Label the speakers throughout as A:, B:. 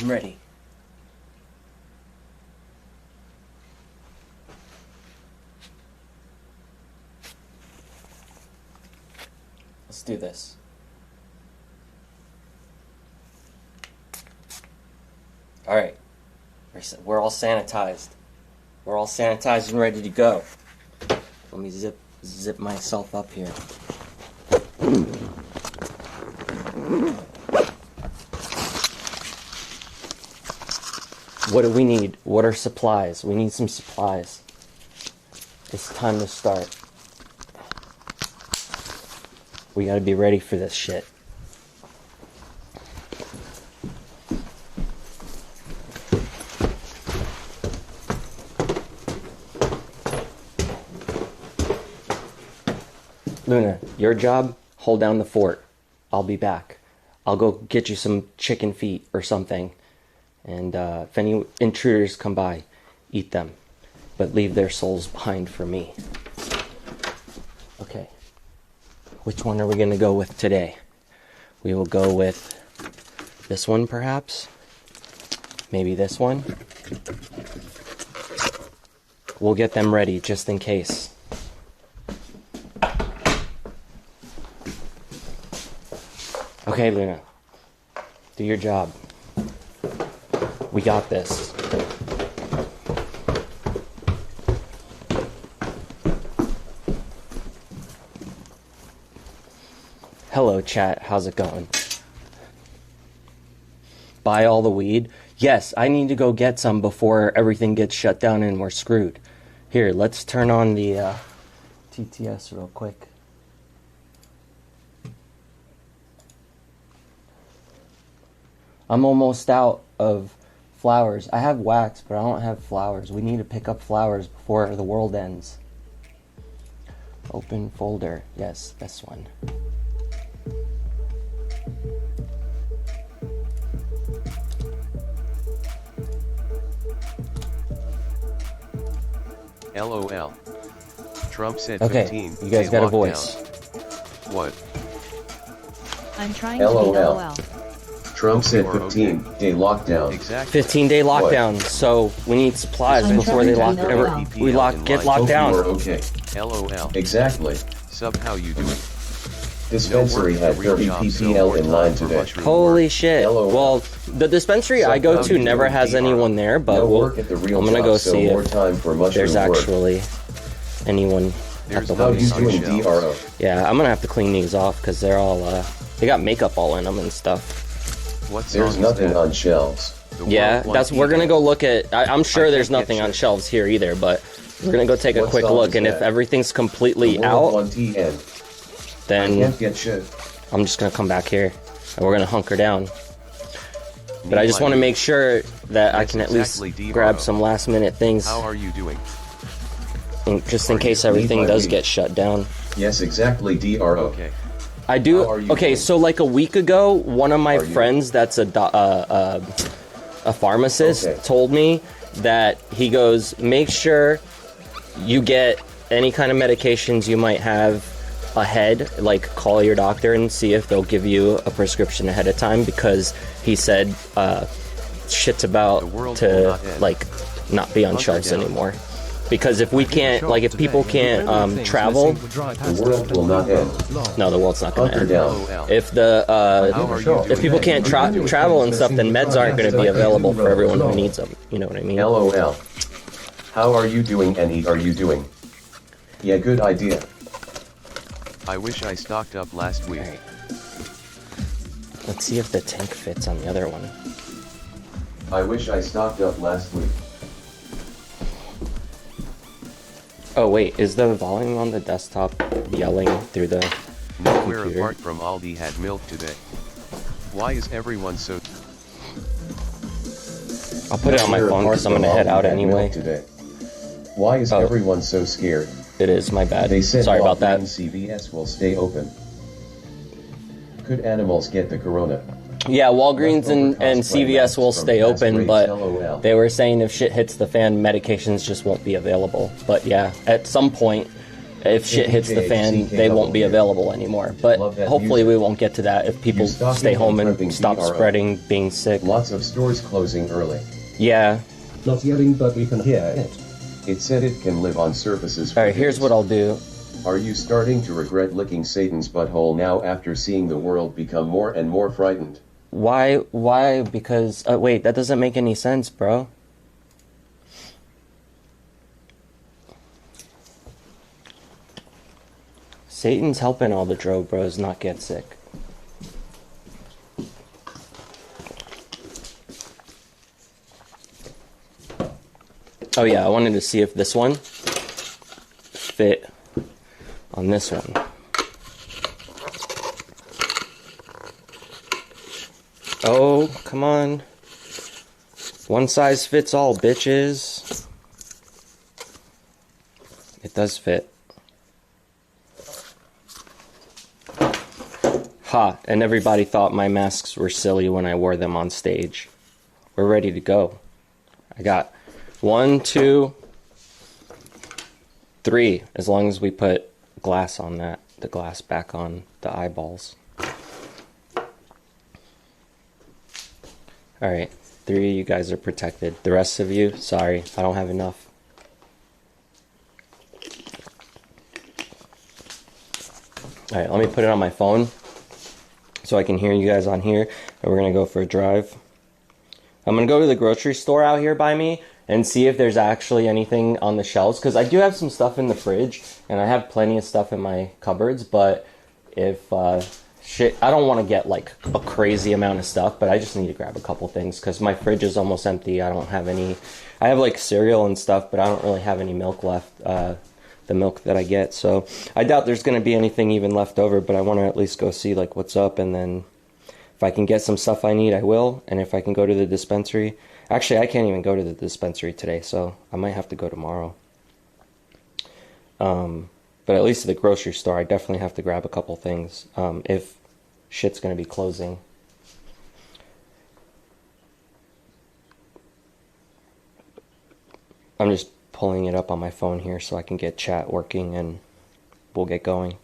A: I'm ready. Let's do this. Alright. We're all sanitized. We're all sanitized and ready to go. Let me zip myself up here. What do we need? What are supplies? We need some supplies. It's time to start. We gotta be ready for this shit. Luna, your job, hold down the fort. I'll be back. I'll go get you some chicken feet or something. And if any intruders come by, eat them. But leave their souls behind for me. Okay. Which one are we going to go with today? We will go with this one, perhaps. Maybe this one. We'll get them ready, just in case. Okay, Luna. Do your job. We got this. Hello, chat. How's it going? Buy all the weed? Yes, I need to go get some before everything gets shut down and we're screwed. Here, let's turn on the TTS real quick. I'm almost out of flowers. I have wax, but I don't have flowers. We need to pick up flowers before the world ends. Open folder. Yes, this one.
B: LOL. Trump said
A: okay,
B: 15.
A: You guys got a voice.
B: What?
C: I'm trying to be LOL.
D: Trump said 15-day lockdown.
B: Exactly.
A: 15-day lockdown. What? So we need supplies before they get locked down.
D: Okay.
B: LOL.
D: Exactly.
B: Sub, how you doing?
D: Dispensary had 30 PPL in line today.
A: Holy shit. Well, the dispensary I go to never has anyone there, but I'm gonna go see if there's actually anyone at the
D: How you doing, DRO?
A: Yeah, I'm gonna have to clean these off because they're all they got makeup all in them and stuff.
D: There's nothing on shelves.
A: Yeah, we're gonna go look at. I'm sure there's nothing on shelves here either, but we're gonna go take a quick look, and if everything's completely out, then I'm just gonna come back here and we're gonna hunker down. But I just want to make sure that I can at least grab some last minute things.
B: How are you doing?
A: Just in case everything does get shut down.
D: Yes, exactly, DRO.
B: Okay.
A: I do. Okay, so like a week ago, one of my friends that's a pharmacist told me that he goes, make sure you get any kind of medications you might have ahead, like call your doctor and see if they'll give you a prescription ahead of time, because he said shit's about to like not be on shelves anymore. Because if we can't, like, if people can't travel,
D: the world will not end.
A: No, the world's not going to end. If people can't travel and stuff, then meds aren't going to be available for everyone who needs them. You know what I mean?
D: LOL. How are you doing, Annie? Are you doing? Yeah, good idea.
B: I wish I stocked up last week.
A: Right. Let's see if the tank fits on the other one.
D: I wish I stocked up last week.
A: Oh wait, is the volume on the desktop yelling through the
B: Nowhere
A: computer?
B: apart from Aldi had milk today. Why is everyone so...
A: I'll put it on my phone because I'm going to head out anyway.
D: Today. Why is everyone so scared?
A: It is, my bad.
D: They said
A: sorry about that.
D: CVS will stay open. Could animals get the corona?
A: Yeah, Walgreens and CVS will stay open, but they were saying if shit hits the fan, medications just won't be available. But yeah, at some point, if shit hits the fan, they won't be available anymore. But hopefully we won't get to that if people stay home and stop spreading being sick.
D: Lots of stores closing early.
A: Yeah.
E: Not yelling, but we can hear it.
D: It said it can live on surfaces.
A: Alright, here's what I'll do.
D: Are you starting to regret licking Satan's butthole now after seeing the world become more and more frightened?
A: Why? Because, wait, that doesn't make any sense, bro. Satan's helping all the Drow bros not get sick. Oh yeah, I wanted to see if this one fit on this one. Oh, come on. One size fits all, bitches. It does fit. Ha, and everybody thought my masks were silly when I wore them on stage. We're ready to go. I got 1, 2, 3, as long as we put glass on that, the glass back on the eyeballs. Alright, 3 of you guys are protected. The rest of you, sorry, I don't have enough. Alright, let me put it on my phone so I can hear you guys on here, and we're gonna go for a drive. I'm gonna go to the grocery store out here by me and see if there's actually anything on the shelves, because I do have some stuff in the fridge and I have plenty of stuff in my cupboards, but if shit, I don't want to get like a crazy amount of stuff, but I just need to grab a couple things because my fridge is almost empty. I don't have any, I have like cereal and stuff, but I don't really have any milk left, the milk that I get, so I doubt there's going to be anything even left over, but I want to at least go see like what's up, and then if I can get some stuff I need, I will, and if I can go to the dispensary, actually I can't even go to the dispensary today, so I might have to go tomorrow. But at least at the grocery store, I definitely have to grab a couple things, if shit's going to be closing. I'm just pulling it up on my phone here so I can get chat working and we'll get going.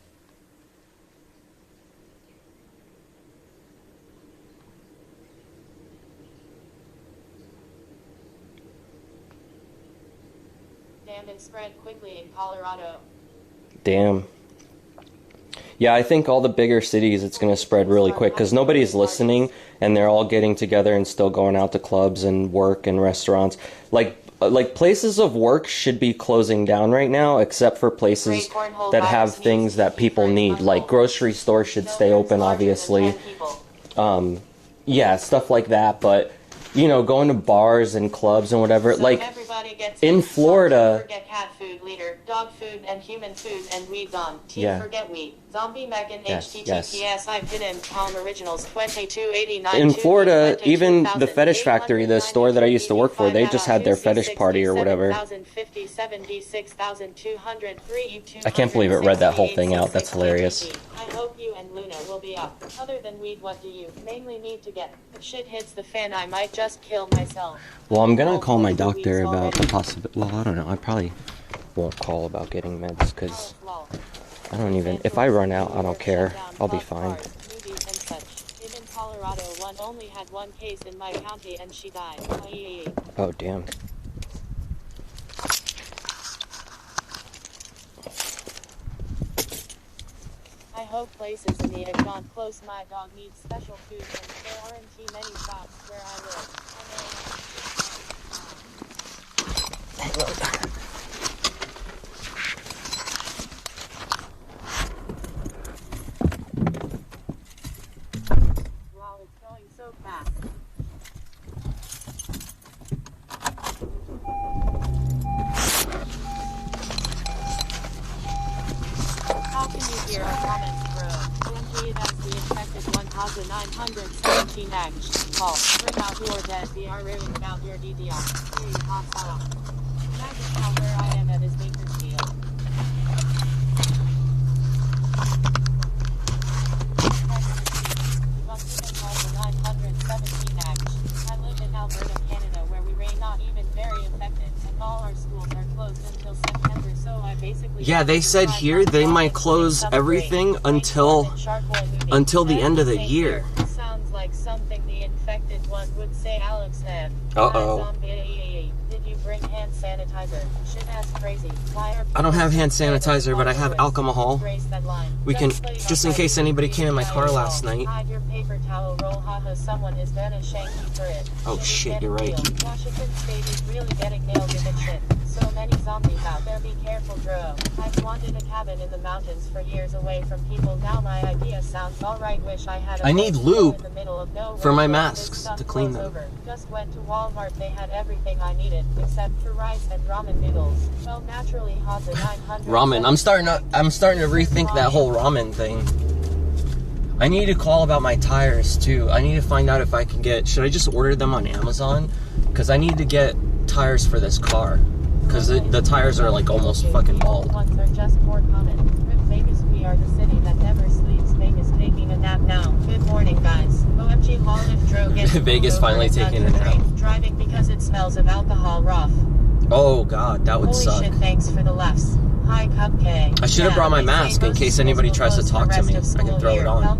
C: Damn, it spread quickly in Colorado.
A: Damn. Yeah, I think all the bigger cities, it's going to spread really quick because nobody's listening and they're all getting together and still going out to clubs and work and restaurants. Like places of work should be closing down right now, except for places that have things that people need. Like grocery stores should stay open, obviously. Yeah, stuff like that, but you know, going to bars and clubs and whatever,
C: so
A: like in Florida.
C: Forget cat food, litter, dog food, and human food, and weed gone.
A: Yeah.
C: Forget weed. Zombie Megan
A: Yes,
C: HTTPS. I've been in Palm Originals 2289.
A: In Florida, even the Fetish Factory, the store that I used to work for, they just had their fetish party or whatever. I can't believe it read that whole thing out. That's hilarious.
C: I hope you and Luna will be up. Other than weed, what do you mainly need to get? If shit hits the fan, I might just kill myself.
A: Well, I'm gonna call my doctor about the possibility. Well, I don't know. I probably won't call about getting meds because I don't even. If I run out, I don't care. I'll be fine.
C: In Colorado, one only had one case in my county and she died.
A: Oh, damn.
C: I hope places in the have gone close. My dog needs special food and there aren't too many shops where I live. Wow, it's going so fast. How can you hear our comments, bro? Empty it as the infected 1917 act. Call. Bring out your dead. We are raving about your DDR. Hey, hostile. Imagine how where I am at is Bakersfield. I live in Alberta, Canada, where we rain not even very affected, and all our schools are closed until September, so I've basically...
A: Yeah, they said here they might close everything until the end of the year.
C: Sounds like something the infected one would say, Alex F.
A: Uh-oh.
C: Did you bring hand sanitizer? Shit, that's crazy. Why are
A: I don't have hand sanitizer, but I have alcohol. We can, just in case anybody came in my car last night.
C: Hide your paper towel roll, haha, someone is gonna shank you for it.
A: Oh shit, you're right.
C: Washington State is really getting nailed with it shit. So many zombies out there, be careful, bro. I've wanted a cabin in the mountains for years away from people. Now my idea sounds alright. Wish I had a
A: I need
C: place
A: lube
C: in the middle of nowhere
A: for my
C: where
A: masks
C: this stuff
A: to clean
C: blows
A: them.
C: over. Just went to Walmart, they had everything I needed except for rice and ramen noodles. Well, naturally, Haza 900.
A: Ramen. I'm starting to rethink that whole ramen thing. I need to call about my tires too. I need to find out if I can get, should I just order them on Amazon? Because I need to get tires for this car. Because the tires are like almost fucking bald.
C: Ones are just more common. Rip Vegas, we are the city that never sleeps. Vegas taking a nap now. Good morning, guys. OMG, Holland Dro gets
A: Vegas finally taking a nap.
C: Driving because it smells of alcohol rough.
A: Oh god, that would
C: Holy
A: suck.
C: shit, thanks for the laughs. Hi, Cupcake.
A: I should have brought my mask in case anybody tries to talk to me. I can throw it on.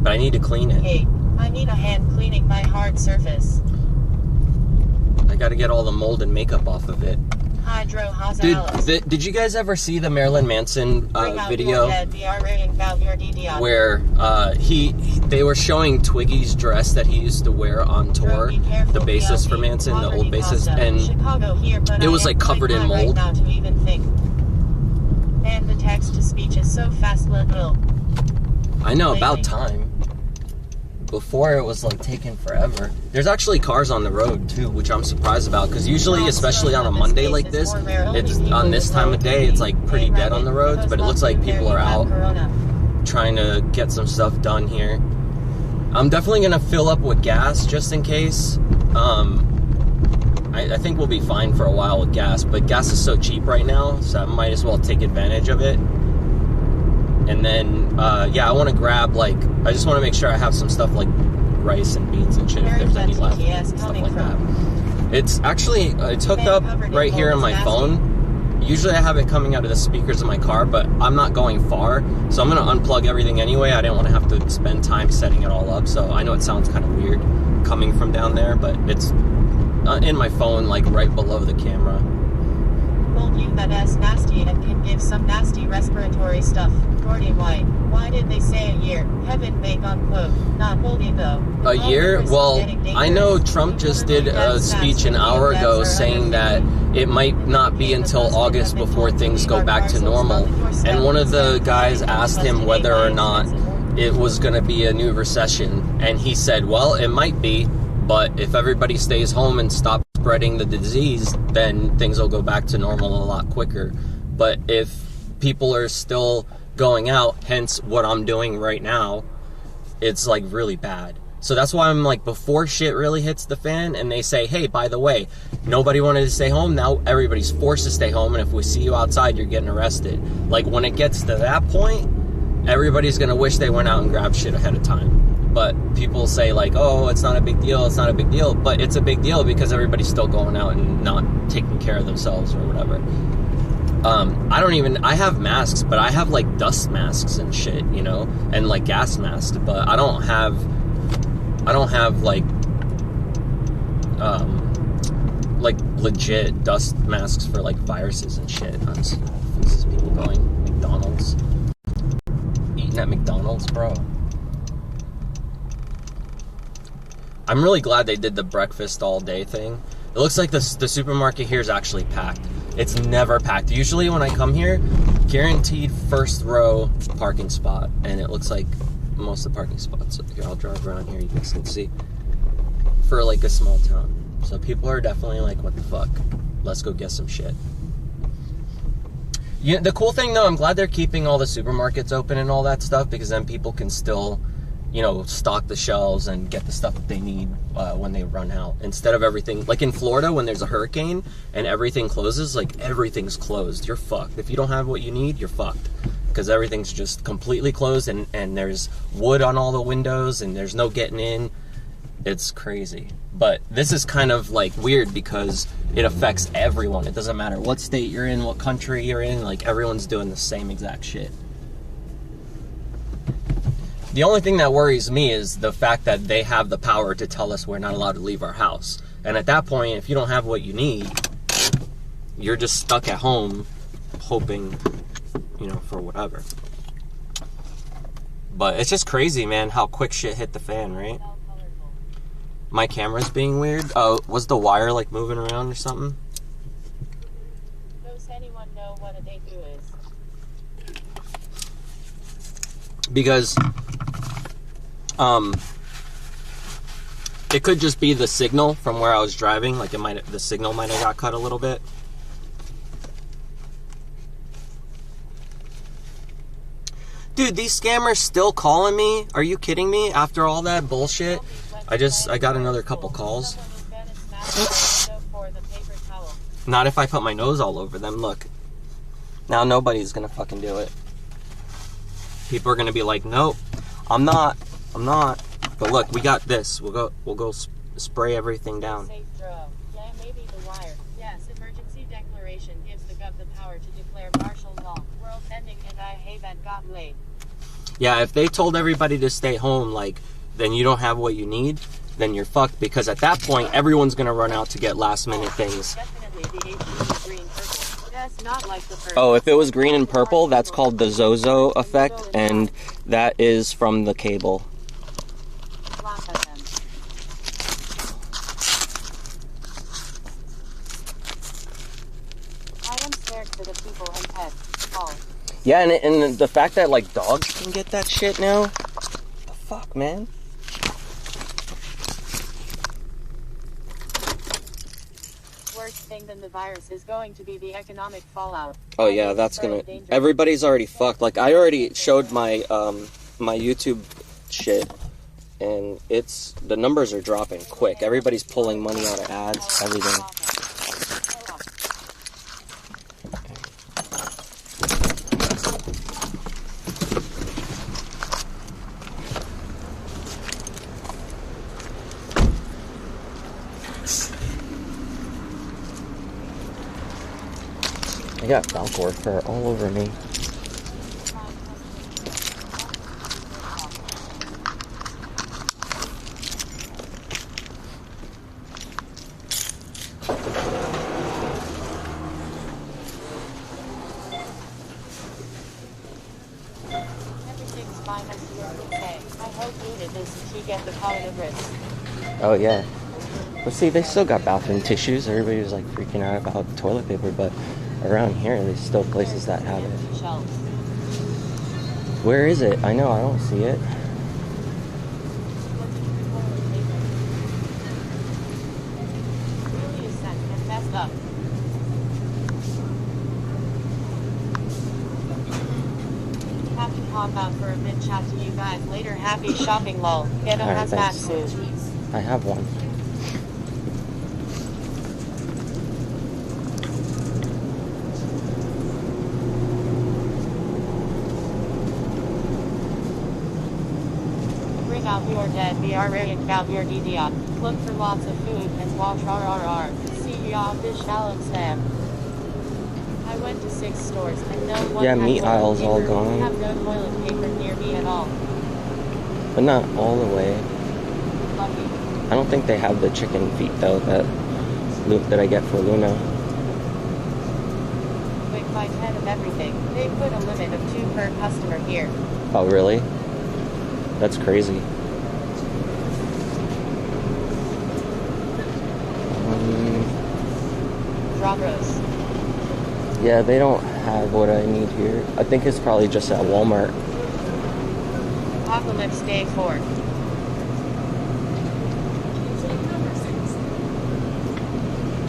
A: But I need to clean it.
C: Hey, I need a hand cleaning my hard surface.
A: I gotta get all the mold and makeup off of it.
C: Hydro
A: Dude, did you guys ever see the Marilyn Manson video where they were showing Twiggy's dress that he used to wear on tour, the bassist for Manson, the old bassist, and it was like covered in mold.
C: And the text to speech is so fast, little.
A: I know, about time. Before it was like taking forever. There's actually cars on the road too, which I'm surprised about, because usually, especially on a Monday like this, it's on this time of day, it's like pretty dead on the roads, but it looks like people are out trying to get some stuff done here. I'm definitely gonna fill up with gas just in case. I think we'll be fine for a while with gas, but gas is so cheap right now, so I might as well take advantage of it. And then, yeah, I want to grab, like, I just want to make sure I have some stuff like rice and beans and shit if there's any left, stuff like that. It's actually, it's hooked up right here on my phone. Usually I have it coming out of the speakers of my car, but I'm not going far, so I'm going to unplug everything anyway. I didn't want to have to spend time setting it all up, so I know it sounds kind of weird coming from down there, but it's in my phone, like, right below the camera.
C: Told you that S nasty and can give some nasty respiratory stuff. Gordy White. Why did they say a year? Kevin Bacon quote. Not Goldie though.
A: A year? Well, I know Trump just did a speech an hour ago saying that it might not be until August before things go back to normal. And one of the guys asked him whether or not it was going to be a new recession. And he said, well, it might be, but if everybody stays home and stops spreading the disease, then things will go back to normal a lot quicker. But if people are still going out, hence what I'm doing right now, it's like really bad. So that's why I'm like, before shit really hits the fan and they say, hey, by the way, nobody wanted to stay home, now everybody's forced to stay home, and if we see you outside, you're getting arrested. Like, when it gets to that point, everybody's gonna wish they went out and grabbed shit ahead of time. But people say like, oh, it's not a big deal, it's not a big deal. But it's a big deal because everybody's still going out and not taking care of themselves or whatever. I have masks, but I have like dust masks and shit, you know, and like gas masks, but I don't have like legit dust masks for like viruses and shit. This is people going McDonald's. Eating at McDonald's, bro. I'm really glad they did the breakfast all day thing. It looks like the supermarket here is actually packed. It's never packed. Usually when I come here, guaranteed first row parking spot, and it looks like most of the parking spots. Here, I'll drive around here, you guys can see. For like a small town. So people are definitely like, what the fuck? Let's go get some shit. Yeah, the cool thing though, I'm glad they're keeping all the supermarkets open and all that stuff, because then people can still, you know, stock the shelves and get the stuff that they need when they run out. Instead of everything, like in Florida when there's a hurricane and everything closes, like everything's closed. You're fucked. If you don't have what you need, you're fucked. Because everything's just completely closed, and there's wood on all the windows and there's no getting in. It's crazy. But this is kind of like weird because it affects everyone. It doesn't matter what state you're in, what country you're in, like everyone's doing the same exact shit. The only thing that worries me is the fact that they have the power to tell us we're not allowed to leave our house. And at that point, if you don't have what you need, you're just stuck at home hoping, you know, for whatever. But it's just crazy, man, how quick shit hit the fan, right? My camera's being weird. Oh, was the wire like moving around or something?
C: Does anyone know what a Deku is?
A: Because it could just be the signal from where I was driving. Like the signal might have got cut a little bit. Dude, these scammers still calling me? Are you kidding me? After all that bullshit? I got another couple calls. Not if I put my nose all over them. Look. Now nobody's gonna fucking do it. People are gonna be like, nope, I'm not. But look, we got this. We'll go spray everything down.
C: Safe throw. Yeah, maybe the wire. Yes, emergency declaration gives the gov the power to declare martial law. World ending and I haven't got laid.
A: Yeah, if they told everybody to stay home, like, then you don't have what you need, then you're fucked, because at that point, everyone's gonna run out to get last minute things.
C: Definitely the HE green purple. Yes, not like the first.
A: Oh, if it was green and purple, that's called the Zozo effect, and that is from the cable.
C: Laugh at them. I am scared for the people and pets. All.
A: Yeah, and the fact that, like, dogs can get that shit now? The fuck, man?
C: Worst thing than the virus is going to be the economic fallout.
A: Oh yeah, that's gonna... Everybody's already fucked. Like, I already showed my, my YouTube shit, and the numbers are dropping quick. Everybody's pulling money out of ads, everything. I got Falcor fur all over me.
C: Everything's fine as you say. I hope Luna doesn't get the coronavirus.
A: Oh yeah. But see, they still got bathroom tissues. Everybody's like freaking out about toilet paper, but around here, there's still places that have it. Where is it? I know, I don't see it.
C: Have to pop out for a bit, chat to you guys later. Happy shopping, lol. Get a
A: Alright,
C: hazmat
A: thanks.
C: suit.
A: I have one.
C: Bring out your dead, be worrying about your DDR. Look for lots of food and watch RRR. See ya, fish shallow Sam. I went to 6 stores and no one
A: Yeah,
C: had
A: meat
C: toilet
A: aisle's all
C: paper.
A: gone.
C: I have no toilet paper near me at all.
A: But not all the way.
C: Lucky.
A: I don't think they have the chicken feet though that I get for Luna.
C: Quick buy 10 of everything. They put a limit of 2 per customer here.
A: Oh really? That's crazy.
C: Drabros.
A: Yeah, they don't have what I need here. I think it's probably just at Walmart.
C: Apocalypse Day 4.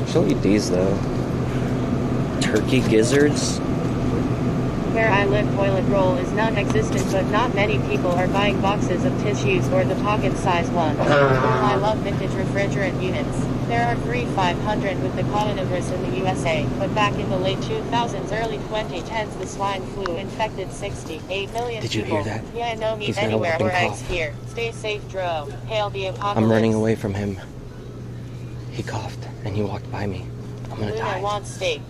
A: She'll eat these though. Turkey gizzards.
C: Where I live, toilet roll is non-existent, but not many people are buying boxes of tissues or the pocket-sized ones. I love vintage refrigerant units. There are 3,500 with the coronavirus in the USA, but back in the late 2000s, early 2010s, the swine flu infected 68 million
A: Did you
C: people.
A: hear that?
C: Yeah, no meat
A: He's got a
C: anywhere
A: whopping
C: or eggs
A: cough.
C: here. Stay safe, Dro. Hail the apocalypse.
A: I'm running away from him. He coughed and he walked by me. I'm gonna
C: Luna
A: die.
C: wants steak.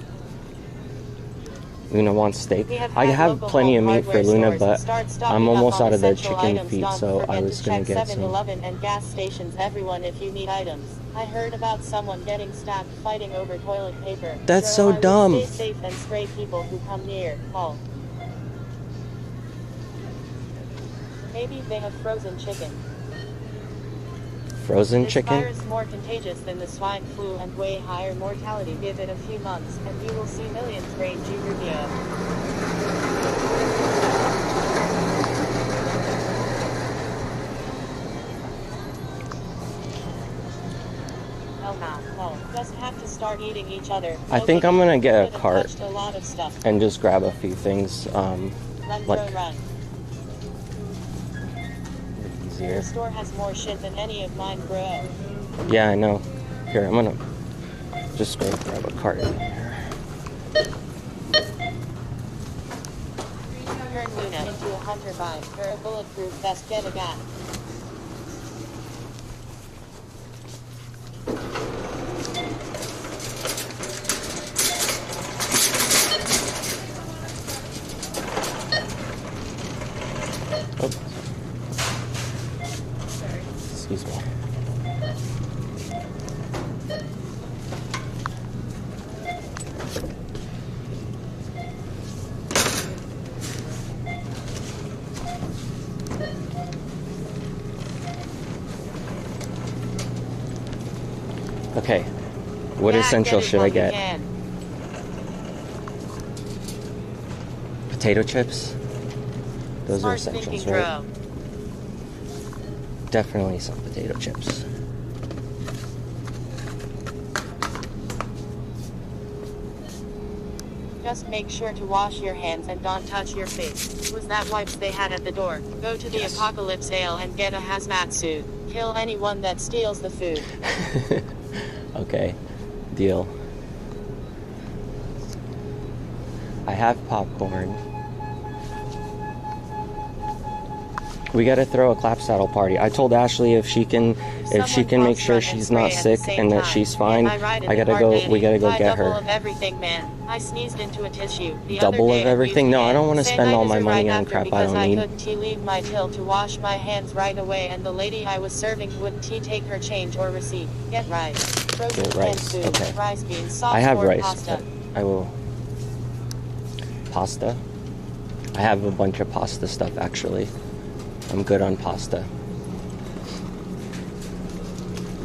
A: Luna wants steak.
C: We have
A: I
C: had
A: have
C: local
A: plenty of
C: home
A: meat for
C: hardware
A: Luna,
C: stores
A: but
C: start stocking
A: I'm
C: up
A: almost
C: on
A: out of the
C: essential
A: chicken
C: items.
A: feet,
C: Don't
A: so I
C: forget
A: was
C: to
A: gonna
C: check
A: get some.
C: 7-Eleven and gas stations, everyone, if you need items. I heard about someone getting stabbed fighting over toilet paper.
A: That's
C: Girl,
A: so
C: I would
A: dumb.
C: Stay safe and spray people who come near. Call. Maybe they have frozen chicken.
A: Frozen
C: This
A: chicken?
C: virus is more contagious than the swine flu and way higher mortality. Give it a few months, and you will see millions. Ray G. Rubio. Just have to start eating each other.
A: I think I'm gonna get a
C: Could've
A: cart
C: touched a lot of stuff.
A: and just grab a few things.
C: Run,
A: like
C: run.
A: easier.
C: Your store has more shit than any of mine, bro.
A: Yeah, I know. Here, I'm gonna just go grab a cart in here.
C: Turn Luna into a hunter vibe. Her bulletproof vest, get a gun.
A: Oh. Excuse me. Okay. What
C: Yeah,
A: essential
C: get it
A: should I
C: while you
A: get?
C: can.
A: Potato chips? Those are
C: Smart
A: essentials,
C: thinking,
A: right?
C: bro.
A: Definitely some potato chips.
C: Just make sure to wash your hands and don't touch your face. Was that wipes they had at the door? Go to the Apocalypse Ale and get a hazmat suit. Kill anyone that steals the food.
A: Okay, deal. I have popcorn. We gotta throw a clap saddle party. I told Ashley if she can make sure she's not sick and that she's fine, we gotta go get
C: Double
A: her.
C: of everything, man. I sneezed into a tissue. The
A: Double
C: other
A: of
C: day
A: everything?
C: used
A: No, I
C: it.
A: don't wanna
C: Say
A: spend all my
C: Sanitizer
A: money
C: right
A: on
C: after
A: crap I
C: because
A: don't need.
C: couldn't leave my till to wash my hands right away, and the lady I was serving wouldn't take her change or receipt. Get rice. Frozen
A: Get
C: canned
A: rice,
C: food,
A: okay.
C: rice beans, sauce,
A: I have
C: or
A: rice,
C: pasta.
A: but I will. Pasta? I have a bunch of pasta stuff actually. I'm good on pasta.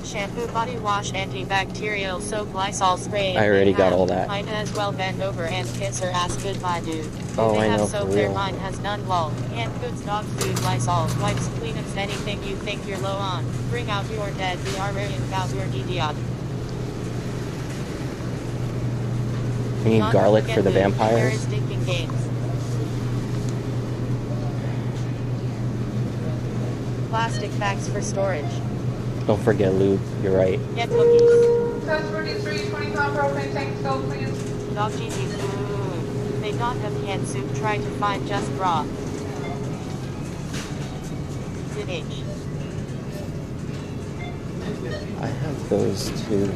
C: Shampoo, body wash, antibacterial soap, Lysol spray.
A: I already got all that.
C: Might as well bend over and kiss her ass goodbye, dude.
A: Oh,
C: they
A: I
C: have
A: know,
C: soap
A: for
C: there,
A: real.
C: mine has none. Lol. Canned goods, dog food, Lysol, wipes, cleanups, anything you think you're low on. Bring out your dead. We are worrying about your DDR.
A: We need garlic for the
C: There
A: vampires.
C: is digging games. Plastic bags for storage.
A: Don't forget lube, you're right.
C: Get cookies.
F: Test 43, 20 pound propane tank to go, please.
C: Dog cheese. They don't have canned soup. Try to find just broth. H.
A: I have those too.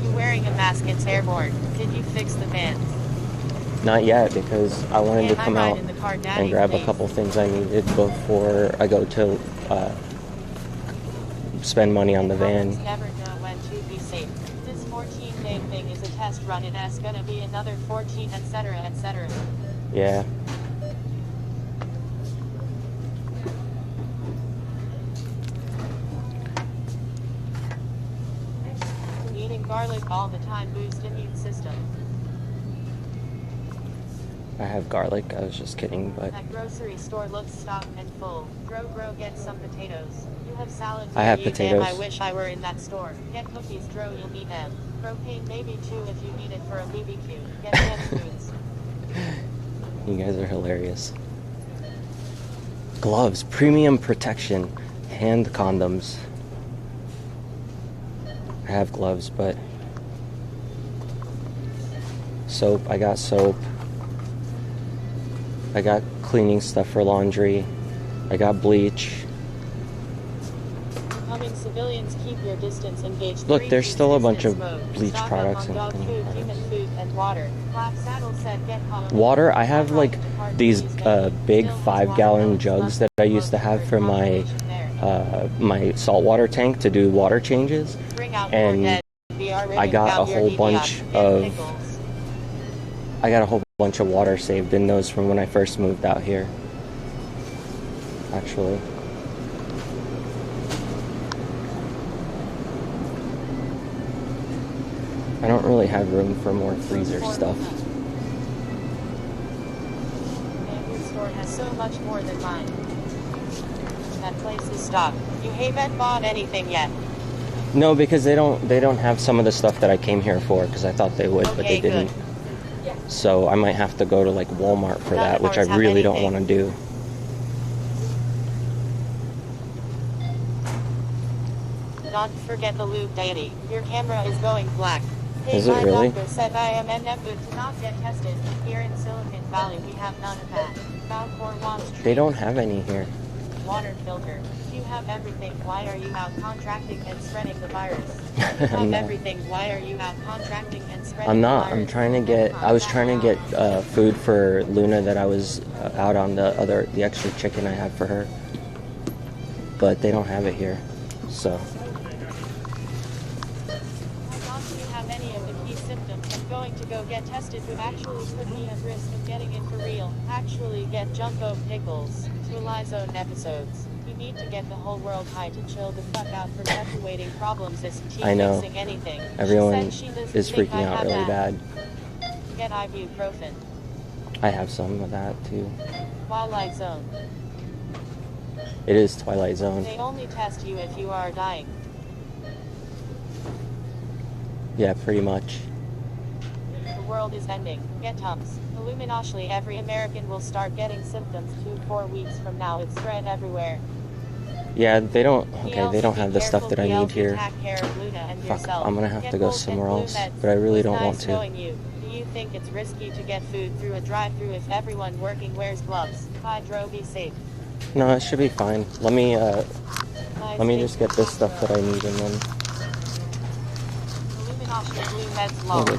C: You wearing a mask? It's airborne. Did you fix the vans?
A: Not yet, because I wanted to
C: Can't I
A: come
C: ride
A: out
C: in the car, Daddy,
A: and grab
C: please?
A: a couple things I needed before I go to spend money on the van.
C: Never know when to be safe. This 14-day thing is a test run. It's gonna be another 14, etc., etc.
A: Yeah.
C: Eating garlic all the time boosts immune system.
A: I have garlic. I was just kidding, but
C: That grocery store looks stocked and full. Grow, get some potatoes. You have salad.
A: I have
C: you
A: potatoes.
C: Damn, I wish I were in that store. Get cookies, Dro, you'll need them. Propane maybe too if you need it for a BBQ. Get canned foods.
A: You guys are hilarious. Gloves, premium protection, hand condoms. I have gloves, but soap, I got soap. I got cleaning stuff for laundry. I got bleach.
C: Incoming civilians, keep your distance, engage.
A: Look, there's still a bunch of
C: mode.
A: bleach
C: Stock
A: products
C: up on dog
A: and
C: food, human food, and water. Black Saddle said get home.
A: Water, I have like these big 5-gallon jugs that I used to have for my my saltwater tank to do water changes, and I got a whole bunch of water saved in those from when I first moved out here, actually. I don't really have room for more freezer stuff.
C: Your store has so much more than mine. That place is stocked. You haven't bought anything yet.
A: No, because they don't have some of the stuff that I came here for, because I thought they would, but they didn't. So I might have to go to like Walmart for that, which I really don't want to do.
C: Don't forget the loop deity. Your camera is going black.
A: Is it really?
C: My doctor said I am NF to not get tested. Here in Silicon Valley we have none of that. Valcourt wants
A: They don't have any here.
C: water filter. You have everything. Why are you out contracting and spreading the virus? You have everything. Why are you out contracting and spreading
A: I'm
C: the
A: not.
C: virus?
A: I was trying to get food for Luna that I was out on the extra chicken I had for her. But they don't have it here. So.
C: Going to go get tested would actually put me at risk of getting it for real. Actually get Junko Pickles. Twilight Zone episodes. You need to get the whole world high to chill the fuck out. Perpetuating problems isn't fixing anything.
A: Everyone is freaking out really bad.
C: Get ibuprofen.
A: I have some of that too.
C: Twilight Zone.
A: It is Twilight Zone.
C: They only test you if you are dying.
A: Yeah, pretty much.
C: The world is ending. Get Tums. Illuminati. Every American will start getting symptoms 2-4 weeks from now. It's spread everywhere.
A: Yeah, they don't. Okay, they don't have the stuff that I need here. Fuck, I'm gonna have to go somewhere else, but I really don't want to.
C: Do you think it's risky to get food through a drive-thru if everyone working wears gloves? Hydro, be safe.
A: No, it should be fine. Let me just get this stuff that I need and then.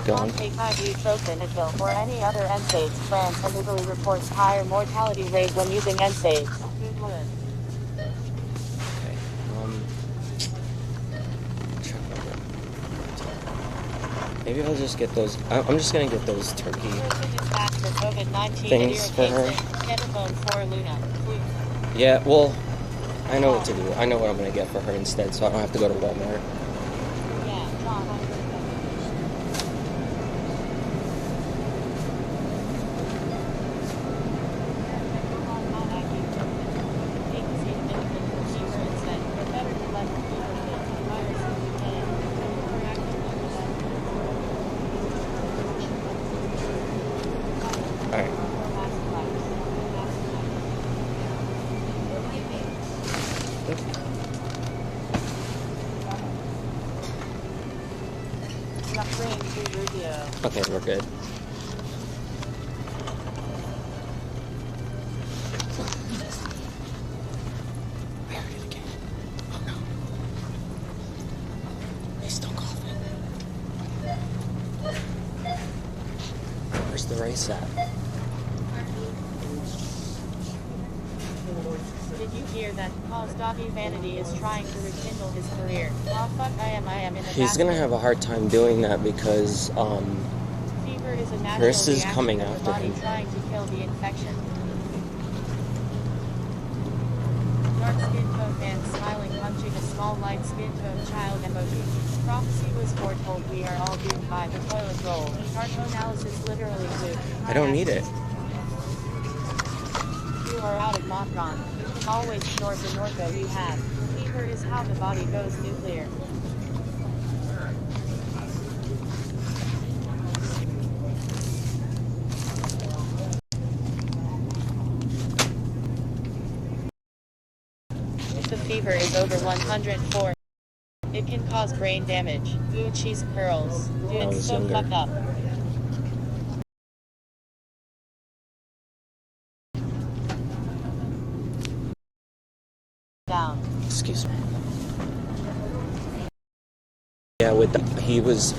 C: Don't take ibuprofen, Advil, or any other NSAIDs. France and Italy reports higher mortality rate when using NSAIDs.
A: Maybe I'll just get those. I'm just gonna get those turkey things for her. Yeah, well, I know what to do. I know what I'm gonna get for her instead, so I don't have to go to Walmart. Okay, we're good. I heard it again. Oh no. He's still coughing. Where's the race at?
C: Did you hear that? Cause Doggy Vanity is trying to rekindle his career. Oh fuck, I am in the
A: He's gonna have a hard time doing that because,
C: fever is a natural
A: Chris is
C: reaction
A: coming
C: of the
A: after
C: body
A: him.
C: trying to kill the infection. Dark skin tone man smiling punching a small light skin tone child emoji. Prophecy was foretold we are all doomed by the toilet roll. Heart analysis literally too.
A: I don't need it.
C: You are out of Motron. You can always store the Norco you have. Fever is how the body goes nuclear. fever is over 104. It can cause brain damage. Ooh, cheese curls. Dude,
A: was
C: so
A: younger.
C: fucked up. Down.
A: Excuse me. Yeah, he was.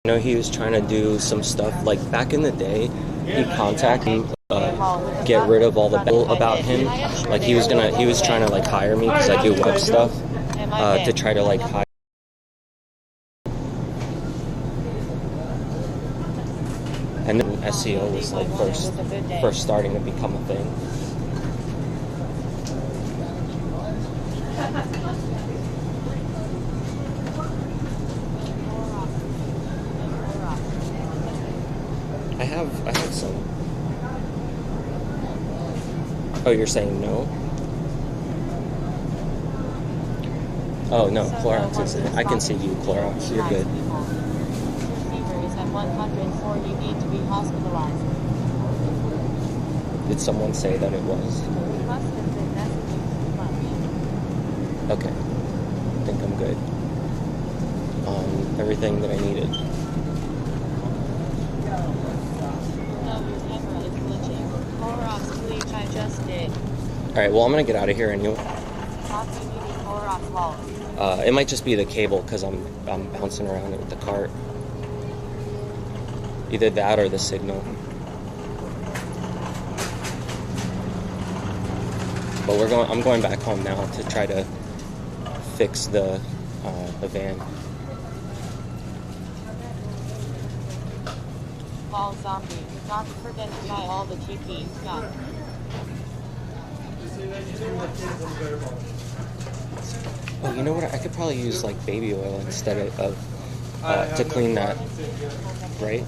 A: I know he was trying to do some stuff like back in the day. He contacted me, get rid of all the bill about him. Like he was trying to like hire me because I do web stuff to try to like hire. And then SEO was like first starting to become a thing. I have some. Oh, you're saying no? Oh no, Clorox is it. I can see you, Clorox. You're good.
C: Your fever is at 104. You need to be hospitalized.
A: Did someone say that it was?
C: You must have been messaging too much.
A: Okay. I think I'm good. Everything that I needed.
C: No, your camera is glitching. Clorox bleach I just did.
A: Alright, well I'm gonna get out of here anyway.
C: Stop needing Clorox walls.
A: It might just be the cable because I'm bouncing around it with the cart. Either that or the signal. But I'm going back home now to try to fix the van.
C: Ball zombie. Not forget to buy all the TP stuff.
A: Oh, you know what? I could probably use like baby oil instead of to clean that, right?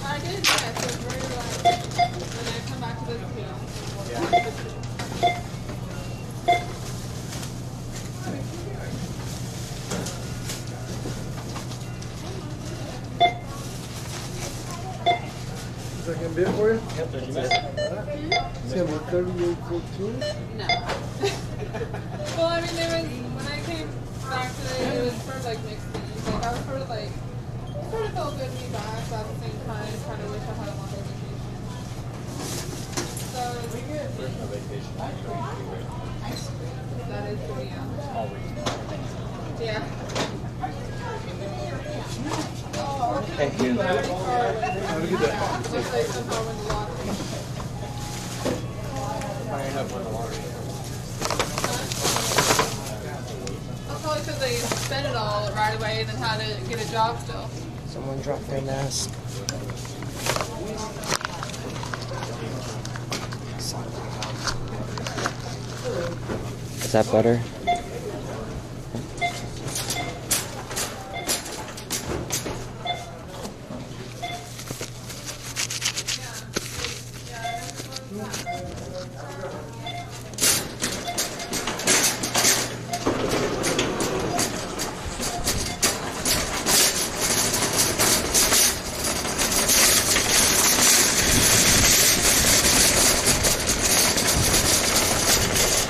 F: I did, yes. It was very relaxed. When I come back to this field.
G: Second bit for you? Yep, 30 minutes. See, I'm 38.2.
F: No. Well, I mean, there was, when I came back today, it was sort of like mixed feelings. Like, I was sort of like, it sort of felt good to be back, but at the same time, kind of wish I had a longer vacation. So, that is pretty, yeah.
A: Thank you.
G: Have a good day.
F: Just like somehow win the lottery.
G: I end up winning the lottery.
F: That's probably because they spent it all right away and then had to get a job still.
A: Someone dropped their mask. Is that butter?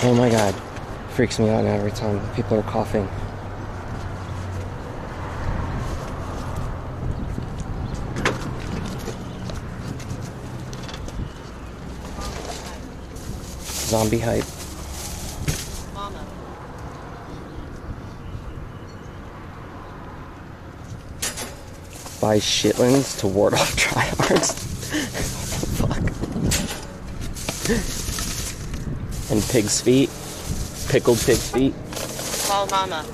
A: Oh my god, freaks me out now every time people are coughing. Zombie hype.
C: Mama.
A: Buy shitlings to ward off tryhards. Fuck. And pig's feet. Pickled pig feet.
C: Call mama.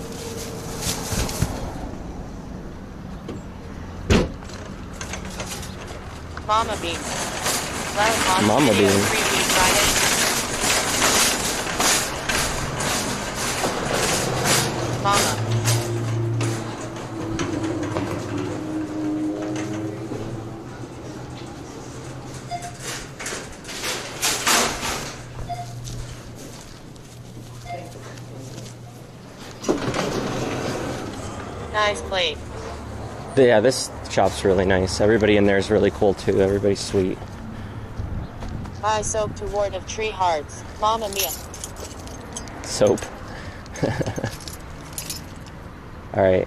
C: Mama bean. Well,
A: Mama bean.
C: Mama. Nice plate.
A: Yeah, this shop's really nice. Everybody in there is really cool too. Everybody's sweet.
C: Buy soap to ward of tree hearts. Mamma mia.
A: Soap. All right.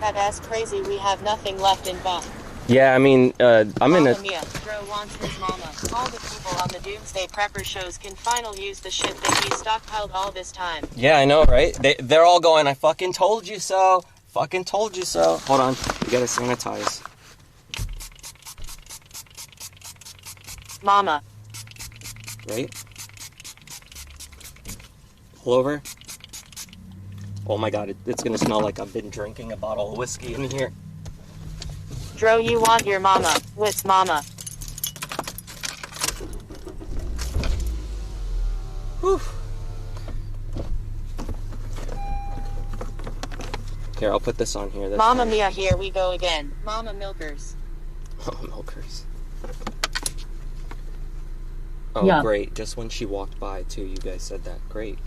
C: That's crazy. We have nothing left in bunk.
A: Yeah, I mean, I'm in a.
C: Mamma mia. Dro wants his mama. All the people on the Doomsday Prepper shows can finally use the shit that he stockpiled all this time.
A: Yeah, I know, right? They're all going, I fucking told you so. Fucking told you so. Hold on. We gotta sanitize.
C: Mama.
A: Right? Pull over. Oh my god, it's gonna smell like I've been drinking a bottle of whiskey in here.
C: Dro, you want your mama. What's mama?
A: Whew. Here, I'll put this on here. That's
C: Mamma
A: fine.
C: mia, here we go again. Mama milkers.
A: Oh, milkers. Oh,
C: Yeah.
A: Great. Just when she walked by, too, you guys said that. Great.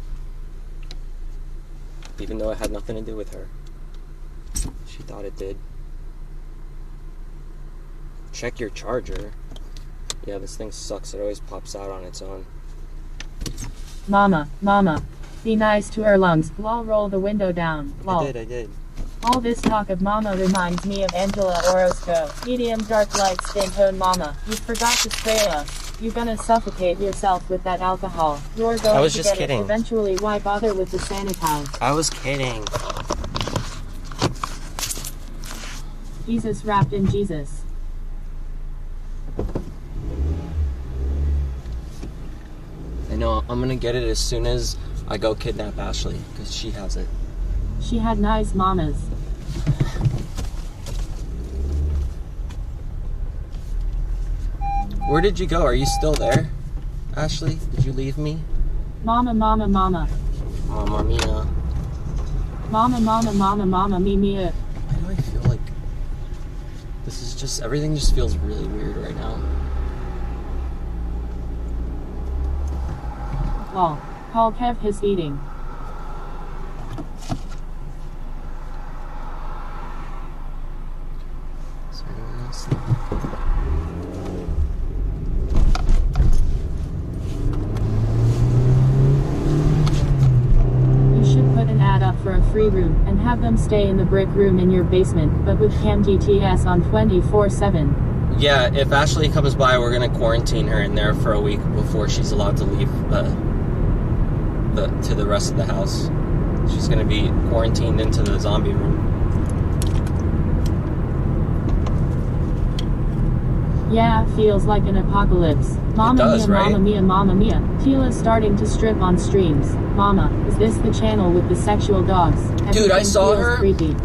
A: Even though it had nothing to do with her. She thought it did. Check your charger. Yeah, this thing sucks. It always pops out on its own.
C: Mama, mama. Be nice to her lungs. Lol, roll the window down. Lol.
A: I did.
C: All this talk of mama reminds me of Angela Orozco. Medium dark light skin tone mama. You forgot to spray us. You're gonna suffocate yourself with that alcohol. You're going
A: I was
C: to
A: just
C: get
A: kidding.
C: it eventually. Why bother with the sanitize?
A: I was kidding.
C: Jesus wrapped in Jesus.
A: I know. I'm gonna get it as soon as I go kidnap Ashley, because she has it.
C: She had nice mamas.
A: Where did you go? Are you still there, Ashley? Did you leave me?
C: Mama, mama, mama.
A: Mamma mia.
C: Mama, mama, mama, mama, me, mia.
A: Why do I feel like this is just, everything just feels really weird right now.
C: Lol. Call Kev his eating.
A: Is there anyone else?
C: You should put an ad up for a free room and have them stay in the brick room in your basement, but with Cam TTS on 24/7.
A: Yeah, if Ashley comes by, we're gonna quarantine her in there for a week before she's allowed to leave to the rest of the house. She's gonna be quarantined into the zombie room.
C: Yeah, feels like an apocalypse. Mama
A: does,
C: mia,
A: right?
C: mama mia, mama mia. Tila's starting to strip on streams. Mama, is this the channel with the sexual dogs?
A: Dude, I
C: Everything
A: saw
C: feels
A: her.
C: creepy.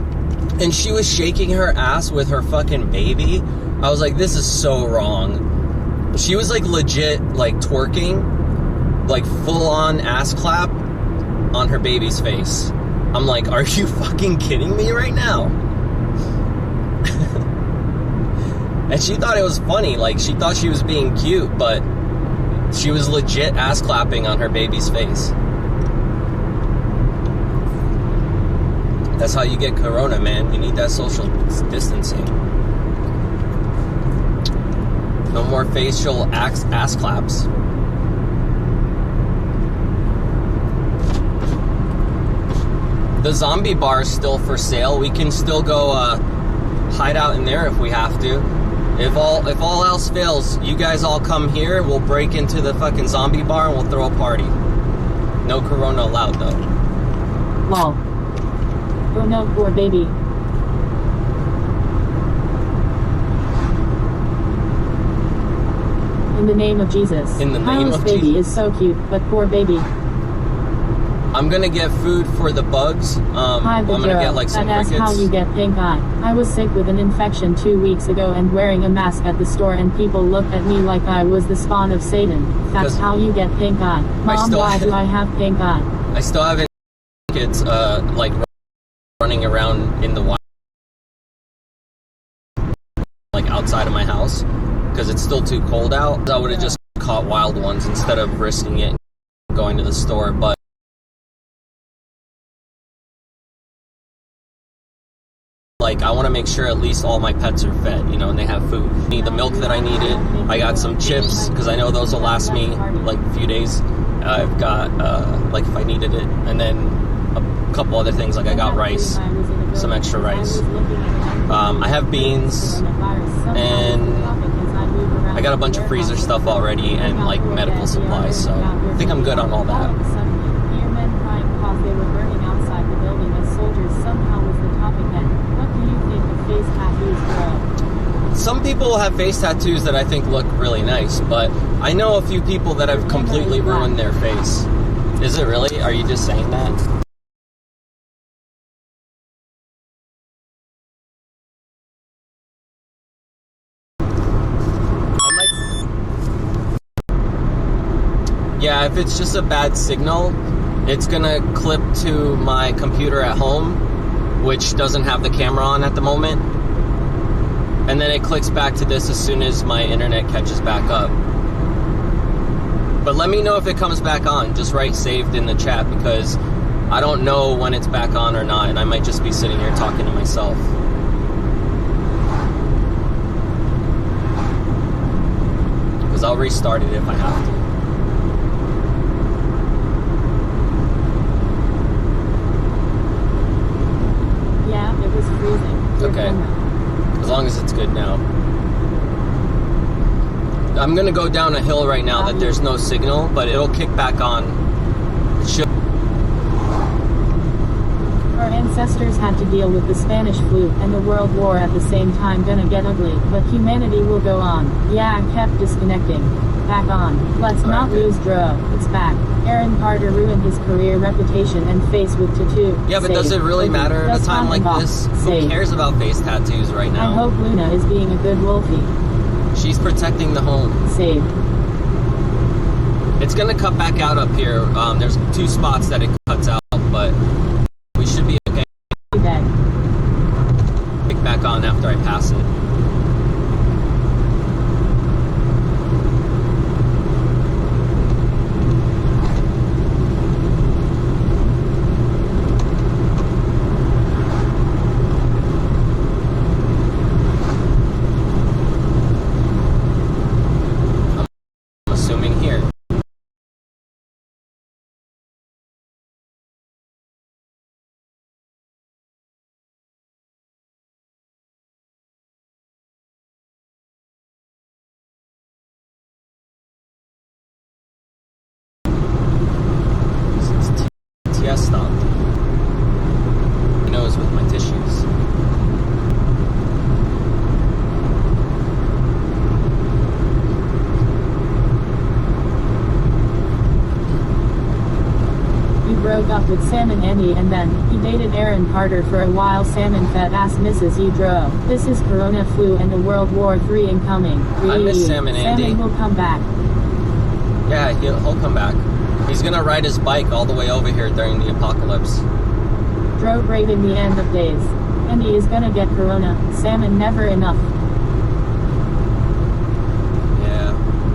A: And she was shaking her ass with her fucking baby. I was like, this is so wrong. She was like legit, like twerking, like full on ass clap on her baby's face. I'm like, are you fucking kidding me right now? And she thought it was funny. Like, she thought she was being cute, but she was legit ass clapping on her baby's face. That's how you get corona, man. You need that social distancing. No more facial ass claps. The zombie bar is still for sale. We can still go hide out in there if we have to. If all else fails, you guys all come here. We'll break into the fucking zombie bar and we'll throw a party. No corona allowed, though.
C: Lol. Oh no, poor baby. In the name of Jesus.
A: In the name
C: Kyle's
A: of
C: baby
A: Jesus.
C: is so cute, but poor baby.
A: I'm gonna get food for the bugs.
C: Hi,
A: I'm gonna get like some
C: that's
A: crickets.
C: how you get pink eye. I was sick with an infection 2 weeks ago and wearing a mask at the store, and people looked at me like I was the spawn of Satan. That's
A: 'Cause
C: how you get pink eye. Mom,
A: still
C: why
A: have-
C: do I have pink eye?
A: I still haven't it's like running around in the wild, like outside of my house, because it's still too cold out. I would have just caught wild ones instead of risking it and going to the store. But like, I want to make sure at least all my pets are fed, you know, and they have food. I need the milk that I needed. I got some chips, because I know those will last me, like, a few days. I've got, like, if I needed it. And then a couple other things, like I got rice, some extra rice. I have beans, and I got a bunch of freezer stuff already, and, like, medical supplies, so I think I'm good on all that. Some people have face tattoos that I think look really nice, but I know a few people that have completely ruined their face. Is it really? Are you just saying that? Yeah, if it's just a bad signal, it's gonna clip to my computer at home, which doesn't have the camera on at the moment. And then it clicks back to this as soon as my internet catches back up. But let me know if it comes back on. Just write saved in the chat, because I don't know when it's back on or not, and I might just be sitting here talking to myself. Because I'll restart it if I have to.
C: Yeah, it was freezing.
A: Okay. As long as it's good now. I'm gonna go down a hill right now that there's no signal, but it'll kick back on. It should.
C: Our ancestors had to deal with the Spanish flu and the World War at the same time. Gonna get ugly, but humanity will go on. Yeah, I kept disconnecting. Back on. Let's not lose Dro. It's back. Aaron Carter ruined his career, reputation, and face with tattoo.
A: Yeah, but does it really matter at a time like this? Who cares about face tattoos right now?
C: I hope Luna is being a good wolfie.
A: She's protecting the home.
C: Save.
A: It's gonna cut back out up here. There's 2 spots that it cuts out, but we should be okay. Kick back on after I pass it. Stopped. He knows with my tissues.
C: He broke up with Sam and Andy, and then he dated Aaron Carter for a while. Sam and fat ass Mrs. Udro. This is Corona flu and the World War III incoming.
A: I miss Sam and Andy.
C: Sam will come back.
A: Yeah, he'll come back. He's gonna ride his bike all the way over here during the apocalypse.
C: Drove right in the end of days. Andy is gonna get Corona. Salmon never enough.
A: Yeah.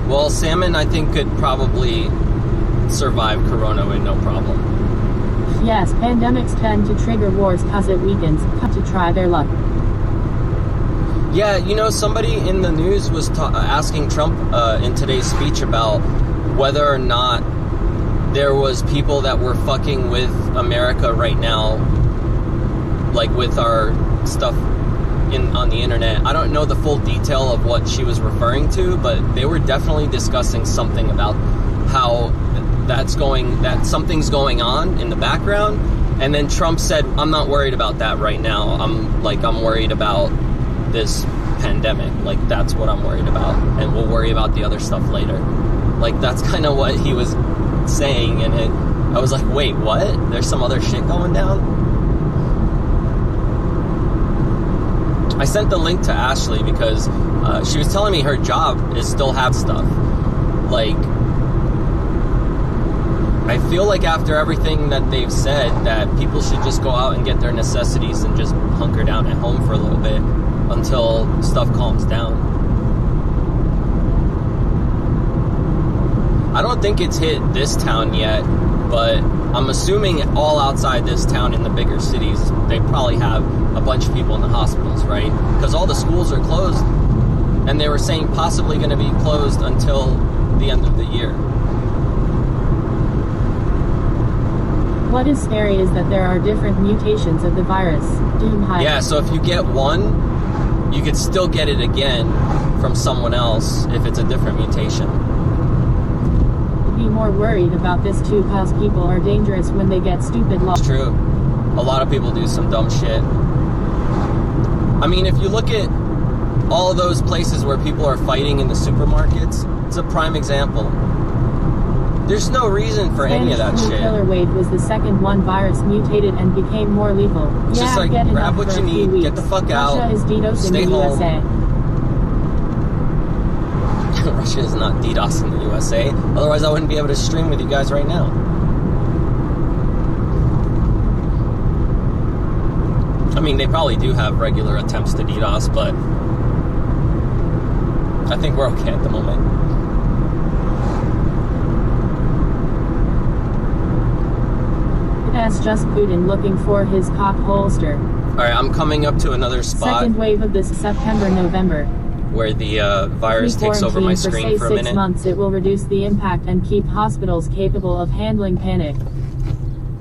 A: Well, Salmon, I think, could probably survive Corona with no problem.
C: Yes, pandemics tend to trigger wars cause it weakens. Come to try their luck.
A: Yeah, you know, somebody in the news was asking Trump in today's speech about whether or not there was people that were fucking with America right now, like with our stuff on the internet. I don't know the full detail of what she was referring to, but they were definitely discussing something about how that something's going on in the background. And then Trump said, I'm not worried about that right now. I'm worried about this pandemic. Like, that's what I'm worried about. And we'll worry about the other stuff later. Like, that's kind of what he was saying, and I was like, wait, what? There's some other shit going down? I sent the link to Ashley because she was telling me her job is still have stuff. Like, I feel like after everything that they've said, that people should just go out and get their necessities and just hunker down at home for a little bit until stuff calms down. I don't think it's hit this town yet, but I'm assuming all outside this town in the bigger cities, they probably have a bunch of people in the hospitals, right? Because all the schools are closed, and they were saying possibly going to be closed until the end of the year.
C: What is scary is that there are different mutations of the virus.
A: Yeah, so if you get one, you could still get it again from someone else if it's a different mutation.
C: Be more worried about this too, cause people are dangerous when they get stupid laws.
A: It's true. A lot of people do some dumb shit. I mean, if you look at all of those places where people are fighting in the supermarkets, it's a prime example. There's no reason for any of that shit.
C: Killer wave was the second one. Virus mutated and became more lethal.
A: It's just like, grab what you need, get the fuck out,
C: Russia is DDoSing
A: stay
C: the
A: home.
C: USA.
A: Russia is not DDoSing the USA. Otherwise, I wouldn't be able to stream with you guys right now. I mean, they probably do have regular attempts to DDoS, but I think we're okay at the moment.
C: That's just Putin looking for his cock holster.
A: Alright, I'm coming up to another spot.
C: Second wave of this September, November.
A: Where the virus takes over my screen for a minute.
C: 6 months, it will reduce the impact and keep hospitals capable of handling panic.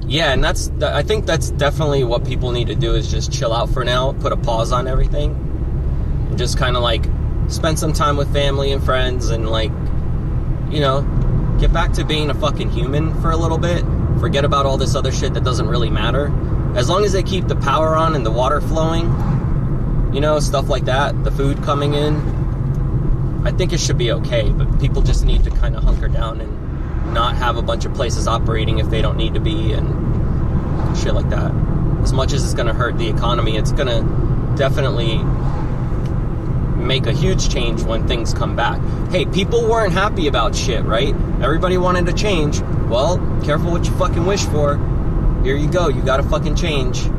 A: Yeah, and I think that's definitely what people need to do, is just chill out for now, put a pause on everything, and just kind of like spend some time with family and friends, and like, you know, get back to being a fucking human for a little bit. Forget about all this other shit that doesn't really matter. As long as they keep the power on and the water flowing, you know, stuff like that, the food coming in, I think it should be okay. But people just need to kind of hunker down and not have a bunch of places operating if they don't need to be, and shit like that. As much as it's going to hurt the economy, it's going to definitely make a huge change when things come back. Hey, people weren't happy about shit, right? Everybody wanted to change. Well, careful what you fucking wish for. Here you go, you gotta fucking change.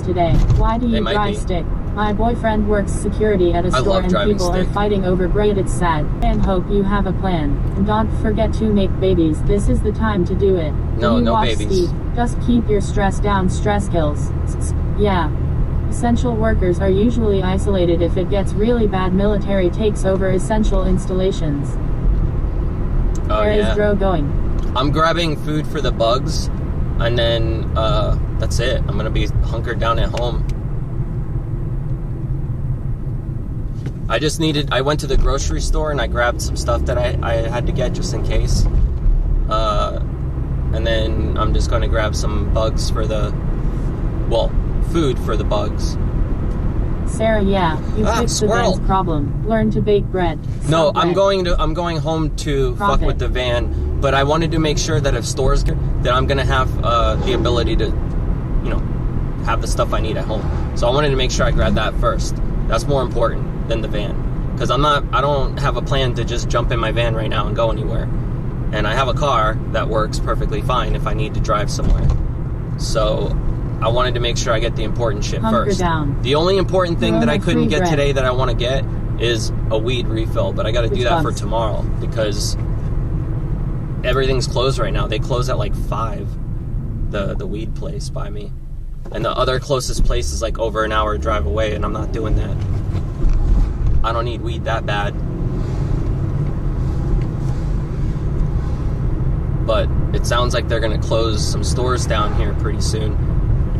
C: Today. Why do you dry stick? My boyfriend works security at a store and people are fighting over bread. It's sad. And hope you have a plan. And don't forget to make babies. This is the time to do it.
A: No babies.
C: Steve, just keep your stress down. Stress kills. Yeah. Essential workers are usually isolated. If it gets really bad, military takes over essential installations. Where is Dro going? I'm
A: grabbing food for the bugs, and then that's it. I'm gonna be hunkered down at home. I went to the grocery store and I grabbed some stuff that I had to get just in case. And then I'm just gonna grab some bugs for food for the bugs. Sarah, yeah, you fixed the van's problem. Learn to bake bread. No, I'm going home to fuck with the van, but I wanted to make sure that if stores get, that I'm gonna have the ability to, you know, have the stuff I need at home. So I wanted to make sure I grabbed that first. That's more important than the van, because I don't have a plan to just jump in my van right now and go anywhere. And I have a car that works perfectly fine if I need to drive somewhere. So I wanted to make sure I get the important shit first. Down. The only important thing that I couldn't get today that I want to get is a weed refill, but I got to do that for tomorrow because everything's closed right now. They close at like 5, the weed place by me. And the other closest place is like over an hour drive away, and I'm not doing that. I don't need weed that bad. But it sounds like they're going to close some stores down here pretty soon.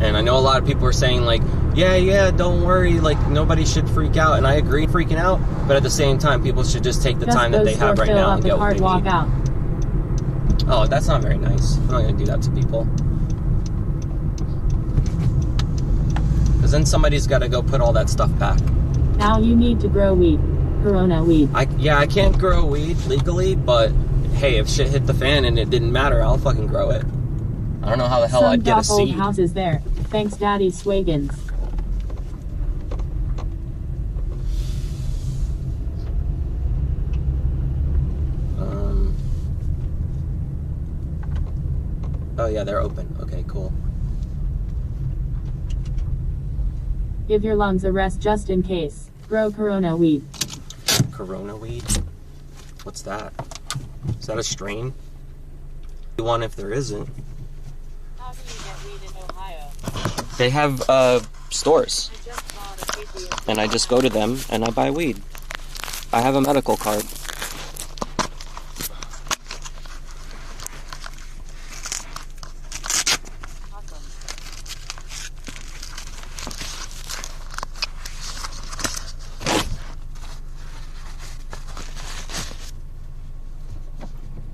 A: And I know a lot of people are saying like, yeah, don't worry, like nobody should freak out. And I agree freaking out, but at the same time, people should just take the time that they have right now and get what they need. Oh, that's not very nice. I'm not gonna do that to people. Because then somebody's got to go put all that stuff back.
C: Now you need to grow weed. Corona weed.
A: I can't grow weed legally, but hey, if shit hit the fan and it didn't matter, I'll fucking grow it. I don't know how the hell I'd get a
C: Some
A: seed.
C: old houses there. Thanks, Daddy Swaggins.
A: Oh yeah, they're open. Okay, cool.
C: Give your lungs a rest just in case. Grow Corona weed.
A: Corona weed? What's that? Is that a strain? One if there isn't.
C: How do you get weed in Ohio?
A: They have stores.
C: I just bought a casey.
A: And I just go to them and I buy weed. I have a medical card.
C: Awesome.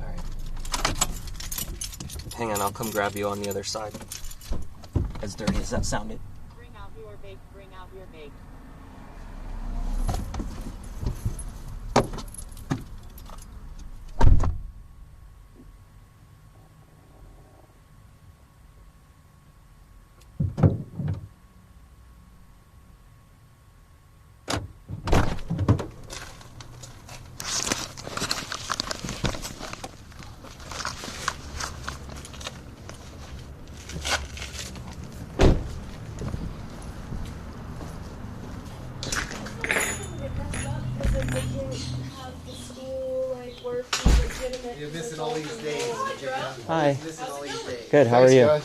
A: Alright. Hang on, I'll come grab you on the other side. As dirty as that sounded.
C: Bring out your bake. Bring out your bake.
G: You're missing all these days.
A: Hi.
G: Missing all these days.
A: Good, how are you?
G: I'm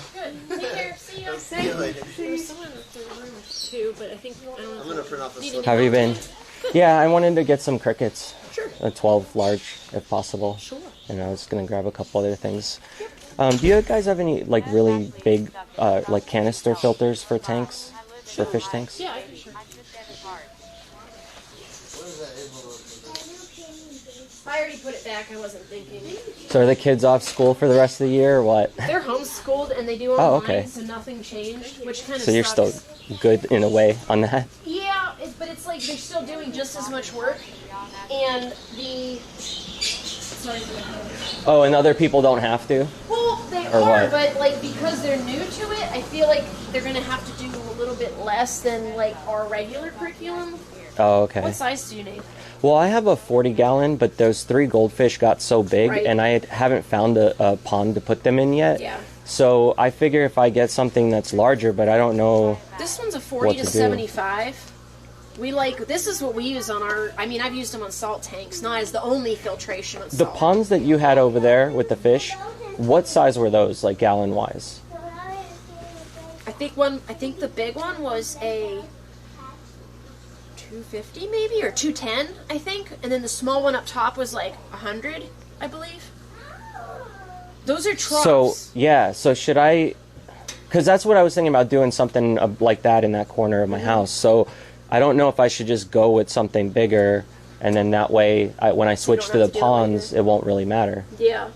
G: gonna print off a
A: How have you been? Yeah, I wanted to get some crickets. Sure. A 12 large, if possible. Sure. And I was gonna grab a couple other things. Do you guys have any like really big like canister filters for tanks? For fish tanks?
F: Yeah, I can sure.
H: I already put it back. I wasn't thinking.
A: So are the kids off school for the rest of the year or what?
H: They're homeschooled and they do online,
A: okay.
H: so nothing changed, which kind of
A: So you're
H: sucks.
A: still good in a way on that?
H: Yeah, but it's like they're still doing just as much work, and the... Sorry for the color.
A: Oh, and other people don't have to?
H: Well, they
A: Or
H: are,
A: what?
H: but like because they're new to it, I feel like they're gonna have to do a little bit less than like our regular curriculum.
A: Oh, okay.
H: What size do you need?
A: Well, I have a 40-gallon, but those 3 goldfish got so big,
H: Right.
A: and I haven't found a pond to put them in yet.
H: Yeah.
A: So I figure if I get something that's larger, but I don't know.
H: This one's a 40
A: What
H: to
A: to do.
H: 75. We like this is what we use on our. I mean, I've used them on salt tanks, not as the only filtration of
A: The
H: salt.
A: ponds that you had over there with the fish, what size were those, like gallon-wise?
H: I think the big one was a 250 maybe or 210, I think, and then the small one up top was like 100, I believe. Those are troughs.
A: So, yeah, so should I... Because that's what I was thinking about, doing something like that in that corner of my house. So I don't know if I should just go with something bigger, and then that way, when I switch
H: don't
A: to
H: have
A: the
H: to do it
A: ponds, it won't really matter.
H: Yeah.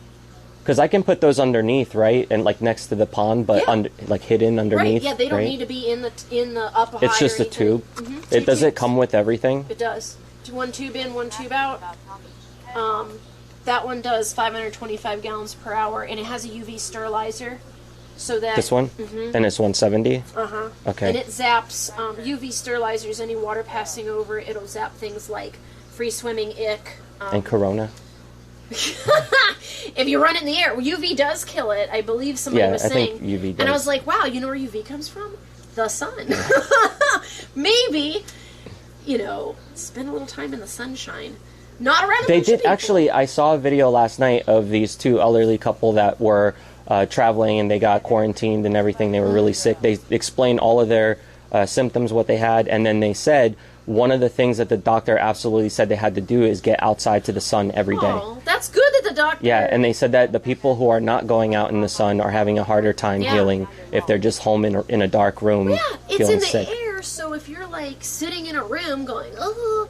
A: Because I can put those underneath, right? And like next to the pond, but
H: Yeah.
A: like hidden underneath.
H: Right. Yeah, they don't
A: right?
H: need to be in the up high.
A: It's just
H: or
A: a tube.
H: anything.
A: It does it come with everything?
H: It does. One tube in, one tube out. That one does 525 gallons per hour, and it has a UV sterilizer, so that
A: This one? And it's 170?
H: Uh-huh.
A: Okay.
H: And it zaps UV sterilizers, any water passing over it, it'll zap things like free swimming ick.
A: And Corona?
H: If you run it in the air, UV does kill it. I believe somebody
A: Yeah,
H: was
A: I
H: saying.
A: think UV
H: And I
A: does.
H: was like, wow, you know where UV comes from? The sun. Maybe, spend a little time in the sunshine. Not around a
A: They
H: bunch of
A: did
H: people.
A: actually. I saw a video last night of these 2 elderly couple that were traveling and they got quarantined and everything. They were really sick. They explained all of their symptoms, what they had, and then they said one of the things that the doctor absolutely said they had to do is get outside to the sun every day.
H: Oh, that's good that the doctor...
A: Yeah, and they said that the people who are not going out in the sun are having a harder time
H: Yeah.
A: healing if they're just home in a dark room
H: Yeah, it's
A: feeling
H: in the
A: sick.
H: air, so if you're, sitting in a room going, oh...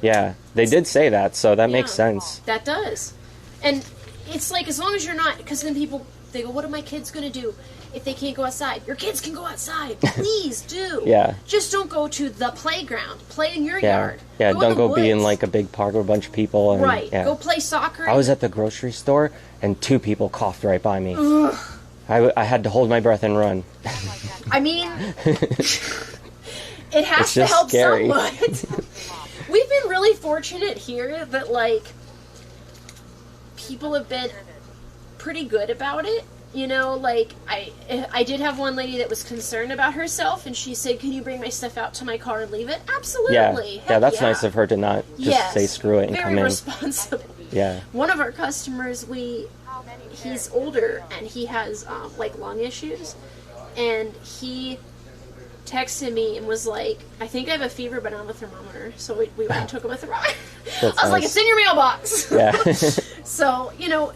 A: Yeah, they did say that, so that makes
H: Yeah,
A: sense.
H: That does. And it's like, as long as you're not, because then people, they go, what are my kids going to do if they can't go outside? Your kids can go outside. Please do.
A: Yeah.
H: Just don't go to the playground. Play in your
A: Yeah.
H: yard.
A: Yeah,
H: Go in
A: don't
H: the
A: go be in
H: woods.
A: like a big park with a bunch of people. And,
H: Right.
A: Yeah.
H: Go play soccer.
A: I was at the grocery store and 2 people coughed right by me. I had to hold my breath and run.
H: I mean, it has
A: It's
H: to
A: just
H: help
A: scary.
H: somewhat. We've been really fortunate here that, like, people have been pretty good about it. You know, like, I did have one lady that was concerned about herself, and she said, can you bring my stuff out to my car and leave it? Absolutely.
A: Yeah,
H: Heck
A: yeah, that's
H: yeah.
A: nice of her to not just
H: Yes.
A: say screw it and
H: Very
A: come in.
H: responsible.
A: Yeah.
H: One of our customers, he's older, and he has, like, lung issues, and he texted me and was like, I think I have a fever, but I don't have a thermometer. So we went and took him a thermometer. I was like,
A: nice.
H: it's in your mailbox.
A: Yeah.
H: So, you know,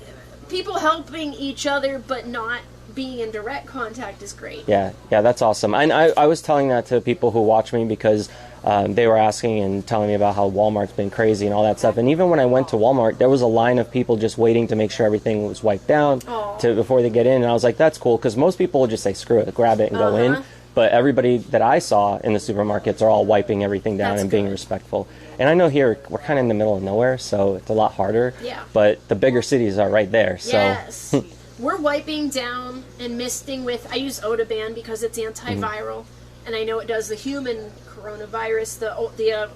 H: people helping each other but not being in direct contact is great.
A: Yeah, that's awesome. And I was telling that to people who watch me because they were asking and telling me about how Walmart's been crazy and all that stuff. And even when I went to Walmart, there was a line of people just waiting to make sure everything was wiped down before they get in. And I was like, that's cool, because most people will just say screw it, grab it and go in. But everybody that I saw in the supermarkets are all wiping everything down and being respectful. And I know here we're kind of in the middle of nowhere, so it's a lot harder.
H: Yeah.
A: But the bigger cities are right there. So.
H: Yes. We're wiping down and misting with, I use Otaban because it's antiviral, and I know it does the human coronavirus, the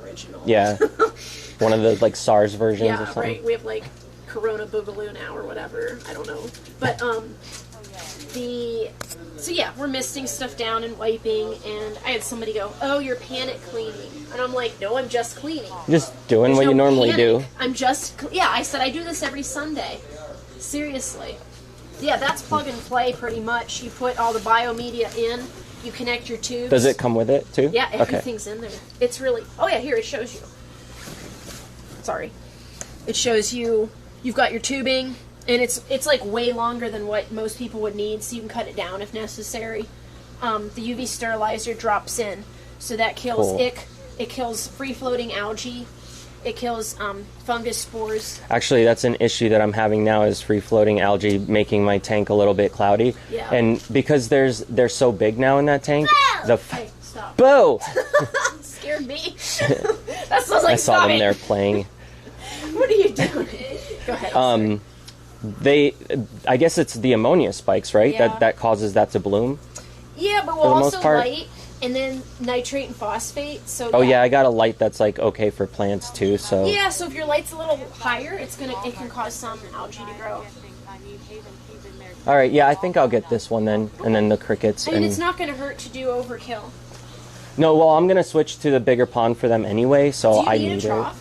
H: original.
A: Yeah. One of the, like, SARS versions or
H: Yeah,
A: something.
H: right. We have, like, Corona Boogaloo now or whatever. I don't know. But, so yeah, we're misting stuff down and wiping, and I had somebody go, oh, you're panic cleaning. And I'm like, no, I'm just cleaning.
A: Just doing
H: There's
A: what
H: no
A: you normally
H: panic.
A: do.
H: I'm just, yeah, I said I do this every Sunday. Seriously. Yeah, that's plug and play pretty much. You put all the biomedia in, you connect your tubes.
A: Does it come with it too?
H: Yeah,
A: Okay.
H: everything's in there. It's really, oh yeah, here, it shows you. Sorry. It shows you, you've got your tubing, and it's like way longer than what most people would need, so you can cut it down if necessary. The UV sterilizer drops in, so that kills
A: Cool.
H: ick, it kills free-floating algae, it kills fungus spores.
A: Actually, that's an issue that I'm having now is free-floating algae making my tank a little bit cloudy.
H: Yeah.
A: And because they're so big now in that tank,
H: Hey, stop.
A: Boo!
H: Scared me. That sounds like
A: I saw
H: stop
A: them
H: it.
A: there playing.
H: What are you doing? Go ahead.
A: I guess it's the ammonia spikes, right?
H: Yeah.
A: That causes that to bloom.
H: Yeah, but
A: for
H: we'll
A: the most
H: also
A: part.
H: light and then nitrate and phosphate. So
A: Oh yeah, I got a light that's like okay for plants too. So
H: yeah. So if your light's a little higher, it can cause some algae to grow.
A: all right, yeah, I think I'll get this one then, and then the crickets.
H: I mean,
A: and
H: it's not going to hurt to do overkill.
A: no, well, I'm gonna switch to the bigger pond for them anyway, so
H: Do you
A: I
H: need a
A: need
H: trough?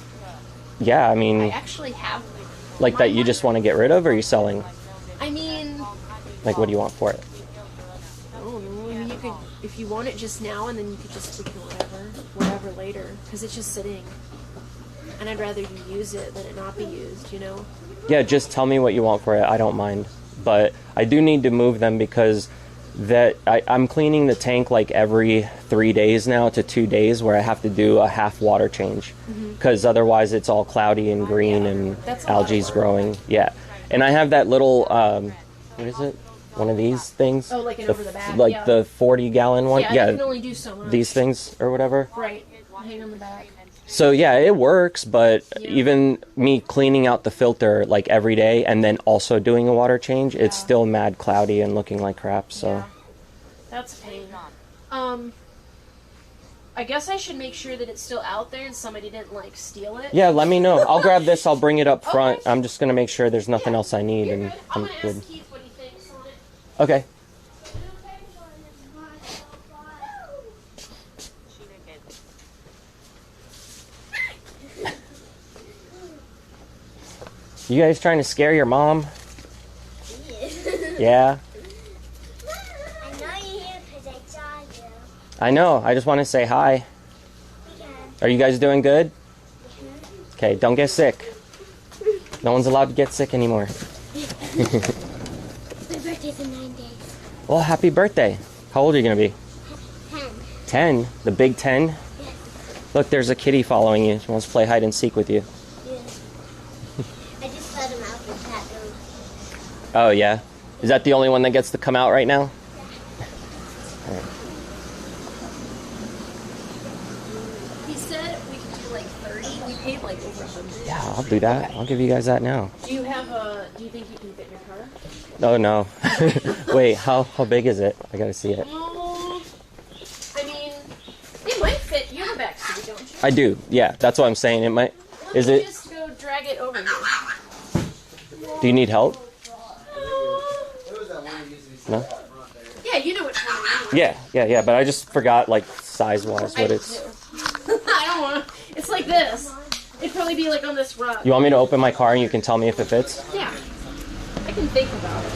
A: it. Yeah, I mean,
H: I actually have.
A: like that you just want to get rid of, or are you selling?
H: I mean,
A: Like, what do you want for it?
H: I don't know. I mean, you could, if you want it just now, and then you could just we can whatever later, because it's just sitting. And I'd rather you use it than it not be used. You know.
A: Yeah, just tell me what you want for it. I don't mind. But I do need to move them because I'm cleaning the tank like every 3 days now to 2 days where I have to do a half water change. Because otherwise it's all cloudy and green and
H: That's a lot of
A: algae's
H: work.
A: growing. Yeah. And I have that little, what is it? One of these things?
H: Oh, like an over the back,
A: Like
H: yeah.
A: the 40-gallon one?
H: Yeah, you can only do so much.
A: These things or whatever.
H: Right. Hang on the back.
A: So yeah, it works, but
H: Yeah.
A: even me cleaning out the filter like every day and then also doing a water change, it's still mad cloudy and looking like crap. So
H: Yeah. That's a pain. I guess I should make sure that it's still out there and somebody didn't like steal it.
A: yeah, let me know. I'll grab this. I'll bring it up front.
H: Okay.
A: I'm just gonna make sure there's nothing else I need,
H: You're
A: and
H: good. I'm
A: I'm
H: gonna
A: good.
H: ask Keith what he thinks on it.
A: Okay. You guys trying to scare your mom? Yeah.
I: I know you're here because I saw you.
A: I know. I just want to say hi. Are you guys doing good? Okay, don't get sick. No one's allowed to get sick anymore.
I: My birthday's in 9 days.
A: Well, happy birthday. How old are you going to be?
I: 10.
A: 10? The big 10?
I: Yeah.
A: Look, there's a kitty following you. She wants to play hide and seek with you.
I: Yeah. I just let him out with that
A: Oh, yeah? Is that the only one that gets to come out right now?
H: He said we could do like 30. We paid like over 100.
A: Yeah, I'll do that.
H: Okay.
A: I'll give you guys that now.
H: Do you have a? Do you think you can fit in your car?
A: Oh, no. Wait, how big is it? I gotta see it.
H: I mean, it might fit. You have a back seat, don't you?
A: I do. Yeah, that's what I'm saying. It might. Is
H: Let me
A: it?
H: just go drag it over here.
A: Do you need help? No?
H: Yeah, you know which one I need.
A: Yeah. But I just forgot, like, size-wise what it's...
H: I don't want to. It's like this. It'd probably be like on this rug.
A: You want me to open my car and you can tell me if it fits?
H: Yeah. I can think about it.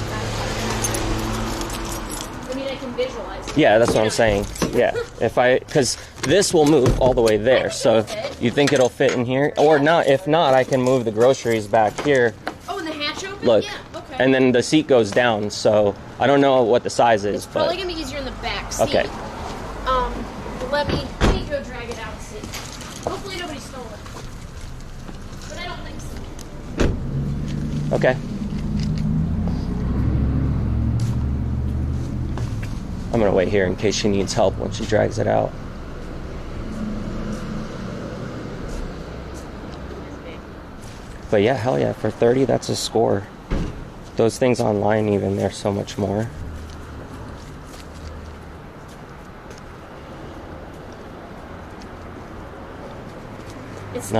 H: I mean, I can visualize it.
A: Yeah, that's what I'm saying. Yeah. Because this will move all the way there. So you think it'll fit in here? Or not. If not, I can move the groceries back here.
H: Oh, and the hatch open?
A: Look.
H: Yeah, okay.
A: And then the seat goes down. So I don't know what the size is.
H: It's probably
A: but
H: going to be easier in the back seat.
A: Okay.
H: Let me go drag it out and see. Hopefully nobody stole it. But I don't think so.
A: Okay. I'm going to wait here in case she needs help when she drags it out. But yeah, hell yeah, for 30, that's a score. Those things online even, they're so much more.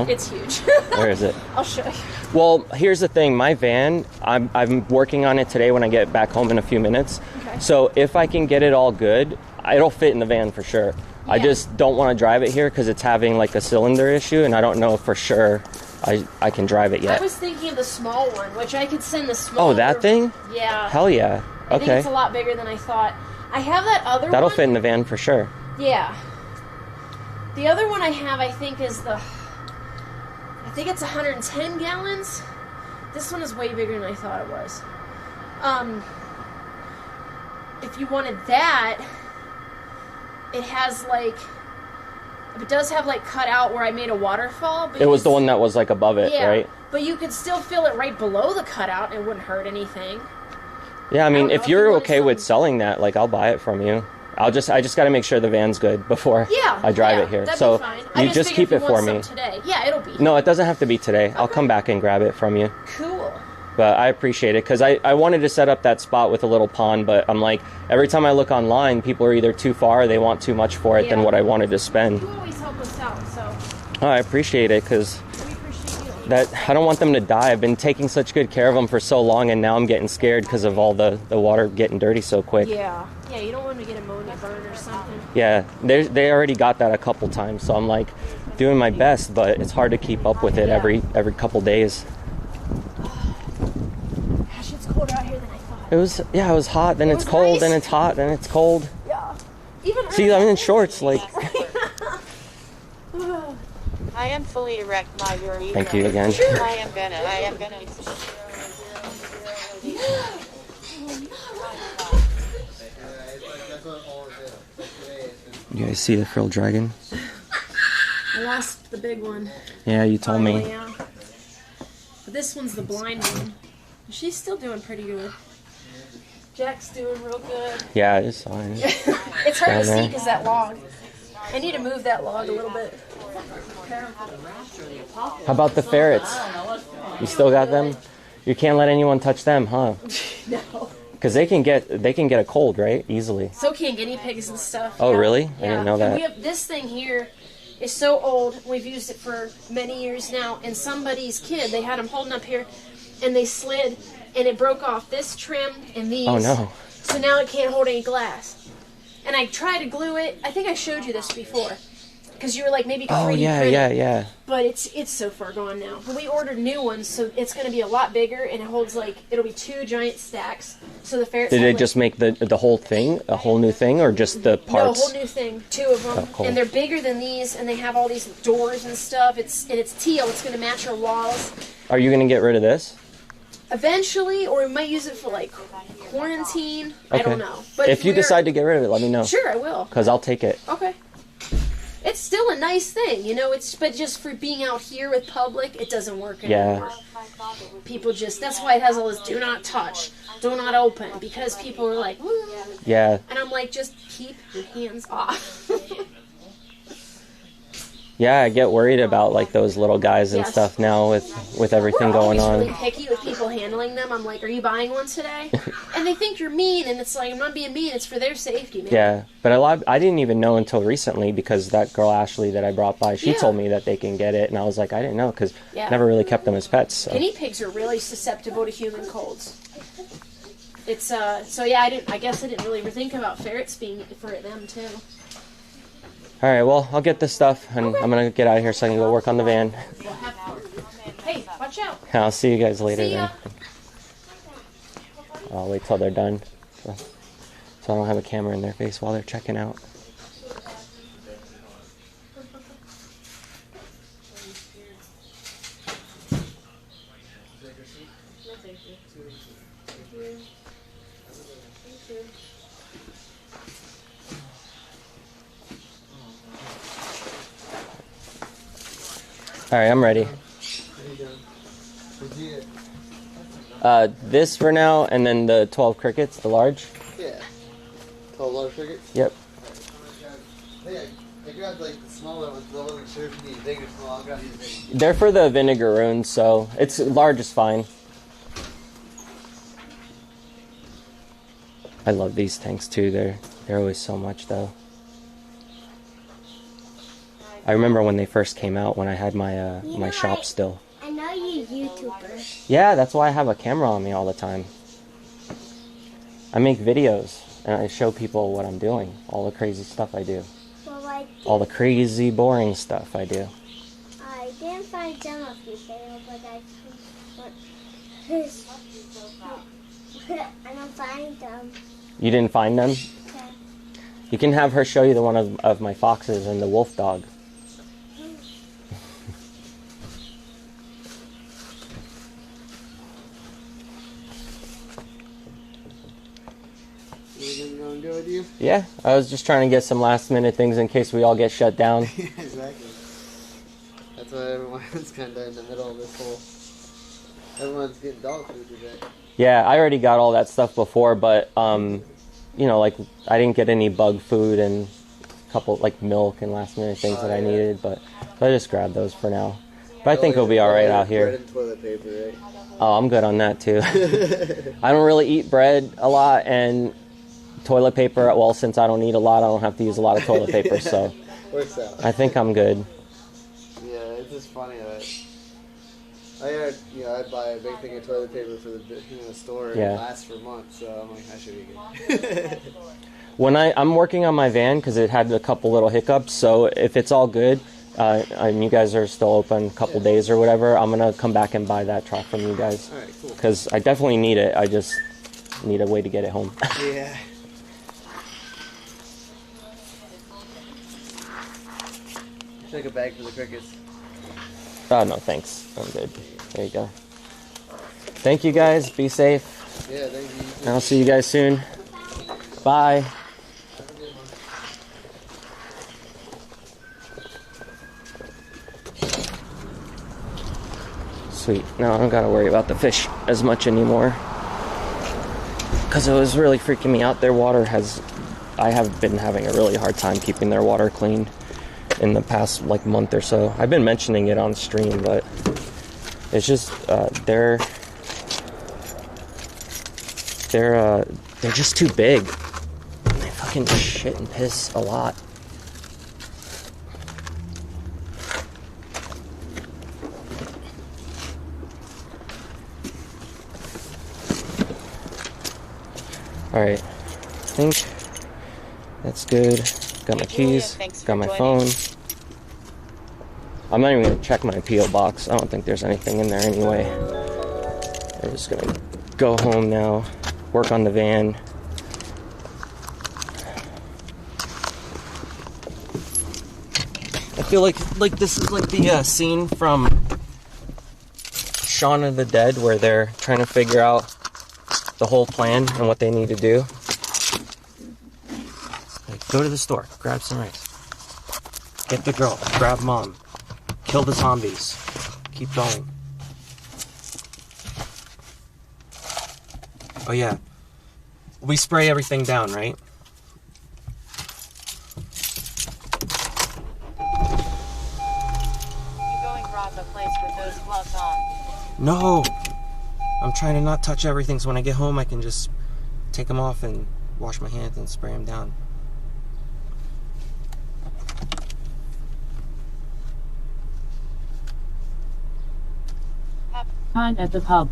H: It's huge.
A: Where is it?
H: I'll show you.
A: Well, here's the thing. My van, I'm working on it today when I get back home in a few minutes.
H: Okay.
A: So if I can get it all good, it'll fit in the van for sure. Yeah. I just don't want to drive it here because it's having like a cylinder issue, and I don't know for sure I can drive it yet.
H: I was thinking of the small one, which I could send the small.
A: Oh, that thing?
H: Yeah.
A: Hell yeah. Okay.
H: I think it's a lot bigger than I thought. I have that other one.
A: That'll fit in the van for sure.
H: Yeah. The other one I have, I think, is I think it's 110 gallons. This one is way bigger than I thought it was. If you wanted that, it has it does have cut out where I made a waterfall. But
A: it was the one that was above it,
H: yeah,
A: right?
H: But you could still fill it right below the cutout and it wouldn't hurt anything.
A: Yeah, I mean, if you're okay with
H: something.
A: selling that, I'll buy it from you. I just got to make sure the van's good before I drive it here.
H: That'd
A: So
H: be fine.
A: you just keep it for me.
H: Today. Yeah, it'll be.
A: No, it doesn't have to be today. I'll come back and grab it from you.
H: Cool.
A: But I appreciate it because I wanted to set up that spot with a little pond, but I'm like, every time I look online, people are either too far or they want too much for it than what I wanted to spend.
H: You always help us out, so.
A: Oh, I appreciate it because
H: We appreciate you.
A: I don't want them to die. I've been taking such good care of them for so long, and now I'm getting scared because of all the water getting dirty so quick.
H: Yeah, you don't want to get ammonia burn or something.
A: Yeah, they already got that a couple times, so I'm doing my best, but it's hard to keep up with it every couple days.
H: Gosh, it's colder out here than I thought.
A: It was hot, then it's cold,
H: nice.
A: then it's hot, then it's cold.
H: Yeah. Even
A: See, I'm in shorts,
C: I am fully erect, my urethra.
A: Thank you again.
H: Sure.
C: I am gonna.
A: You guys see the frilled dragon?
H: I lost the big one.
A: Yeah, you told
H: Finally,
A: me.
H: yeah. But this one's the blind one. She's still doing pretty good. Jack's doing real good.
A: Yeah, it's fine.
H: It's hard to see because that log. I need to move that log a little bit.
A: How about the ferrets? You still got them? You can't let anyone touch them, huh?
H: No.
A: Because they can get a cold, right? Easily.
H: So can guinea pigs and stuff.
A: Oh,
H: yeah.
A: really?
H: Yeah.
A: I didn't know
H: And
A: that.
H: we have this thing here is so old. We've used it for many years now. And somebody's kid, they had them holding up here, and they slid, and it broke off this trim and these.
A: Oh no.
H: So now it can't hold any glass. And I tried to glue it. I think I showed you this before. Because you were like, maybe you could 3D print it.
A: Yeah.
H: But it's so far gone now. But we ordered new ones, so it's going to be a lot bigger, and it holds it'll be 2 giant stacks. So the ferrets.
A: Did they just make the whole thing a whole new thing, or just the
H: No, a
A: parts?
H: whole new thing. 2 of them,
A: Oh, cool.
H: and they're bigger than these, and they have all these doors and stuff. It's teal. It's going to match our walls
A: Are you gonna get rid of this?
H: eventually, or we might use it for quarantine. I don't know. But
A: if you decide to get rid of it, let me know.
H: Sure, I will.
A: Because I'll take it.
H: Okay. It's still a nice thing, you know. But just for being out here with public, it doesn't work anymore. People just, that's why it has all this do not touch, do not open, because people are like, woo.
A: Yeah.
H: And I'm like, just keep your hands off.
A: Yeah, I get worried about like those little guys and stuff now with everything going on.
H: I'm really picky with people handling them. I'm like, are you buying one today? And they think you're mean, and it's like, I'm not being mean. It's for their safety, man.
A: Yeah, but I didn't even know until recently because that girl Ashley that I brought by, she told me that they can get it, and I was like, I didn't know because never really kept them as pets. So.
H: Guinea pigs are really susceptible to human colds. It's so yeah, I guess I didn't really think about ferrets being for them too.
A: All right, well, I'll get this stuff, and I'm going to get out of here so I can go work on the van.
H: Hey, watch out.
A: I'll see you guys later
H: See ya.
A: then. I'll wait till they're done, so I don't have a camera in their face while they're checking out. All right, I'm ready. This for now, and then the 12 crickets, the large.
G: Yeah. 12 large crickets?
A: Yep.
G: Hey, I grabbed like the smaller ones, but I wasn't sure if you need big or small. I'll grab these big.
A: They're for the vinegaroon, so it's large is fine. I love these tanks too. They're always so much though. I remember when they first came out when I had my my shop still.
I: I know you're a YouTuber.
A: Yeah, that's why I have a camera on me all the time. I make videos and I show people what I'm doing, all the crazy stuff I do.
I: Well,
A: All the crazy, boring stuff I do.
I: I didn't find some of your video, but I don't find them.
A: You didn't find them?
I: Okay.
A: You can have her show you the one of my foxes and the wolf dog.
G: Everything going good with you?
A: Yeah, I was just trying to get some last minute things in case we all get shut down.
G: Yeah, exactly. That's why everyone's kind of in the middle of this whole... Everyone's getting dog food today.
A: Yeah, I already got all that stuff before, but, you know, like, I didn't get any bug food and a couple, like, milk and last minute things that I needed, but I just grabbed those for now. But I think it'll be alright out here.
G: Bread and toilet paper, right?
A: Oh, I'm good on that, too. I don't really eat bread a lot, and toilet paper, well, since I don't eat a lot, I don't have to use a lot of toilet paper, so
G: Works out.
A: I think I'm good.
G: Yeah, it's just funny that I heard, I'd buy a big thing of toilet paper for the store and it lasts for months, so I'm like, I should be good.
A: When I'm working on my van, because it had a couple little hiccups, so if it's all good, and you guys are still open a couple days or whatever, I'm going to come back and buy that truck from you guys.
G: Alright, cool.
A: Because I definitely need it, I just need a way to get it home.
G: Yeah. Take a bag for the crickets.
A: Oh, no, thanks. I'm good. There you go. Thank you, guys. Be safe.
G: Yeah, thank you.
A: And I'll see you guys soon. Bye. Sweet. Now I don't gotta worry about the fish as much anymore. Because it was really freaking me out. Their water I have been having a really hard time keeping their water clean in the past like month or so. I've been mentioning it on stream, but it's just they're just too big. They fucking shit and piss a lot. All right, I think that's good. Got my keys, got my phone. I'm not even gonna check my P.O. box. I don't think there's anything in there anyway. I'm just gonna go home now, work on the van. I feel like this is like the scene from Shaun of the Dead where they're trying to figure out the whole plan and what they need to do. Like, go to the store, grab some rice. Get the girl. Grab mom. Kill the zombies. Keep going. Oh yeah. We spray everything down, right?
C: You going rob the place with those gloves on?
A: No! I'm trying to not touch everything so when I get home I can just take them off and wash my hands and spray them down.
C: Pint at the pub.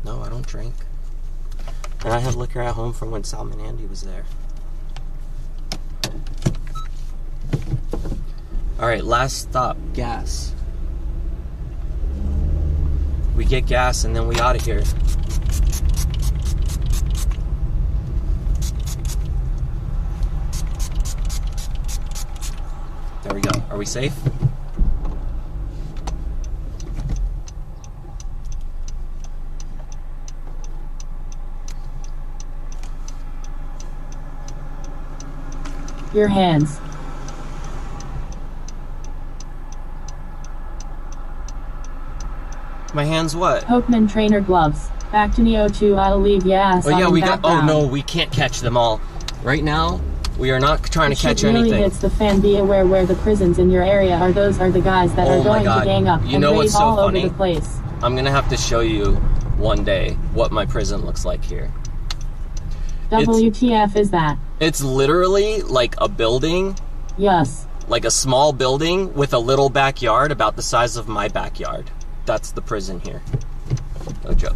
A: No, I don't drink. And I have liquor at home from when Salman Andy was there. Alright, last stop, gas. We get gas and then we out of here. There we go. Are we safe?
C: Your hands.
A: My hands what?
C: Hokeman trainer gloves. Back to Neo 2, I'll leave your ass
A: Oh yeah,
C: on
A: we
C: the
A: got.
C: background.
A: Oh no, we can't catch them all. Right now, we are not trying to catch
C: really
A: anything.
C: hits the fan. Be aware where the prisons in your area are. Those are the guys that
A: Oh
C: are
A: my
C: going
A: God.
C: to gang up
A: You
C: and
A: know
C: raid
A: what's so
C: all
A: funny?
C: over the place.
A: I'm gonna have to show you one day what my prison looks like here.
C: WTF is that?
A: It's literally like a building,
C: Yes.
A: like a small building with a little backyard about the size of my backyard. That's the prison here. No joke.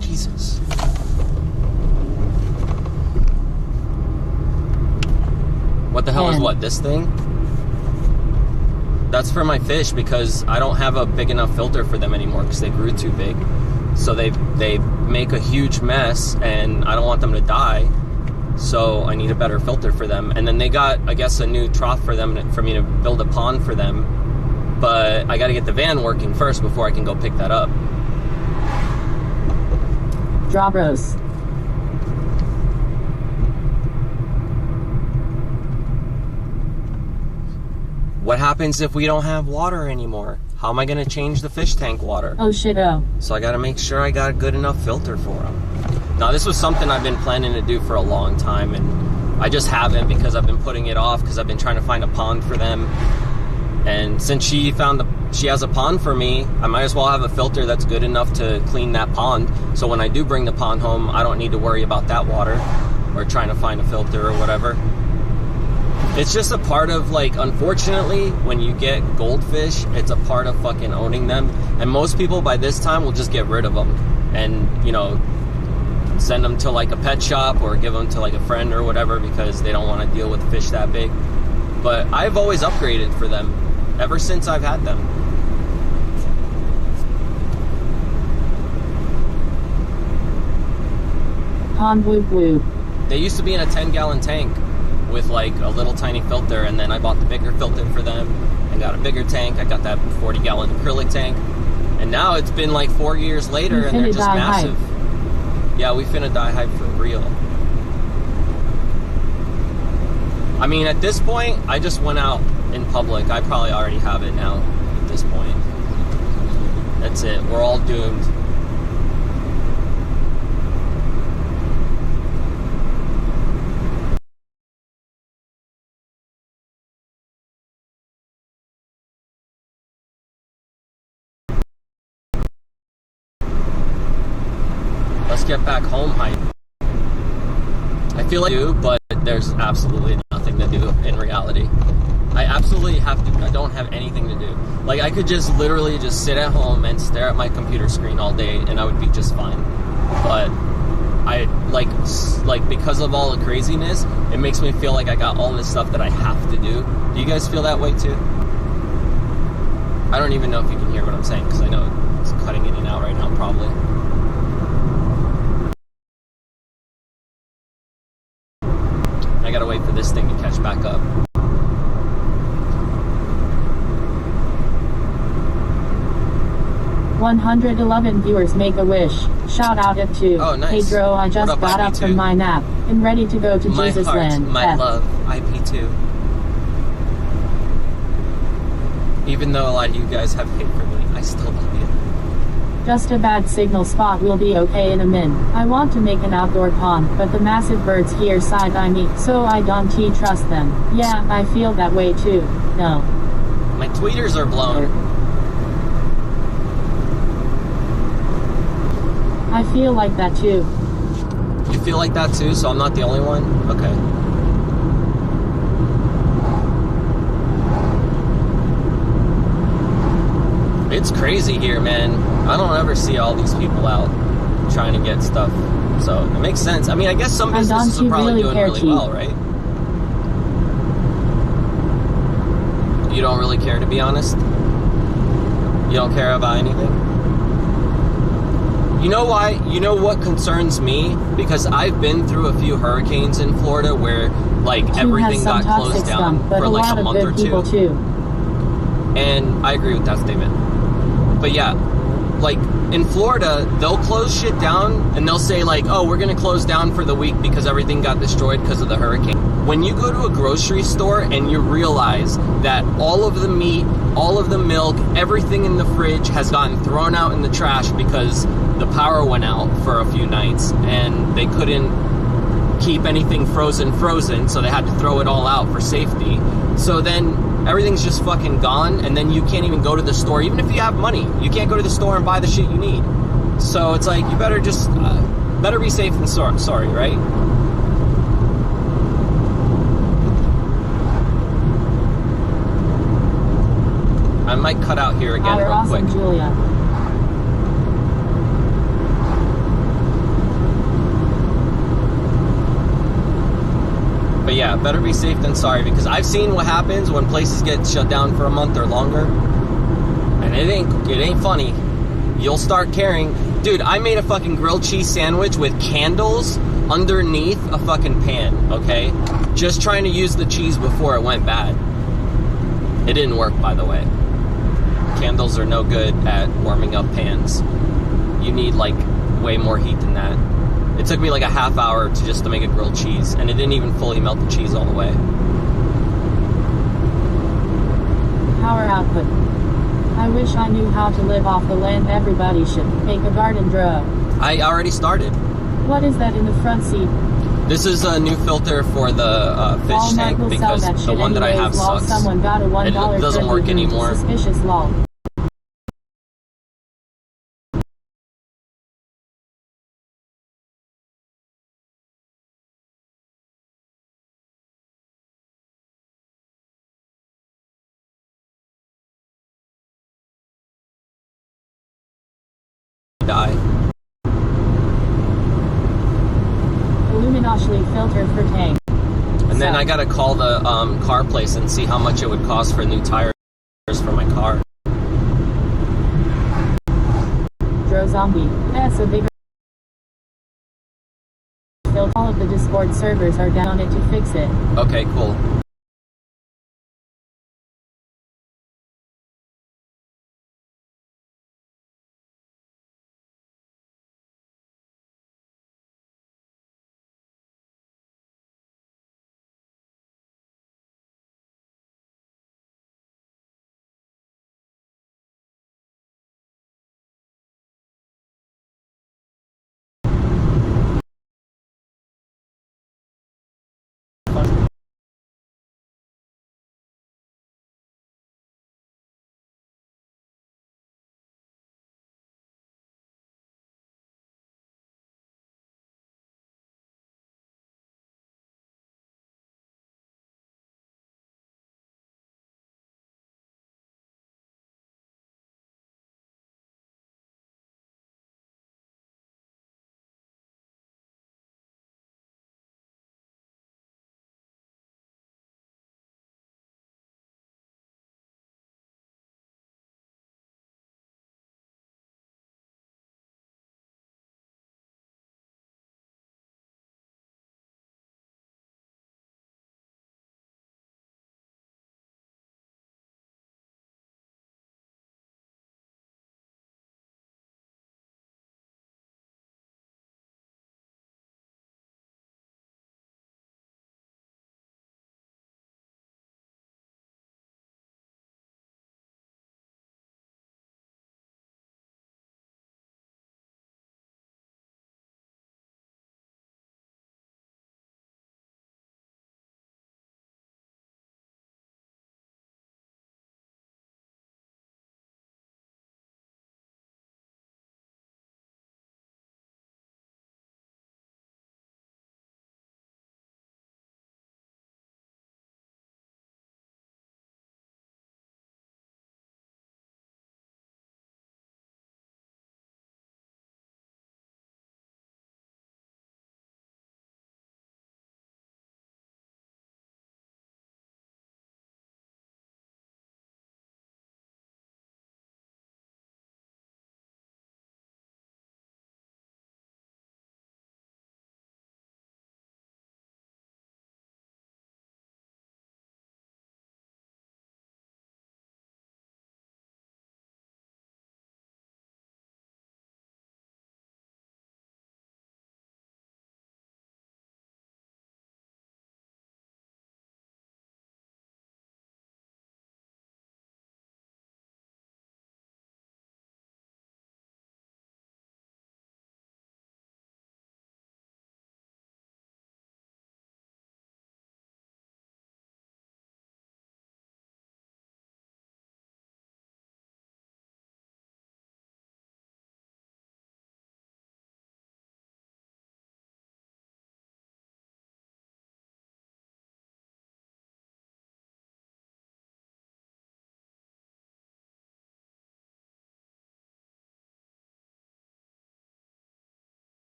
A: Jesus. What the hell is what, this thing? That's for my fish because I don't have a big enough filter for them anymore because they grew too big. So they make a huge mess and I don't want them to die. So I need a better filter for them. And then they got, I guess, a new trough for them, for me to build a pond for them. But I gotta get the van working first before I can go pick that up.
C: Drawbros.
A: What happens if we don't have water anymore? How am I gonna change the fish tank water?
C: Oh shit, oh.
A: So I gotta make sure I got a good enough filter for them. Now this was something I've been planning to do for a long time and I just haven't because I've been putting it off because I've been trying to find a pond for them. And since she has a pond for me, I might as well have a filter that's good enough to clean that pond. So when I do bring the pond home, I don't need to worry about that water or trying to find a filter or whatever. It's just a part of, like, unfortunately, when you get goldfish, it's a part of fucking owning them. And most people by this time will just get rid of them and, you know, send them to like a pet shop or give them to like a friend or whatever because they don't want to deal with fish that big. But I've always upgraded for them ever since I've had them.
C: Pond whoop whoop.
A: They used to be in a 10-gallon tank with like a little tiny filter, and then I bought the bigger filter for them and got a bigger tank. I got that 40-gallon acrylic tank, and now it's been like 4 years later and they're just massive. Yeah, we finna die hype for real. I mean, at this point, I just went out in public. I probably already have it now at this point. That's it. We're all doomed. Let's get back home hype. I feel like I do, but there's absolutely nothing to do in reality. I absolutely have to. I don't have anything to do. Like, I could just literally just sit at home and stare at my computer screen all day and I would be just fine. But I like because of all the craziness, it makes me feel like I got all this stuff that I have to do. Do you guys feel that way too? I don't even know if you can hear what I'm saying because I know it's cutting in and out right now probably. I gotta wait for this thing to catch back up.
J: 111 viewers make a wish. Shout out at 2.
A: Oh, nice.
J: Pedro, I just
A: up,
J: got up
A: IP2?
J: from my nap and ready to go to
A: My
J: Jesus
A: heart,
J: land.
A: my
J: F.
A: love, IP2. Even though a lot of you guys have hate for me, I still love you.
J: Just a bad signal spot, will be okay in a min. I want to make an outdoor pond, but the massive birds here side-eye me, so I don't trust them. Yeah, I feel that way too. No.
A: My tweeters are blown.
J: I feel like that too.
A: You feel like that too, so I'm not the only one? Okay. It's crazy here, man. I don't ever see all these people out trying to get stuff. So it makes sense. I mean, I guess some businesses are probably doing really well, right? You don't really care, to be honest? You don't care about anything? You know why? You know what concerns me? Because I've been through a few hurricanes in Florida where, like, everything got closed down for like a month or two. And I agree with that statement. But yeah, like, in Florida, they'll close shit down and they'll say, like, oh, we're gonna close down for the week because everything got destroyed because of the hurricane. When you go to a grocery store and you realize that all of the meat, all of the milk, everything in the fridge has gotten thrown out in the trash because the power went out for a few nights and they couldn't keep anything frozen, so they had to throw it all out for safety. So then everything's just fucking gone, and then you can't even go to the store. Even if you have money, you can't go to the store and buy the shit you need. So it's like, you better just, better be safe than sorry, right? I might cut out here again real quick.
J: Julia.
A: But yeah, better be safe than sorry, because I've seen what happens when places get shut down for a month or longer, and it ain't funny. You'll start caring. Dude, I made a fucking grilled cheese sandwich with candles underneath a fucking pan, okay? Just trying to use the cheese before it went bad. It didn't work, by the way. Candles are no good at warming up pans. You need, like, way more heat than that. It took me like a half hour to make a grilled cheese, and it didn't even fully melt the cheese all the way.
J: Power output. I wish I knew how to live off the land. Everybody should make a garden draw.
A: I already started.
J: What is that in the front seat?
A: This is a new filter for the fish tank, because the one that I have sucks.
J: Someone got a $1
A: it doesn't work anymore.
J: Suspicious lol.
A: Die.
J: Illuminati filter for tank.
A: And then I gotta call the car place and see how much it would cost for new tires for my car.
J: Dro zombie. That's a bigger filter. All of the Discord servers are down on it to fix it.
A: Okay, cool.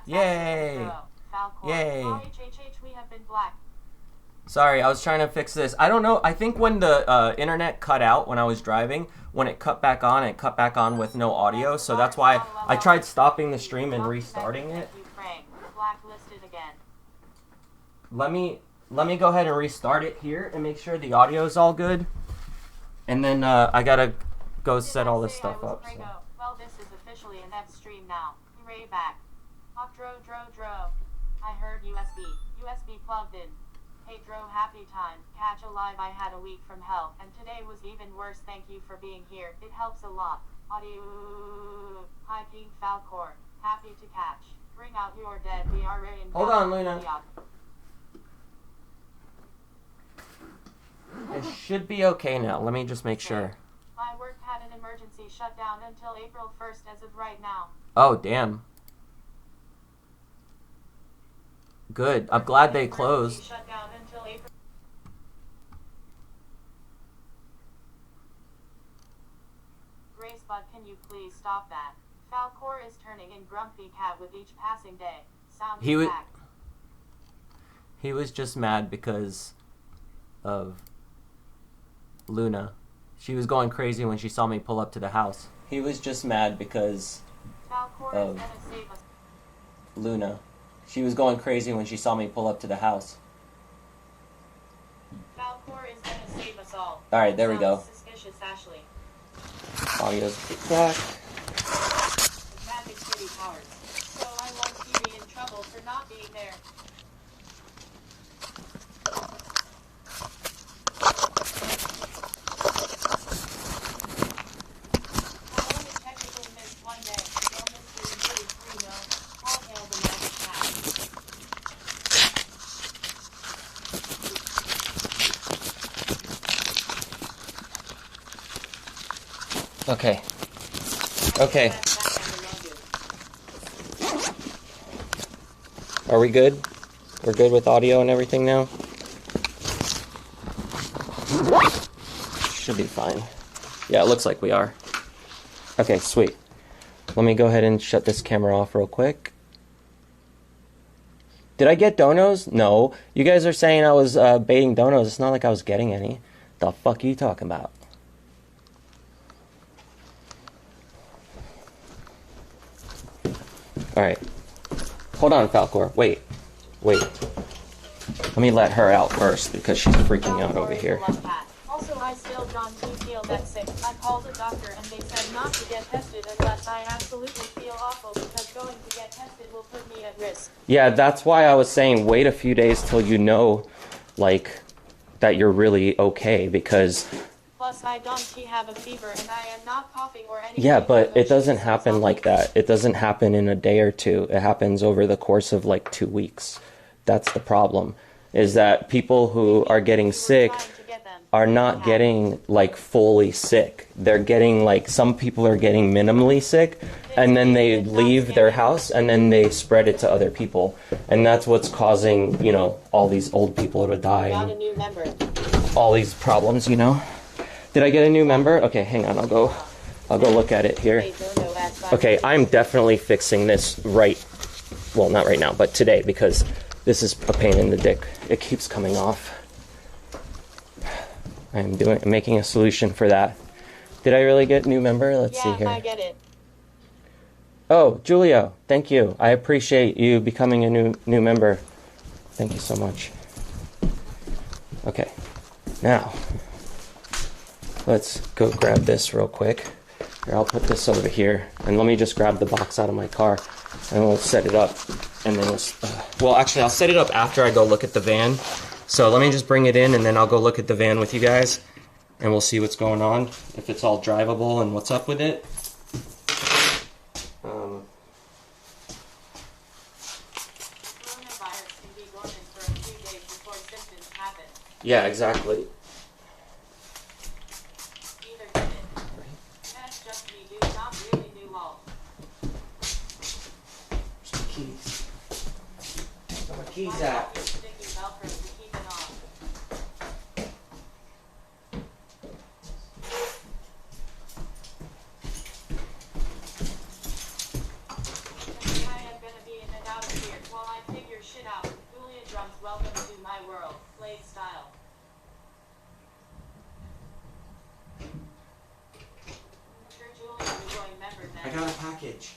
A: Yay! Yay!
C: We have been black.
A: Sorry, I was trying to fix this. I don't know. I think when the internet cut out when I was driving, when it cut back on, it cut back on with no audio. So that's why I tried stopping the stream and restarting it. Let me go ahead and restart it here and make sure the audio is all good. And then I gotta go set all this stuff up. So.
C: Well, this is officially an F stream now. Hooray back. Dro. I heard USB plugged in. Hey Dro, happy time. Catch a live. I had a week from hell, and today was even worse. Thank you for being here. It helps a lot. Audio. Hi King Falcor. Happy to catch. Bring out your dead. We are in.
A: Hold on, Luna. It should be okay now. Let me just make sure.
C: My work had an emergency shutdown until April 1st as of right now.
A: Oh, damn. Good. I'm glad they closed.
C: Shutdown until April. Grace, but can you please stop that? Falcor is turning in grumpy cat with each passing day. Sound
A: He was just mad because of Luna. She was going crazy when she saw me pull up to the house. He was just mad because of Luna. She was going crazy when she saw me pull up to the house.
C: Falcor is gonna save us all.
A: Alright, there we go.
C: Suspicious, Ashley.
A: Audio's back.
C: Magic City powers. So I want Kiwi in trouble for not being there.
A: Okay. Okay. Are we good? We're good with audio and everything now? Should be fine. Yeah, it looks like we are. Okay, sweet. Let me go ahead and shut this camera off real quick. Did I get donos? No. You guys are saying I was baiting donos. It's not like I was getting any. The fuck are you talking about? Alright. Hold on, Falcor. Wait. Let me let her out first because she's freaking out over here.
C: Also, I still don't feel that sick. I called the doctor and they said not to get tested unless I absolutely feel awful because going to get tested will put me at risk.
A: Yeah, that's why I was saying wait a few days till you know, like, that you're really okay because...
C: Plus, I don't have a fever and I am not coughing or anything.
A: Yeah, but it doesn't happen like that. It doesn't happen in a day or two. It happens over the course of like 2 weeks. That's the problem. Is that people who are getting sick are not getting like fully sick. They're getting like, some people are getting minimally sick and then they leave their house and then they spread it to other people. And that's what's causing, you know, all these old people to die and all these problems, you know. Did I get a new member? Okay, hang on. I'll go look at it here. Okay, I'm definitely fixing this well, not right now, but today because this is a pain in the dick. It keeps coming off. I'm making a solution for that. Did I really get new member? Let's see here.
C: Yeah, I get it.
A: Oh, Julio, thank you. I appreciate you becoming a new member. Thank you so much. Okay, now let's go grab this real quick. Here, I'll put this over here, and let me just grab the box out of my car, and we'll set it up. And then well, actually, I'll set it up after I go look at the van. So let me just bring it in, and then I'll go look at the van with you guys, and we'll see what's going on, if it's all drivable and what's up with it.
C: Coronavirus can be dormant for a few days before symptoms happen.
A: Yeah, exactly. Keys at?
C: world, Blade style. Sure, Julian, you're going member then.
A: I got a package.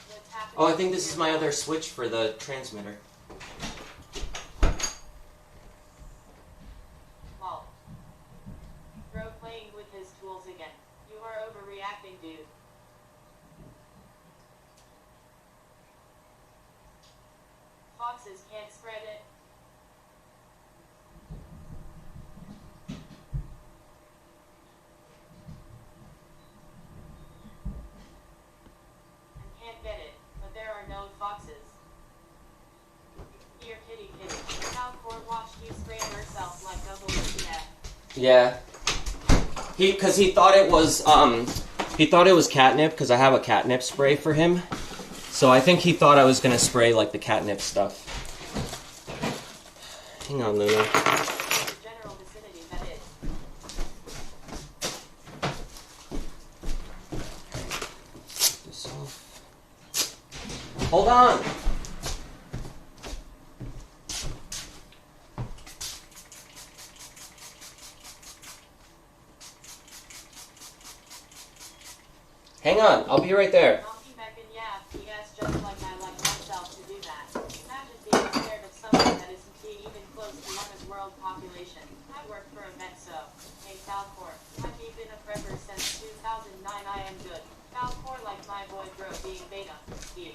C: What's happening?
A: Oh, I think this is my other switch for the transmitter.
C: Lol. Bro playing with his tools again. You are overreacting, dude. Foxes can't spread it. And can't get it, but there are no foxes. Here, kitty kitty. Falcor watched you spray herself like WTF.
A: Yeah. Cause he thought it was catnip, because I have a catnip spray for him. So I think he thought I was gonna spray like the catnip stuff. Hang on, Luna.
C: General vicinity, that is.
A: This off. Hold on! Hang on, I'll be right there.
C: Monkey Megan, yeah, yes, just like I like myself to do that. Imagine being scared of something that isn't even close to one world population. I work for a Metso. Hey, Falcor, I've been a prepper since 2009. I am good. Falcor like my boy bro being beta. Yeah.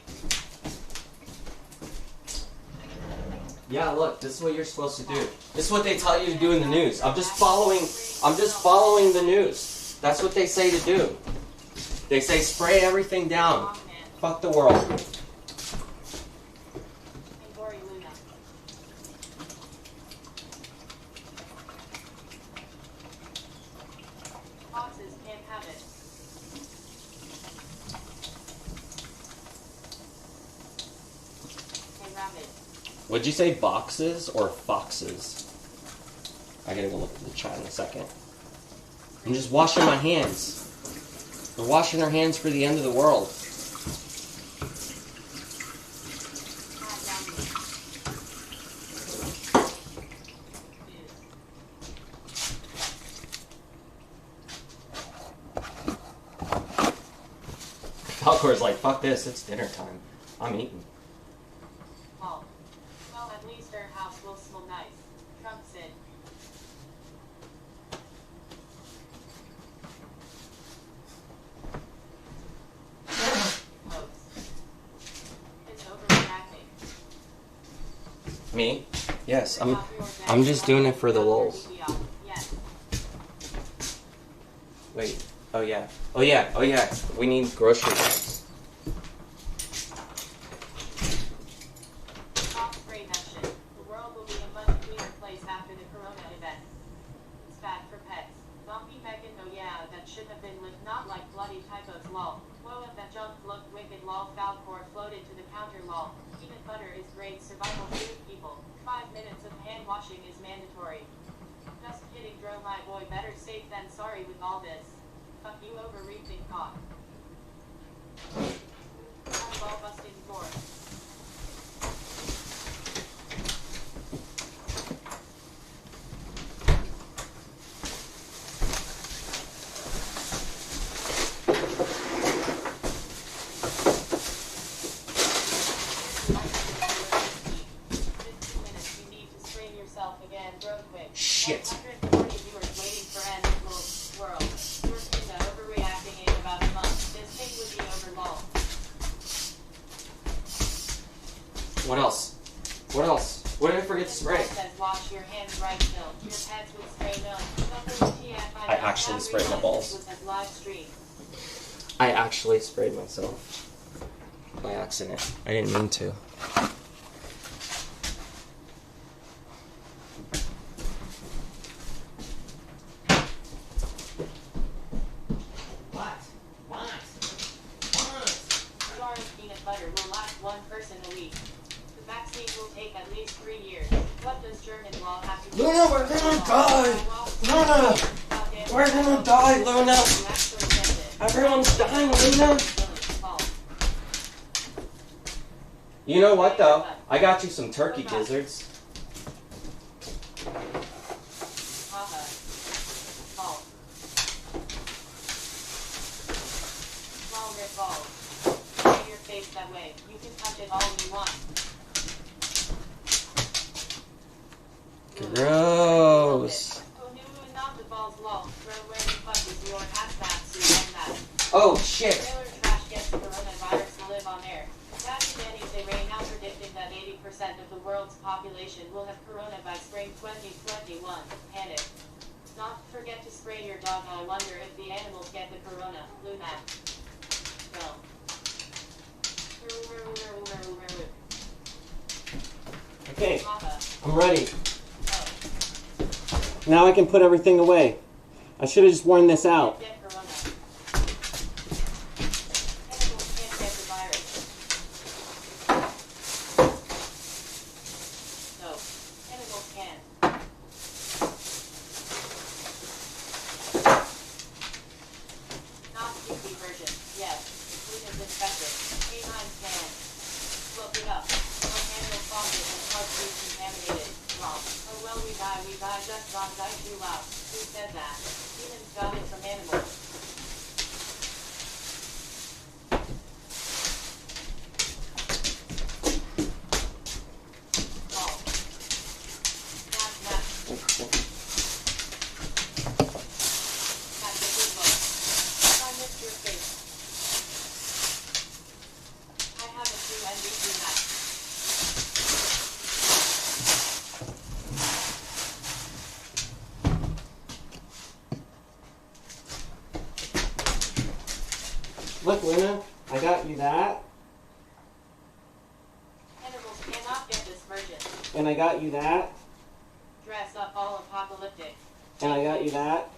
A: Yeah, look, this is what you're supposed to do. This is what they tell you to do in the news. I'm just following the news. That's what they say to do. They say spray everything down. Fuck the world.
C: And Gory Luna. Foxes can't have it. Hey, Rabbit.
A: Would you say boxes or foxes? I gotta go look at the chat in a second. I'm just washing my hands. They're washing their hands for the end of the world. Falcor's like, fuck this, it's dinner time. I'm eating.
C: Well, at least their house will smell nice. Trump said. It's overreacting.
A: Me? Yes, I'm just doing it for the lulz.
C: Yes.
A: Wait. Oh yeah. Oh yeah. Oh yeah. We need grocery bags.
C: Stop spray that shit. The world will be a much cleaner place after the corona event. It's bad for pets. Zombie Megan, oh yeah, that should have been lit, not like bloody typos lol. Whoa, that junk looked wicked lol. Falcor floated to the counter lol. Peanut butter is great survival food, people. 5 minutes of hand washing is mandatory. Just kidding, bro, my boy, better safe than sorry with all this. Fuck you, overreaching cock. I'm ball busting floor.
A: Shit.
C: 140 viewers waiting for end world. We're overreacting in about a month. This thing would be over long.
A: What else? What else? What did I forget to spray?
C: Says wash your hands right still. Your pets would spray milk.
A: I actually sprayed my balls. I actually sprayed myself. By accident. I didn't mean to.
C: Butter will last one person a week. The vaccine will take at least 3 years. What does German law have to do?
A: Luna, we're gonna die! Luna! We're gonna die, Luna! Everyone's dying, Luna! You know what, though? I got you some turkey gizzards. Gross. Oh shit.
C: Trailer trash gets coronavirus to live on air. Daddy Danny Ray now predicting that 80% of the world's population will have corona by spring 2021. Panic. Not forget to spray your dog. I wonder if the animals get the corona. Luna. Well.
K: Okay, I'm ready. Now I can put everything away. I should have just worn this out. Look, Luna, I got you that.
C: Animals cannot get this version.
K: And I got you that.
C: Dress up all apocalyptic.
K: And I got you that.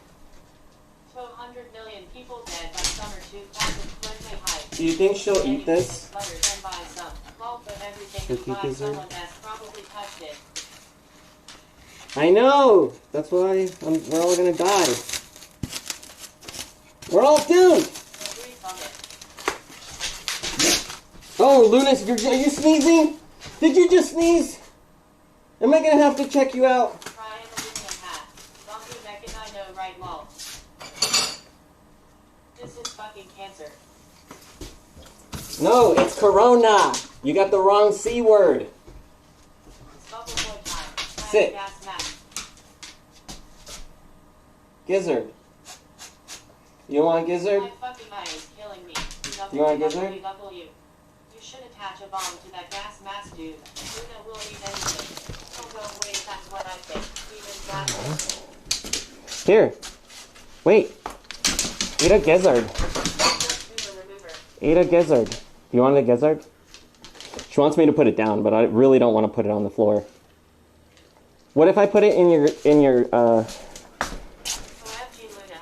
C: 100 million people dead by summer 2020 height.
K: Do you think she'll eat this?
C: She'll keep this in? Probably touched it.
K: I know! That's why we're all gonna die. We're all doomed! Oh, Luna, are you sneezing? Did you just sneeze? Am I gonna have to check you out?
C: Try an aluminum hat. Zombie mech and I know, right, lol. This is fucking cancer.
K: No, it's Corona. You got the wrong C word.
C: It's bubble boy time.
K: Sit.
C: Gas mask.
K: Gizzard. You want a gizzard?
C: My fucking eye is killing me.
K: You want a gizzard?
C: You should attach a bomb to that gas mask, dude. Luna will eat anything. Oh no, wait, that's what I think. Even gas.
K: Here. Wait. Eat a gizzard. Eat a gizzard. You want a gizzard? She wants me to put it down, but I really don't want to put it on the floor. What if I put it in your
C: OMG, Luna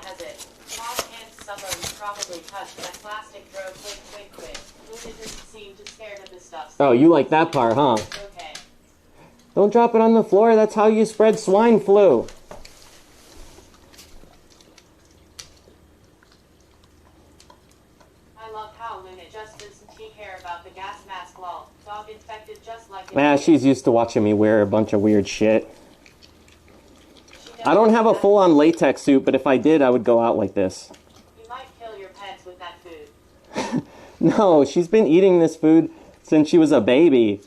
C: has it. Mom and someone probably touched that plastic bro. Quick. Luna doesn't seem too scared of this stuff.
K: Oh, you like that part, huh?
C: Okay.
K: Don't drop it on the floor. That's how you spread swine flu.
C: I love how Luna just doesn't care about the gas mask lol. Dog infected just like
K: Nah, she's used to watching me wear a bunch of weird shit. I don't have a full-on latex suit, but if I did, I would go out like this.
C: You might kill your pets with that food.
K: No, she's been eating this food since she was a baby.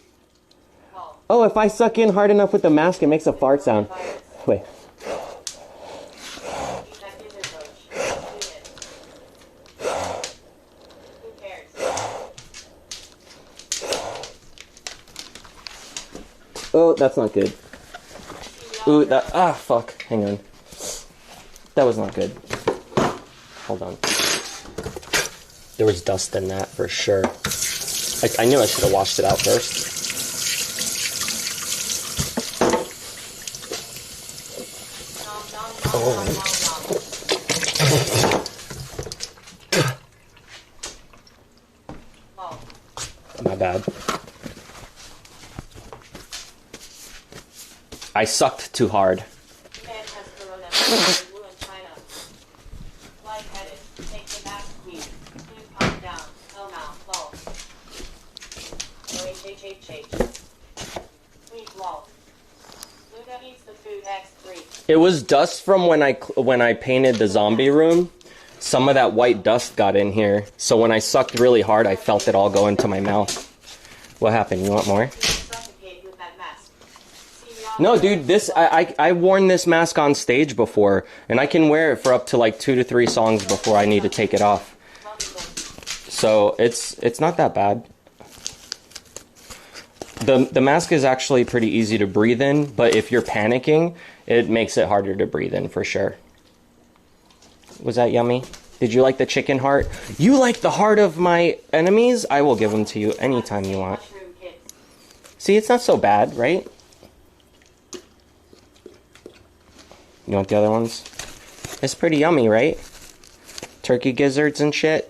K: Oh, if I suck in hard enough with the mask, it makes a fart sound. Wait. Oh, that's not good. Ooh, fuck. Hang on. That was not good. Hold on.
A: There was dust in that for sure. I knew I should have washed it out first. Oh. My bad. I sucked too hard. It was dust from when I painted the zombie room. Some of that white dust got in here, so when I sucked really hard, I felt it all go into my mouth. What happened? You want more? No, dude, I worn this mask on stage before, and I can wear it for up to like 2 to 3 songs before I need to take it off. So it's not that bad. The mask is actually pretty easy to breathe in, but if you're panicking, it makes it harder to breathe in for sure. Was that yummy? Did you like the chicken heart? You like the heart of my enemies? I will give them to you anytime you want. See, it's not so bad, right? You want the other ones? It's pretty yummy, right? Turkey gizzards and shit.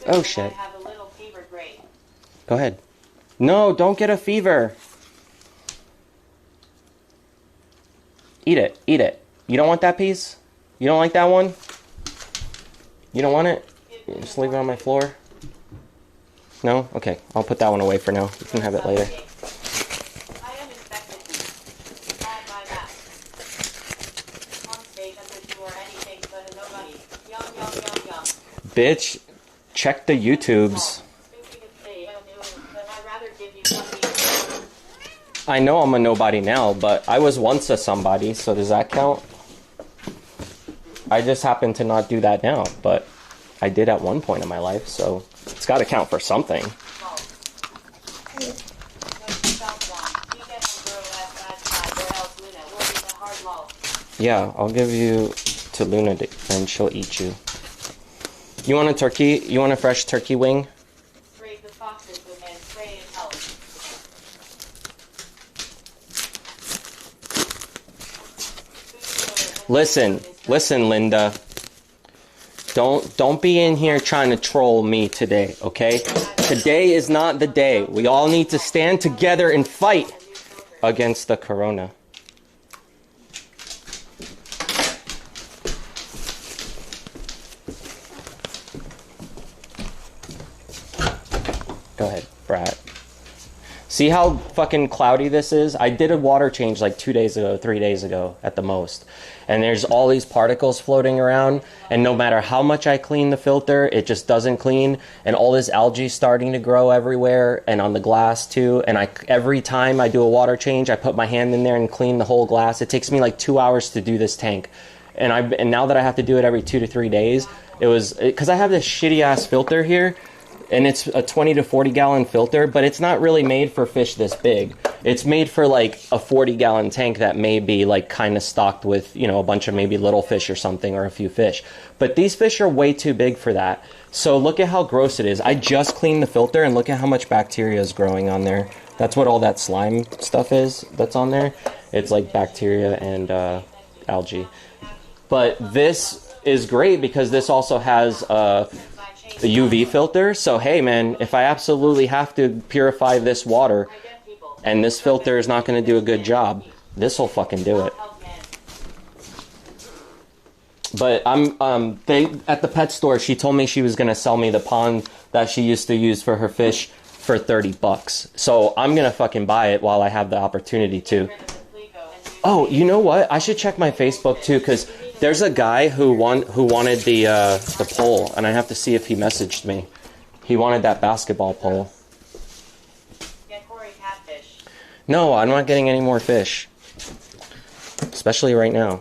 A: Oh shit. Go ahead. No, don't get a fever. Eat it. Eat it. You don't want that piece? You don't like that one? You don't want it? Just leave it on my floor? No? Okay. I'll put that one away for now. You can have it later. Bitch, check the YouTubes. I know I'm a nobody now, but I was once a somebody, so does that count? I just happen to not do that now, but I did at one point in my life, so it's got to count for something. Yeah, I'll give you to Luna and she'll eat you. You want a turkey? You want a fresh turkey wing? Listen, Linda. Don't be in here trying to troll me today, okay? Today is not the day. We all need to stand together and fight against the corona. Go ahead, brat. See how fucking cloudy this is? I did a water change like 2 days ago, 3 days ago at the most. And there's all these particles floating around. And no matter how much I clean the filter, it just doesn't clean. And all this algae starting to grow everywhere and on the glass too. And every time I do a water change, I put my hand in there and clean the whole glass. It takes me like 2 hours to do this tank. And now that I have to do it every 2 to 3 days, because I have this shitty ass filter here. And it's a 20 to 40 gallon filter, but it's not really made for fish this big. It's made for like a 40 gallon tank that may be like kind of stocked with, you know, a bunch of maybe little fish or something or a few fish. But these fish are way too big for that. So look at how gross it is. I just cleaned the filter and look at how much bacteria is growing on there. That's what all that slime stuff is that's on there. It's like bacteria and algae. But this is great because this also has the UV filter. So hey man, if I absolutely have to purify this water and this filter is not going to do a good job, this will fucking do it. But at the pet store, she told me she was going to sell me the pond that she used to use for her fish for $30. So I'm going to fucking buy it while I have the opportunity to. Oh, you know what? I should check my Facebook too, because there's a guy who wanted the pole, and I have to see if he messaged me. He wanted that basketball pole.
C: Get Corey catfish.
A: No, I'm not getting any more fish, especially right now.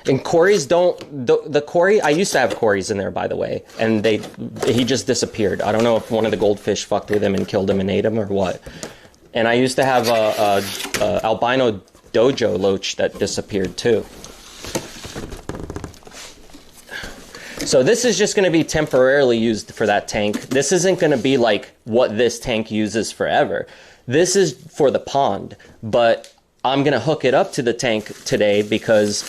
A: And Corys the Cory. I used to have Corys in there, by the way, and he just disappeared. I don't know if one of the goldfish fucked with him and killed him and ate him or what. And I used to have a albino dojo loach that disappeared too. So this is just going to be temporarily used for that tank. This isn't going to be like what this tank uses forever. This is for the pond, but I'm going to hook it up to the tank today because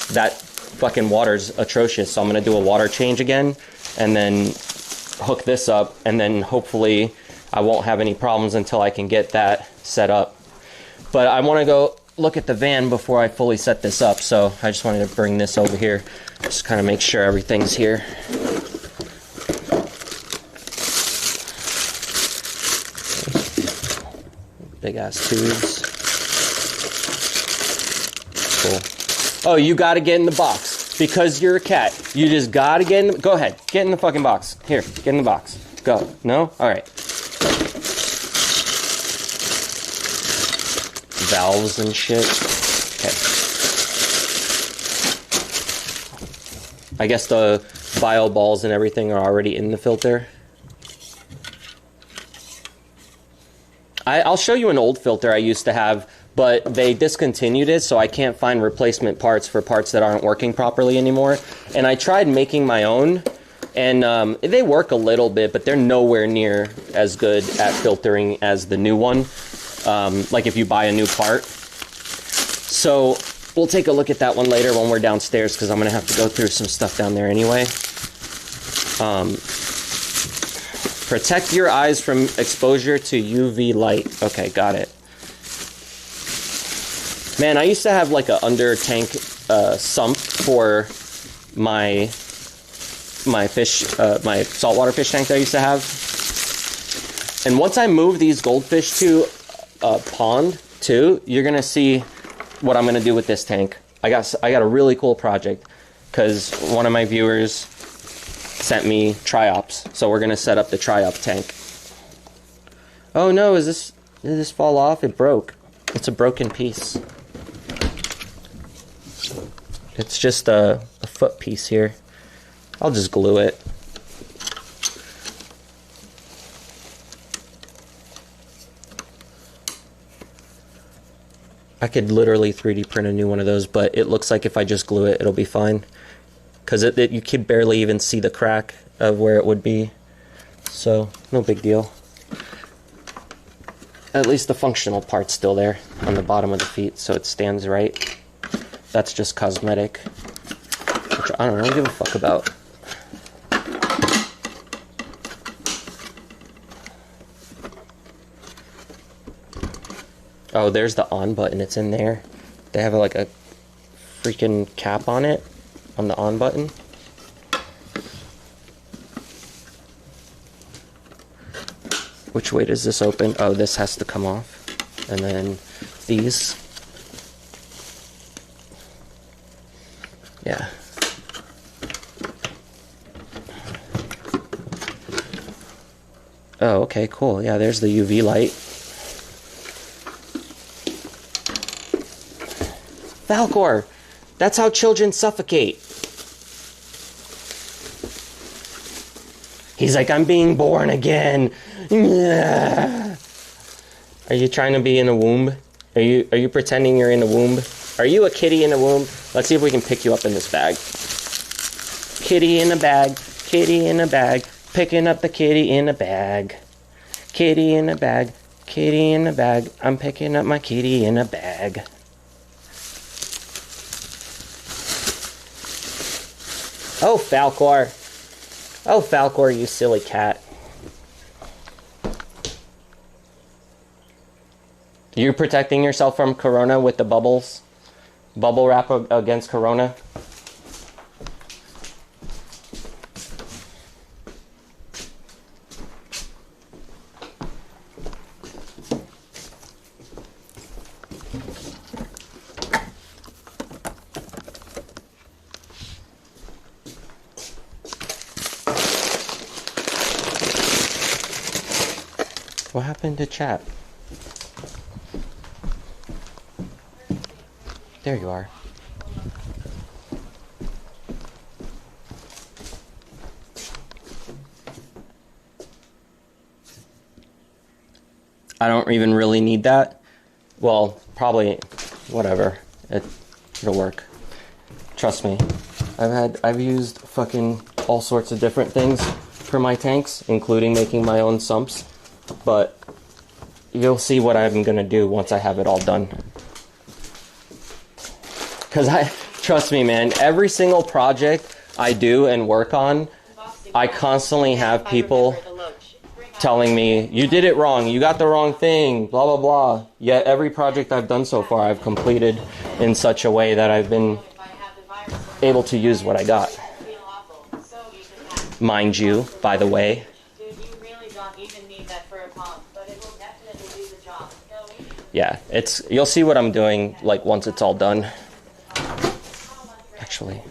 A: that fucking water's atrocious. So I'm going to do a water change again and then hook this up, and then hopefully I won't have any problems until I can get that set up. But I want to go look at the van before I fully set this up, so I just wanted to bring this over here, just kind of make sure everything's here. Big ass tubes. Cool. Oh, you gotta get in the box because you're a cat. You just gotta get in. Go ahead, get in the fucking box. Here, get in the box. Go. No? All right. valves and shit. Okay. I guess the bio balls and everything are already in the filter. I'll show you an old filter I used to have, but they discontinued it, so I can't find replacement parts for parts that aren't working properly anymore. And I tried making my own, and they work a little bit, but they're nowhere near as good at filtering as the new one, like if you buy a new part. So we'll take a look at that one later when we're downstairs, because I'm going to have to go through some stuff down there anyway. Protect your eyes from exposure to UV light. Okay, got it. Man, I used to have like a under tank sump for my fish, my saltwater fish tank that I used to have. And once I move these goldfish to a pond too, you're gonna see what I'm gonna do with this tank. I got a really cool project because one of my viewers sent me triops, so we're gonna set up the triop tank. Oh no, did this fall off? It broke. It's a broken piece. It's just a foot piece here. I'll just glue it. I could literally 3D print a new one of those, but it looks like if I just glue it, it'll be fine. Because you can barely even see the crack of where it would be. So, no big deal. At least the functional part's still there on the bottom of the feet, so it stands right. That's just cosmetic, which I don't give a fuck about. Oh, there's the on button. It's in there. They have like a freaking cap on it, on the on button. Which way does this open? Oh, this has to come off. And then these. Yeah. Oh, okay, cool. Yeah, there's the UV light. Falcor! That's how children suffocate. He's like, I'm being born again. Yeah. Are you trying to be in a womb? Are you pretending you're in a womb? Are you a kitty in a womb? Let's see if we can pick you up in this bag. Kitty in a bag, kitty in a bag, picking up the kitty in a bag. Kitty in a bag, kitty in a bag, I'm picking up my kitty in a bag. Oh, Falcor. Oh, Falcor, you silly cat. You protecting yourself from corona with the bubbles? Bubble wrap against corona? What happened to chat? There you are. I don't even really need that. Well, probably, whatever. It'll work. Trust me. I've used fucking all sorts of different things for my tanks, including making my own sumps. But you'll see what I'm gonna do once I have it all done. Because trust me, man, every single project I do and work on, I constantly have people telling me, you did it wrong, you got the wrong thing, blah, blah, blah. Yet every project I've done so far, I've completed in such a way that I've been able to use what I got. Mind you, by the way. Yeah, you'll see what I'm doing, like, once it's all done. Actually.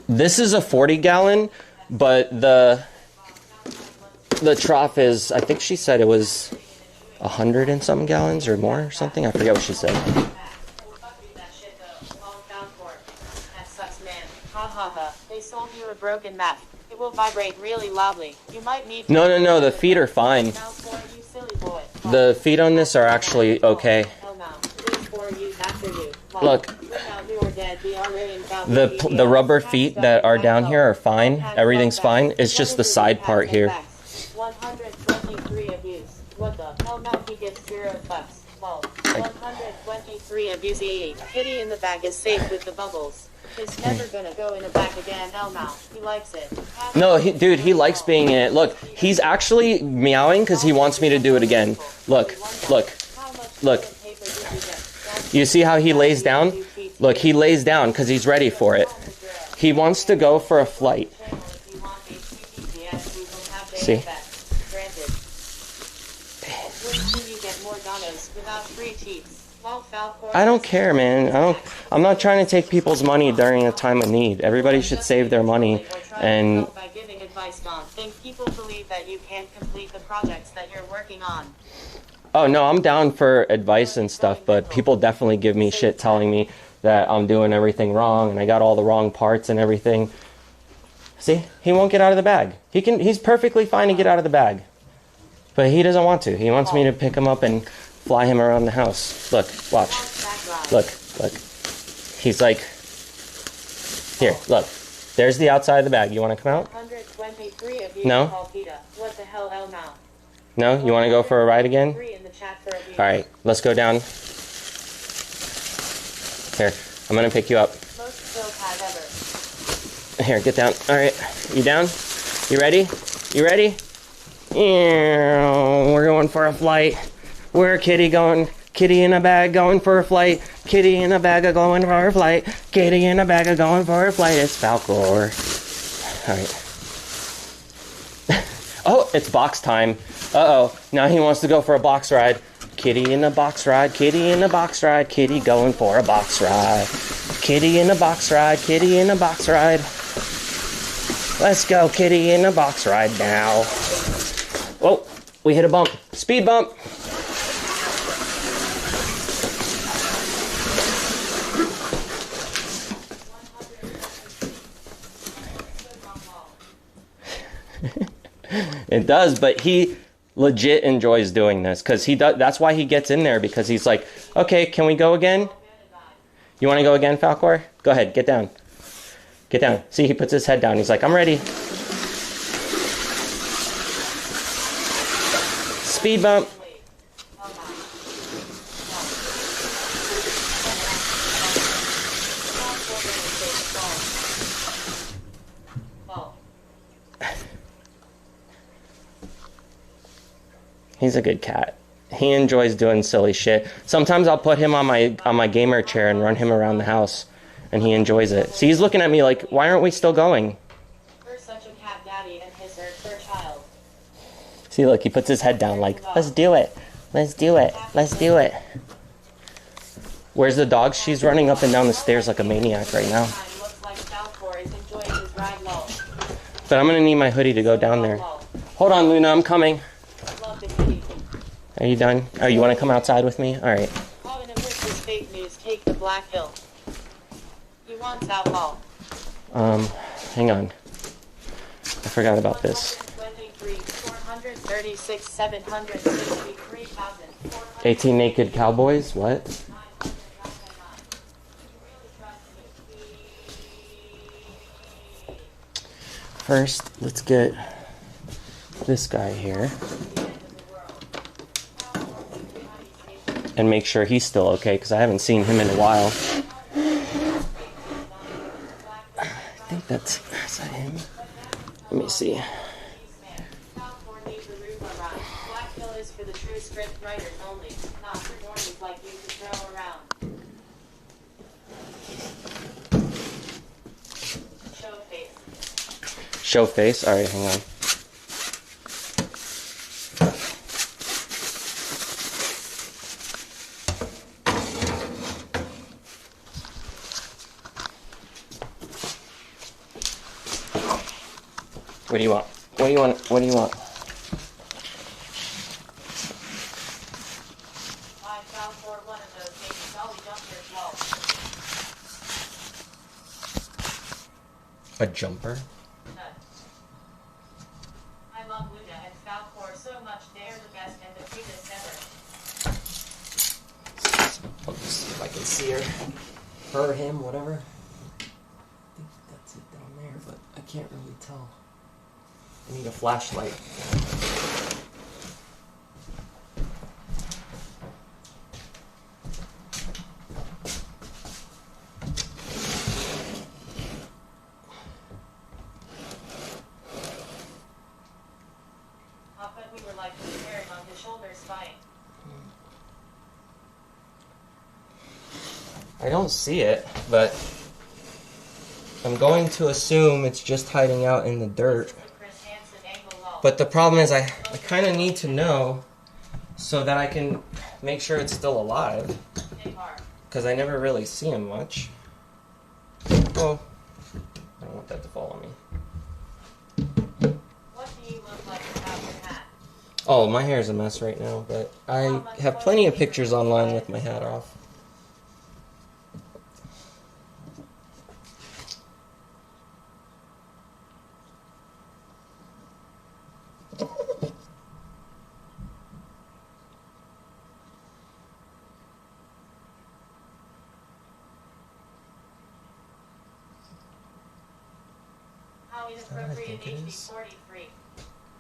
A: This is a 40 gallon, but the trough is, I think she said it was 100 and some gallons or more or something. I forget what she said.
C: They sold you a broken map. It will vibrate really loudly. You might need.
A: No. The feet are fine. The feet on this are actually okay. Look, the rubber feet that are down here are fine. Everything's fine. It's just the side part here.
C: 123 abuse. What the hell? Now he gets $0. Well, 123 abuse. Kitty in the bag is safe with the bubbles. It's never gonna go in a bag again. Hell no. He likes it.
A: No, dude, he likes being in it. Look, he's actually meowing because he wants me to do it again. Look. You see how he lays down? Look, he lays down because he's ready for it. He wants to go for a flight. See? I don't care, man. I'm not trying to take people's money during a time of need. Everybody should save their money and
C: by giving advice on think people believe that you can't complete the projects that you're working on.
A: Oh no, I'm down for advice and stuff, but people definitely give me shit telling me that I'm doing everything wrong and I got all the wrong parts and everything. See? He won't get out of the bag. He's perfectly fine to get out of the bag. But he doesn't want to. He wants me to pick him up and fly him around the house. Look, watch. Look. He's like, here, look. There's the outside of the bag. You want to come out?
C: 123 of you.
A: No?
C: What the hell now?
A: No? You want to go for a ride again? Alright, let's go down. Here, I'm going to pick you up.
C: Most kill pad ever.
A: Here, get down. Alright, you down? You ready? You ready? We're going for a flight. Where Kitty going? Kitty in a bag going for a flight. Kitty in a bag of going for a flight. Kitty in a bag of going for a flight. It's Falcor. Alright. Oh, it's box time. Uh-oh. Now he wants to go for a box ride. Kitty in a box ride. Kitty in a box ride. Kitty going for a box ride. Kitty in a box ride. Kitty in a box ride. Let's go, Kitty in a box ride now. Oh, we hit a bump. Speed bump. It does, but he legit enjoys doing this because he does. That's why he gets in there, because he's like, okay, can we go again? You want to go again, Falcor? Go ahead, get down. Get down. See, he puts his head down. He's like, I'm ready. Speed bump. He's a good cat. He enjoys doing silly shit. Sometimes I'll put him on my gamer chair and run him around the house, and he enjoys it. See, he's looking at me like, why aren't we still going?
C: We're such a cat daddy and his third child.
A: See, look, he puts his head down like, let's do it. Let's do it. Let's do it. Where's the dog? She's running up and down the stairs like a maniac right now. But I'm going to need my hoodie to go down there. Hold on, Luna, I'm coming. Are you done? Oh, you want to come outside with me? All right.
C: Fake news. Take the Black Hill. He wants outlaw.
A: Hang on. I forgot about this. 18 naked cowboys? What? First, let's get this guy here. And make sure he's still okay, because I haven't seen him in a while. I think is that him? Let me see.
C: Black Hill is for the true script writers only, not for normies like you to throw around. Show face.
A: Show face? Alright, hang on. What do you want? What do you want? What do you want?
C: I found for one of those baby dolly jumpers wall.
A: A jumper?
C: I love Luna and Falcor so much. They're the best and the cutest ever.
A: I'll just see if I can see her. Her, him, whatever. I think that's it down there, but I can't really tell. I need a flashlight.
C: I bet we were like carrying on his shoulders fighting.
A: I don't see it, but I'm going to assume it's just hiding out in the dirt. But the problem is I kind of need to know so that I can make sure it's still alive. Because I never really see him much. Oh, I don't want that to fall on me.
C: What do you look like without your hat?
A: Oh, my hair's a mess right now, but I have plenty of pictures online with my hat off.
C: How inappropriate HD43.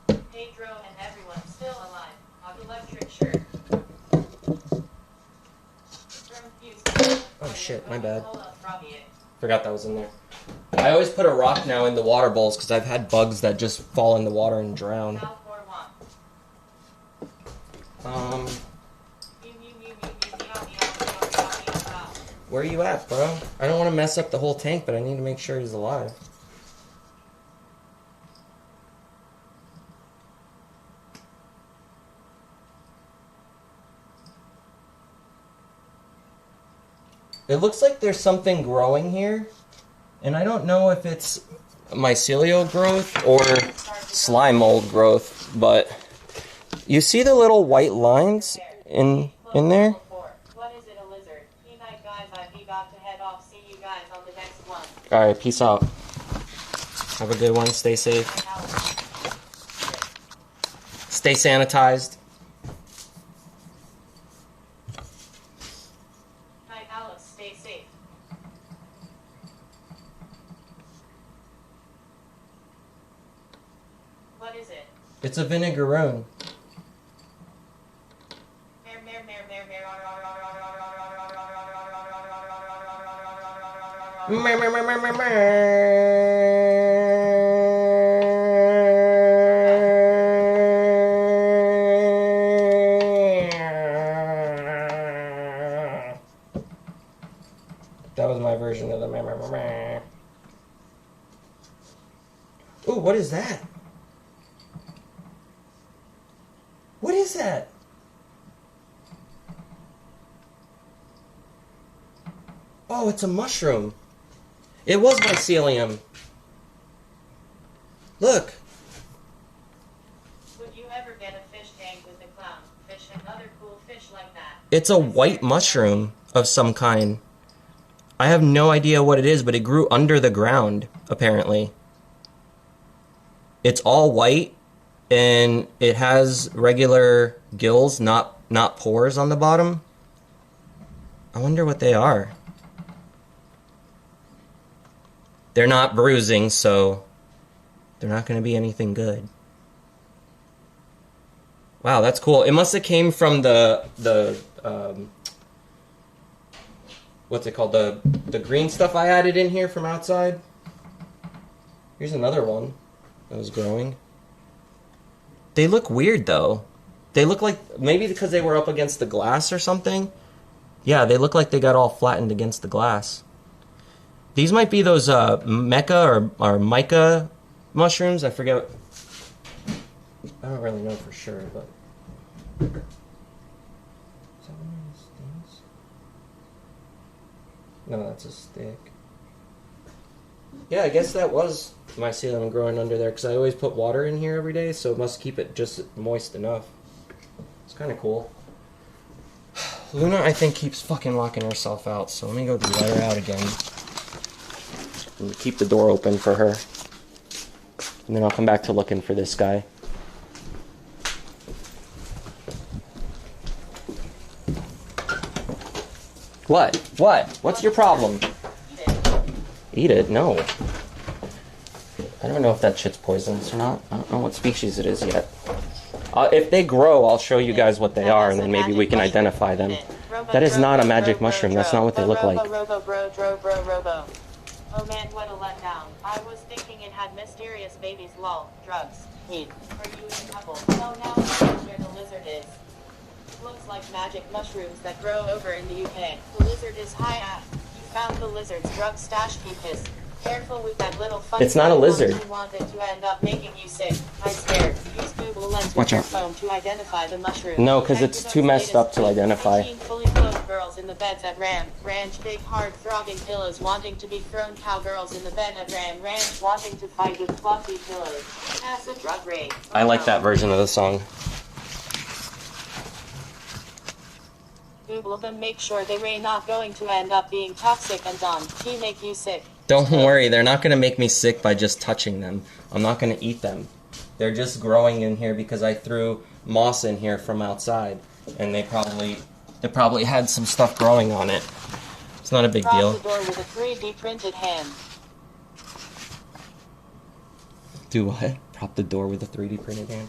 C: Pedro and everyone still alive. On electric shirt.
A: Oh shit, my bad. Forgot that was in there. I always put a rock now in the water bowls because I've had bugs that just fall in the water and drown. Where are you at, bro? I don't want to mess up the whole tank, but I need to make sure he's alive. It looks like there's something growing here, and I don't know if it's mycelial growth or slime mold growth, but you see the little white lines in there?
C: What is it, a lizard? Good night, guys. I've got to head off. See you guys on the next one.
A: Alright, peace out. Have a good one. Stay safe. Stay sanitized.
C: Night, Alex. Stay safe. What is it?
A: It's a vinegaroon. That was my version of the Ooh, what is that? What is that? Oh, it's a mushroom. It was mycelium. Look.
C: Would you ever get a fish tank with a clown fish and other cool fish like that?
A: It's a white mushroom of some kind. I have no idea what it is, but it grew under the ground, apparently. It's all white, and it has regular gills, not pores on the bottom. I wonder what they are. They're not bruising, so they're not going to be anything good. Wow, that's cool. It must have came from the what's it called? The green stuff I added in here from outside. Here's another one that was growing. They look weird, though. They look like, maybe because they were up against the glass or something. Yeah, they look like they got all flattened against the glass. These might be those mecha or mica mushrooms. I forget. I don't really know for sure, but. Is that one of those things? No, that's a stick. Yeah, I guess that was mycelium growing under there because I always put water in here every day, so it must keep it just moist enough. It's kind of cool. Luna, I think, keeps fucking locking herself out, so let me go let her out again. And keep the door open for her. And then I'll come back to looking for this guy. What? What? What's your problem? Eat it? No. I don't know if that shit's poisonous or not. I don't know what species it is yet. If they grow, I'll show you guys what they are, and then maybe we can identify them. That is not a magic mushroom. That's not what they look like.
C: Oh man, what a letdown. I was thinking it had mysterious babies, lol. Drugs. Weed. Are you in trouble? Oh, now I know where the lizard is. Looks like magic mushrooms that grow over in the UK. The lizard is high up. You found the lizard's drug stash. Keep his. Careful with that little funny.
A: It's not a lizard.
C: You want it to end up making you sick. I swear. Use Google Lens with your phone to identify the mushroom.
A: No, because it's too messed up to identify.
C: Fully clothed girls in the beds at Ranch. Big hard throbbing pillows wanting to be thrown. Cowgirls in the bed at Ranch wanting to fight with fluffy pillows. Acid drug raid.
A: I like that version of the song.
C: Google them, make sure they're not going to end up being toxic and to make you sick.
A: Don't worry, they're not going to make me sick by just touching them. I'm not going to eat them. They're just growing in here because I threw moss in here from outside, and they probably had some stuff growing on it. It's not a big deal.
C: The door with a 3D printed hand.
A: Do what? Prop the door with a 3D printed hand?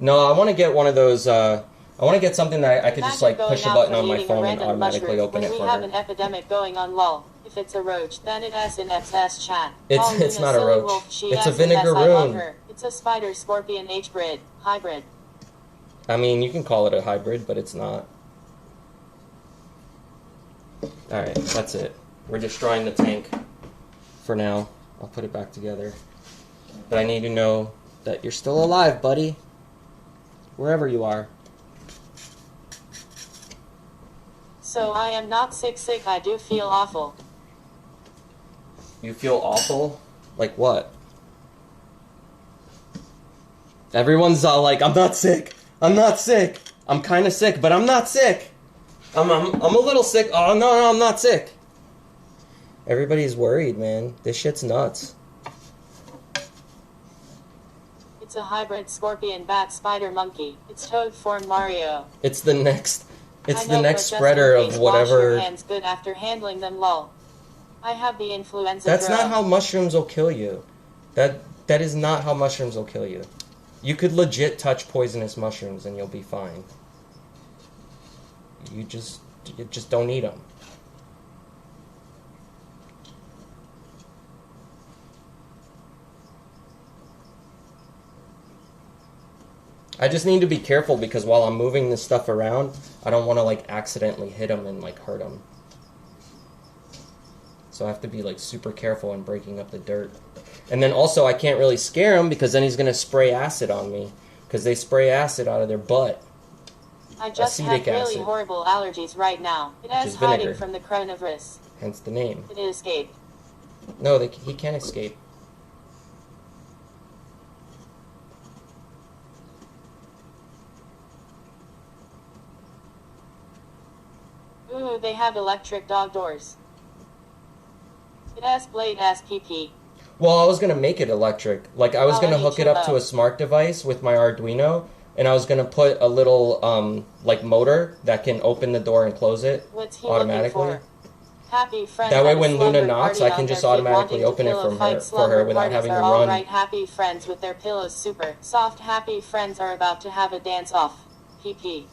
A: No, I want to get one of those, I want to get something that I could just like push a button on my phone and automatically open it for her.
C: We have an epidemic going on, lol. If it's a roach, then it has an XS chat.
A: It's not a roach. It's a vinegaroon.
C: It's a spider scorpion hybrid.
A: I mean, you can call it a hybrid, but it's not. Alright, that's it. We're destroying the tank for now. I'll put it back together. But I need to know that you're still alive, buddy. Wherever you are.
C: So I am not sick, I do feel awful.
A: You feel awful? Like what? Everyone's all like, I'm not sick. I'm not sick. I'm kind of sick, but I'm not sick. I'm a little sick. Oh, no, I'm not sick. Everybody's worried, man. This shit's nuts.
C: It's a hybrid scorpion bat spider monkey. It's toad form Mario.
A: It's the next spreader of whatever.
C: Wash your hands good after handling them, lol. I have the influenza.
A: That's not how mushrooms will kill you. That is not how mushrooms will kill you. You could legit touch poisonous mushrooms and you'll be fine. You just don't eat them. I just need to be careful because while I'm moving this stuff around, I don't want to like accidentally hit them and like hurt them. So I have to be like super careful in breaking up the dirt. And then also I can't really scare him because then he's going to spray acid on me. Because they spray acid out of their butt.
C: I just have really horrible allergies right now. It is hiding from the coronavirus.
A: Hence the name.
C: It escaped.
A: No, he can't escape.
C: Ooh, they have electric dog doors. It has blade ass PP.
A: Well, I was going to make it electric. Like, I was going to hook it up to a smart device with my Arduino, and I was going to put a little, like, motor that can open the door and close it automatically.
C: Happy friends.
A: That way when Luna knocks, I can just automatically open it for her without having to run.
C: Right, happy friends with their pillows super soft. Happy friends are about to have a dance-off. PP.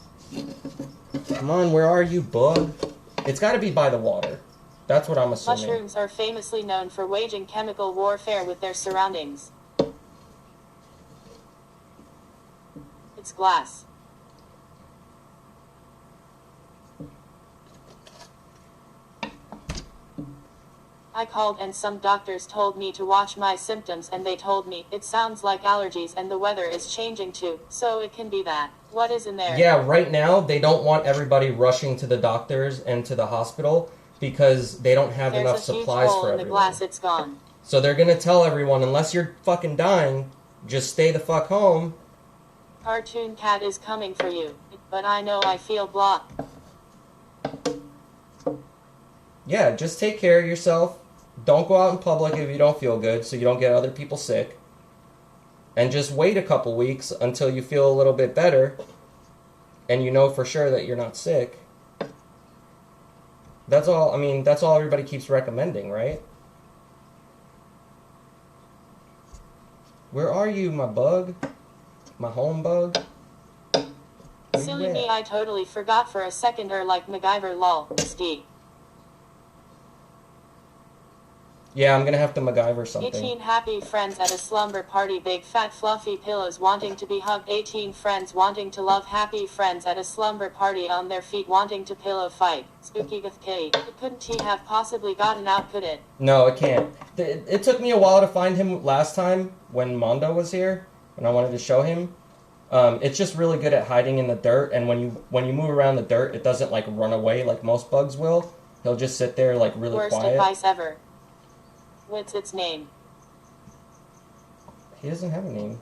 A: Come on, where are you, bug? It's got to be by the water. That's what I'm assuming.
C: Mushrooms are famously known for waging chemical warfare with their surroundings. It's glass. I called and some doctors told me to watch my symptoms and they told me it sounds like allergies and the weather is changing too, so it can be that. What is in there?
A: Yeah, right now they don't want everybody rushing to the doctors and to the hospital because they don't have enough supplies for everyone.
C: There's a huge hole in the glass, it's gone.
A: So they're gonna tell everyone, unless you're fucking dying, just stay the fuck home.
C: Cartoon Cat is coming for you, but I know I feel blah.
A: Yeah, just take care of yourself. Don't go out in public if you don't feel good, so you don't get other people sick. And just wait a couple weeks until you feel a little bit better, and you know for sure that you're not sick. That's all, I mean, that's all everybody keeps recommending, right? Where are you, my bug? My home bug?
C: Silly me, I totally forgot for a second, or like MacGyver lol, Steve.
A: Yeah, I'm gonna have to MacGyver something.
C: 18 happy friends at a slumber party, big fat fluffy pillows wanting to be hugged. 18 friends wanting to love, happy friends at a slumber party on their feet wanting to pillow fight. Spooky Goth Kitty. Couldn't he have possibly gotten out, could it?
A: No, it can't. It took me a while to find him last time when Mondo was here, and I wanted to show him. It's just really good at hiding in the dirt, and when you move around the dirt, it doesn't like run away like most bugs will. He'll just sit there like really
C: Worst
A: quiet.
C: advice ever. What's its name?
A: He doesn't have a name.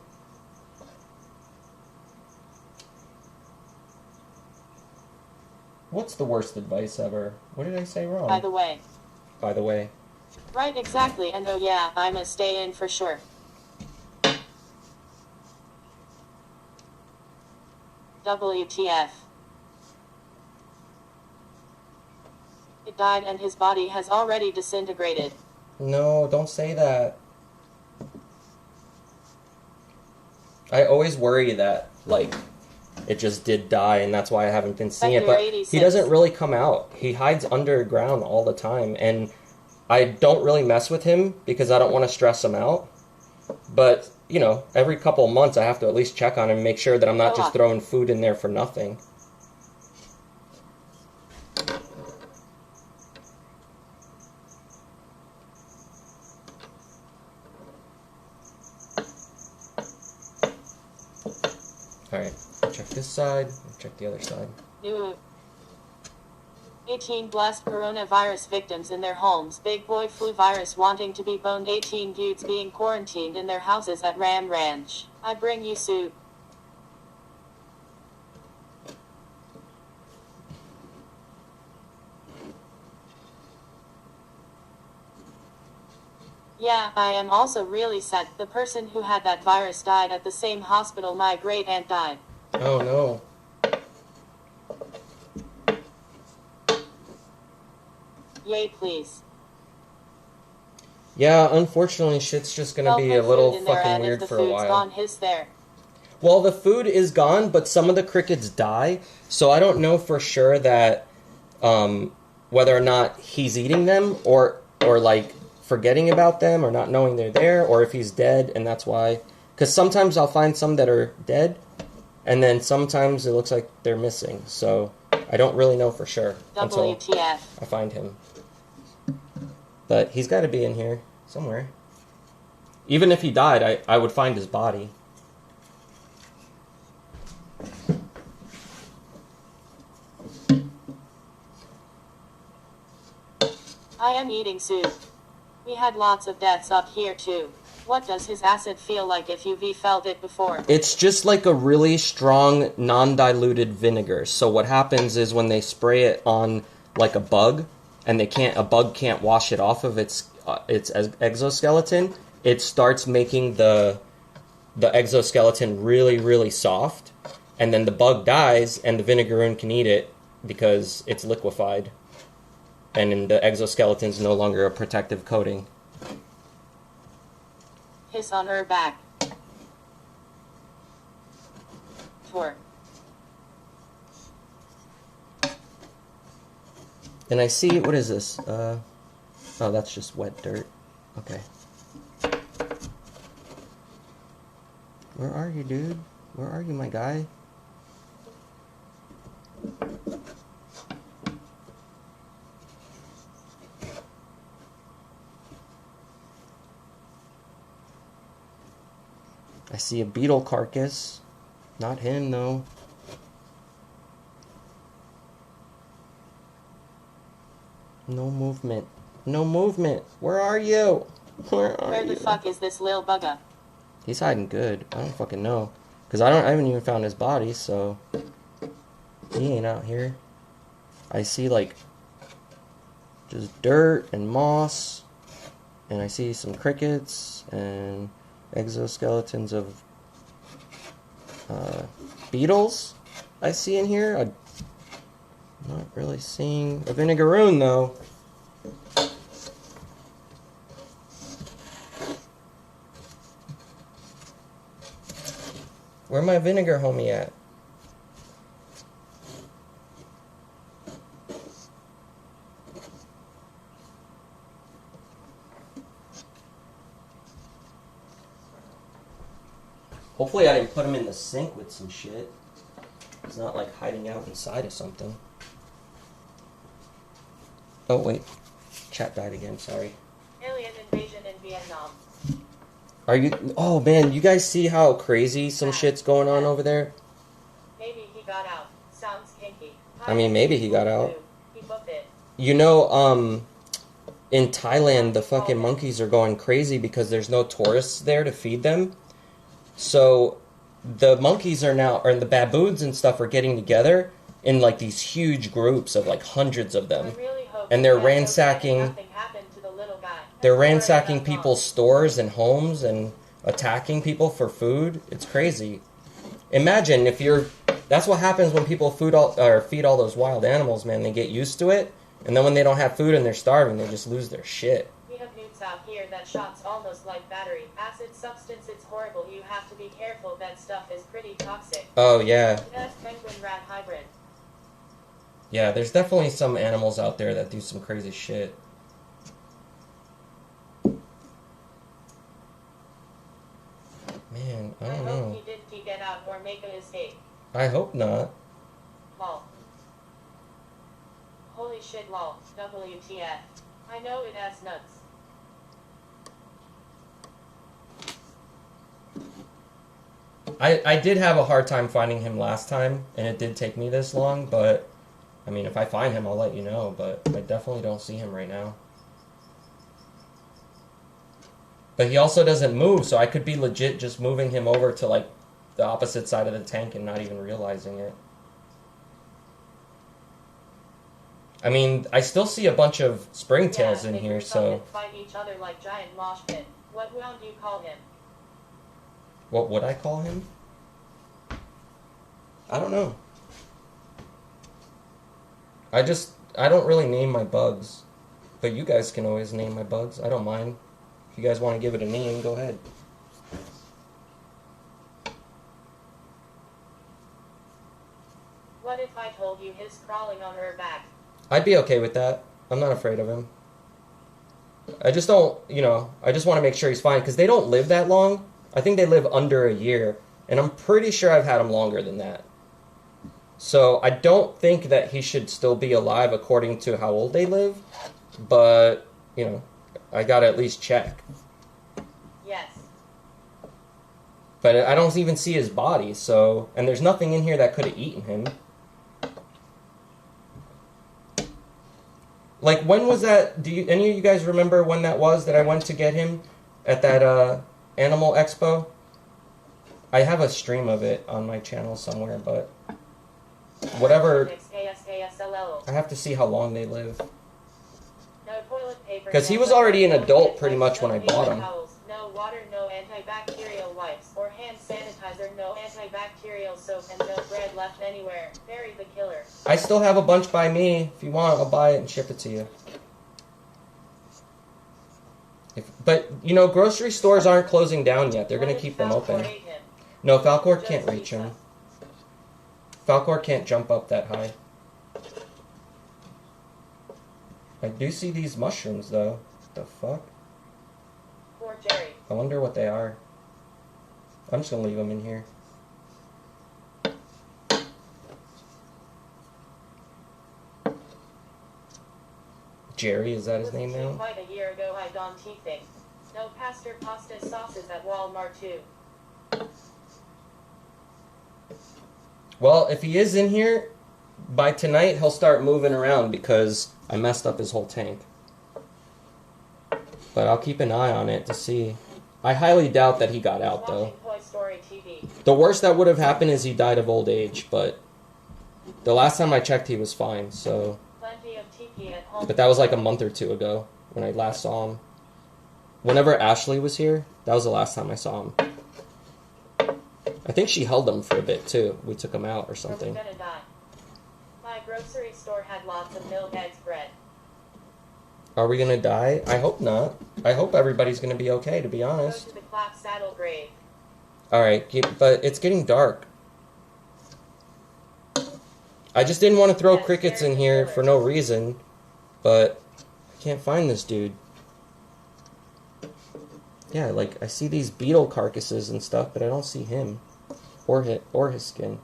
A: What's the worst advice ever? What did I say wrong?
C: By the way.
A: By the way.
C: Right, exactly, and oh yeah, I'ma stay in for sure. WTF. It died and his body has already disintegrated.
A: No, don't say that. I always worry that, like, it just did die, and that's why I haven't been seeing it. But he doesn't really come out. He hides underground all the time, and I don't really mess with him because I don't want to stress him out. But, you know, every couple of months I have to at least check on him and make sure that I'm not just throwing food in there for nothing. Alright, check this side, check the other side.
C: 18 blessed coronavirus victims in their homes. Big boy flu virus wanting to be boned. 18 dudes being quarantined in their houses at Ram Ranch. I bring you soup. Yeah, I am also really sad. The person who had that virus died at the same hospital my great aunt died.
A: Oh no.
C: Yay, please.
A: Yeah, unfortunately, shit's just gonna be a little fucking weird for a while.
C: Gone, his there.
A: Well, the food is gone, but some of the crickets die, so I don't know for sure that whether or not he's eating them or like forgetting about them or not knowing they're there, or if he's dead and that's why. Because sometimes I'll find some that are dead, and then sometimes it looks like they're missing. So I don't really know for sure until I find him. But he's got to be in here somewhere. Even if he died, I would find his body.
C: I am eating soup. We had lots of deaths up here too. What does his acid feel like if you've felt it before?
A: It's just like a really strong, non-diluted vinegar. So what happens is when they spray it on like a bug, and a bug can't wash it off of its exoskeleton, it starts making the exoskeleton really, really soft, and then the bug dies, and the vinegaroon can eat it because it's liquefied, and then the exoskeleton's no longer a protective coating.
C: Piss on her back. 4.
A: And I see, what is this? Oh, that's just wet dirt. Okay. Where are you, dude? Where are you, my guy? I see a beetle carcass. Not him, though. No movement. No movement. Where are you?
C: Where the fuck is this lil bugger?
A: He's hiding good. I don't fucking know. Because I haven't even found his body, so... He ain't out here. I see, like... just dirt and moss. And I see some crickets and exoskeletons of... beetles I see in here. I'm not really seeing a vinegaroon, though. Where my vinegar homie at? Hopefully I didn't put him in the sink with some shit. It's not like hiding out inside of something. Oh wait, chat died again, sorry.
C: Alien invasion in Vietnam.
A: Are you... Oh man, you guys see how crazy some shit's going on over there?
C: Maybe he got out. Sounds kinky.
A: I mean, maybe he got out.
C: He booked it.
A: You know, in Thailand, the fucking monkeys are going crazy because there's no tourists there to feed them. So, the monkeys are now... Or the baboons and stuff are getting together in, like, these huge groups of, like, hundreds of them. And they're ransacking... They're ransacking people's stores and homes and attacking people for food. It's crazy. Imagine if you're... That's what happens when people feed all those wild animals, man. They get used to it, and then when they don't have food and they're starving, they just lose their shit.
C: We have newts out here that shot's almost like battery. Acid substance, it's horrible. You have to be careful. That stuff is pretty toxic.
A: Oh, yeah.
C: That's penguin rat hybrid.
A: Yeah, there's definitely some animals out there that do some crazy shit. Man, I don't know.
C: Hope he didn't get out or make an escape.
A: I hope not.
C: Lol. Holy shit, lol. WTF. I know it has nuts.
A: I did have a hard time finding him last time, and it did take me this long, but... I mean, if I find him, I'll let you know, but I definitely don't see him right now. But he also doesn't move, so I could be legit just moving him over to, like, the opposite side of the tank and not even realizing it. I mean, I still see a bunch of springtails in here, so...
C: Fight each other like giant mosh pit. What would you call him?
A: What would I call him? I don't know. I don't really name my bugs. But you guys can always name my bugs. I don't mind. If you guys want to give it a name, go ahead.
C: What if I told you he's crawling on her back?
A: I'd be okay with that. I'm not afraid of him. I just don't, I just want to make sure he's fine, because they don't live that long. I think they live under a year, and I'm pretty sure I've had him longer than that. So I don't think that he should still be alive according to how old they live, but, I gotta at least check.
C: Yes.
A: But I don't even see his body, so... And there's nothing in here that could have eaten him. Like, when was that... Any of you guys remember when that was that I went to get him at that Animal Expo? I have a stream of it on my channel somewhere, but... Whatever... I have to see how long they live. Because he was already an adult pretty much when I bought him.
C: No water, no antibacterial wipes, or hand sanitizer, no antibacterial soap, and no bread left anywhere. Bury the killer.
A: I still have a bunch by me. If you want, I'll buy it and ship it to you. But, grocery stores aren't closing down yet. They're going to keep them open. No, Falcor can't reach him. Falcor can't jump up that high. I do see these mushrooms, though. What the fuck?
C: Poor Jerry.
A: I wonder what they are. I'm just gonna leave them in here. Jerry, is that his name now?
C: Quite a year ago, I done teething. No pastor pasta sauces at Walmart too.
A: Well, if he is in here, by tonight he'll start moving around because I messed up his whole tank. But I'll keep an eye on it to see. I highly doubt that he got out, though.
C: Toy Story TV.
A: The worst that would have happened is he died of old age, but the last time I checked, he was fine, so...
C: Plenty of TV at home.
A: But that was like a month or two ago when I last saw him. Whenever Ashley was here, that was the last time I saw him. I think she held him for a bit, too. We took him out or something.
C: Are we gonna die? My grocery store had lots of milk, eggs, bread.
A: Are we gonna die? I hope not. I hope everybody's gonna be okay, to be honest.
C: Go to the Clap Saddle grave.
A: Alright, but it's getting dark. I just didn't want to throw crickets in here for no reason, but I can't find this dude. Yeah, like, I see these beetle carcasses and stuff, but I don't see him. Or his skin.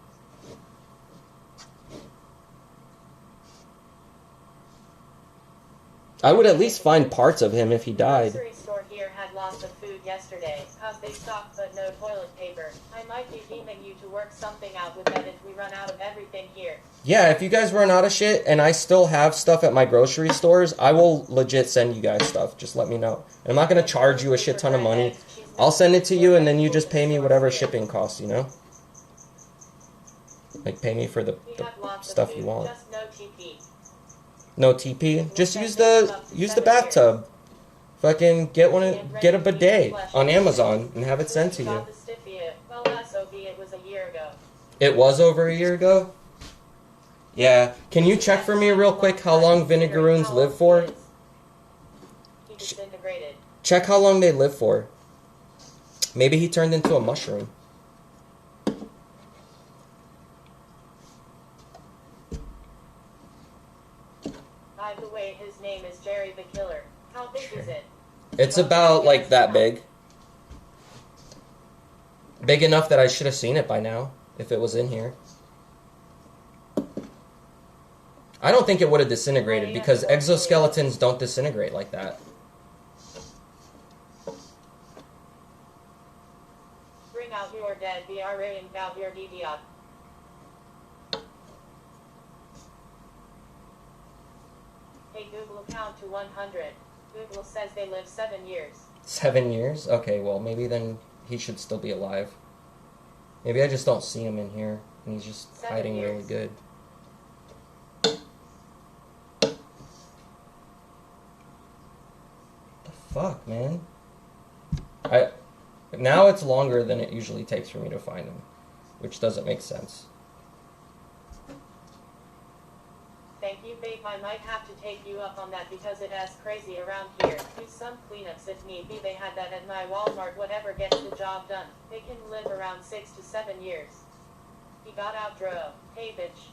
A: I would at least find parts of him if he died.
C: The grocery store here had lots of food yesterday, cause they stocked but no toilet paper. I might be deeming you to work something out with that if we run out of everything here.
A: Yeah, if you guys run out of shit and I still have stuff at my grocery stores, I will legit send you guys stuff. Just let me know. And I'm not going to charge you a shit ton of money. I'll send it to you and then you just pay me whatever shipping costs, you know? Like, pay me for the stuff you want.
C: Just no TP.
A: No TP? Just use the bathtub. Fucking get a bidet on Amazon and have it sent to you.
C: Well, SOB, it was a year ago.
A: It was over a year ago? Yeah. Can you check for me real quick how long vinegaroons live for?
C: He disintegrated.
A: Check how long they live for. Maybe he turned into a mushroom.
C: By the way, his name is Jerry the Killer. How big is it?
A: It's about, like, that big. Big enough that I should have seen it by now, if it was in here. I don't think it would have disintegrated, because exoskeletons don't disintegrate like that.
C: Bring out your dead, we are raving about your DDR. Hey Google, count to 100. Google says they live 7 years.
A: 7 years? Okay, well, maybe then he should still be alive. Maybe I just don't see him in here, and he's just
C: 7
A: hiding
C: years.
A: really good. The fuck, man? Now it's longer than it usually takes for me to find him, which doesn't make sense.
C: Thank you, babe. I might have to take you up on that because it is crazy around here. Do some cleanups if need be. They had that at my Walmart. Whatever gets the job done. They can live around 6 to 7 years. He got out, Dro. Hey, bitch.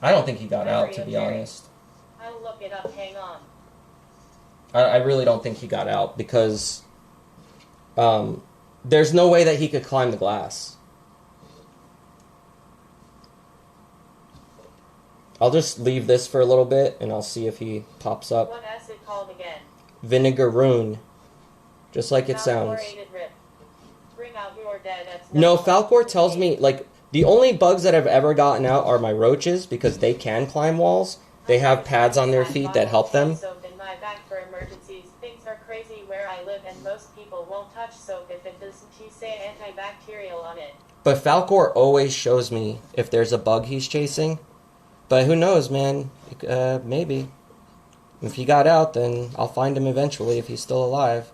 A: I don't think he got out, to
C: Memory
A: be
C: of Jerry.
A: honest.
C: I'll look it up. Hang on.
A: I really don't think he got out because there's no way that he could climb the glass. I'll just leave this for a little bit and I'll see if he pops up.
C: What is it called again?
A: Vinegaroon. Just like it sounds.
C: Falcorated rip. Bring out your dead. That's
A: No, Falcor tells me, like, the only bugs that I've ever gotten out are my roaches because they can climb walls. They have pads on their feet that help them.
C: Soap in my bag for emergencies. Things are crazy where I live and most people won't touch soap if it doesn't say antibacterial on it.
A: But Falcor always shows me if there's a bug he's chasing. But who knows, man? Maybe. If he got out, then I'll find him eventually if he's still alive.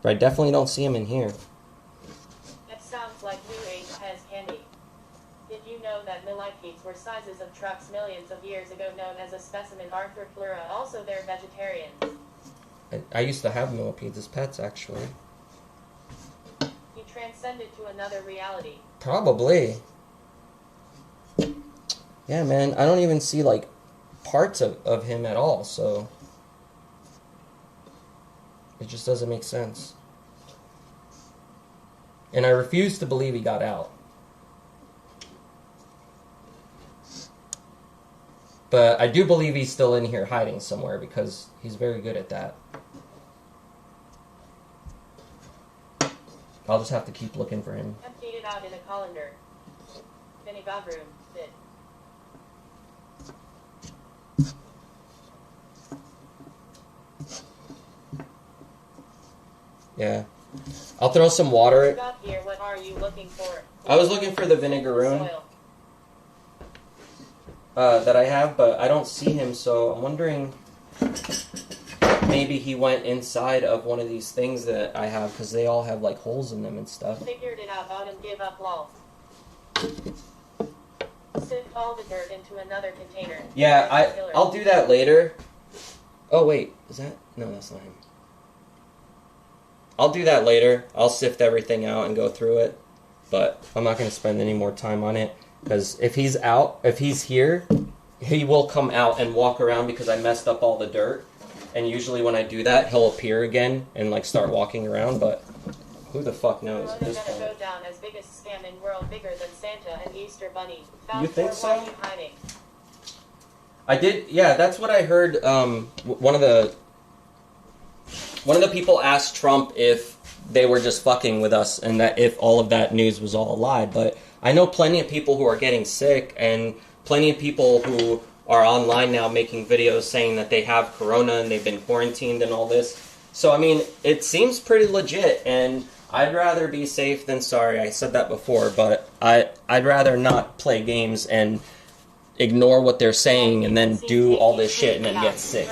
A: But I definitely don't see him in here.
C: That sounds like New Age has candy. Did you know that millipedes were sizes of trucks millions of years ago, known as a specimen Arthropleura? Also, they're vegetarians.
A: I used to have millipedes as pets, actually.
C: He transcended to another reality.
A: Probably. Yeah, man, I don't even see, like, parts of him at all, so... It just doesn't make sense. And I refuse to believe he got out. But I do believe he's still in here hiding somewhere because he's very good at that. I'll just have to keep looking for him.
C: Emptied it out in a colander. Vinegaroon. Bit.
A: Yeah. I'll throw some water.
C: Got here. What are you looking for?
A: I was looking for the vinegaroon that I have, but I don't see him, so I'm wondering maybe he went inside of one of these things that I have, because they all have like holes in them and stuff.
C: Figured it out and give up, lol. Sift all the dirt into another container.
A: Yeah, I'll do that later. Oh wait, is that? No, that's not him. I'll do that later. I'll sift everything out and go through it, but I'm not going to spend any more time on it, because if he's here, he will come out and walk around because I messed up all the dirt, and usually when I do that, he'll appear again and like start walking around, but who the fuck knows?
C: Corona's gonna go down as biggest scam in world, bigger than Santa and Easter Bunny.
A: You think so?
C: Why are you hiding?
A: I did, yeah, that's what I heard. One of the people asked Trump if they were just fucking with us and that if all of that news was all a lie. But I know plenty of people who are getting sick and plenty of people who are online now making videos saying that they have corona and they've been quarantined and all this. So, I mean, it seems pretty legit, and I'd rather be safe than sorry. I said that before, but I'd rather not play games and ignore what they're saying and then do all this shit and then get sick.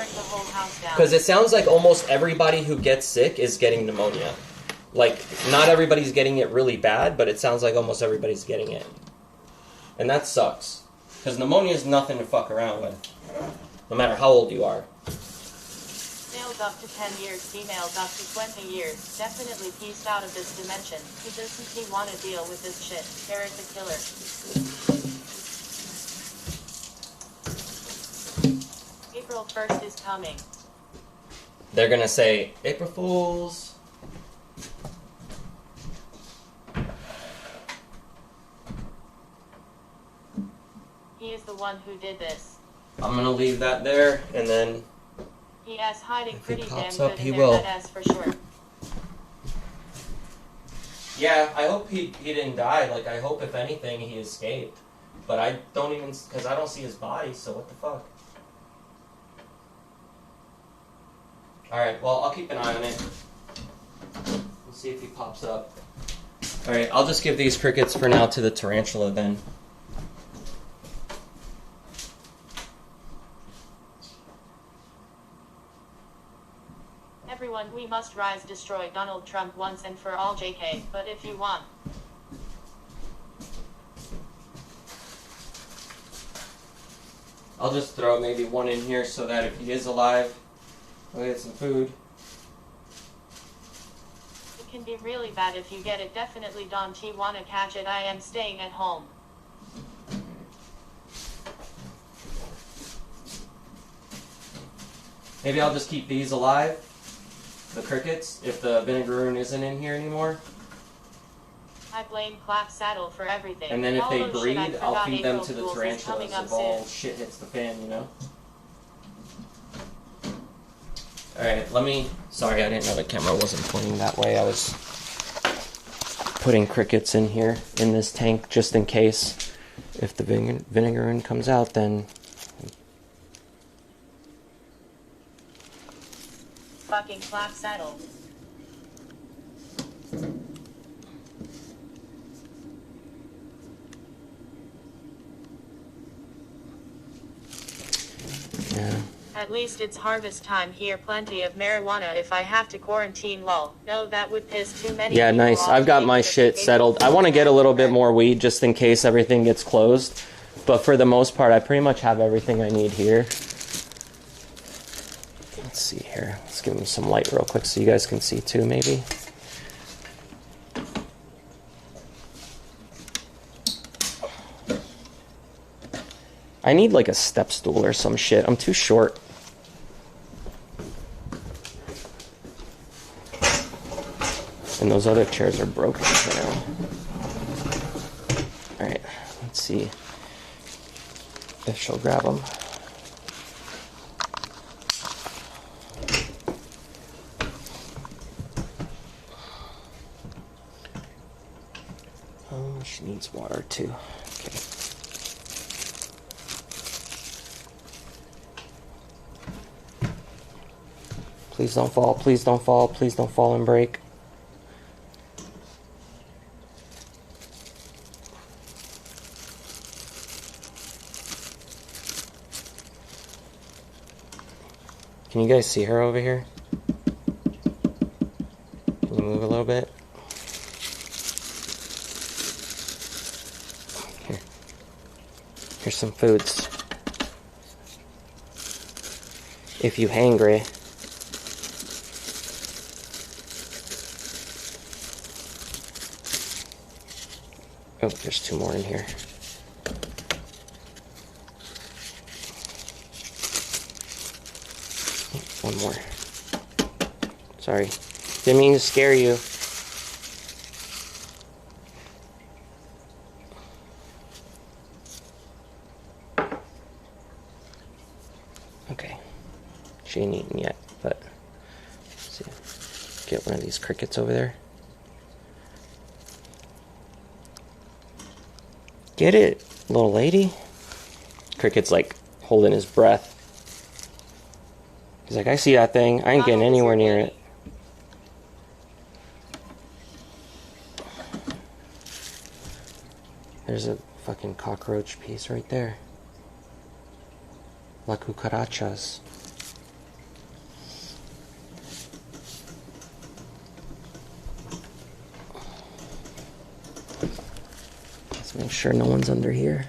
A: Because it sounds like almost everybody who gets sick is getting pneumonia. Like, not everybody's getting it really bad, but it sounds like almost everybody's getting it. And that sucks. Because pneumonia is nothing to fuck around with, no matter how old you are.
C: Males up to 10 years, females up to 20 years. Definitely pieced out of this dimension. He doesn't want to deal with this shit. Eric the Killer. April 1st is coming.
A: They're gonna say, April Fools.
C: He is the one who did this.
A: I'm gonna leave that there, and then
C: He has hiding pretty damn
A: pops
C: good
A: up,
C: in
A: he
C: there,
A: will.
C: that ass for sure.
A: yeah, I hope he didn't die. Like, I hope if anything he escaped. But I don't even, because I don't see his body, so what the fuck? Alright, well, I'll keep an eye on it. We'll see if he pops up. Alright, I'll just give these crickets for now to the tarantula then.
C: Everyone, we must rise, destroy Donald Trump once and for all, JK. But if you want.
A: I'll just throw maybe one in here so that if he is alive, we'll get some food.
C: It can be really bad if you get it. Definitely don't wanna catch it. I am staying at home.
A: Maybe I'll just keep these alive, the crickets, if the vinegaroon isn't in here anymore.
C: I blame Clap Saddle for everything.
A: And then if they
C: Although
A: breed,
C: shit, I
A: I'll
C: forgot
A: feed them
C: April
A: to the
C: Fools is
A: tarantulas
C: coming up
A: if all
C: soon.
A: shit hits the fan, you know? Alright, let me... Sorry, I didn't know the camera wasn't pointing that way. I was putting crickets in here, in this tank, just in case. If the vinegaroon comes out, then...
C: Fucking Clap Saddle.
A: Yeah.
C: At least it's harvest time here. Plenty of marijuana if I have to quarantine, lol. No, that would piss too many
A: Yeah,
C: people
A: nice.
C: off.
A: I've got my shit settled. I want to get a little bit more weed just in case everything gets closed. But for the most part, I pretty much have everything I need here. Let's see here. Let's give him some light real quick so you guys can see too, maybe. I need like a step stool or some shit. I'm too short. And those other chairs are broken for now. Alright, let's see if she'll grab them. Oh, she needs water too. Okay. Please don't fall, please don't fall, please don't fall and break. Can you guys see her over here? Can you move a little bit? Here. Here's some foods. If you hangry. Oh, there's 2 more in here. One more. Sorry. Didn't mean to scare you. Okay. She ain't eaten yet, but let's see. Get one of these crickets over there. Get it, little lady. Cricket's like holding his breath. He's like, I see that thing. I ain't getting anywhere near it. There's a fucking cockroach piece right there. La cucarachas. Let's make sure no one's under here.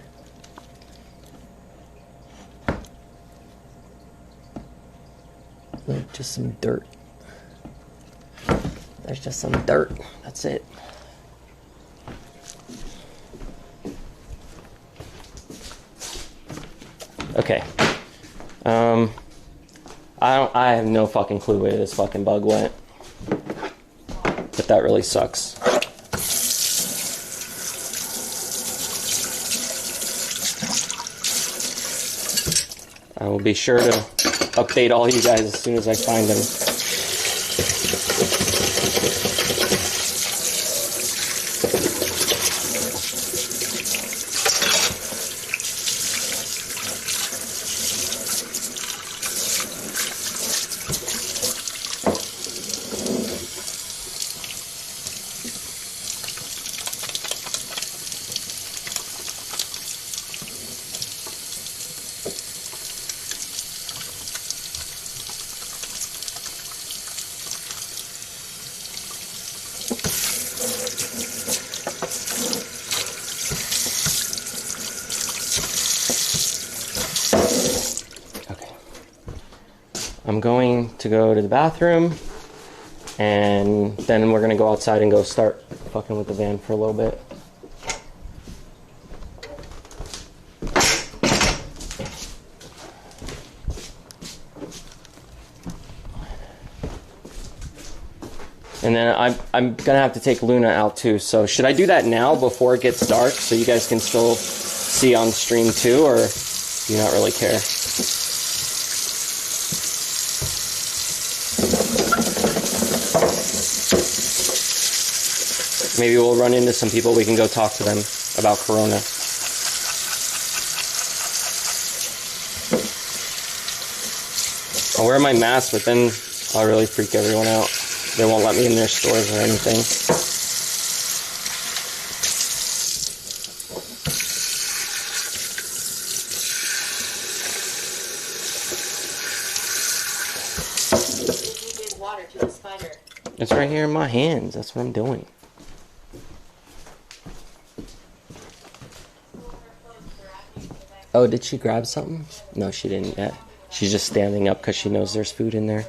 A: Look, just some dirt. There's just some dirt. That's it. Okay. I have no fucking clue where this fucking bug went. But that really sucks. I will be sure to update all you guys as soon as I find them. I'm going to go to the bathroom, and then we're gonna go outside and go start fucking with the van for a little bit. And then I'm gonna have to take Luna out too, so should I do that now before it gets dark so you guys can still see on stream too, or do you not really care? Maybe we'll run into some people, we can go talk to them about Corona. I'll wear my mask, but then I'll really freak everyone out. They won't let me in their stores or anything.
C: You did water to the spider.
A: It's right here in my hands. That's what I'm doing. Oh, did she grab something? No, she didn't yet. She's just standing up because she knows there's food in there.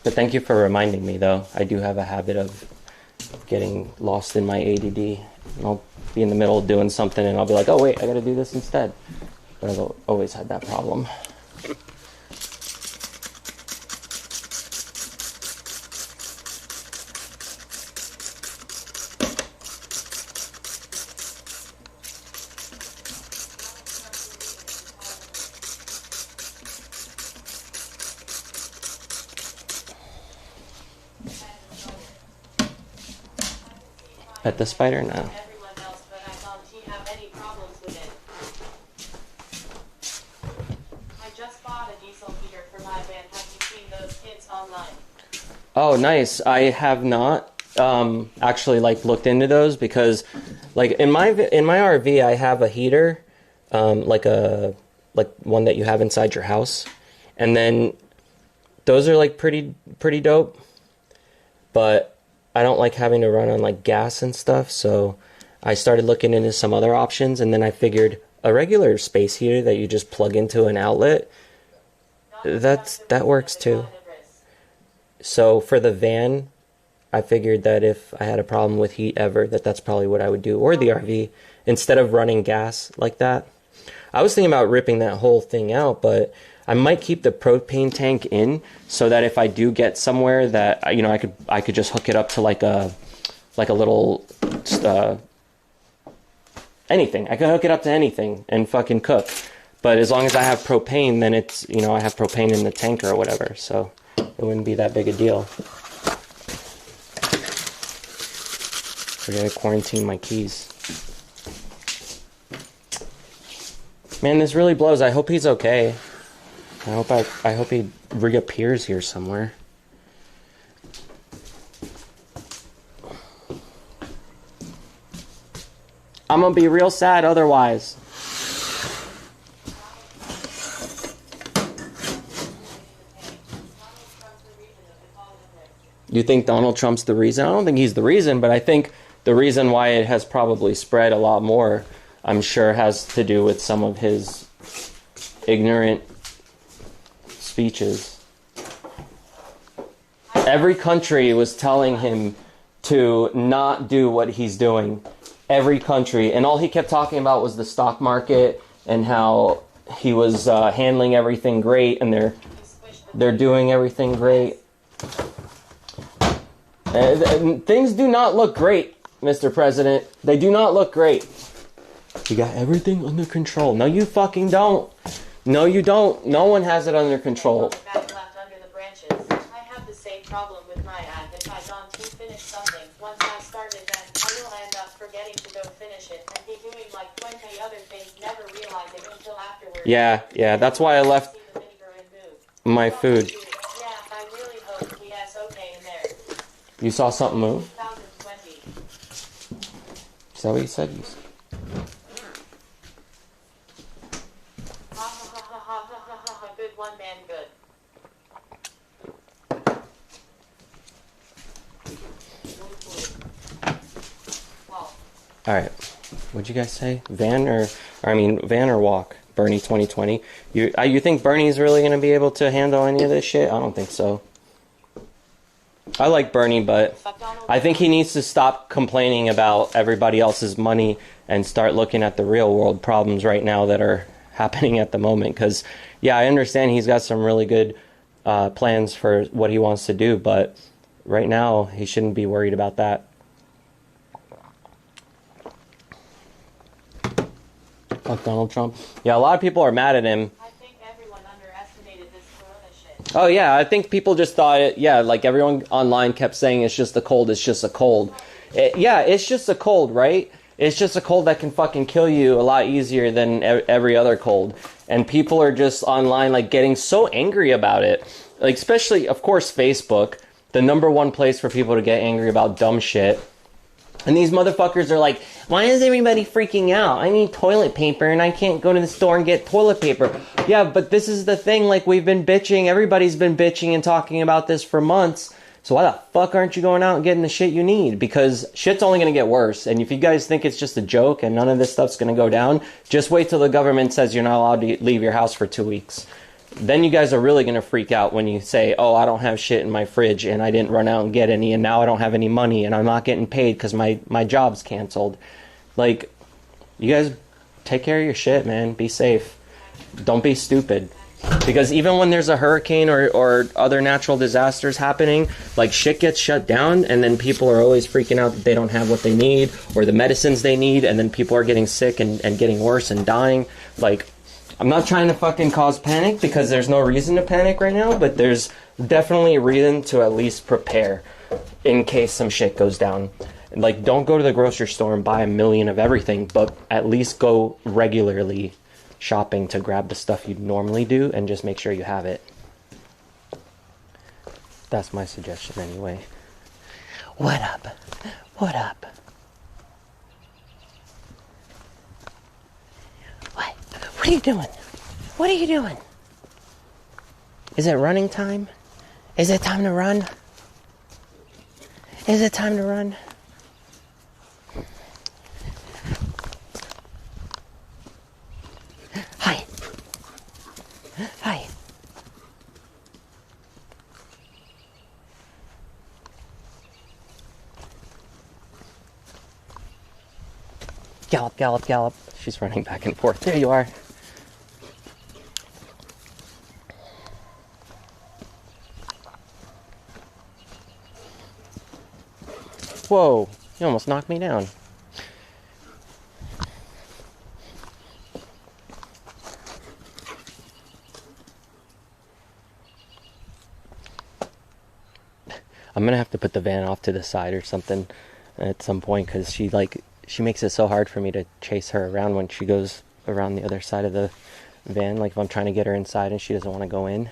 A: But thank you for reminding me, though. I do have a habit of getting lost in my ADD. And I'll be in the middle of doing something and I'll be like, oh wait, I gotta do this instead. But I've always had that problem. Pet the spider? No.
C: Everyone else, but I don't have any problems with it. I just bought a diesel heater for my van. Have you seen those kits online?
A: Oh, nice. I have not actually looked into those because Like in my RV, I have a heater, like one that you have inside your house, and then those are like pretty dope. But I don't like having to run on like gas and stuff, so I started looking into some other options, and then I figured a regular space heater that you just plug into an outlet, that works too. So for the van, I figured that if I had a problem with heat ever, that's probably what I would do, or the RV, instead of running gas like that. I was thinking about ripping that whole thing out, but I might keep the propane tank in so that if I do get somewhere that I could just hook it up to like a little anything. I could hook it up to anything and fucking cook. But as long as I have propane, then it's, I have propane in the tank or whatever, so it wouldn't be that big a deal. We're gonna quarantine my keys. Man, this really blows. I hope he's okay. I hope he reappears here somewhere. I'm gonna be real sad otherwise. You think Donald Trump's the reason? I don't think he's the reason, but I think the reason why it has probably spread a lot more, I'm sure, has to do with some of his ignorant speeches. Every country was telling him to not do what he's doing. Every country. And all he kept talking about was the stock market and how he was handling everything great, and they're doing everything great. Things do not look great, Mr. President. They do not look great. You got everything under control. No, you fucking don't. No, you don't. No one has it under control.
C: I have the same problem with my ad. If I don't finish something, once I started, then I will end up forgetting to go finish it and be doing like 20 other things, never realizing until afterwards.
A: Yeah, that's why I left my food.
C: Yeah, I really hope he has okay in there.
A: You saw something move?
C: 2020.
A: Is that what you said?
C: Good one, man, good.
A: All right. What'd you guys say? Van or walk? Bernie 2020. You think Bernie's really going to be able to handle any of this shit? I don't think so. I like Bernie, but I think he needs to stop complaining about everybody else's money and start looking at the real world problems right now that are happening at the moment. Because, yeah, I understand he's got some really good plans for what he wants to do, but right now he shouldn't be worried about that. Fuck Donald Trump. Yeah, a lot of people are mad at him.
C: I think everyone underestimated this corona shit.
A: Oh, yeah, I think people just thought like everyone online kept saying it's just a cold, it's just a cold. It's just a cold, right? It's just a cold that can fucking kill you a lot easier than every other cold. And people are just online, like, getting so angry about it. Like, especially, of course, Facebook, the #1 place for people to get angry about dumb shit. And these motherfuckers are like, why is everybody freaking out? I need toilet paper and I can't go to the store and get toilet paper. Yeah, but this is the thing, like, we've been bitching, everybody's been bitching and talking about this for months. So why the fuck aren't you going out and getting the shit you need? Because shit's only going to get worse. And if you guys think it's just a joke and none of this stuff's going to go down, just wait till the government says you're not allowed to leave your house for 2 weeks. Then you guys are really going to freak out when you say, oh, I don't have shit in my fridge and I didn't run out and get any and now I don't have any money and I'm not getting paid because my job's canceled. Like, you guys take care of your shit, man. Be safe. Don't be stupid. Because even when there's a hurricane or other natural disasters happening, like, shit gets shut down and then people are always freaking out that they don't have what they need or the medicines they need, and then people are getting sick and getting worse and dying. Like, I'm not trying to fucking cause panic because there's no reason to panic right now, but there's definitely a reason to at least prepare in case some shit goes down. Like, don't go to the grocery store and buy 1 million of everything, but at least go regularly shopping to grab the stuff you'd normally do and just make sure you have it. That's my suggestion anyway. What up? What up? What are you doing? What are you doing? Is it running time? Is it time to run? Is it time to run? Hi. Hi. Gallop, gallop, gallop. She's running back and forth. There you are. Whoa, you almost knocked me down. I'm gonna have to put the van off to the side or something at some point, because she makes it so hard for me to chase her around when she goes around the other side of the van. Like if I'm trying to get her inside and she doesn't want to go in.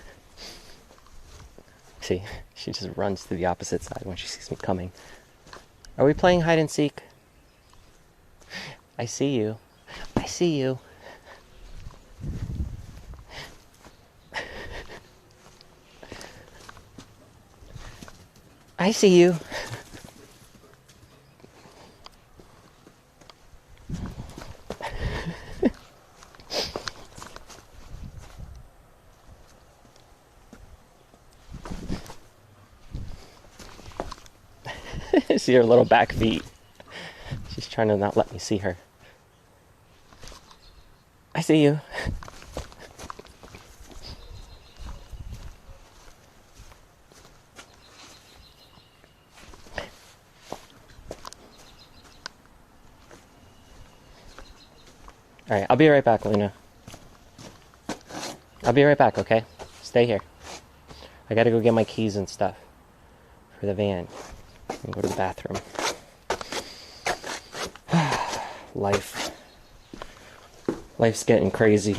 A: See, she just runs to the opposite side when she sees me coming. Are we playing hide and seek? I see you. I see you. I see you. See her little back feet. She's trying to not let me see her. I see you. Alright, I'll be right back, Luna. I'll be right back, okay? Stay here. I gotta go get my keys and stuff for the van and go to the bathroom. Life's getting crazy.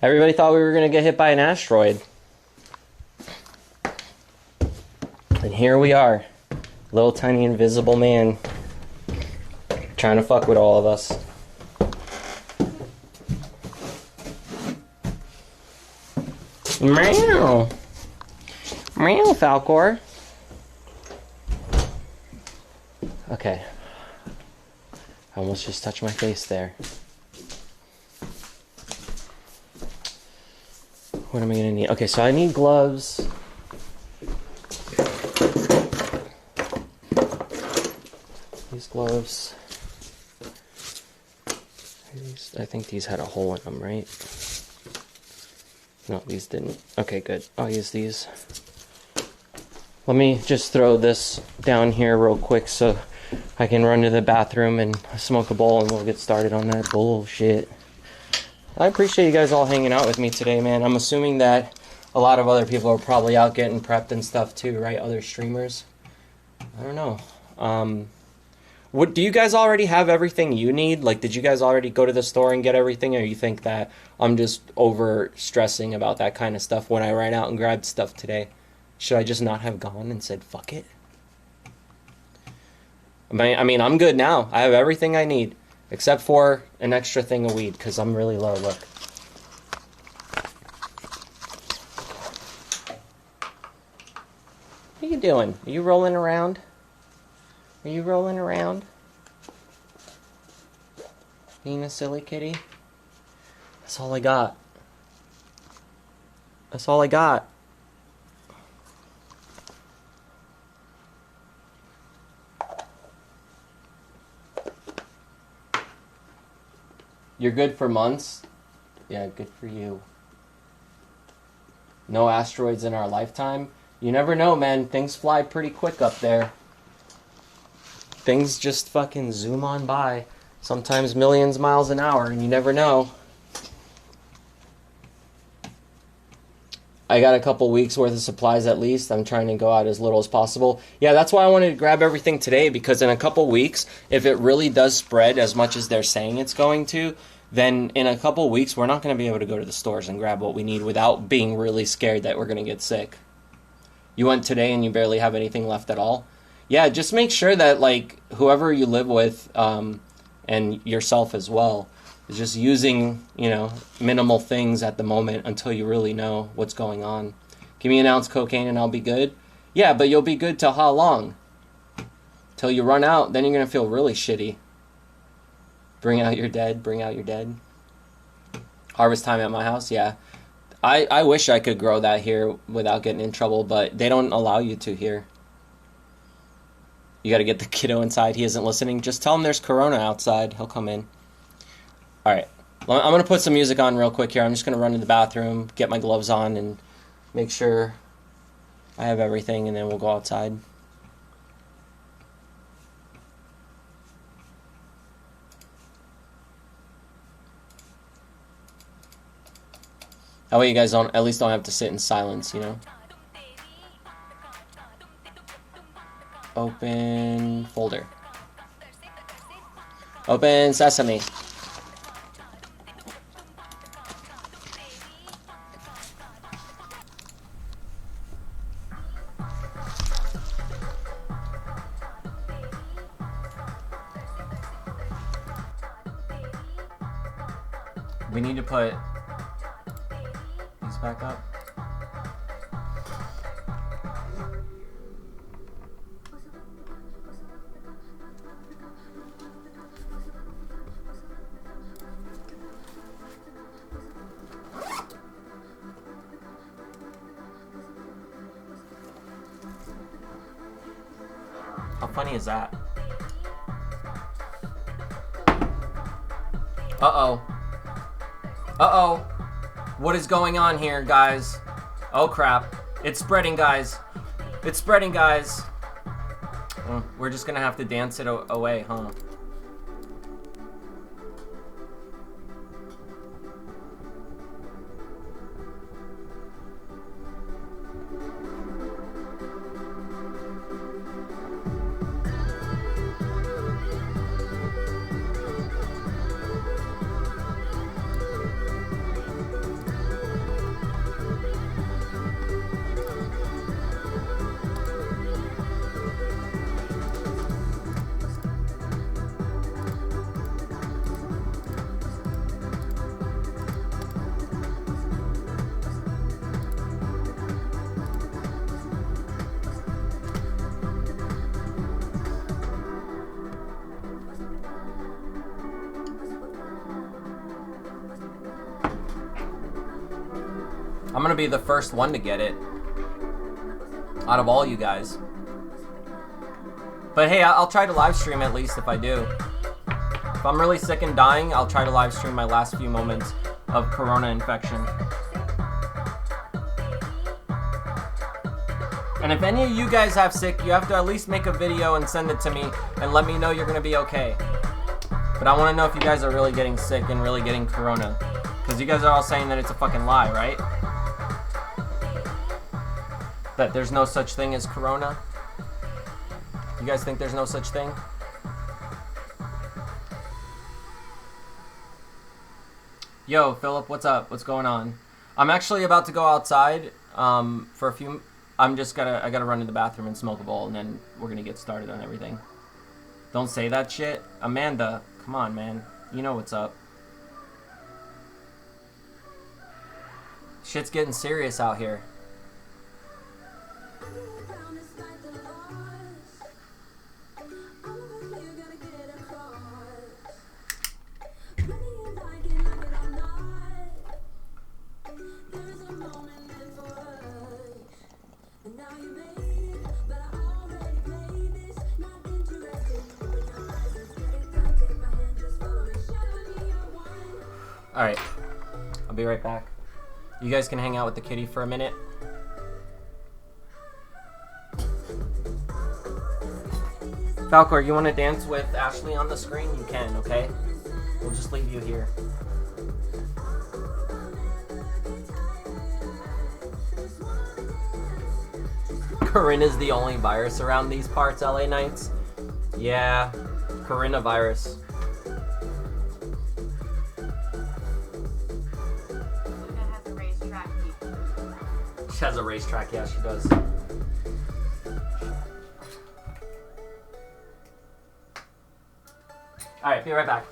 A: Everybody thought we were gonna get hit by an asteroid. And here we are. Little tiny invisible man trying to fuck with all of us. Meow. Meow, Falcor. Okay. I almost just touched my face there. What am I gonna need? Okay, so I need gloves. These gloves. I think these had a hole in them, right? No, these didn't. Okay, good. I'll use these. Let me just throw this down here real quick so I can run to the bathroom and smoke a bowl and we'll get started on that bullshit. I appreciate you guys all hanging out with me today, man. I'm assuming that a lot of other people are probably out getting prepped and stuff too, right? Other streamers. I don't know. What do you guys already have everything you need? Like, did you guys already go to the store and get everything, or you think that I'm just over stressing about that kind of stuff when I ran out and grabbed stuff today? Should I just not have gone and said fuck it? I mean, I'm good now. I have everything I need, except for an extra thing of weed, because I'm really low. Look. What are you doing? Are you rolling around? Are you rolling around? Being a silly kitty? That's all I got. That's all I got. You're good for months? Yeah, good for you. No asteroids in our lifetime? You never know, man. Things fly pretty quick up there. Things just fucking zoom on by. Sometimes millions of miles an hour, and you never know. I got a couple weeks worth of supplies at least. I'm trying to go out as little as possible. Yeah, that's why I wanted to grab everything today, because in a couple weeks, if it really does spread as much as they're saying it's going to, then in a couple weeks, we're not going to be able to go to the stores and grab what we need without being really scared that we're going to get sick. You went today and you barely have anything left at all? Yeah, just make sure that, like, whoever you live with, and yourself as well. It's just using, you know, minimal things at the moment until you really know what's going on. Give me an ounce cocaine and I'll be good. Yeah, but you'll be good till how long? Till you run out, then you're going to feel really shitty. Bring out your dead, bring out your dead. Harvest time at my house, yeah. I wish I could grow that here without getting in trouble, but they don't allow you to here. You got to get the kiddo inside. He isn't listening. Just tell him there's Corona outside. He'll come in. All right. I'm going to put some music on real quick here. I'm just going to run to the bathroom, get my gloves on, and make sure I have everything, and then we'll go outside. That way you guys at least don't have to sit in silence, you know? Open folder. Open sesame. We need to put these back up. How funny is that? Uh-oh. Uh-oh. What is going on here, guys? Oh, crap. It's spreading, guys. It's spreading, guys. We're just gonna have to dance it away, huh? I'm gonna be the first one to get it out of all you guys. But hey, I'll try to live stream at least if I do. If I'm really sick and dying, I'll try to live stream my last few moments of corona infection. And if any of you guys have sick, you have to at least make a video and send it to me and let me know you're gonna be okay. But I wanna know if you guys are really getting sick and really getting corona. Because you guys are all saying that it's a fucking lie, right? That there's no such thing as corona? You guys think there's no such thing? Yo, Philip, what's up? What's going on? I'm actually about to go outside for a few... I gotta run to the bathroom and smoke a bowl, and then we're gonna get started on everything. Don't say that shit. Amanda, come on, man. You know what's up. Shit's getting serious out here. Alright, I'll be right back. You guys can hang out with the kitty for a minute. Falcor, you want to dance with Ashley on the screen? You can, okay? We'll just leave you here. Corinna's the only virus around these parts, LA Knights. Yeah, coronavirus. She has a racetrack, yeah, she does. Alright, be right back.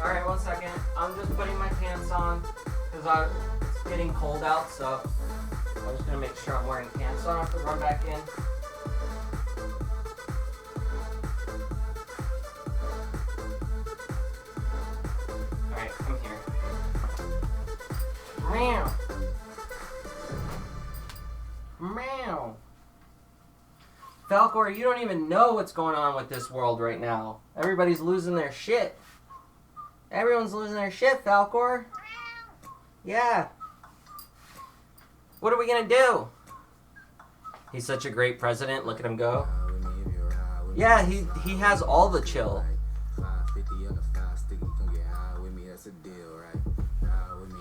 A: Alright, 1 second. I'm just putting my pants on because it's getting cold out, so I'm just going to make sure I'm wearing pants so I don't have to run back in. Alright, come here. Meow. Meow. Falcor, you don't even know what's going on with this world right now. Everybody's losing their shit. Everyone's losing their shit, Falcor. Yeah. What are we gonna do? He's such a great president. Look at him go. Yeah, he has all the chill.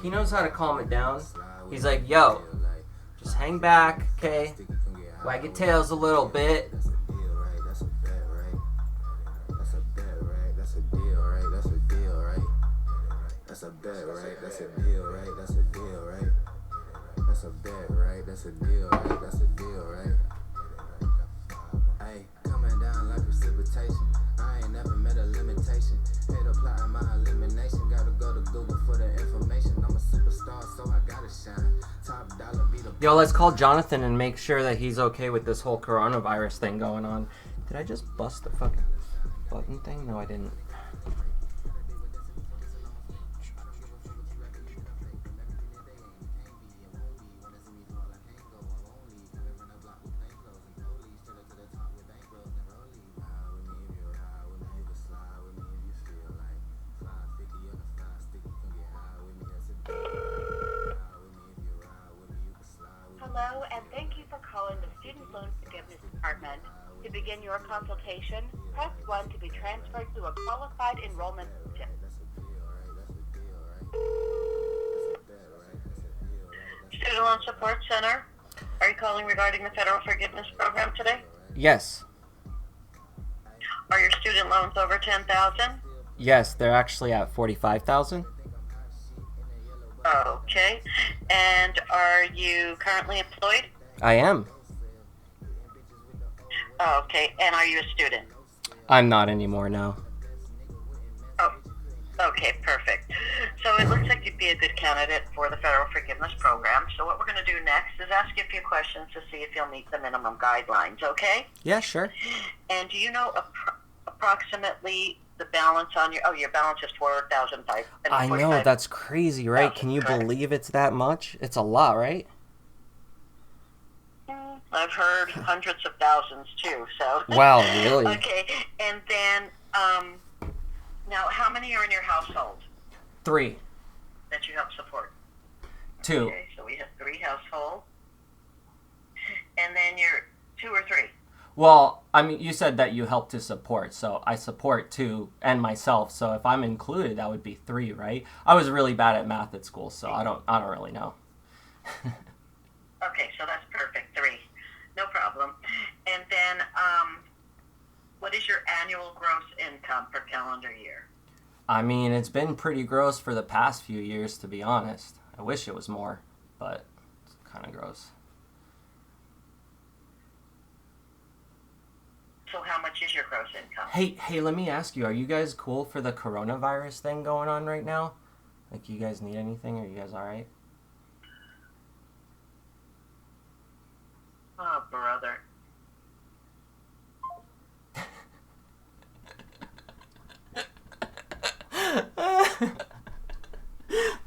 A: He knows how to calm it down. He's like, yo, just hang back, okay? Wag your tails a little bit.
L: That's a bet, right? That's a deal, right? That's a deal, right? That's a bet, right? That's a deal, right? That's a deal, right? Hey, coming down like precipitation. I ain't never met a limitation. Hate applying my elimination. Gotta go to Google for the information. I'm a superstar, so I gotta shine. Top dollar be the.
A: Yo, let's call Jonathan and make sure that he's okay with this whole coronavirus thing going on. Did I just bust the fucking button thing? No, I didn't.
M: Hello, and thank you for calling the Student Loan Forgiveness Department. To begin your consultation, press 1 to be transferred to a qualified enrollment agent. Student Loan Support Center, are you calling regarding the Federal Forgiveness Program today?
A: Yes.
M: Are your student loans over $10,000?
A: Yes, they're actually at 45,000.
M: Okay. And are you currently employed?
A: I am.
M: Okay. And are you a student?
A: I'm not anymore now.
M: Oh, okay, perfect. So it looks like you'd be a good candidate for the Federal Forgiveness Program. So what we're going to do next is ask you a few questions to see if you'll meet the minimum guidelines, okay?
A: Yeah, sure.
M: And do you know approximately the balance on your balance is $4,500.
A: I know, that's crazy, right? Can you believe it's that much? It's a lot, right?
M: I've heard hundreds of thousands too, so.
A: Wow, really?
M: Okay, and then, now how many are in your household
A: 3.
M: that you help support?
A: 2.
M: Okay, so we have 3 households. And then you're 2 or 3?
A: Well, I mean, you said that you help to support, so I support 2 and myself. So if I'm included, that would be 3, right? I was really bad at math at school, so I don't really know.
M: Okay, so that's perfect. 3, no problem. And then, what is your annual gross income per calendar year?
A: I mean, it's been pretty gross for the past few years, to be honest. I wish it was more, but it's kind of gross.
M: So how much is your gross income?
A: Hey, let me ask you, are you guys cool for the coronavirus thing going on right now? Like, you guys need anything? Are you guys alright?
M: Oh, brother.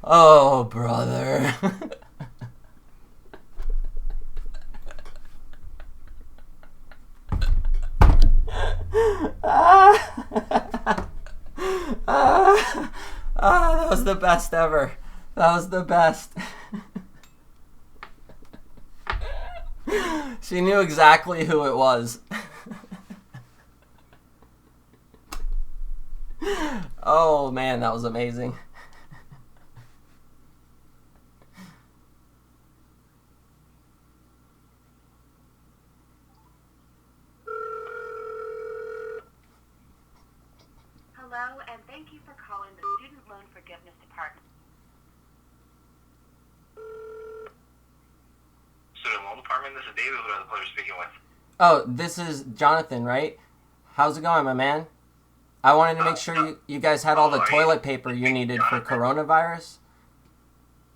A: Oh, brother. That was the best ever. That was the best. She knew exactly who it was. Oh man, that was amazing.
M: Hello, and thank you for calling the Student Loan Forgiveness Department.
N: Student Loan Department, this is David, who has the pleasure of speaking with.
A: Oh, this is Jonathan, right? How's it going, my man? I wanted to make sure you guys had all the toilet paper you needed for coronavirus.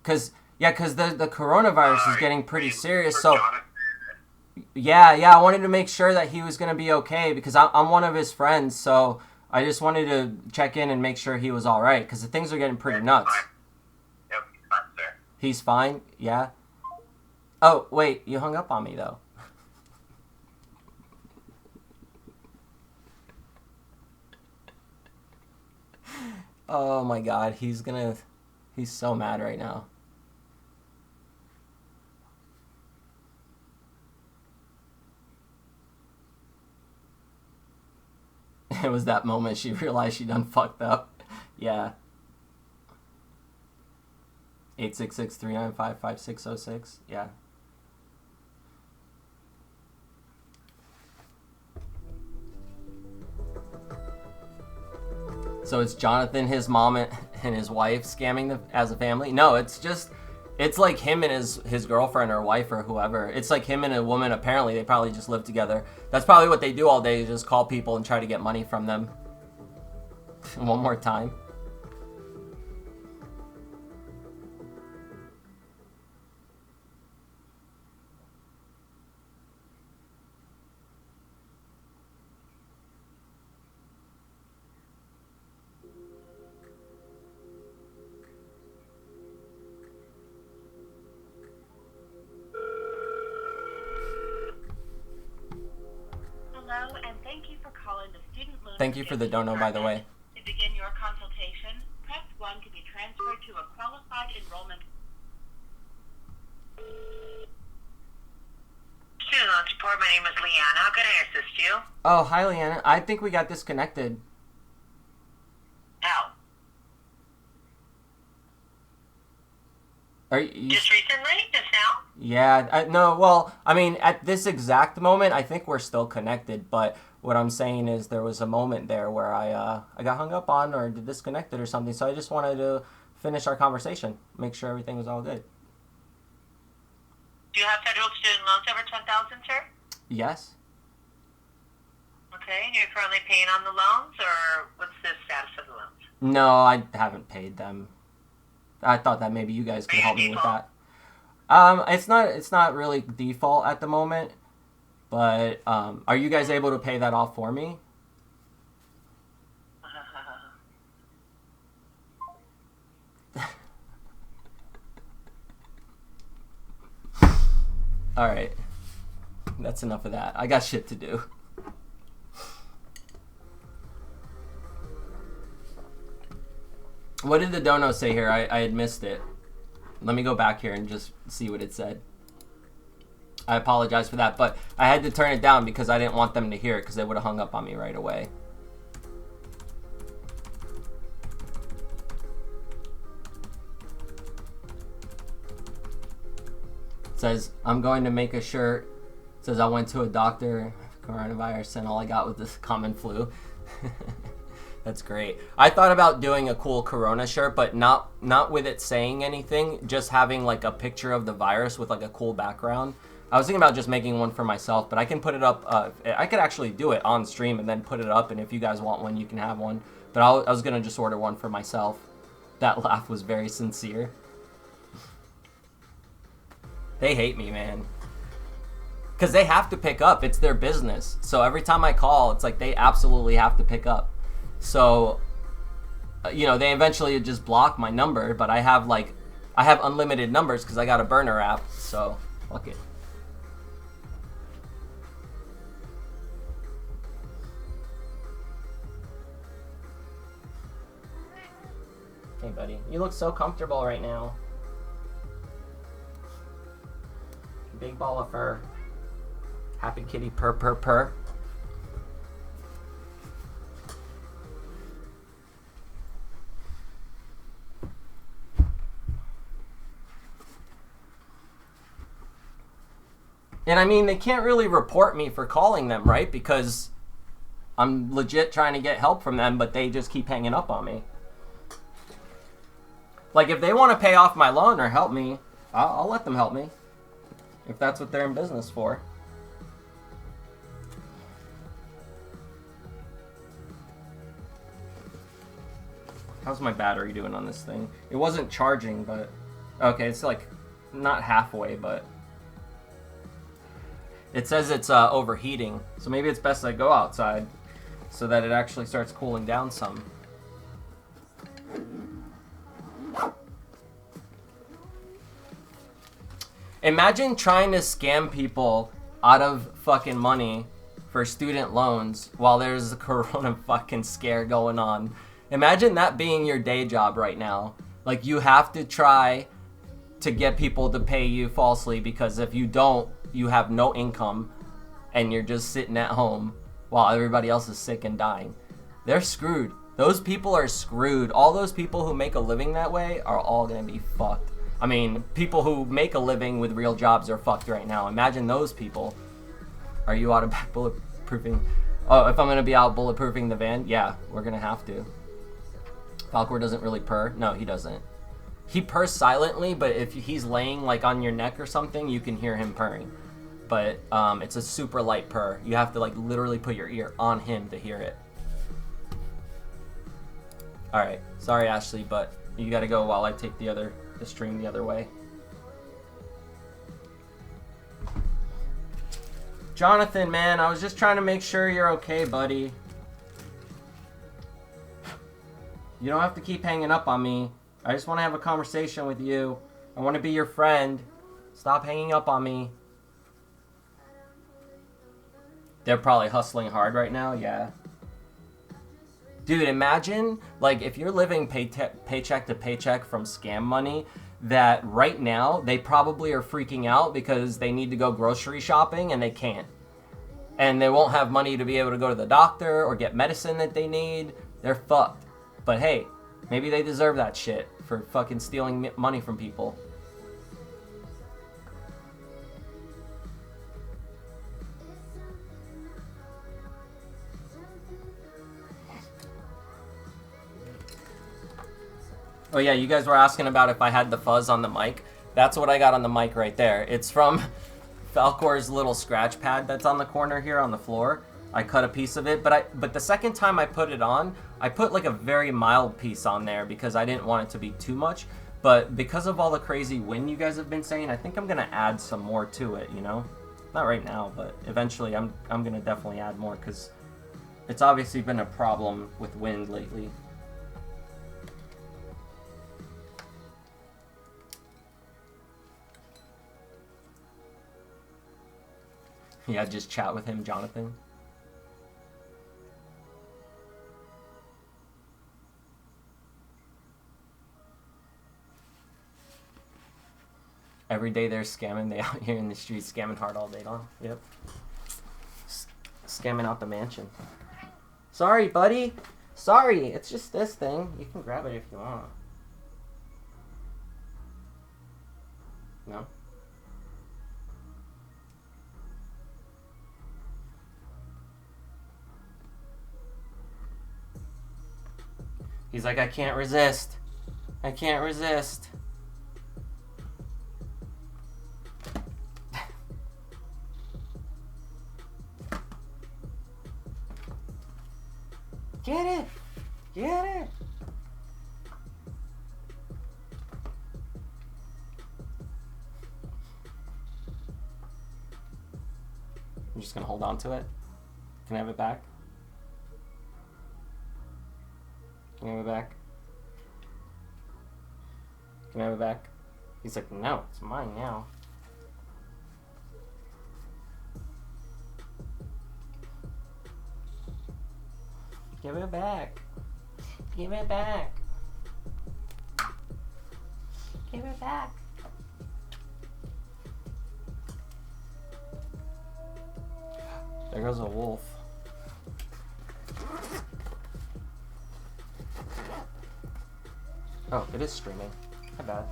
A: Cause the coronavirus is getting pretty serious. So yeah, I wanted to make sure that he was gonna be okay because I'm one of his friends. So I just wanted to check in and make sure he was all right because the things are getting pretty nuts.
N: Yep, he's fine, sir.
A: He's fine. Yeah. Oh wait, you hung up on me though. Oh my god, he's so mad right now. It was that moment she realized she done fucked up. Yeah. 866-395-5606. Yeah. So it's Jonathan, his mom, and his wife scamming as a family? No, it's like him and his girlfriend or wife or whoever. It's like him and a woman. Apparently, they probably just live together. That's probably what they do all day, is just call people and try to get money from them. One more time.
O: Hello, and thank you for calling the Student Loan.
A: Thank you for the dono, by the way.
O: To begin your consultation, press 1 to be transferred to a qualified enrollment.
M: Student Loan Support, my name is Leanne. How can I assist you?
A: Oh, hi, Leanna. I think we got disconnected.
M: How?
A: Are you...
M: Just recently? Just now?
A: Yeah, no, well, I mean, at this exact moment, I think we're still connected, but what I'm saying is there was a moment there where I got hung up on or disconnected or something, so I just wanted to finish our conversation, make sure everything was all good.
M: Do you have federal student loans over $10,000, sir?
A: Yes.
M: Okay, and you're currently paying on the loans, or what's the status of the loans?
A: No, I haven't paid them. I thought that maybe you guys could help me with that. It's not really default at the moment, but are you guys able to pay that off for me? All right, that's enough of that. I got shit to do. What did the dono say here? I had missed it. Let me go back here and just see what it said. I apologize for that, but I had to turn it down because I didn't want them to hear it because they would have hung up on me right away. It says, I'm going to make a shirt. It says, I went to a doctor, coronavirus, and all I got was this common flu. That's great. I thought about doing a cool Corona shirt, but not with it saying anything, just having like a picture of the virus with like a cool background. I was thinking about just making one for myself, but I can put it up. I could actually do it on stream and then put it up, and if you guys want one, you can have one. But I was going to just order one for myself. That laugh was very sincere. They hate me, man. Because they have to pick up. It's their business. So every time I call, it's like they absolutely have to pick up. So, you know, they eventually just block my number, but I have unlimited numbers because I got a burner app, so fuck it. Hey, buddy, you look so comfortable right now. Big ball of fur. Happy kitty purr purr purr. And I mean, they can't really report me for calling them, right? Because I'm legit trying to get help from them, but they just keep hanging up on me. Like, if they want to pay off my loan or help me, I'll let them help me. If that's what they're in business for. How's my battery doing on this thing? It wasn't charging, but... Okay, it's like not halfway, but... It says it's overheating, so maybe it's best I go outside so that it actually starts cooling down some. Imagine trying to scam people out of fucking money for student loans while there's a corona fucking scare going on. Imagine that being your day job right now. Like, you have to try to get people to pay you falsely, because if you don't, you have no income and you're just sitting at home while everybody else is sick and dying. They're screwed. Those people are screwed. All those people who make a living that way are all gonna be fucked. I mean, people who make a living with real jobs are fucked right now. Imagine those people. Are you out of bulletproofing? Oh, if I'm going to be out bulletproofing the van? Yeah, we're going to have to. Falcor doesn't really purr. No, he doesn't. He purrs silently, but if he's laying like on your neck or something, you can hear him purring. But it's a super light purr. You have to like literally put your ear on him to hear it. Alright, sorry Ashley, but you gotta go while I take the stream the other way. Jonathan, man, I was just trying to make sure you're okay, buddy. You don't have to keep hanging up on me. I just want to have a conversation with you. I want to be your friend. Stop hanging up on me. They're probably hustling hard right now, yeah. Dude, imagine, like, if you're living paycheck to paycheck from scam money, that right now, they probably are freaking out because they need to go grocery shopping and they can't. And they won't have money to be able to go to the doctor or get medicine that they need. They're fucked. But hey, maybe they deserve that shit for fucking stealing money from people. Oh yeah, you guys were asking about if I had the fuzz on the mic. That's what I got on the mic right there. It's from Falcor's little scratch pad that's on the corner here on the floor. I cut a piece of it, but the second time I put it on, I put like a very mild piece on there because I didn't want it to be too much. But because of all the crazy wind you guys have been saying, I think I'm gonna add some more to it, you know? Not right now, but eventually I'm gonna definitely add more because it's obviously been a problem with wind lately. Yeah, just chat with him, Jonathan. Every day they're scamming. They out here in the streets scamming hard all day long. Yep. Scamming out the mansion. Sorry, buddy. Sorry, it's just this thing. You can grab it if you want. No? He's like, I can't resist. I can't resist. Get it! Get it! I'm just gonna hold on to it. Can I have it back? Can I have it back? Can I have it back? He's like, no, it's mine now. Give it back. Give it back. Give it back. There goes a wolf. Oh, it is streaming. My bad.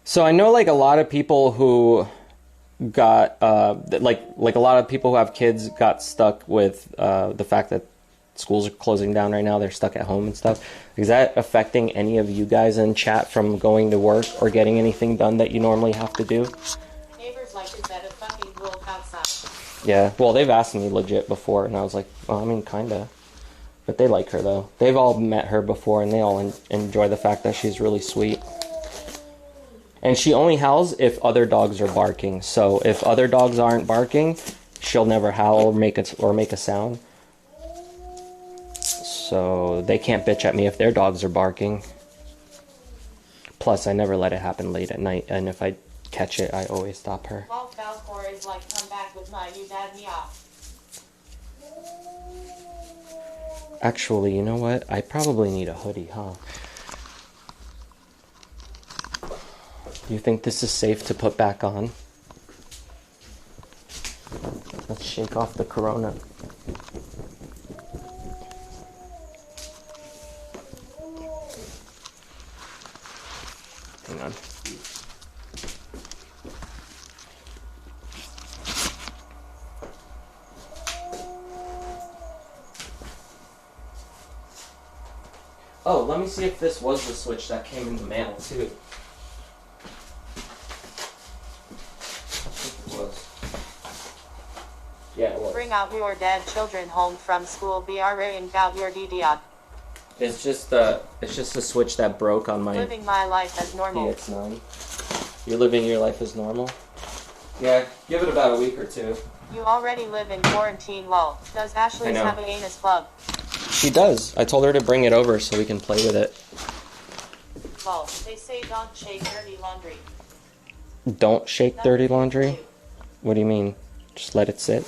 A: So I know like a lot of people who got like a lot of people who have kids got stuck with the fact that schools are closing down right now. They're stuck at home and stuff. Is that affecting any of you guys in chat from going to work or getting anything done that you normally have to do?
C: Neighbors like is that a fucking wolf outside?
A: Yeah, well, they've asked me legit before, and I was like, well, I mean, kinda. But they like her, though. They've all met her before, and they all enjoy the fact that she's really sweet. And she only howls if other dogs are barking. So if other dogs aren't barking, she'll never howl or make a sound. So they can't bitch at me if their dogs are barking. Plus, I never let it happen late at night, and if I catch it, I always stop her.
C: Wolf Valcor is like, come back with my new dad meow.
A: Actually, you know what? I probably need a hoodie, huh? You think this is safe to put back on? Let's shake off the corona. Hang on. Oh, let me see if this was the switch that came in the mail, too. Yeah, it was.
C: Bring out your dead children home from school. Be ring out your DDR.
A: It's just the switch that broke on my
C: Living my life as normal.
A: DX9. You're living your life as normal? Yeah, give it about a week or two.
C: You already live in quarantine, lol. Does Ashley have an anus plug?
A: She does. I told her to bring it over so we can play with it.
C: Lol. They say don't shake dirty laundry.
A: Don't shake dirty laundry? What do you mean? Just let it sit?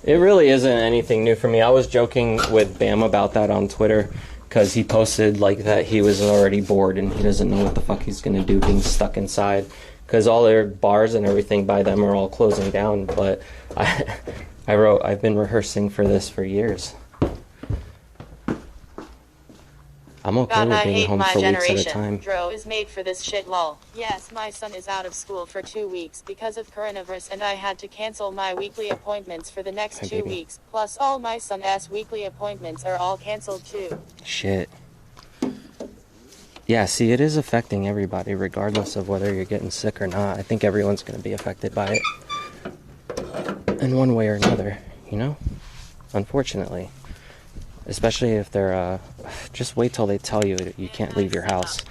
A: It really isn't anything new for me. I was joking with Bam about that on Twitter because he posted like that he was already bored and he doesn't know what the fuck he's gonna do being stuck inside because all their bars and everything by them are all closing down. But I've been rehearsing for this for years. I'm okay with being home for weeks at a time.
C: Dro is made for this shit, lol. Yes, my son is out of school for 2 weeks because of coronavirus and I had to cancel my weekly appointments for the next 2 weeks. Plus all my son's weekly appointments are all canceled too.
A: Shit. Yeah, see, it is affecting everybody regardless of whether you're getting sick or not. I think everyone's going to be affected by it in one way or another, you know? Unfortunately. Especially if they're, just wait till they tell you that you can't leave your house.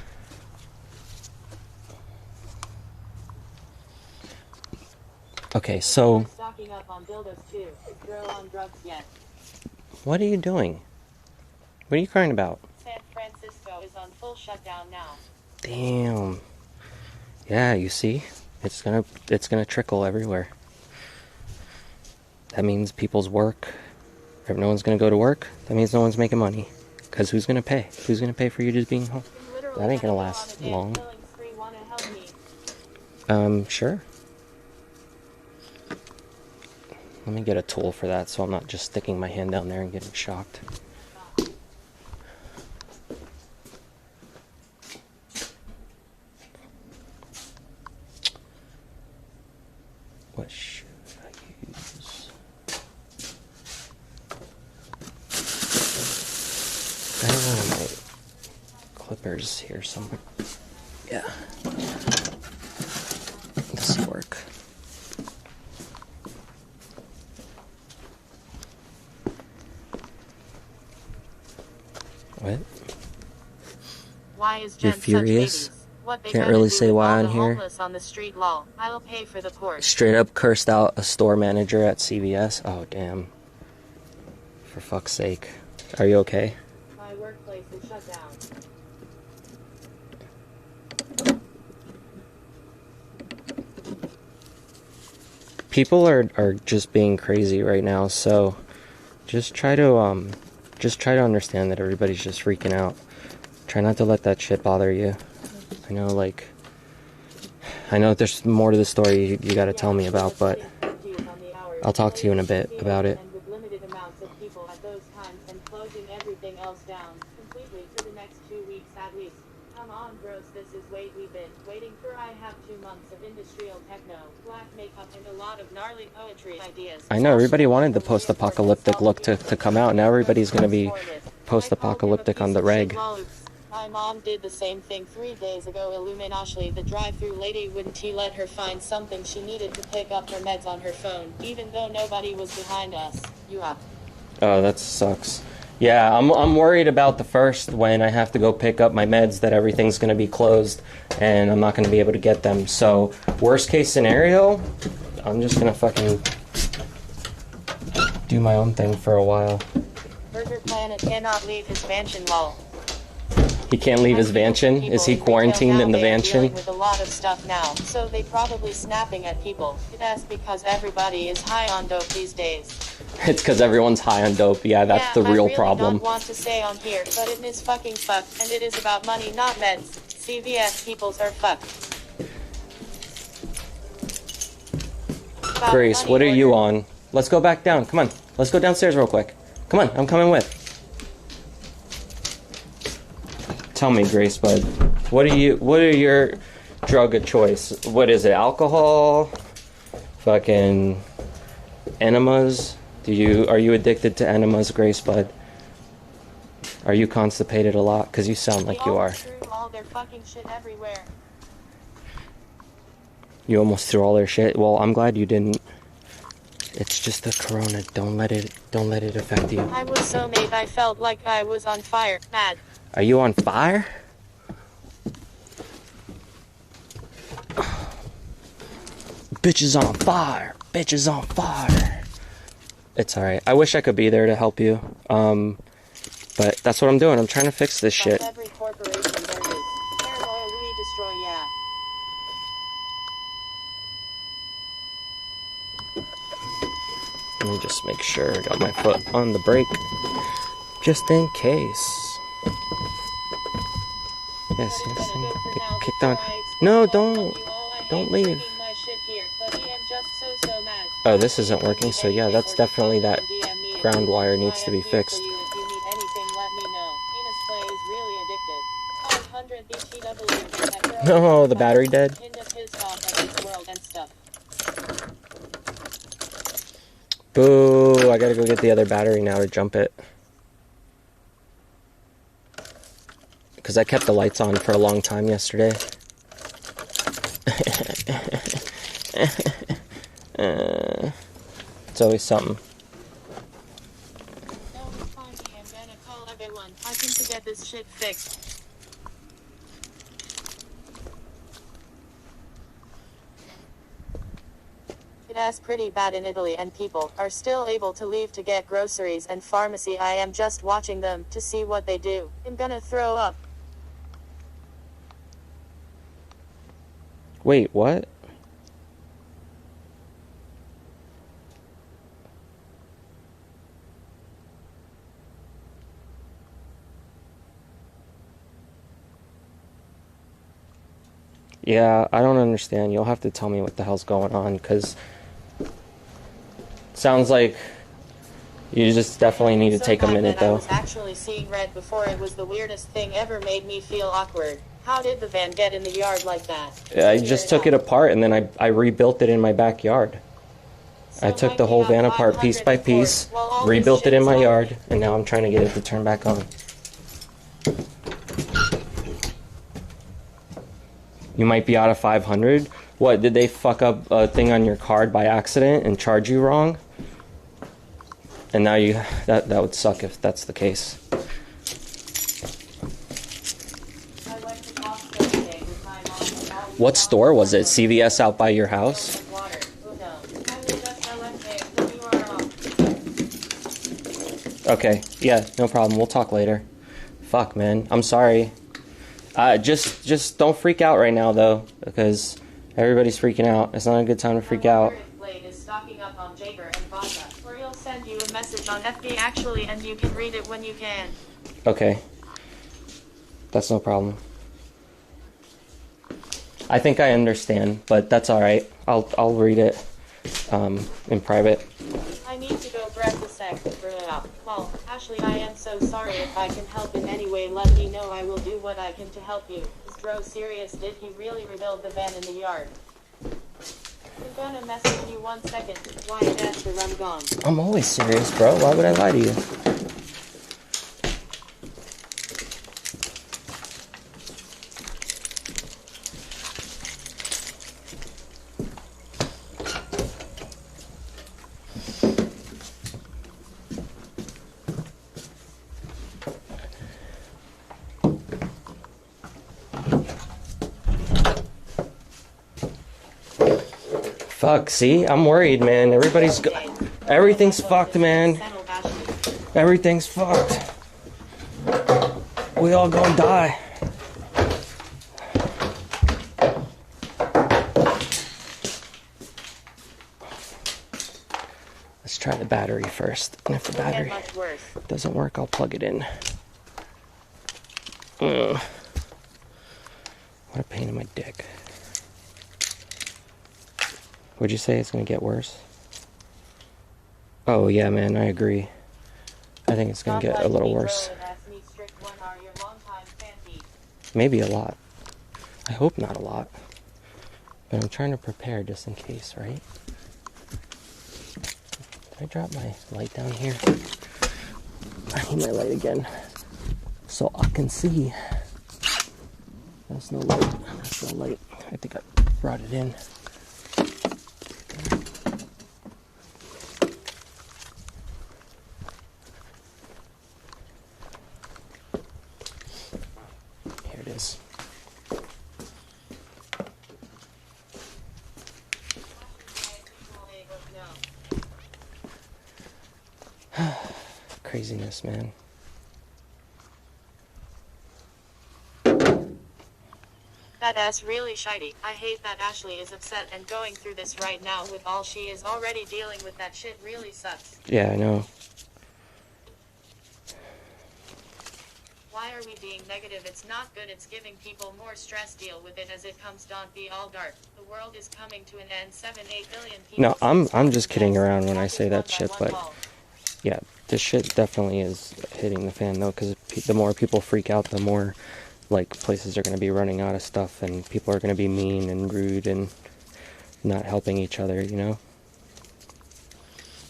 A: Okay, so...
C: Stocking up on dildos too. Girl on drugs yet.
A: What are you doing? What are you crying about?
C: San Francisco is on full shutdown now.
A: Damn. Yeah, you see? It's gonna trickle everywhere. That means people's work... If no one's going to go to work, that means no one's making money. Because who's going to pay? Who's going to pay for you just being home? That ain't going to last long. Sure. Let me get a tool for that so I'm not just sticking my hand down there and getting shocked. What should I use? I have one of my clippers here somewhere. Yeah. This will work. What?
C: Why is Jen
A: You're furious?
C: such babies? What they
A: Can't
C: gotta
A: really
C: do
A: say
C: with
A: why
C: all
A: on
C: the
A: here.
C: homeless on the street, lol. I'll pay for the Porsche.
A: Straight up cursed out a store manager at CVS. Oh, damn. For fuck's sake. Are you okay?
C: My workplace is shut down.
A: People are just being crazy right now, so just try to understand that everybody's just freaking out. Try not to let that shit bother you. I know, like, I know there's more to the story you gotta tell me about, but I'll talk to you in a bit about it.
C: And with limited amounts of people at those times and closing everything else down completely for the next 2 weeks at least. Come on, bros, this is Wade. We've been waiting for. I have 2 months of industrial techno, black makeup, and a lot of gnarly poetry ideas.
A: I know everybody wanted the post-apocalyptic look to come out. Now everybody's gonna be post-apocalyptic on the reg.
C: My mom did the same thing 3 days ago. Illuminati, the drive-through lady, wouldn't he let her find something she needed to pick up her meds on her phone, even though nobody was behind us. You up?
A: Oh, that sucks. Yeah, I'm worried about the first when I have to go pick up my meds that everything's going to be closed and I'm not going to be able to get them. So, worst case scenario, I'm just going to fucking do my own thing for a while.
C: Burger Planet cannot leave his mansion wall.
A: He can't leave his mansion? Is he quarantined in the mansion?
C: With a lot of stuff now, so they probably snapping at people. That's because everybody is high on dope these days.
A: It's because everyone's high on dope. Yeah, that's the real problem.
C: I really don't want to say on here, but it is fucking fucked, and it is about money, not meds. CVS peoples are fucked.
A: Grace, what are you on? Let's go back down. Come on. Let's go downstairs real quick. Come on, I'm coming with. Tell me, Grace, bud. What are your drug of choice? What is it? Alcohol? Fucking enemas? Are you addicted to enemas, Grace, bud? Are you constipated a lot? Because you sound like you are.
C: All their fucking shit everywhere.
A: You almost threw all their shit? Well, I'm glad you didn't. It's just the corona. Don't let it affect you.
C: I was so mad. I felt like I was on fire. Mad.
A: Are you on fire? Bitch is on fire. Bitch is on fire. It's alright. I wish I could be there to help you. But that's what I'm doing. I'm trying to fix this shit.
C: Every corporation there is. Paranoia we destroy, yeah.
A: Let me just make sure I got my foot on the brake. Just in case. Yes. Get kicked on. No, don't leave. Oh, this isn't working, so yeah, that's definitely that ground wire needs to be fixed. No, the battery dead. Boo, I gotta go get the other battery now to jump it. Because I kept the lights on for a long time yesterday. It's always something.
C: I think to get this shit fixed. It's pretty bad in Italy and people are still able to leave to get groceries and pharmacy. I am just watching them to see what they do. I'm gonna throw up.
A: Wait, what? Yeah, I don't understand. You'll have to tell me what the hell's going on, because sounds like you just definitely need to take a minute, though.
C: I was actually seeing red before. It was the weirdest thing ever. Made me feel awkward. How did the van get in the yard like that?
A: I just took it apart and then I rebuilt it in my backyard. I took the whole van apart piece by piece, rebuilt it in my yard, and now I'm trying to get it to turn back on. You might be out of 500. What, did they fuck up a thing on your card by accident and charge you wrong? And now you, that would suck if that's the case. What store was it? CVS out by your house? Okay, yeah, no problem. We'll talk later. Fuck, man. I'm sorry. Just don't freak out right now, though, because everybody's freaking out. It's not a good time to freak out.
C: Blade is stocking up on Jaeger and vodka, or he'll send you a message on FB actually, and you can read it when you can.
A: Okay. That's no problem. I think I understand, but that's all right. I'll read it in private.
C: I need to go grab the sack. Well, Ashley, I am so sorry. If I can help in any way, let me know. I will do what I can to help you. Is Dro serious? Did he really rebuild the van in the yard? I'm gonna message you 1 second. Wyatt Asher, I'm gone.
A: I'm always serious, bro. Why would I lie to you? Fuck, see? I'm worried, man. Everything's fucked, man. Everything's fucked. We all gonna die. Let's try the battery first. And if the battery doesn't work, I'll plug it in. What a pain in my dick. Would you say it's going to get worse? Oh, yeah, man, I agree. I think it's going to get a little worse. Maybe a lot. I hope not a lot. But I'm trying to prepare just in case, right? Did I drop my light down here? I need my light again. So I can see. That's no light. That's no light. I think I brought it in. Here it is. Craziness, man.
C: That ass really shitey. I hate that Ashley is upset and going through this right now with all she is already dealing with. That shit really sucks.
A: Yeah, I know.
C: Why are we being negative? It's not good. It's giving people more stress. Deal with it as it comes. Don't be all dark. The world is coming to an end. 7-8 billion people.
A: No, I'm just kidding around when I say that shit, but yeah, this shit definitely is hitting the fan though, because the more people freak out, the more like places are going to be running out of stuff, and people are going to be mean and rude and not helping each other, you know,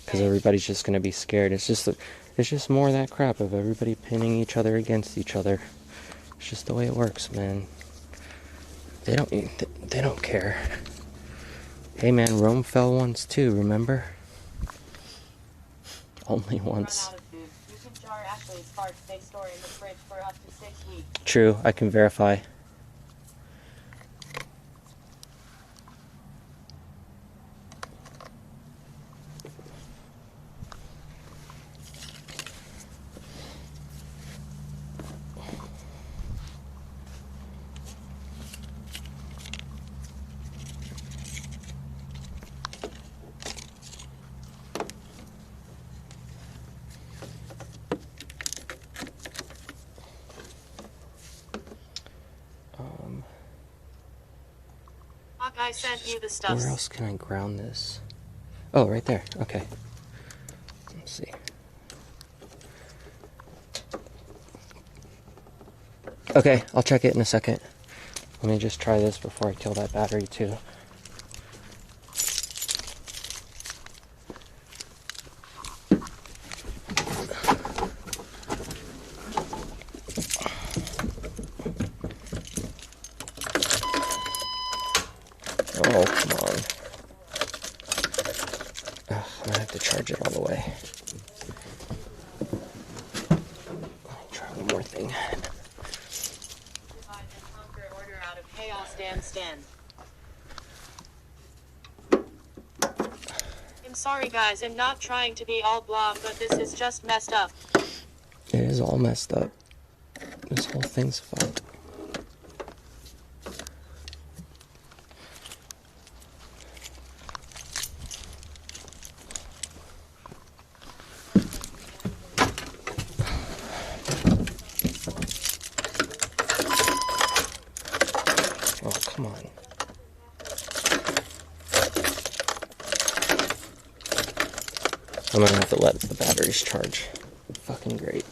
A: because everybody's just going to be scared. It's just more of that crap of everybody pinning each other against each other. It's just the way it works, man. They don't care. Hey man, Rome fell once too, remember? Only once. True, I can verify.
C: I sent you the stuff.
A: Where else can I ground this? Oh, right there. Okay. Let's see. Okay, I'll check it in a second. Let me just try this before I kill that battery too. Oh, come on. Ugh, I'm gonna have to charge it all the way. Let me try one more thing.
C: Divide and conquer, order out of chaos, stand. I'm sorry guys, I'm not trying to be all blah, but this is just messed up.
A: It is all messed up. This whole thing's fucked. Oh, come on. I'm gonna have to let the batteries charge. Fucking great.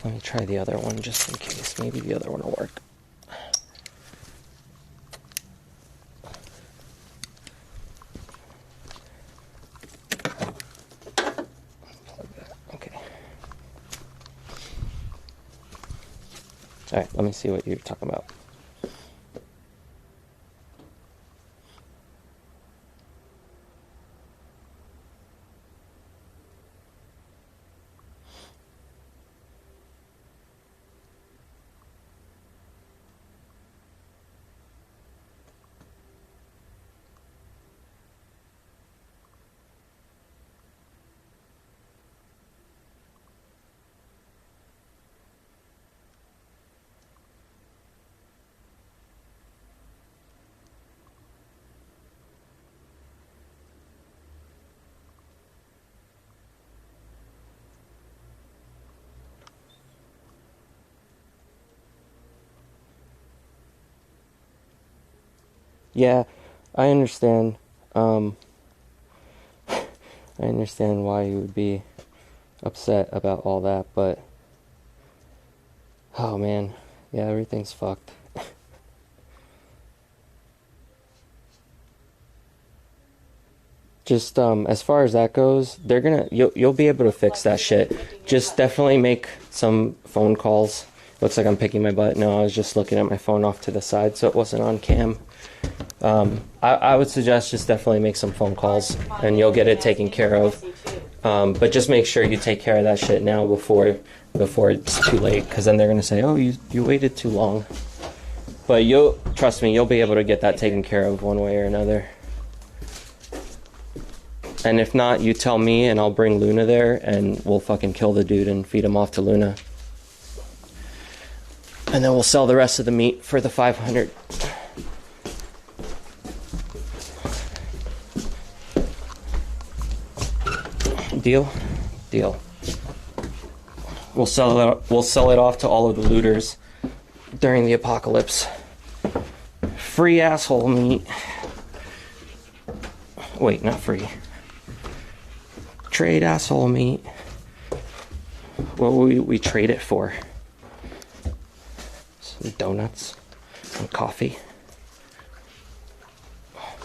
A: Let me try the other one just in case. Maybe the other one will work. Okay. Alright, let me see what you're talking about. Yeah, I understand. I understand why you would be upset about all that, but oh man, yeah, everything's fucked. Just as far as that goes, you'll be able to fix that shit. Just definitely make some phone calls. Looks like I'm picking my butt. No, I was just looking at my phone off to the side so it wasn't on cam. I would suggest just definitely make some phone calls and you'll get it taken care of. But just make sure you take care of that shit now before it's too late, because then they're gonna say, oh, you waited too long. But trust me, you'll be able to get that taken care of one way or another. And if not, you tell me and I'll bring Luna there and we'll fucking kill the dude and feed him off to Luna. And then we'll sell the rest of the meat for the 500. Deal? Deal. We'll sell it off to all of the looters during the apocalypse. Free asshole meat. Wait, not free. Trade asshole meat. What will we trade it for? Some donuts, some coffee.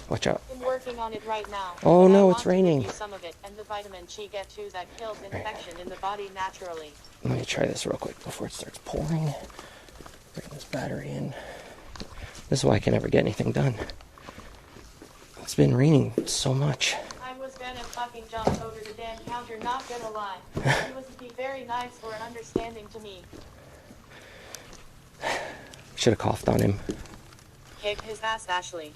A: Watch out.
C: I'm working on it right now.
A: Oh no, it's raining.
C: Some of it and the vitamin she gets too that kills infection in the body naturally.
A: Let me try this real quick before it starts pouring. Bring this battery in. This is why I can never get anything done. It's been raining so much.
C: I was gonna fucking jump over the damn counter, not gonna lie. He was be very nice or understanding to me.
A: Should have coughed on him.
C: Kick his ass, Ashley.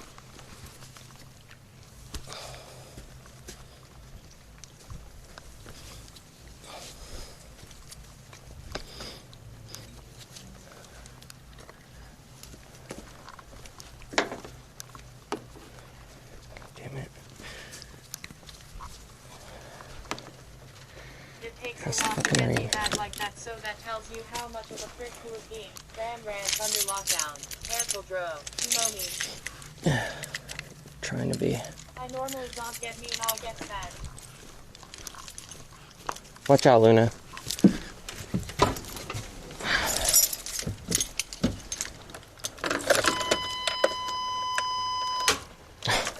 C: That's fucking rain. Like that, so that tells you how much of a prick he was being. Ram Ranch under lockdown. Careful, Dro. You know me.
A: Trying to be.
C: I normally don't get mean, I'll get sad.
A: Watch out, Luna.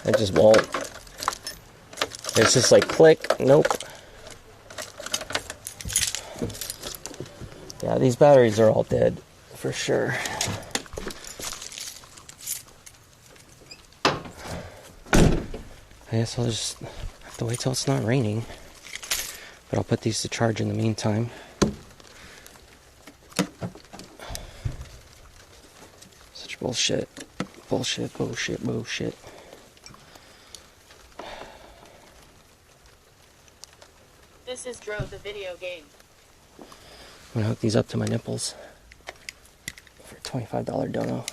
A: It just won't. It's just like click. Nope. Yeah, these batteries are all dead, for sure. I guess I'll just have to wait till it's not raining. But I'll put these to charge in the meantime. Such bullshit. Bullshit, bullshit, bullshit.
C: This is Dro, the video game.
A: I'm gonna hook these up to my nipples for a $25 dono.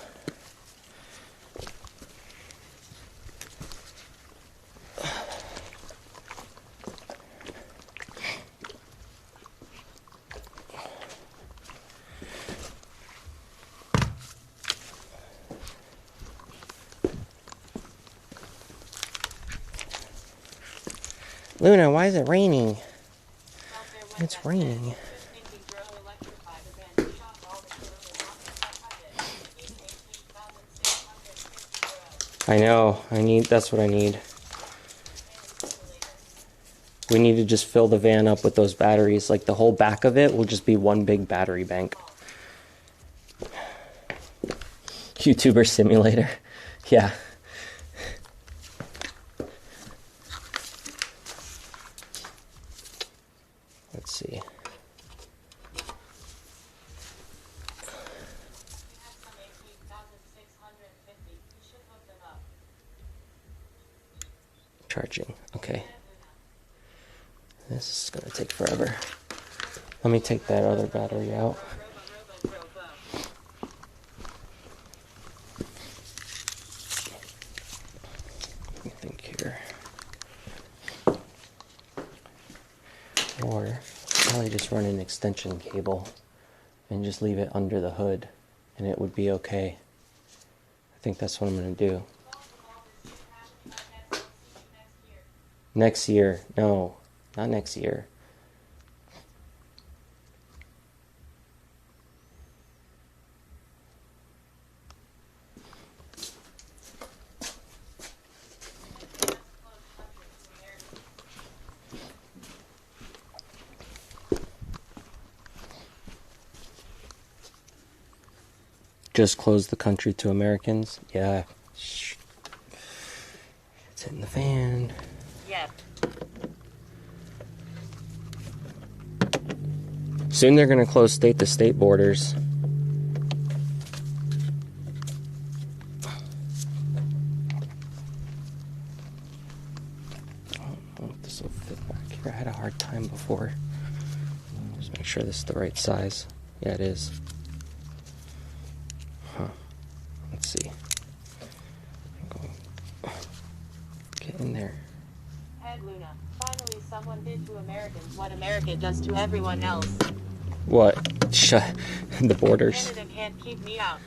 A: Luna, why is it raining? It's raining. I know. That's what I need. We need to just fill the van up with those batteries. Like the whole back of it will just be one big battery bank. YouTuber simulator. Yeah. Let's see. Charging. Okay. This is going to take forever. Let me take that other battery out. Let me think here. Or probably just run an extension cable and just leave it under the hood and it would be okay. I think that's what I'm going to do. Next year. No, not next year. Just close the country to Americans? Yeah. It's hitting the fan.
M: Yep.
A: Soon they're going to close state-to-state borders. I don't know if this will fit back here. I had a hard time before. Just make sure this is the right size. Yeah, it is. Huh. Let's see. Get in there.
C: Ed Luna, finally someone did to Americans what America does to everyone else.
A: What? Shut the borders.
C: Canada can't keep me out.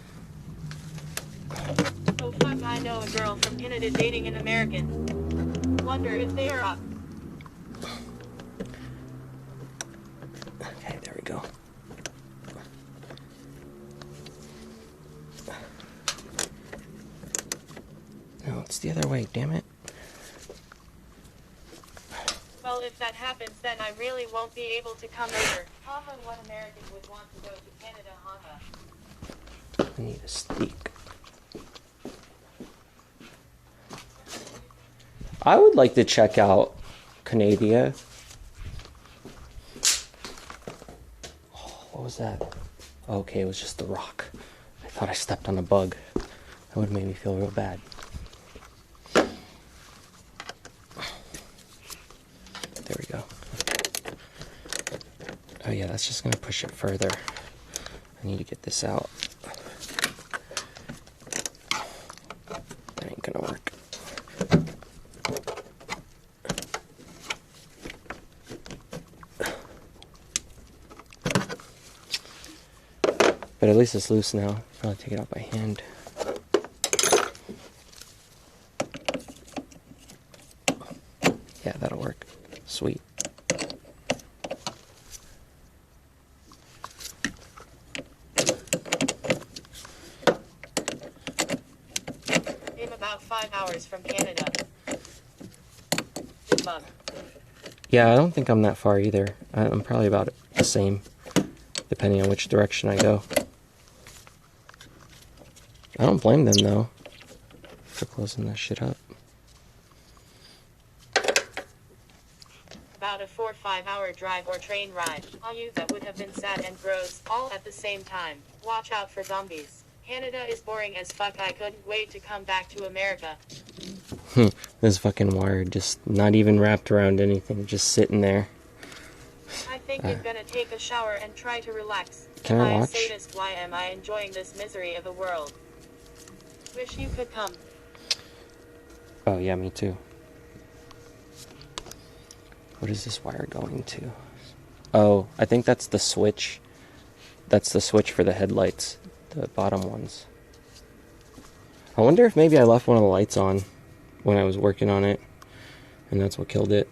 C: Oh fuck, I know a girl from Canada dating an American. Wonder if they are up.
A: Okay, there we go. No, it's the other way, damn it.
C: Well, if that happens, then I really won't be able to come over. Honda, what American would want to go to Canada, Honda?
A: I need a steak. I would like to check out Canada. Oh, what was that? Okay, it was just the rock. I thought I stepped on a bug. That would have made me feel real bad. There we go. Oh yeah, that's just gonna push it further. I need to get this out. That ain't gonna work. But at least it's loose now. I'll take it out by hand. Yeah, that'll work. Sweet.
C: I'm about 5 hours from Canada. Big mug.
A: Yeah, I don't think I'm that far either. I'm probably about the same, depending on which direction I go. I don't blame them, though, for closing that shit up.
C: About a 4 or 5 hour drive or train ride. All you that would have been sad and gross, all at the same time. Watch out for zombies. Canada is boring as fuck. I couldn't wait to come back to America.
A: This fucking wire just not even wrapped around anything, just sitting there.
C: I think I'm gonna take a shower and try to relax.
A: Can I
C: Am
A: watch?
C: a sadist? Why am I enjoying this misery of the world? Wish you could come.
A: Oh yeah, me too. What is this wire going to? Oh, I think that's the switch. That's the switch for the headlights, the bottom ones. I wonder if maybe I left one of the lights on when I was working on it, and that's what killed it.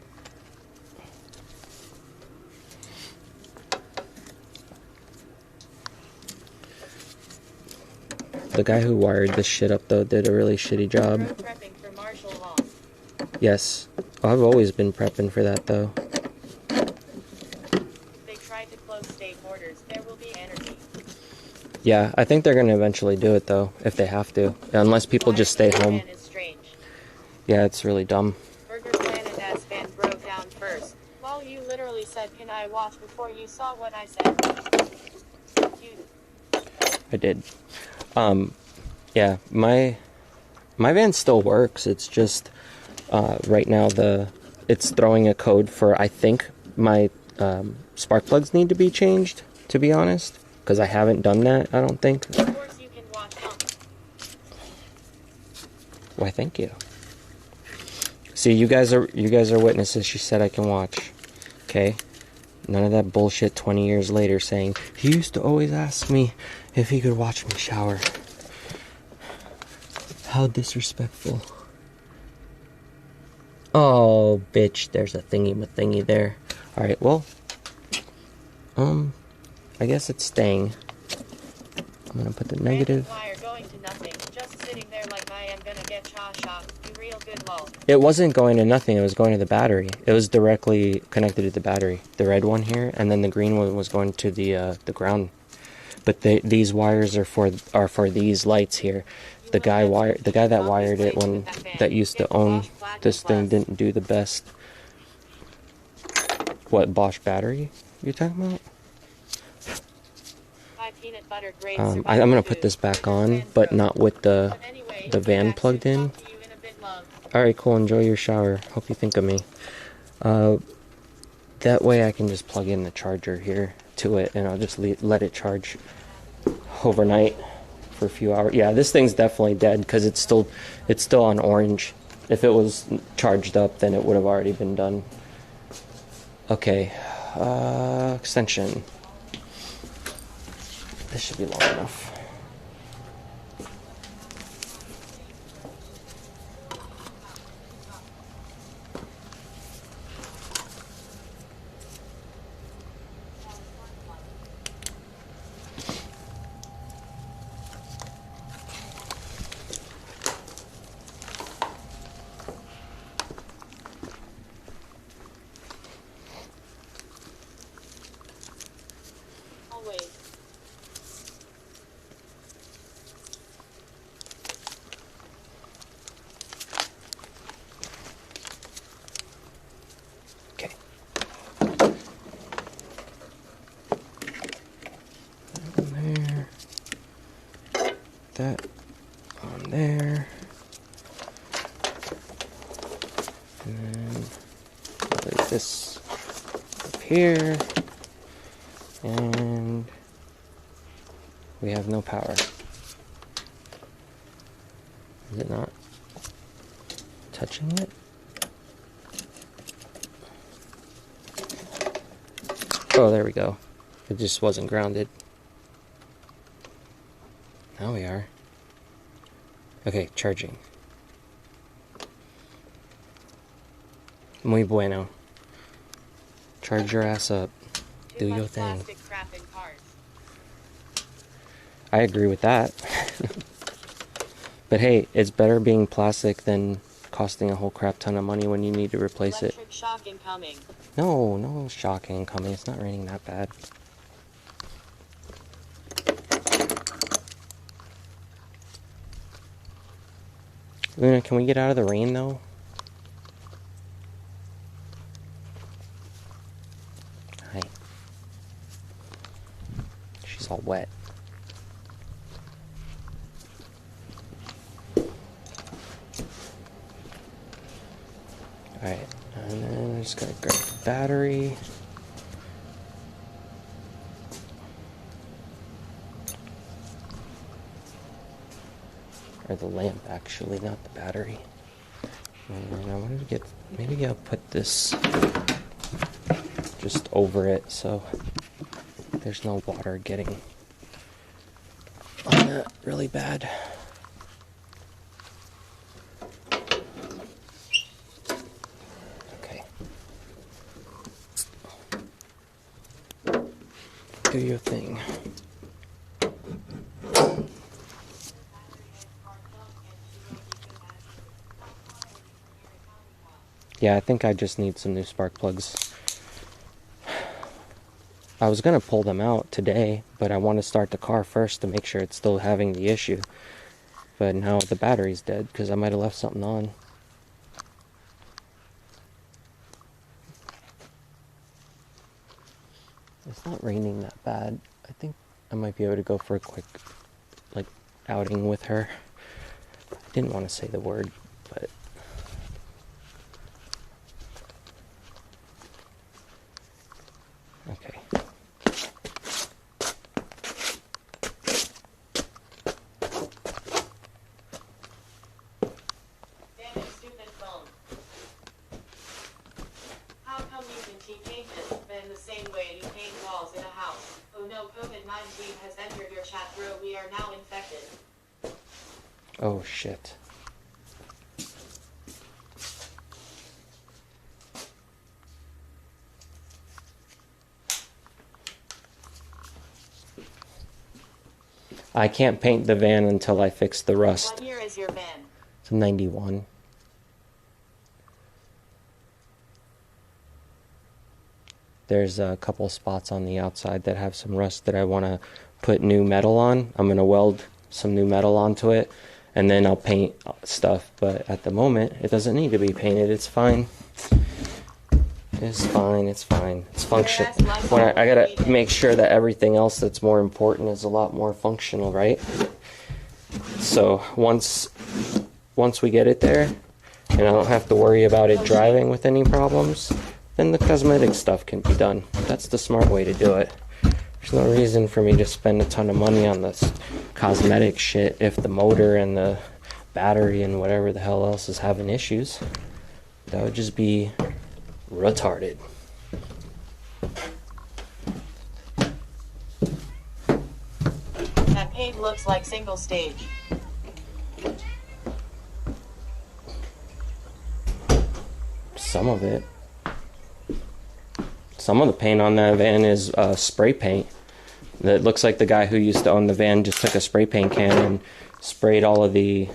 A: The guy who wired this shit up, though, did a really shitty job.
C: Prepping for martial law.
A: Yes. I've always been prepping for that, though.
C: They tried to close state borders. There will be anarchy.
A: Yeah, I think they're going to eventually do it, though, if they have to. Unless people just stay home. Yeah, it's really dumb.
C: Burger Planet S fan broke down first. Well, you literally said, "Can I watch?" before you saw what I said.
A: I did. Yeah, my van still works. It's just right now it's throwing a code for, I think my spark plugs need to be changed, to be honest, because I haven't done that, I don't think.
C: Of course you can watch.
A: Why, thank you. See, you guys are witnesses. She said I can watch. Okay? None of that bullshit 20 years later saying, he used to always ask me if he could watch me shower. How disrespectful. Oh, bitch, there's a thingy there. Alright, well, I guess it's staying. I'm gonna put the negative.
C: Wire going to nothing. Just sitting there like I am gonna get shot. You real good lol.
A: It wasn't going to nothing, it was going to the battery. It was directly connected to the battery. The red one here, and then the green one was going to the ground. But these wires are for these lights here. The guy that wired it that used to own this thing didn't do the best. What, Bosch battery you're talking about? I'm gonna put this back on, but not with the van plugged in. Alright, cool, enjoy your shower. Hope you think of me. That way I can just plug in the charger here to it, and I'll just let it charge overnight for a few hours. Yeah, this thing's definitely dead because it's still on orange. If it was charged up, then it would have already been done. Okay, extension. This should be long enough. That on there, and then like this up here, and we have no power. Is it not touching it? Oh, there we go. It just wasn't grounded. Now we are. Okay, charging. Muy bueno. Charge your ass up. Do your thing. I agree with that. But hey, it's better being plastic than costing a whole crap ton of money when you need to replace it.
C: Shock incoming.
A: No shock incoming. It's not raining that bad. Luna, can we get out of the rain, though? Hi. She's all wet. Alright, and then I just gotta grab the battery. Or the lamp, actually, not the battery. And I wanted to get, maybe I'll put this just over it so there's no water getting on that really bad. Okay. Do your thing. Yeah, I think I just need some new spark plugs. I was gonna pull them out today, but I want to start the car first to make sure it's still having the issue. But now the battery's dead because I might have left something on. It's not raining that bad. I think I might be able to go for a quick, like, outing with her. I didn't want to say the word, but... Okay.
C: Damn it, stupid phone. How come you can keep painting in the same way you paint walls in a house? Oh no, COVID-19 has entered your chat, bro. We are now infected.
A: Oh shit. I can't paint the van until I fix the rust.
C: What year is your van?
A: It's a 91. There's a couple spots on the outside that have some rust that I want to put new metal on. I'm going to weld some new metal onto it, and then I'll paint stuff. But at the moment, it doesn't need to be painted. It's fine. It's fine. It's fine. It's functional. When I got to make sure that everything else that's more important is a lot more functional, right? So once we get it there, and I don't have to worry about it driving with any problems, then the cosmetic stuff can be done. That's the smart way to do it. There's no reason for me to spend a ton of money on this cosmetic shit if the motor and the battery and whatever the hell else is having issues. That would just be retarded.
C: That paint looks like single stage.
A: Some of it. Some of the paint on that van is spray paint. That looks like the guy who used to own the van just took a spray paint can and sprayed all of the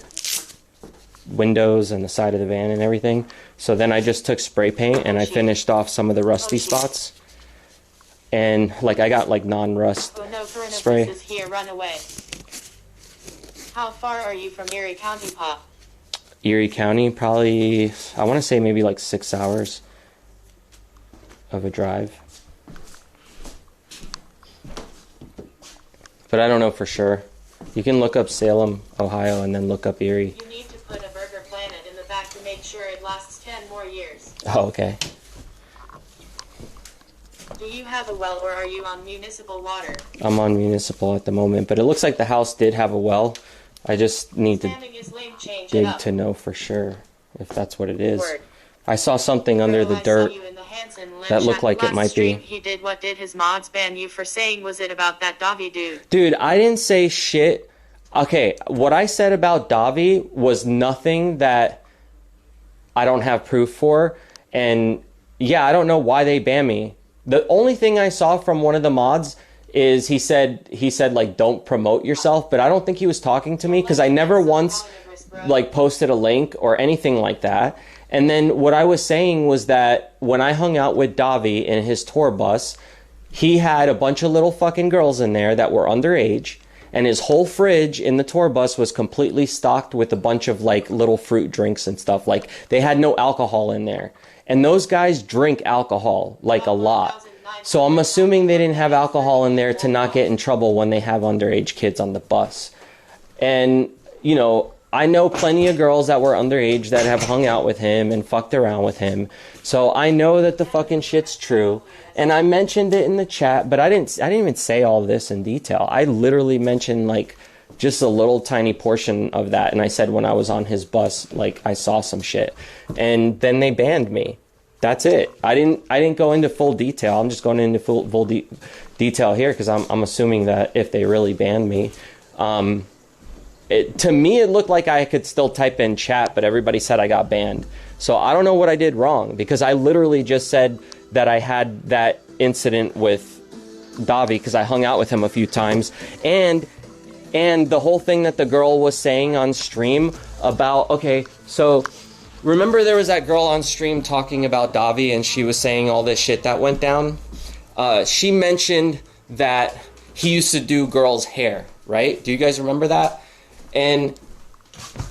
A: windows and the side of the van and everything. So then I just took spray paint and I finished off some of the rusty spots. And like I got like non-rust spray.
C: Here, run away. How far are you from Erie County, Pop?
A: Erie County, probably, I want to say maybe like 6 hours of a drive. But I don't know for sure. You can look up Salem, Ohio, and then look up Erie.
C: You need to put a Burger Planet in the back to make sure it lasts 10 more years.
A: Oh, okay.
C: Do you have a well or are you on municipal water?
A: I'm on municipal at the moment, but it looks like the house did have a well. I just need to dig to know for sure if that's what it is.
C: Word.
A: I saw something under the dirt that looked like it might be.
C: He did what did his mods ban you for saying? Was it about that Davi dude?
A: Dude, I didn't say shit. Okay, what I said about Davi was nothing that I don't have proof for. And yeah, I don't know why they banned me. The only thing I saw from one of the mods is he said like don't promote yourself, but I don't think he was talking to me because I never once like posted a link or anything like that. And then what I was saying was that when I hung out with Davi in his tour bus, he had a bunch of little fucking girls in there that were underage, and his whole fridge in the tour bus was completely stocked with a bunch of like little fruit drinks and stuff. Like they had no alcohol in there. And those guys drink alcohol like a lot. So I'm assuming they didn't have alcohol in there to not get in trouble when they have underage kids on the bus. And, you know, I know plenty of girls that were underage that have hung out with him and fucked around with him. So I know that the fucking shit's true. And I mentioned it in the chat, but I didn't even say all this in detail. I literally mentioned like just a little tiny portion of that. And I said when I was on his bus, like I saw some shit. And then they banned me. That's it. I didn't go into full detail. I'm just going into full detail here because I'm assuming that if they really banned me, to me it looked like I could still type in chat, but everybody said I got banned. So I don't know what I did wrong because I literally just said that I had that incident with Davi because I hung out with him a few times, and the whole thing that the girl was saying on stream about, okay, so remember there was that girl on stream talking about Davi and she was saying all this shit that went down? She mentioned that he used to do girls' hair, right? Do you guys remember that? And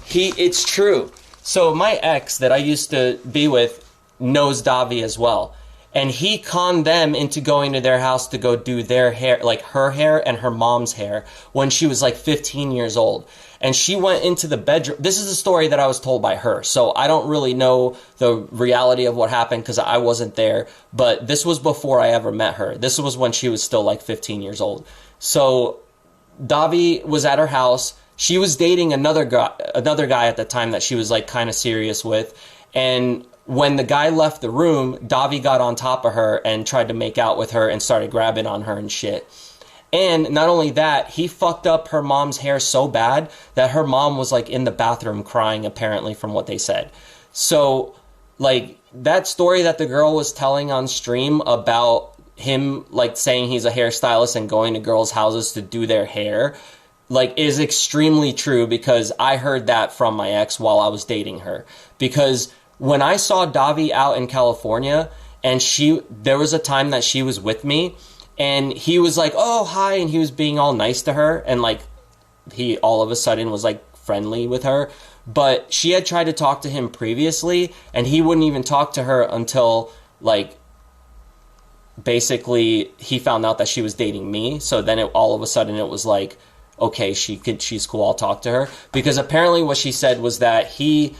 A: it's true. So my ex that I used to be with knows Davi as well. And he conned them into going to their house to go do their hair, like her hair and her mom's hair, when she was like 15 years old. And she went into the bedroom. This is a story that I was told by her. So I don't really know the reality of what happened because I wasn't there. But this was before I ever met her. This was when she was still like 15 years old. So Davi was at her house. She was dating another guy at the time that she was like kind of serious with. And when the guy left the room, Davi got on top of her and tried to make out with her and started grabbing on her and shit. And not only that, he fucked up her mom's hair so bad that her mom was like in the bathroom crying, apparently, from what they said. So, like, that story that the girl was telling on stream about him, like, saying he's a hairstylist and going to girls' houses to do their hair, like, is extremely true because I heard that from my ex while I was dating her. Because when I saw Davi out in California and there was a time that she was with me and he was like, oh, hi. And he was being all nice to her. And like, he all of a sudden was like friendly with her. But she had tried to talk to him previously and he wouldn't even talk to her until like, basically he found out that she was dating me. So then all of a sudden it was like, okay, she's cool. I'll talk to her. Because apparently what she said was that he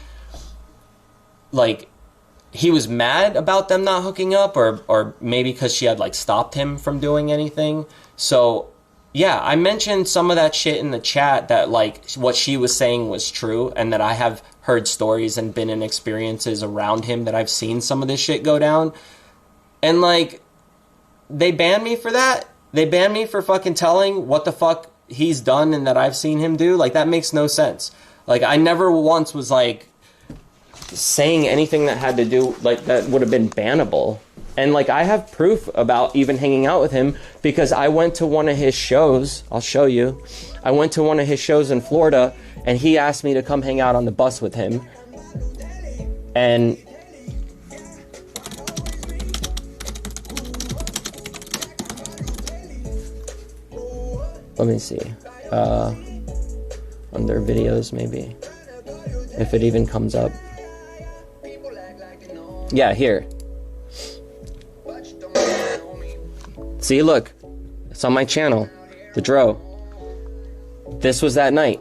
A: was mad about them not hooking up or maybe because she had like stopped him from doing anything. So yeah, I mentioned some of that shit in the chat that like what she was saying was true and that I have heard stories and been in experiences around him that I've seen some of this shit go down. And like, they banned me for that. They banned me for fucking telling what the fuck he's done and that I've seen him do. Like, that makes no sense. Like, I never once was like saying anything that had to do, like, that would have been bannable. And, like, I have proof about even hanging out with him because I went to one of his shows. I'll show you. I went to one of his shows in Florida, and he asked me to come hang out on the bus with him. And let me see. Under videos, maybe. If it even comes up. Yeah, here. See, look. It's on my channel. The Dro. This was that night.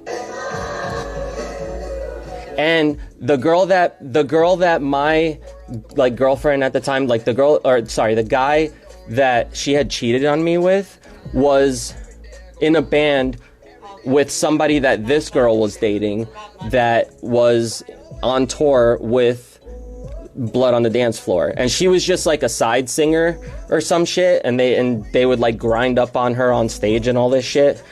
A: And the girl that my like girlfriend at the time, like the guy that she had cheated on me with was in a band with somebody that this girl was dating that was on tour with Blood on the Dance Floor. And she was just like a side singer or some shit, and they would like grind up on her on stage and all this shit.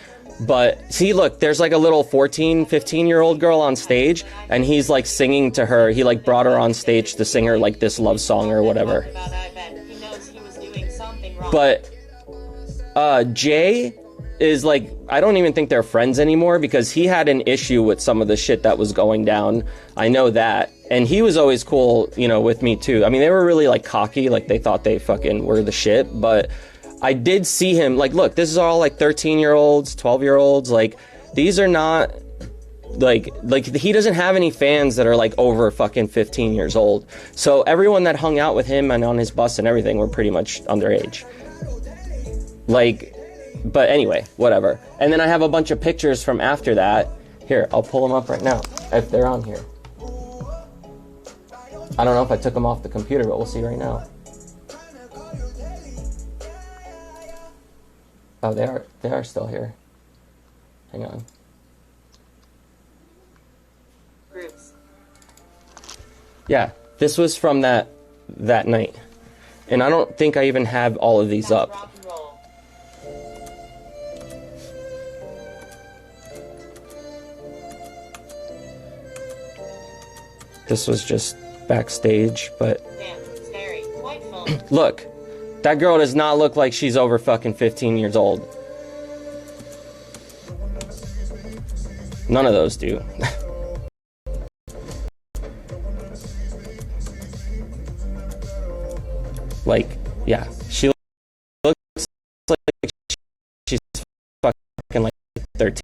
A: But see, look, there's like a little 14, 15-year-old girl on stage, and he's like singing to her. He like brought her on stage to sing her like this love song or whatever. But Jay is like, I don't even think they're friends anymore because he had an issue with some of the shit that was going down. I know that. And he was always cool, you know, with me too. I mean, they were really like cocky, like they thought they fucking were the shit. But I did see him, like, look, this is all like 13-year-olds, 12-year-olds. Like, these are not like he doesn't have any fans that are like over fucking 15 years old. So everyone that hung out with him and on his bus and everything were pretty much underage. Like, but anyway, whatever. And then I have a bunch of pictures from after that. Here, I'll pull them up right now, if they're on here. I don't know if I took them off the computer, but we'll see right now. Oh, they are still here. Hang on.
C: Groups.
A: Yeah, this was from that night. And I don't think I even have all of these up. This was just backstage, but look, that girl does not look like she's over fucking 15 years old. None of those do. Like, yeah, she looks like she's fucking like 13.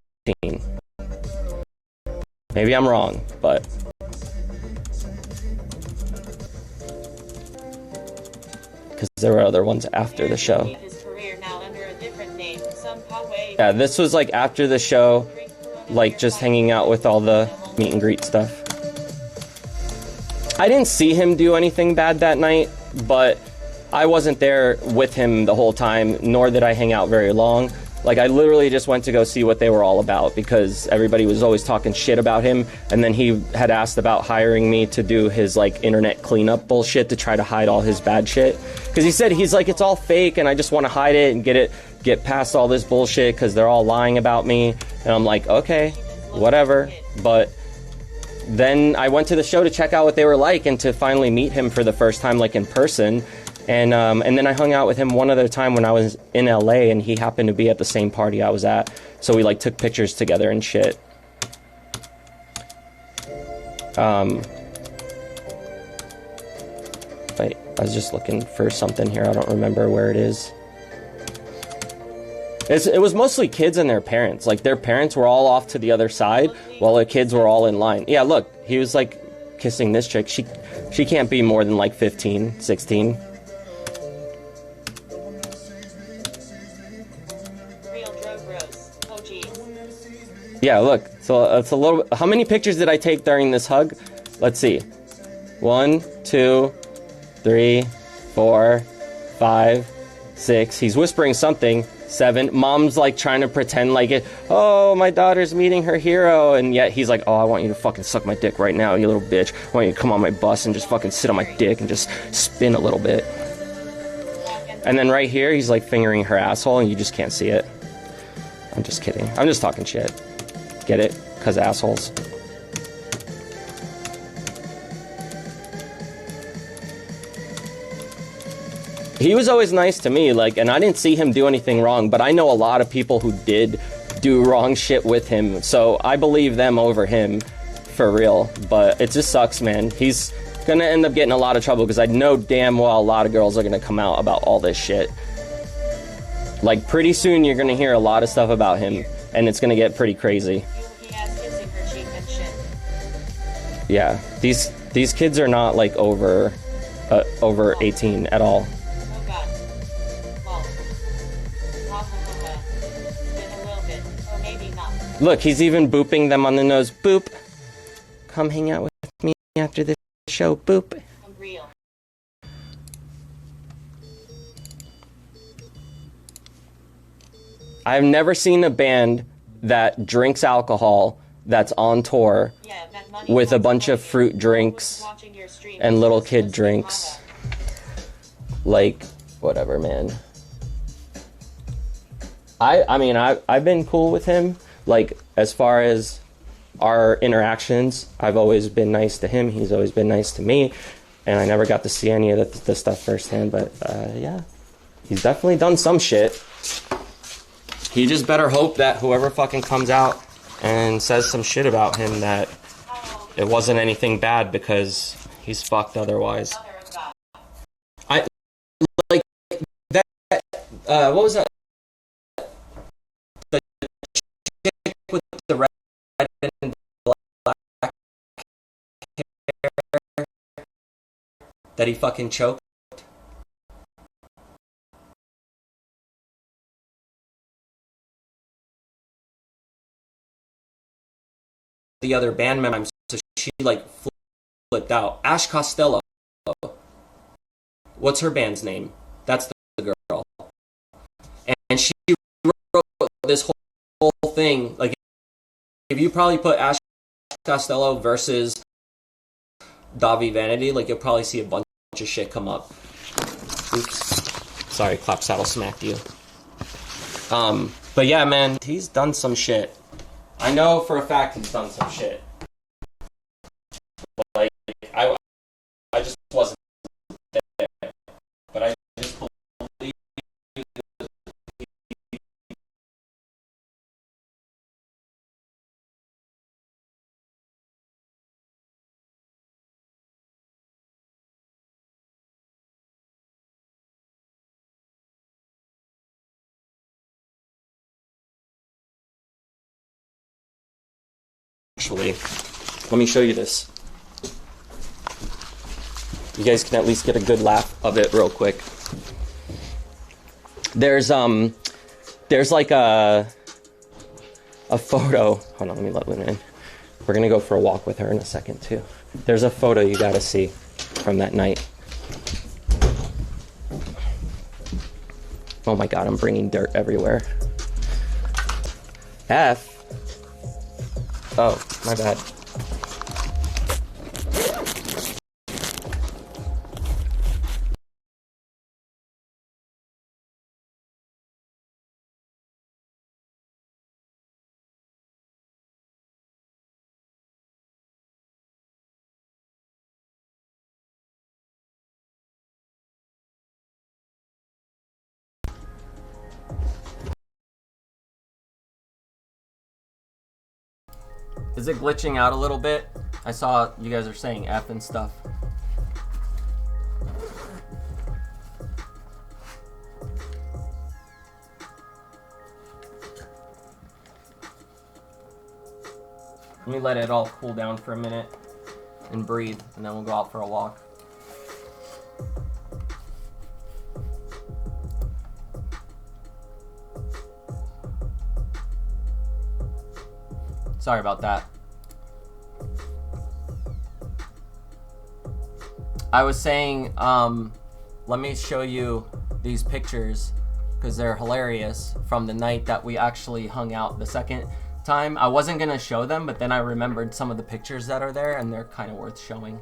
A: Maybe I'm wrong, but because there were other ones after the show. Yeah, this was like after the show, like just hanging out with all the meet and greet stuff. I didn't see him do anything bad that night, but I wasn't there with him the whole time, nor did I hang out very long. Like, I literally just went to go see what they were all about because everybody was always talking shit about him, and then he had asked about hiring me to do his, like, internet cleanup bullshit to try to hide all his bad shit. Because he said, he's like, it's all fake, and I just want to hide it and get past all this bullshit because they're all lying about me. And I'm like, okay, whatever. But then I went to the show to check out what they were like and to finally meet him for the first time, like, in person. And then I hung out with him one other time when I was in LA, and he happened to be at the same party I was at. So we, like, took pictures together and shit. Wait, I was just looking for something here. I don't remember where it is. It was mostly kids and their parents. Like, their parents were all off to the other side while the kids were all in line. Yeah, look, he was, like, kissing this chick. She can't be more than, like, 15, 16. Yeah, look, so it's a little... How many pictures did I take during this hug? Let's see. 1, 2, 3, 4, 5, 6. He's whispering something. 7. Mom's, like, trying to pretend like it. Oh, my daughter's meeting her hero. And yet he's like, oh, I want you to fucking suck my dick right now, you little bitch. I want you to come on my bus and just fucking sit on my dick and just spin a little bit. And then right here, he's, like, fingering her asshole, and you just can't see it. I'm just kidding. I'm just talking shit. Get it? Because assholes. He was always nice to me, like, and I didn't see him do anything wrong, but I know a lot of people who did do wrong shit with him, so I believe them over him, for real. But it just sucks, man. He's gonna end up getting a lot of trouble, because I know damn well a lot of girls are gonna come out about all this shit. Like, pretty soon you're gonna hear a lot of stuff about him, and it's gonna get pretty crazy. Yeah, these kids are not, like, over 18 at all. Look, he's even booping them on the nose. Boop. Come hang out with me after the show. Boop. I've never seen a band that drinks alcohol that's on tour with a bunch of fruit drinks and little kid drinks. Like, whatever, man. I mean, I've been cool with him. Like, as far as our interactions, I've always been nice to him. He's always been nice to me. And I never got to see any of the stuff firsthand. But, yeah. He's definitely done some shit. He just better hope that whoever fucking comes out and says some shit about him that it wasn't anything bad, because he's fucked otherwise. I like that. What was that? The chick with the red and black hair that he fucking choked. The other band member, so she, like, flipped out. Ash Costello. What's her band's name? That's the girl. And she wrote this whole thing. Like, if you probably put Ash Costello versus Davi Vanity, like, you'll probably see a bunch of shit come up. Oops. Sorry, Clap Saddle smacked you. But yeah, man, he's done some shit. I know for a fact he's done some shit. Like, I just wasn't there. But I just believe Actually, let me show you this. You guys can at least get a good laugh of it real quick. There's like a photo. Hold on, let me let Luna in. We're gonna go for a walk with her in a second too. There's a photo you gotta see from that night. Oh my god, I'm bringing dirt everywhere. F. Oh, my bad. Is it glitching out a little bit? I saw you guys are saying F and stuff. Let me let it all cool down for a minute and breathe, and then we'll go out for a walk. Sorry about that. I was saying, let me show you these pictures because they're hilarious from the night that we actually hung out the second time. I wasn't gonna show them, but then I remembered some of the pictures that are there and they're kind of worth showing.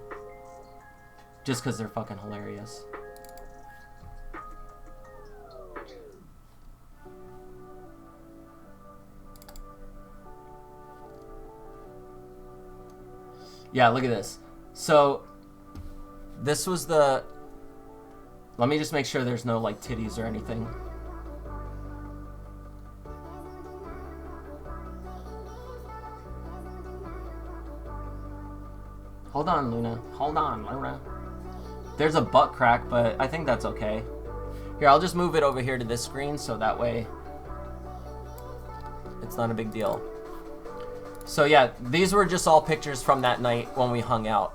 A: Just because they're fucking hilarious. Yeah, look at this. So, this was the... Let me just make sure there's no, like, titties or anything. Hold on, Luna. Hold on, Luna. There's a butt crack, but I think that's okay. Here, I'll just move it over here to this screen so that way it's not a big deal. So yeah, these were just all pictures from that night when we hung out.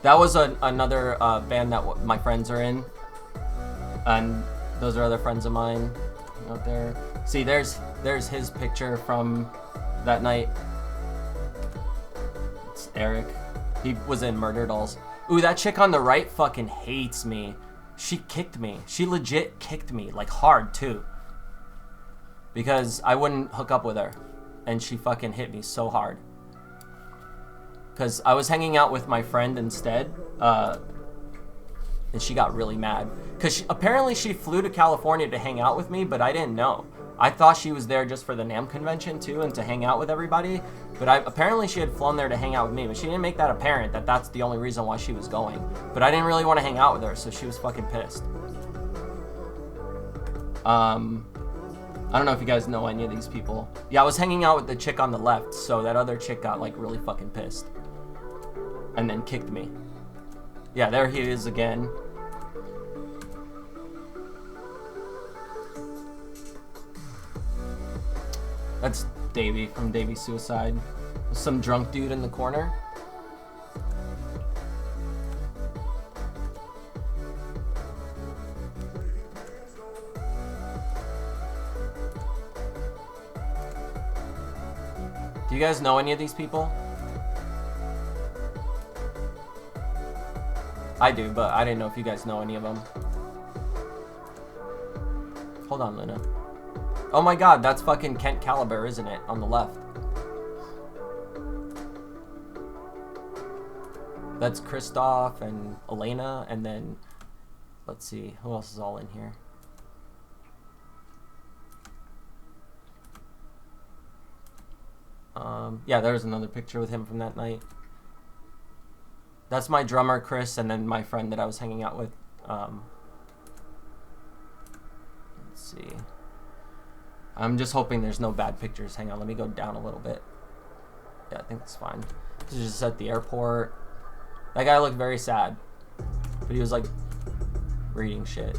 A: That was another band that my friends are in. And those are other friends of mine out there. See, there's his picture from that night. It's Eric. He was in Murder Dolls. Ooh, that chick on the right fucking hates me. She kicked me. She legit kicked me, like hard too. Because I wouldn't hook up with her. And she fucking hit me so hard. Because I was hanging out with my friend instead. And she got really mad. Because apparently she flew to California to hang out with me, but I didn't know. I thought she was there just for the NAMM convention too and to hang out with everybody. But apparently she had flown there to hang out with me, but she didn't make that apparent that that's the only reason why she was going. But I didn't really want to hang out with her, so she was fucking pissed. I don't know if you guys know any of these people. Yeah, I was hanging out with the chick on the left, so that other chick got like really fucking pissed. And then kicked me. Yeah, there he is again. That's Davey from Davey Suicide. Some drunk dude in the corner. Do you guys know any of these people? I do, but I didn't know if you guys know any of them. Hold on, Luna. Oh my god, that's fucking Kent Caliber, isn't it? On the left. That's Christoph and Elena, and then... Let's see, who else is all in here? Yeah, there's another picture with him from that night. That's my drummer, Chris, and then my friend that I was hanging out with. Let's see. I'm just hoping there's no bad pictures. Hang on, let me go down a little bit. Yeah, I think that's fine. This is just at the airport. That guy looked very sad. But he was like reading shit.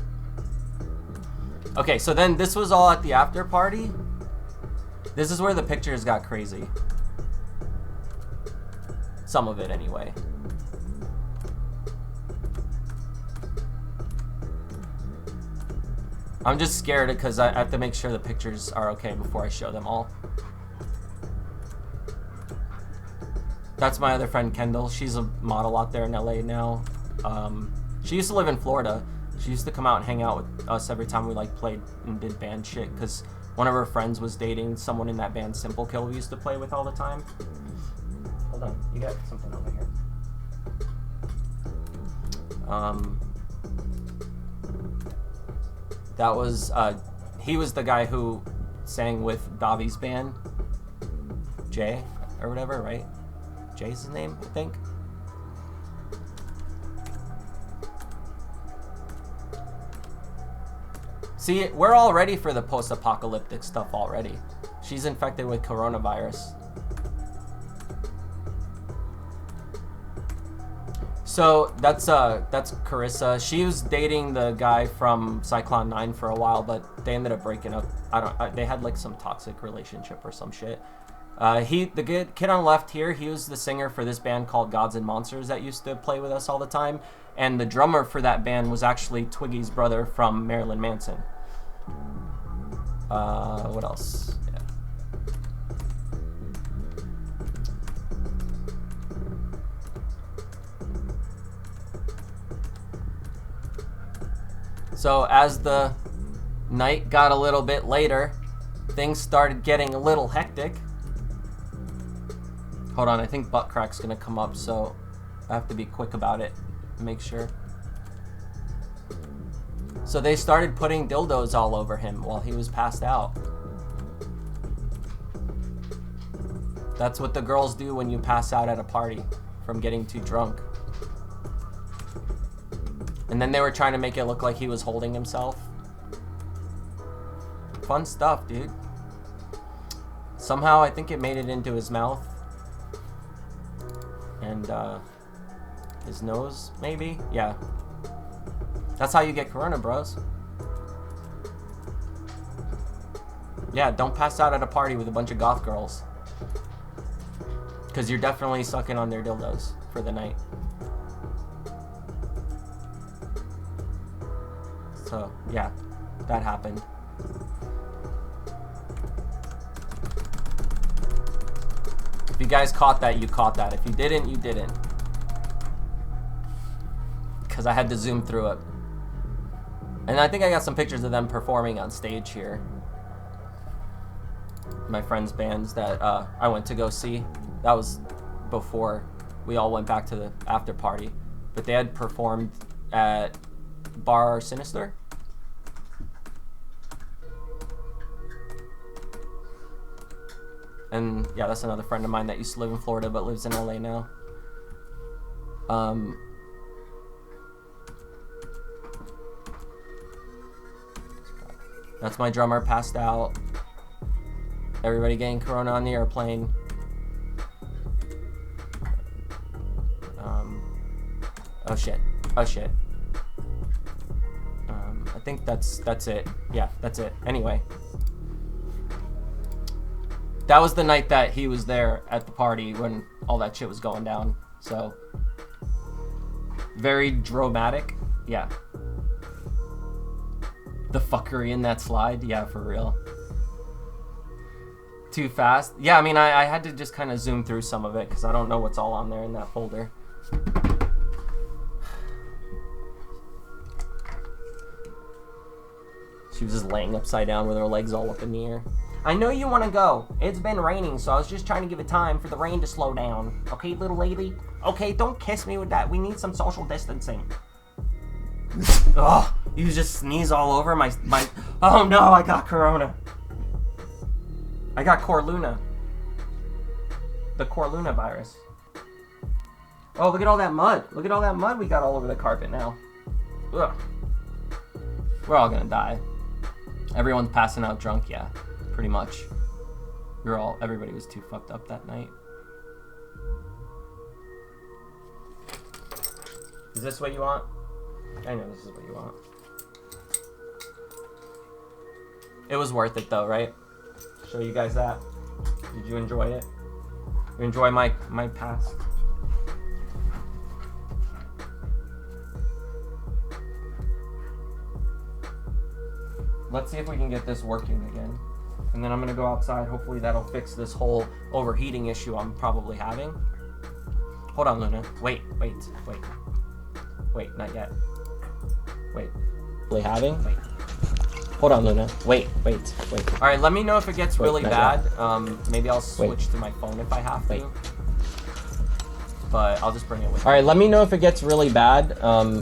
A: Okay, so then this was all at the after party. This is where the pictures got crazy. Some of it, anyway. I'm just scared because I have to make sure the pictures are okay before I show them all. That's my other friend, Kendall. She's a model out there in LA now. She used to live in Florida. She used to come out and hang out with us every time we like played and did band shit because one of her friends was dating someone in that band Simple Kill we used to play with all the time. Hold on, you got something over here. That was, he was the guy who sang with Davi's band, Jay, or whatever, right? Jay's his name, I think. See, we're all ready for the post-apocalyptic stuff already. She's infected with coronavirus. So that's Carissa. She was dating the guy from Cyclone 9 for a while, but they ended up breaking up. They had like some toxic relationship or some shit. The kid on the left here, he was the singer for this band called Gods and Monsters that used to play with us all the time. And the drummer for that band was actually Twiggy's brother from Marilyn Manson. What else? Yeah. So as the night got a little bit later, things started getting a little hectic. Hold on, I think butt crack's gonna come up, so I have to be quick about it. Make sure. So they started putting dildos all over him while he was passed out. That's what the girls do when you pass out at a party from getting too drunk. And then they were trying to make it look like he was holding himself. Fun stuff, dude. Somehow I think it made it into his mouth. And his nose, maybe? Yeah. That's how you get corona, bros. Yeah, don't pass out at a party with a bunch of goth girls. Because you're definitely sucking on their dildos for the night. So, yeah, that happened. If you guys caught that, you caught that. If you didn't, you didn't. Because I had to zoom through it. And I think I got some pictures of them performing on stage here. My friends' bands that I went to go see. That was before we all went back to the after party. But they had performed at Bar Sinister. And yeah, that's another friend of mine that used to live in Florida but lives in LA now. That's my drummer passed out. Everybody getting corona on the airplane. Oh shit. Oh shit. I think that's it. Yeah, that's it. Anyway. That was the night that he was there at the party when all that shit was going down. So, very dramatic. Yeah. The fuckery in that slide. Yeah, for real. Too fast. Yeah, I mean, I had to just kind of zoom through some of it because I don't know what's all on there in that folder. She was just laying upside down with her legs all up in the air. I know you want to go. It's been raining, so I was just trying to give it time for the rain to slow down. Okay, little lady? Okay, don't kiss me with that. We need some social distancing. Oh, you just sneeze all over my... Oh no, I got corona. I got Corluna. The Corluna virus. Oh, look at all that mud. Look at all that mud we got all over the carpet now. Ugh. We're all gonna die. Everyone's passing out drunk, yeah. Pretty much. Everybody was too fucked up that night. Is this what you want? I know this is what you want. It was worth it though, right? Show you guys that. Did you enjoy it? You enjoy my past? Let's see if we can get this working again. And then I'm gonna go outside. Hopefully that'll fix this whole overheating issue I'm probably having. Hold on, Luna. Wait, not yet. Wait. Having? Wait. Hold on, Luna. Wait. All right, let me know if it gets really bad. Maybe I'll switch to my phone if I have to. But I'll just bring it with me. All right, let me know if it gets really bad.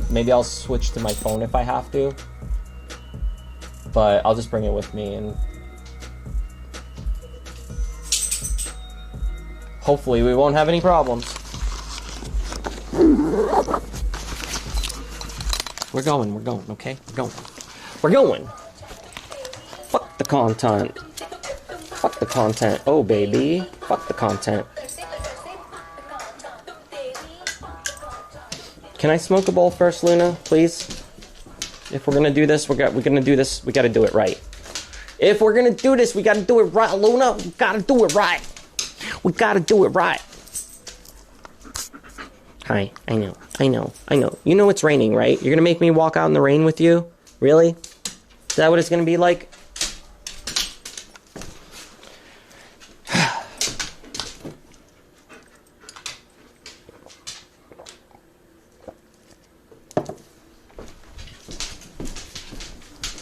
A: Maybe I'll switch to my phone if I have to. But I'll just bring it with me and hopefully we won't have any problems. We're going, okay? We're going. Fuck the content. Fuck the content. Oh, baby. Fuck the content. Can I smoke a bowl first, Luna, please? If we're gonna do this, we're gonna do this. We gotta do it right. If we're gonna do this, we gotta do it right, Luna. We gotta do it right. We gotta do it right. Hi, I know. You know it's raining, right? You're gonna make me walk out in the rain with you? Really? Is that what it's gonna be like?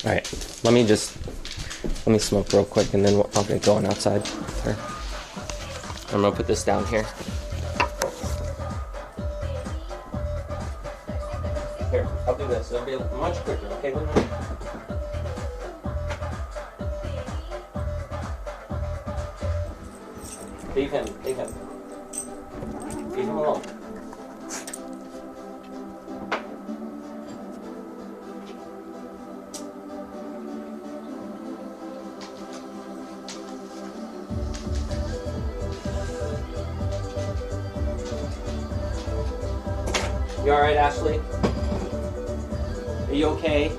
A: Alright, let me smoke real quick and then I'll get going outside. Here. I'm gonna put this down here. Here, I'll do this. It'll be much quicker, okay? Leave him. Leave him alone. You alright, Ashley? Are you okay?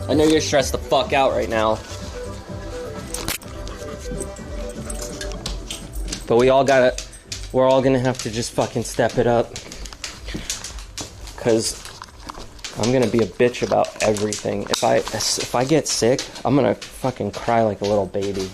A: I know you're stressed the fuck out right now. But we're all gonna have to just fucking step it up. Cause I'm gonna be a bitch about everything. If I get sick, I'm gonna fucking cry like a little baby.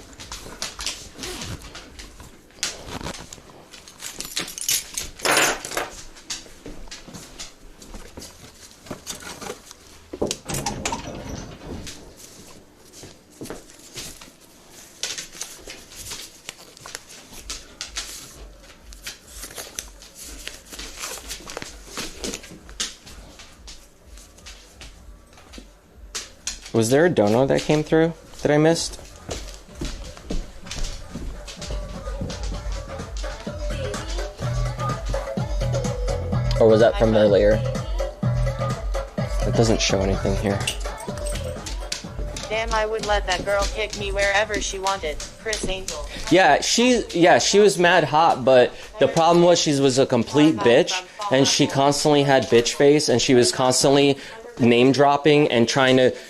A: Was there a dono that came through that I missed? Or was that from earlier? It doesn't show anything here.
C: Damn, I would let that girl kick me wherever she wanted. Chris Angel.
A: Yeah, she was mad hot, but the problem was she was a complete bitch, and she constantly had bitch face, and she was constantly name dropping and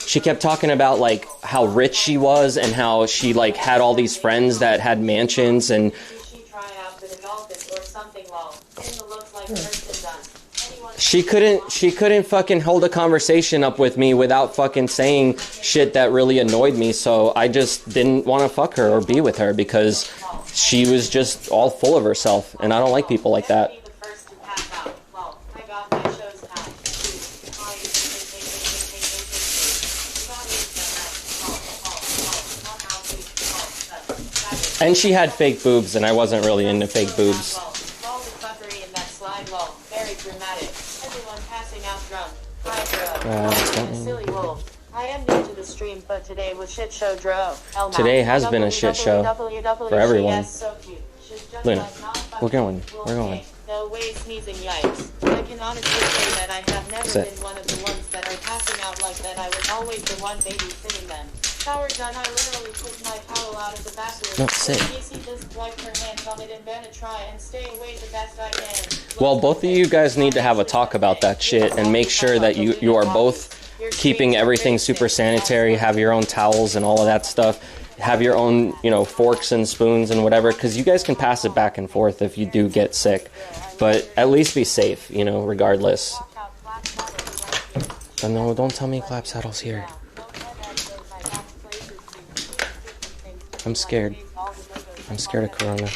A: she kept talking about like how rich she was and how she like had all these friends that had mansions and she couldn't fucking hold a conversation up with me without fucking saying shit that really annoyed me, so I just didn't want to fuck her or be with her because she was just all full of herself and I don't like people like that. And she had fake boobs, and I wasn't really into fake boobs.
C: Silly wolf. I am new to the stream, but today was shit show dro.
A: Today has been a shit show for everyone. Luna, we're going.
C: No way sneezing, yikes. I can honestly say that I have never been one of the ones that are passing out like that. I was always the one babysitting them. Shower done, I literally took my towel out of the bathroom.
A: No, sit.
C: Casey just wiped her hands on it and gonna try and stay away the best I can.
A: Well, both of you guys need to have a talk about that shit and make sure that you are both keeping everything super sanitary, have your own towels and all of that stuff, have your own, you know, forks and spoons and whatever, because you guys can pass it back and forth if you do get sick. But at least be safe, you know, regardless. But no, don't tell me clap saddle's here. I'm scared. I'm scared of Corona.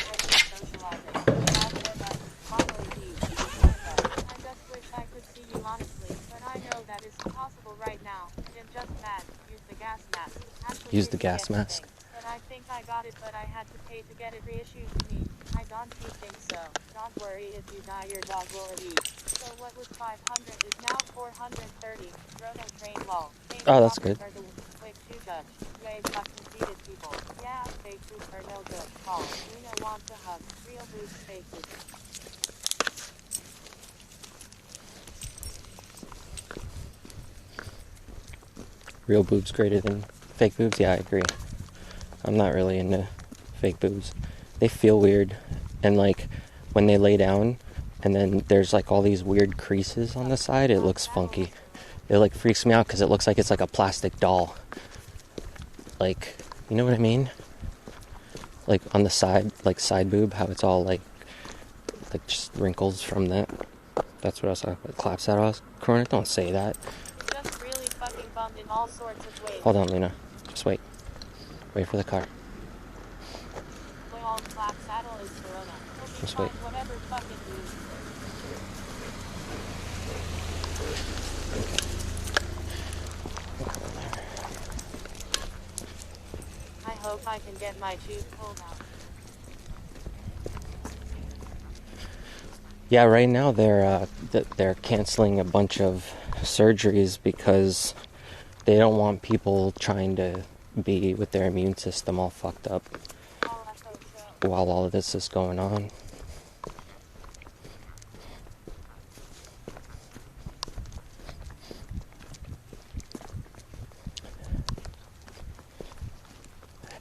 A: Use the gas mask.
C: But I think I got it, but I had to pay to get it reissued to me. I don't think so. Don't worry, if you die, your dog will eat. So what was 500 is now 430. Rono train law.
A: Oh, that's good.
C: Quick to judge. Yay, fucking seated people. Yeah, fake boobs are no good. Paul, Luna wants a hug. Real boobs, fake boobs.
A: Real boobs greater than fake boobs? Yeah, I agree. I'm not really into fake boobs. They feel weird. And like when they lay down and then there's like all these weird creases on the side, it looks funky. It like freaks me out because it looks like it's like a plastic doll. Like, you know what I mean? Like on the side, like side boob, how it's all like just wrinkles from that. That's what I was talking about. Claps at us. Corona, don't say that.
C: Just really fucking bummed in all sorts of ways.
A: Hold on, Luna. Just wait. Wait for the car. Just wait.
C: Whatever fucking I hope I can get my tooth pulled out.
A: Yeah, right now they're canceling a bunch of surgeries because they don't want people trying to be with their immune system all fucked up while all of this is going on.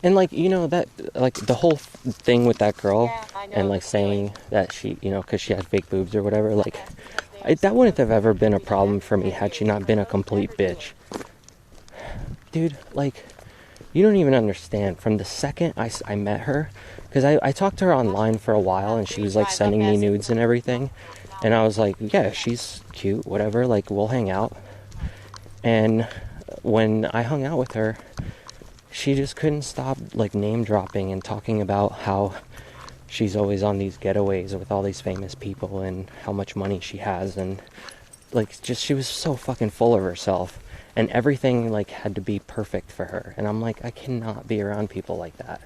A: And like, you know, that like the whole thing with that girl and like saying that she, you know, because she had fake boobs or whatever, like that wouldn't have ever been a problem for me had she not been a complete bitch. Dude, like, you don't even understand. From the second I met her, because I talked to her online for a while and she was like sending me nudes and everything, and I was like, yeah, she's cute, whatever, like we'll hang out. And when I hung out with her, she just couldn't stop like name dropping and talking about how she's always on these getaways with all these famous people and how much money she has, and like just she was so fucking full of herself and everything like had to be perfect for her. And I'm like, I cannot be around people like that.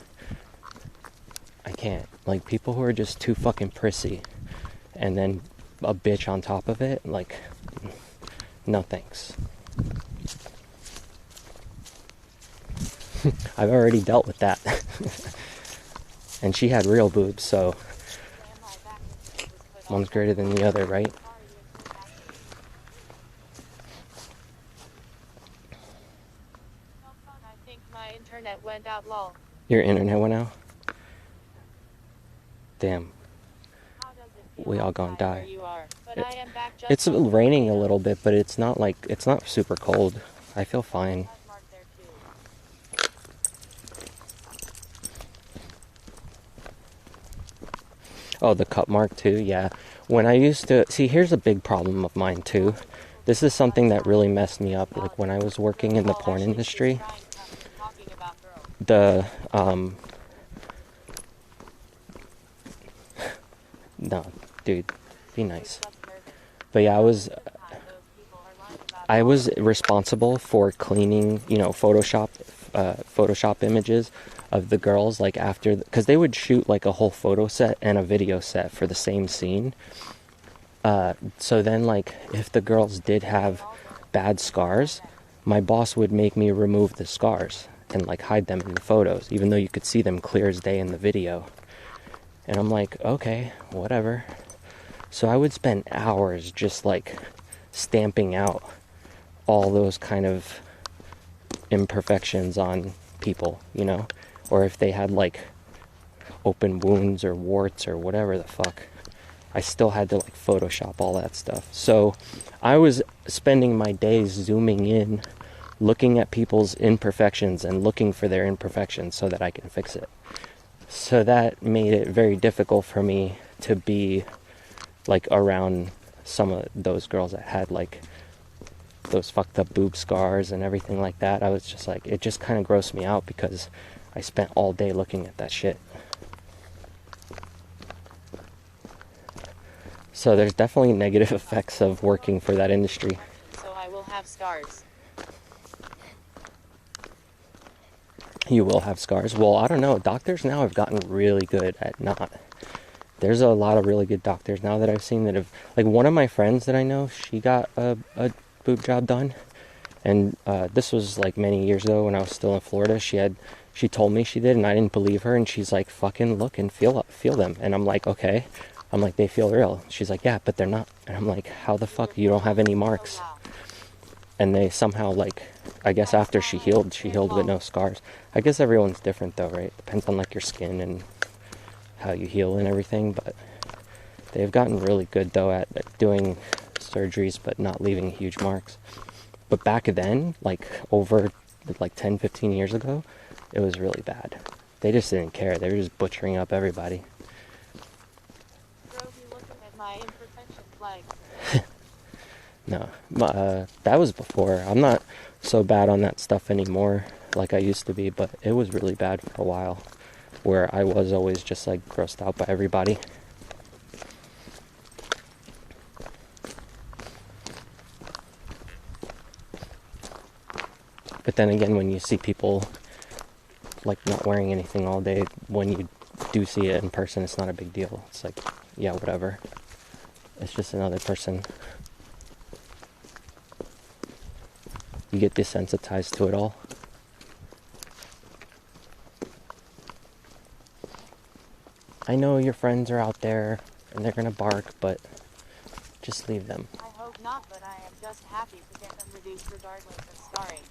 A: I can't. Like people who are just too fucking prissy and then a bitch on top of it, like no thanks. I've already dealt with that. And she had real boobs, so one's greater than the other, right?
C: I think my internet went out, lol.
A: Your internet went out? Damn. We all gonna die. It's raining a little bit, but it's not like, it's not super cold. I feel fine. Oh, the cut mark too, yeah. When I used to, see, here's a big problem of mine too. This is something that really messed me up. Like when I was working in the porn industry, no, dude, be nice. But yeah, I was responsible for cleaning, you know, Photoshop images of the girls, like after, because they would shoot like a whole photo set and a video set for the same scene. So then like if the girls did have bad scars, my boss would make me remove the scars and like hide them in the photos, even though you could see them clear as day in the video. And I'm like, okay, whatever. So I would spend hours just like stamping out all those kind of imperfections on people, you know, or if they had like open wounds or warts or whatever the fuck. I still had to like Photoshop all that stuff. So I was spending my days zooming in, looking at people's imperfections and looking for their imperfections so that I can fix it. So that made it very difficult for me to be like around some of those girls that had like those fucked up boob scars and everything like that. I was just like, it just kind of grossed me out because I spent all day looking at that shit. So there's definitely negative effects of working for that industry.
C: So I will have scars.
A: You will have scars. Well, I don't know. Doctors now have gotten really good at not. There's a lot of really good doctors now that I've seen that have, like one of my friends that I know, she got a boob job done. And this was like many years ago when I was still in Florida. She told me she did and I didn't believe her. And she's like, fucking look and feel them. And I'm like, okay. I'm like, they feel real. She's like, yeah, but they're not. And I'm like, how the fuck? You don't have any marks. And they somehow, like, I guess after she healed with no scars. I guess everyone's different though, right? Depends on like your skin and how you heal and everything. But they've gotten really good though at doing surgeries but not leaving huge marks. But back then, like over like 10, 15 years ago, it was really bad. They just didn't care. They were just butchering up everybody.
C: My imperfection flag.
A: No, that was before. I'm not so bad on that stuff anymore like I used to be, but it was really bad for a while where I was always just like grossed out by everybody. But then again, when you see people like not wearing anything all day, when you do see it in person, it's not a big deal. It's like, yeah, whatever. It's just another person. You get desensitized to it all. I know your friends are out there and they're gonna bark, but just leave them.
C: I hope not, but I am just happy to get them reduced regardless of scarring.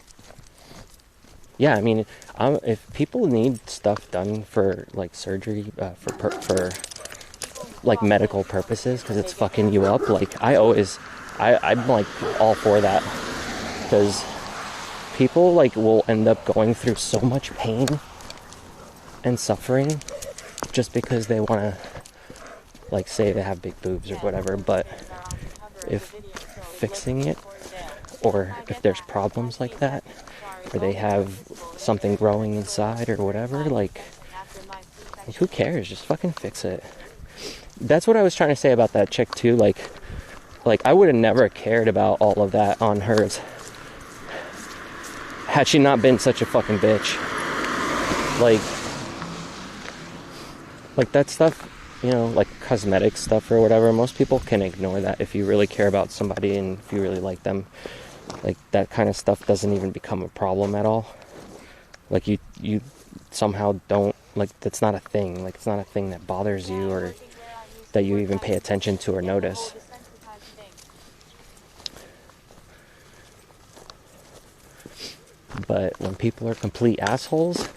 A: Yeah, I mean, if people need stuff done for like surgery, for like medical purposes, because it's fucking you up, like I'm like all for that, because people like will end up going through so much pain and suffering just because they want to like say they have big boobs or whatever. But if fixing it, or if there's problems like that, or they have something growing inside or whatever, like who cares? Just fucking fix it. That's what I was trying to say about that chick too. Like I would have never cared about all of that on hers had she not been such a fucking bitch. Like that stuff, you know, like cosmetic stuff or whatever, most people can ignore that if you really care about somebody and if you really like them. Like that kind of stuff doesn't even become a problem at all. Like you somehow don't, like that's not a thing. Like it's not a thing that bothers you or that you even pay attention to or notice. But when people are complete assholes,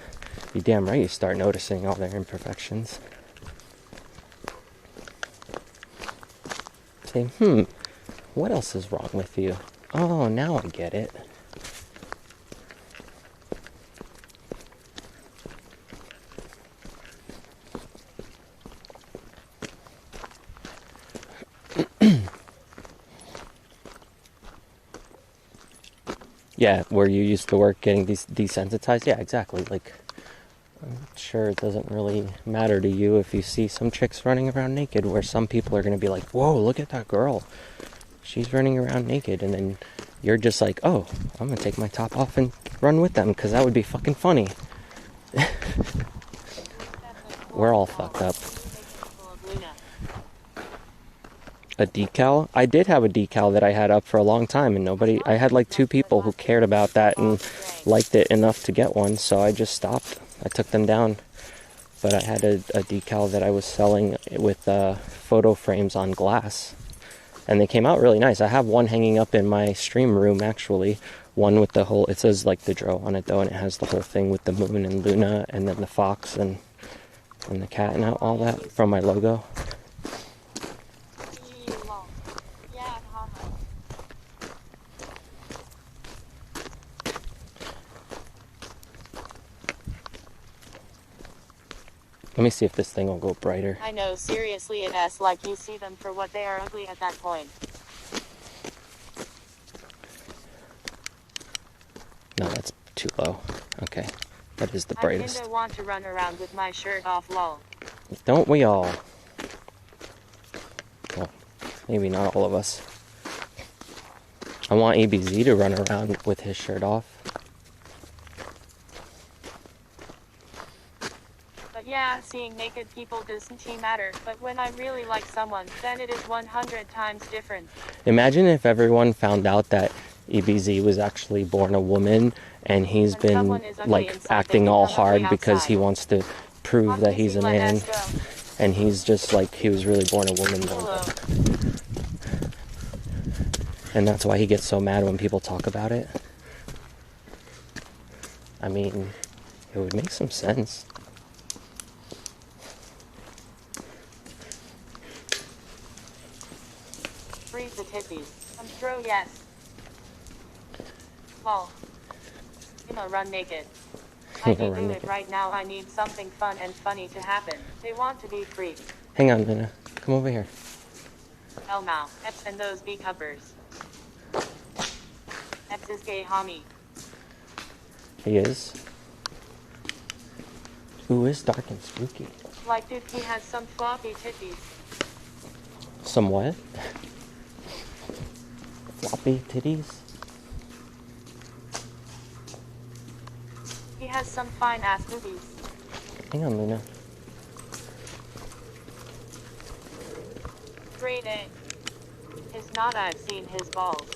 A: you're damn right you start noticing all their imperfections. Say, what else is wrong with you? Oh, now I get it. Yeah, where you used to work getting desensitized. Yeah, exactly. Like, I'm sure it doesn't really matter to you if you see some chicks running around naked, where some people are going to be like, whoa, look at that girl. She's running around naked. And then you're just like, oh, I'm going to take my top off and run with them because that would be fucking funny. We're all fucked up. A decal? I did have a decal that I had up for a long time and I had like 2 people who cared about that and liked it enough to get one, so I just stopped. I took them down. But I had a decal that I was selling with photo frames on glass. And they came out really nice. I have one hanging up in my stream room actually, one with the whole, it says like the Dro on it though, and it has the whole thing with the moon and Luna and then the fox and the cat and all that from my logo. Let me see if this thing will go brighter.
C: I know, seriously, it's like you see them for what they are, ugly at that point.
A: No, that's too low. Okay, that is the brightest.
C: I kinda want to run around with my shirt off, lol.
A: Don't we all? Well, maybe not all of us. I want EBZ to run around with his shirt off.
C: Yeah, seeing naked people doesn't matter, but when I really like someone, then it is 100 times different.
A: Imagine if everyone found out that EBZ was actually born a woman and he's been like acting all hard because he wants to prove that he's a man, and he's just like, he was really born a woman though. And that's why he gets so mad when people talk about it. I mean, it would make some sense.
C: Freeze the titties. I'm true, yes. Lol. Run naked. I can do it right now. I need something fun and funny to happen. They want to be free.
A: Hang on, Nina. Come over here.
C: Elmow, Epps and those B covers. Epps is gay, homie.
A: He is. Who is dark and spooky?
C: Like, dude, he has some floppy titties.
A: Some what? Floppy titties?
C: He has some fine ass boobies.
A: Hang on, Luna.
C: Grade A. His not, I've seen his balls.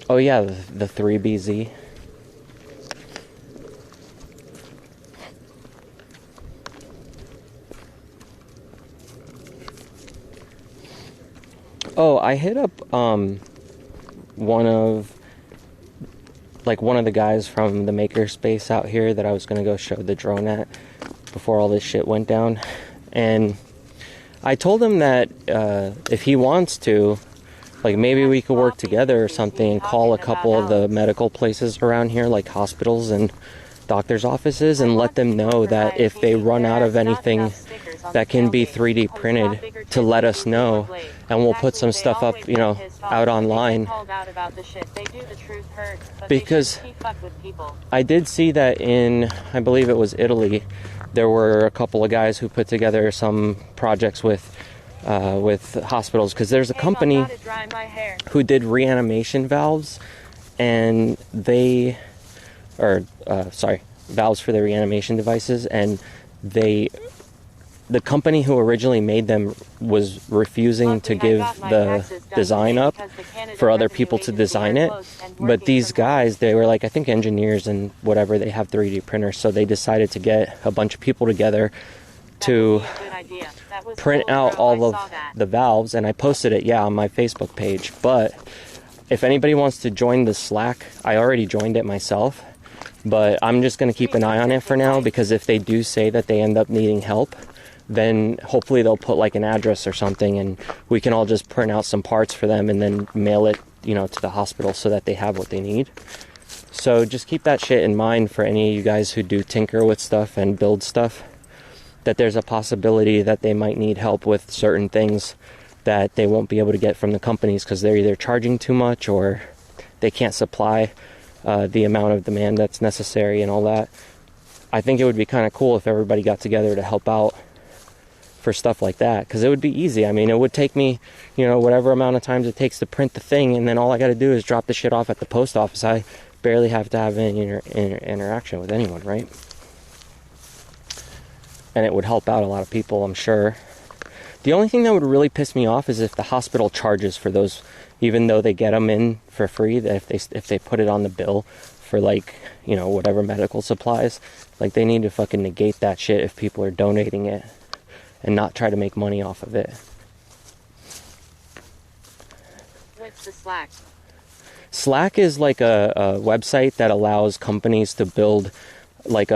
A: Oh yeah, the 3BZ. Oh, I hit up one of the guys from the makerspace out here that I was gonna go show the drone at before all this shit went down, and I told him that if he wants to, like, maybe we could work together or something and call a couple of the medical places around here, like hospitals and doctor's offices, and let them know that if they run out of anything that can be 3D printed, to let us know, and we'll put some stuff up, you know, out online. Because I did see that in, I believe it was Italy, there were a couple of guys who put together some projects with hospitals, because there's a company who did reanimation valves, and valves for the reanimation devices, and the company who originally made them was refusing to give the design up for other people to design it. But these guys, they were like, I think engineers and whatever, they have 3D printers, so they decided to get a bunch of people together to print out all of the valves, and I posted it, on my Facebook page. But if anybody wants to join the Slack, I already joined it myself, but I'm just going to keep an eye on it for now, because if they do say that they end up needing help, then hopefully they'll put like an address or something, and we can all just print out some parts for them and then mail it, to the hospital so that they have what they need. So just keep that shit in mind for any of you guys who do tinker with stuff and build stuff, that there's a possibility that they might need help with certain things that they won't be able to get from the companies because they're either charging too much or they can't supply the amount of demand that's necessary and all that. I think it would be kind of cool if everybody got together to help out for stuff like that, because it would be easy. I mean, it would take me, whatever amount of times it takes to print the thing, and then all I got to do is drop the shit off at the post office. I barely have to have any interaction with anyone, right? And it would help out a lot of people, I'm sure. The only thing that would really piss me off is if the hospital charges for those, even though they get them in for free, that if they put it on the bill for, like, whatever medical supplies, like, they need to fucking negate that shit if people are donating it and not try to make money off of it.
C: What's the Slack?
A: Slack is like a website that allows companies to build like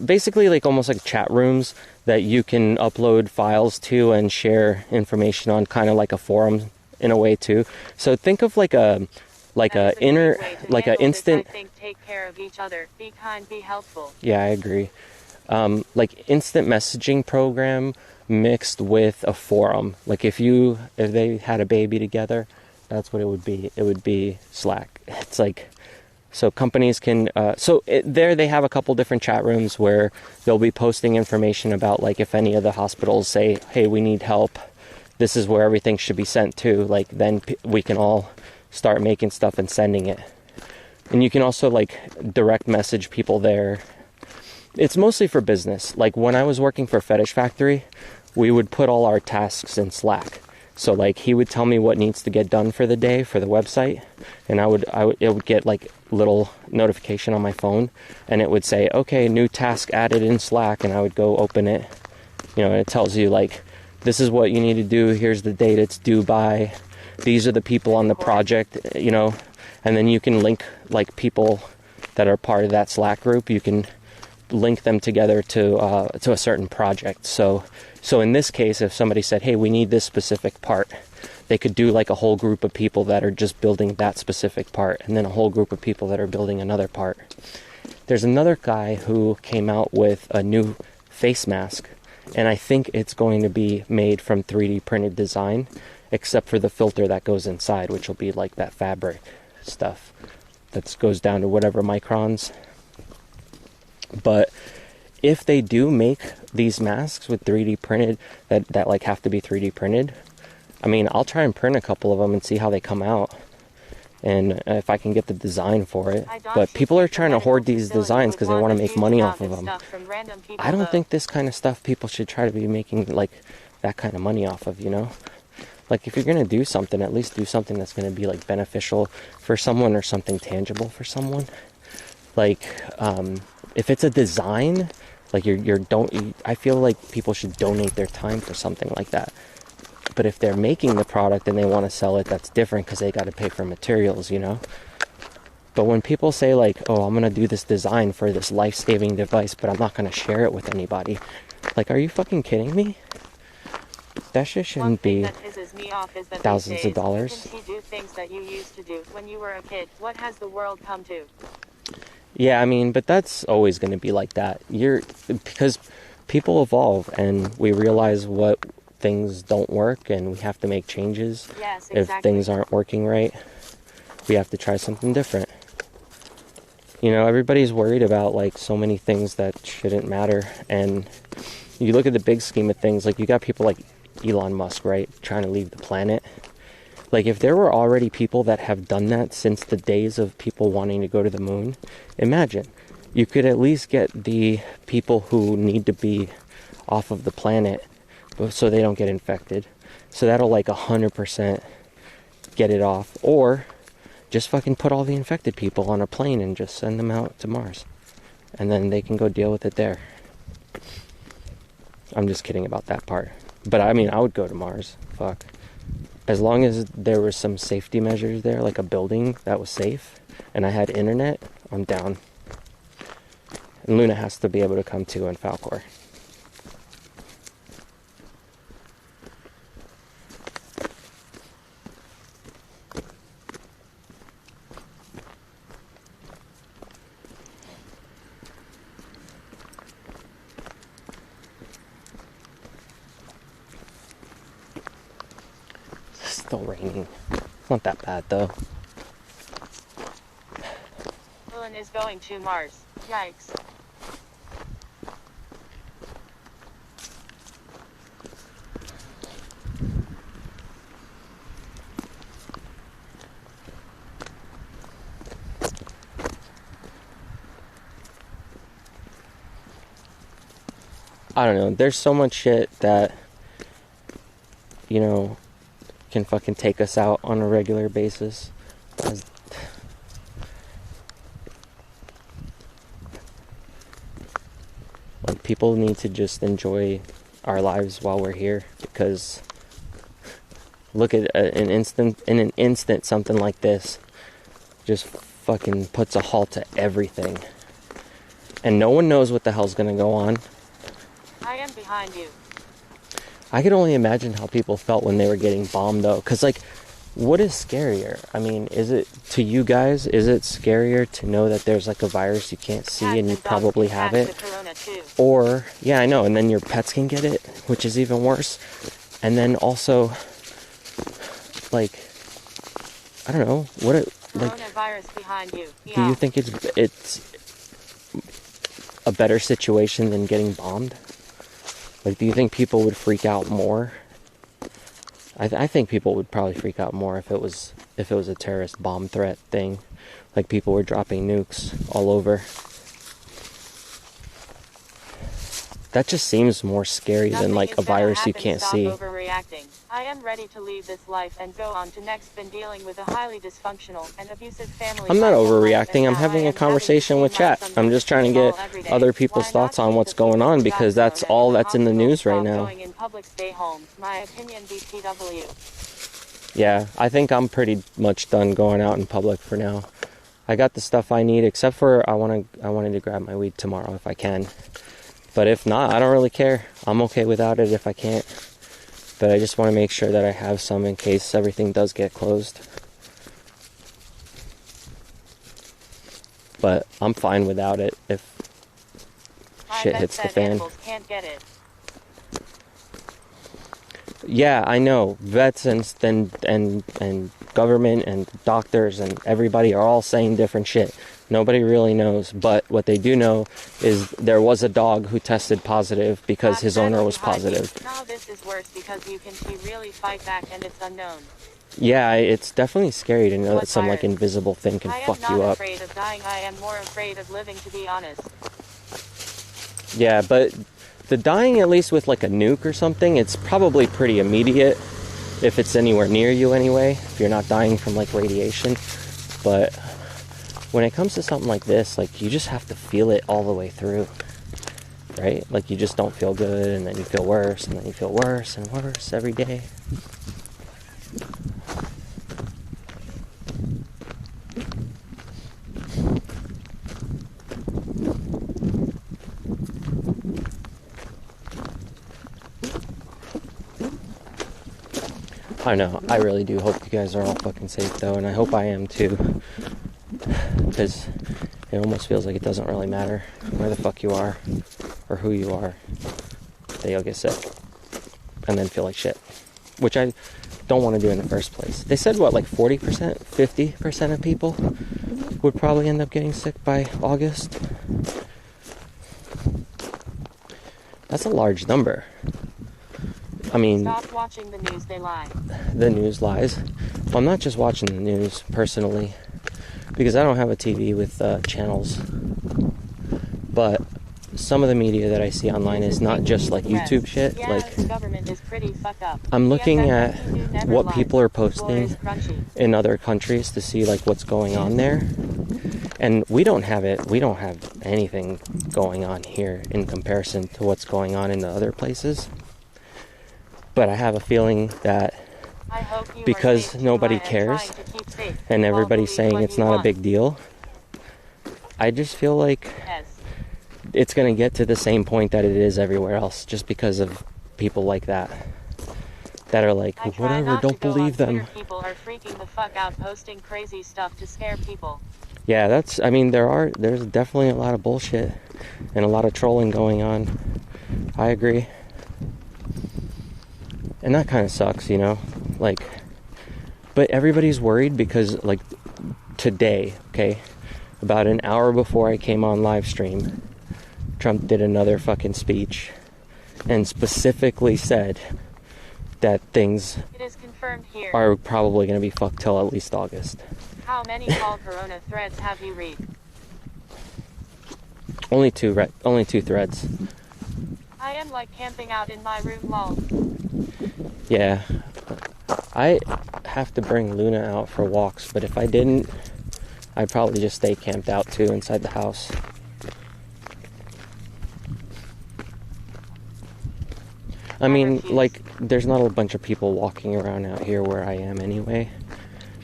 A: basically like almost like chat rooms that you can upload files to and share information on, kind of like a forum in a way too. So think of like a instant.
C: I think take care of each other. Be kind. Be helpful.
A: Yeah, I agree. Like instant messaging program mixed with a forum. Like if they had a baby together, that's what it would be. It would be Slack. It's like, so companies can, there they have a couple different chat rooms where they'll be posting information about, like, if any of the hospitals say, hey, we need help, this is where everything should be sent to, like, then we can all start making stuff and sending it. And you can also, like, direct message people there. It's mostly for business. Like, when I was working for Fetish Factory, we would put all our tasks in Slack. So, like, he would tell me what needs to get done for the day for the website, and it would get like little notification on my phone, and it would say, okay, new task added in Slack, and I would go open it, and it tells you, like, this is what you need to do, here's the date it's due by, these are the people on the project, and then you can link, like, people that are part of that Slack group, you can link them together to a certain project. So in this case, if somebody said, hey, we need this specific part, they could do like a whole group of people that are just building that specific part, and then a whole group of people that are building another part. There's another guy who came out with a new face mask, and I think it's going to be made from 3D printed design, except for the filter that goes inside, which will be like that fabric stuff that goes down to whatever microns. But if they do make these masks with 3D printed, that like have to be 3D printed, I mean, I'll try and print a couple of them and see how they come out, and if I can get the design for it. But people are trying to hoard these designs because they want to make money off of them. I don't think this kind of stuff people should try to be making like that kind of money off of, Like, if you're going to do something, at least do something that's going to be like beneficial for someone or something tangible for someone. Like, if it's a design, like I feel like people should donate their time for something like that. But if they're making the product and they want to sell it, that's different because they got to pay for materials, But when people say like, oh, I'm going to do this design for this life-saving device, but I'm not going to share it with anybody. Like, are you fucking kidding me? That shit shouldn't be thousands of dollars.
C: You do things that you used to do when you were a kid. What has the world come to?
A: Yeah, I mean, but that's always going to be like that. Because people evolve and we realize what things don't work and we have to make changes.
C: Yes, exactly.
A: If things aren't working right, we have to try something different. Everybody's worried about like so many things that shouldn't matter. And you look at the big scheme of things, like you got people like Elon Musk, right? Trying to leave the planet. Like, if there were already people that have done that since the days of people wanting to go to the moon, imagine. You could at least get the people who need to be off of the planet so they don't get infected. So that'll like 100% get it off. Or just fucking put all the infected people on a plane and just send them out to Mars. And then they can go deal with it there. I'm just kidding about that part. But I mean, I would go to Mars. Fuck. As long as there were some safety measures there, like a building that was safe, and I had internet, I'm down. And Luna has to be able to come too, and Falcor. Still raining. Not that bad though.
C: Dylan is going to Mars. Yikes.
A: I don't know. There's so much shit that, can fucking take us out on a regular basis. Like, people need to just enjoy our lives while we're here, because look at in an instant something like this just fucking puts a halt to everything. And no one knows what the hell's gonna go on.
C: I am behind you.
A: I could only imagine how people felt when they were getting bombed, though. Because, like, what is scarier? I mean, is it, to you guys, is it scarier to know that there's, like, a virus you can't see and you probably have it? Or, yeah, I know, and then your pets can get it, which is even worse. And then also, like, I don't know, what it, like,
C: coronavirus behind you.
A: Do you think it's a better situation than getting bombed? Like, do you think people would freak out more? I think people would probably freak out more if it was a terrorist bomb threat thing, like people were dropping nukes all over. That just seems more scary than like a virus you can't see.
C: Overreacting. I am ready to leave this life and go on to next. Been dealing with a highly dysfunctional and abusive family.
A: I'm not overreacting. I'm having a conversation with chat. I'm just trying to get other people's thoughts on what's going on because that's all that's in the news right now.
C: Going in public, stay home. My opinion, BTW.
A: Yeah, I think I'm pretty much done going out in public for now. I got the stuff I need, except for I wanted to grab my weed tomorrow if I can. But if not, I don't really care. I'm okay without it if I can't. But I just want to make sure that I have some in case everything does get closed. But I'm fine without it if shit hits the fan.
C: Can't get it.
A: Yeah, I know. Vets and government and doctors and everybody are all saying different shit. Nobody really knows, but what they do know is there was a dog who tested positive because his owner was positive.
C: Now this is worse because you can really fight back and it's unknown.
A: Yeah, it's definitely scary to know that some like invisible thing can fuck you up.
C: I am not afraid of dying, I am more afraid of living, to be honest.
A: Yeah, but the dying, at least with like a nuke or something, it's probably pretty immediate if it's anywhere near you anyway, if you're not dying from like radiation. But when it comes to something like this, like you just have to feel it all the way through, right? Like you just don't feel good and then you feel worse and then you feel worse and worse every day. I know, I really do hope you guys are all fucking safe though, and I hope I am too. Because it almost feels like it doesn't really matter where the fuck you are or who you are, that you'll get sick and then feel like shit, which I don't want to do in the first place. They said what, like 40%, 50% of people would probably end up getting sick by August. That's a large number. I mean,
C: stop watching the news, they lie.
A: The news lies. Well, I'm not just watching the news personally, because I don't have a TV with channels. But some of the media that I see online is not just like YouTube shit.
C: Yeah,
A: like
C: the government is pretty fucked up.
A: I'm looking at what people are posting in other countries to see like what's going on there. And we don't have it. We don't have anything going on here in comparison to what's going on in the other places. But I have a feeling that because nobody cares and everybody's saying it's not a big deal, I just feel like it's going to get to the same point that it is everywhere else, just because of people like that are like, whatever, don't believe them.
C: People are freaking the fuck out, posting crazy stuff to scare people.
A: Yeah, there's definitely a lot of bullshit and a lot of trolling going on. I agree. And that kind of sucks, you know, like, but everybody's worried because, like, today, okay, about an hour before I came on live stream, Trump did another fucking speech and specifically said that things are probably going to be fucked till at least August.
C: How many call corona threads have you read?
A: Only two threads.
C: I am like camping out in my room, lol.
A: Yeah, I have to bring Luna out for walks, but if I didn't, I'd probably just stay camped out too inside the house. I mean, like, there's not a bunch of people walking around out here where I am anyway,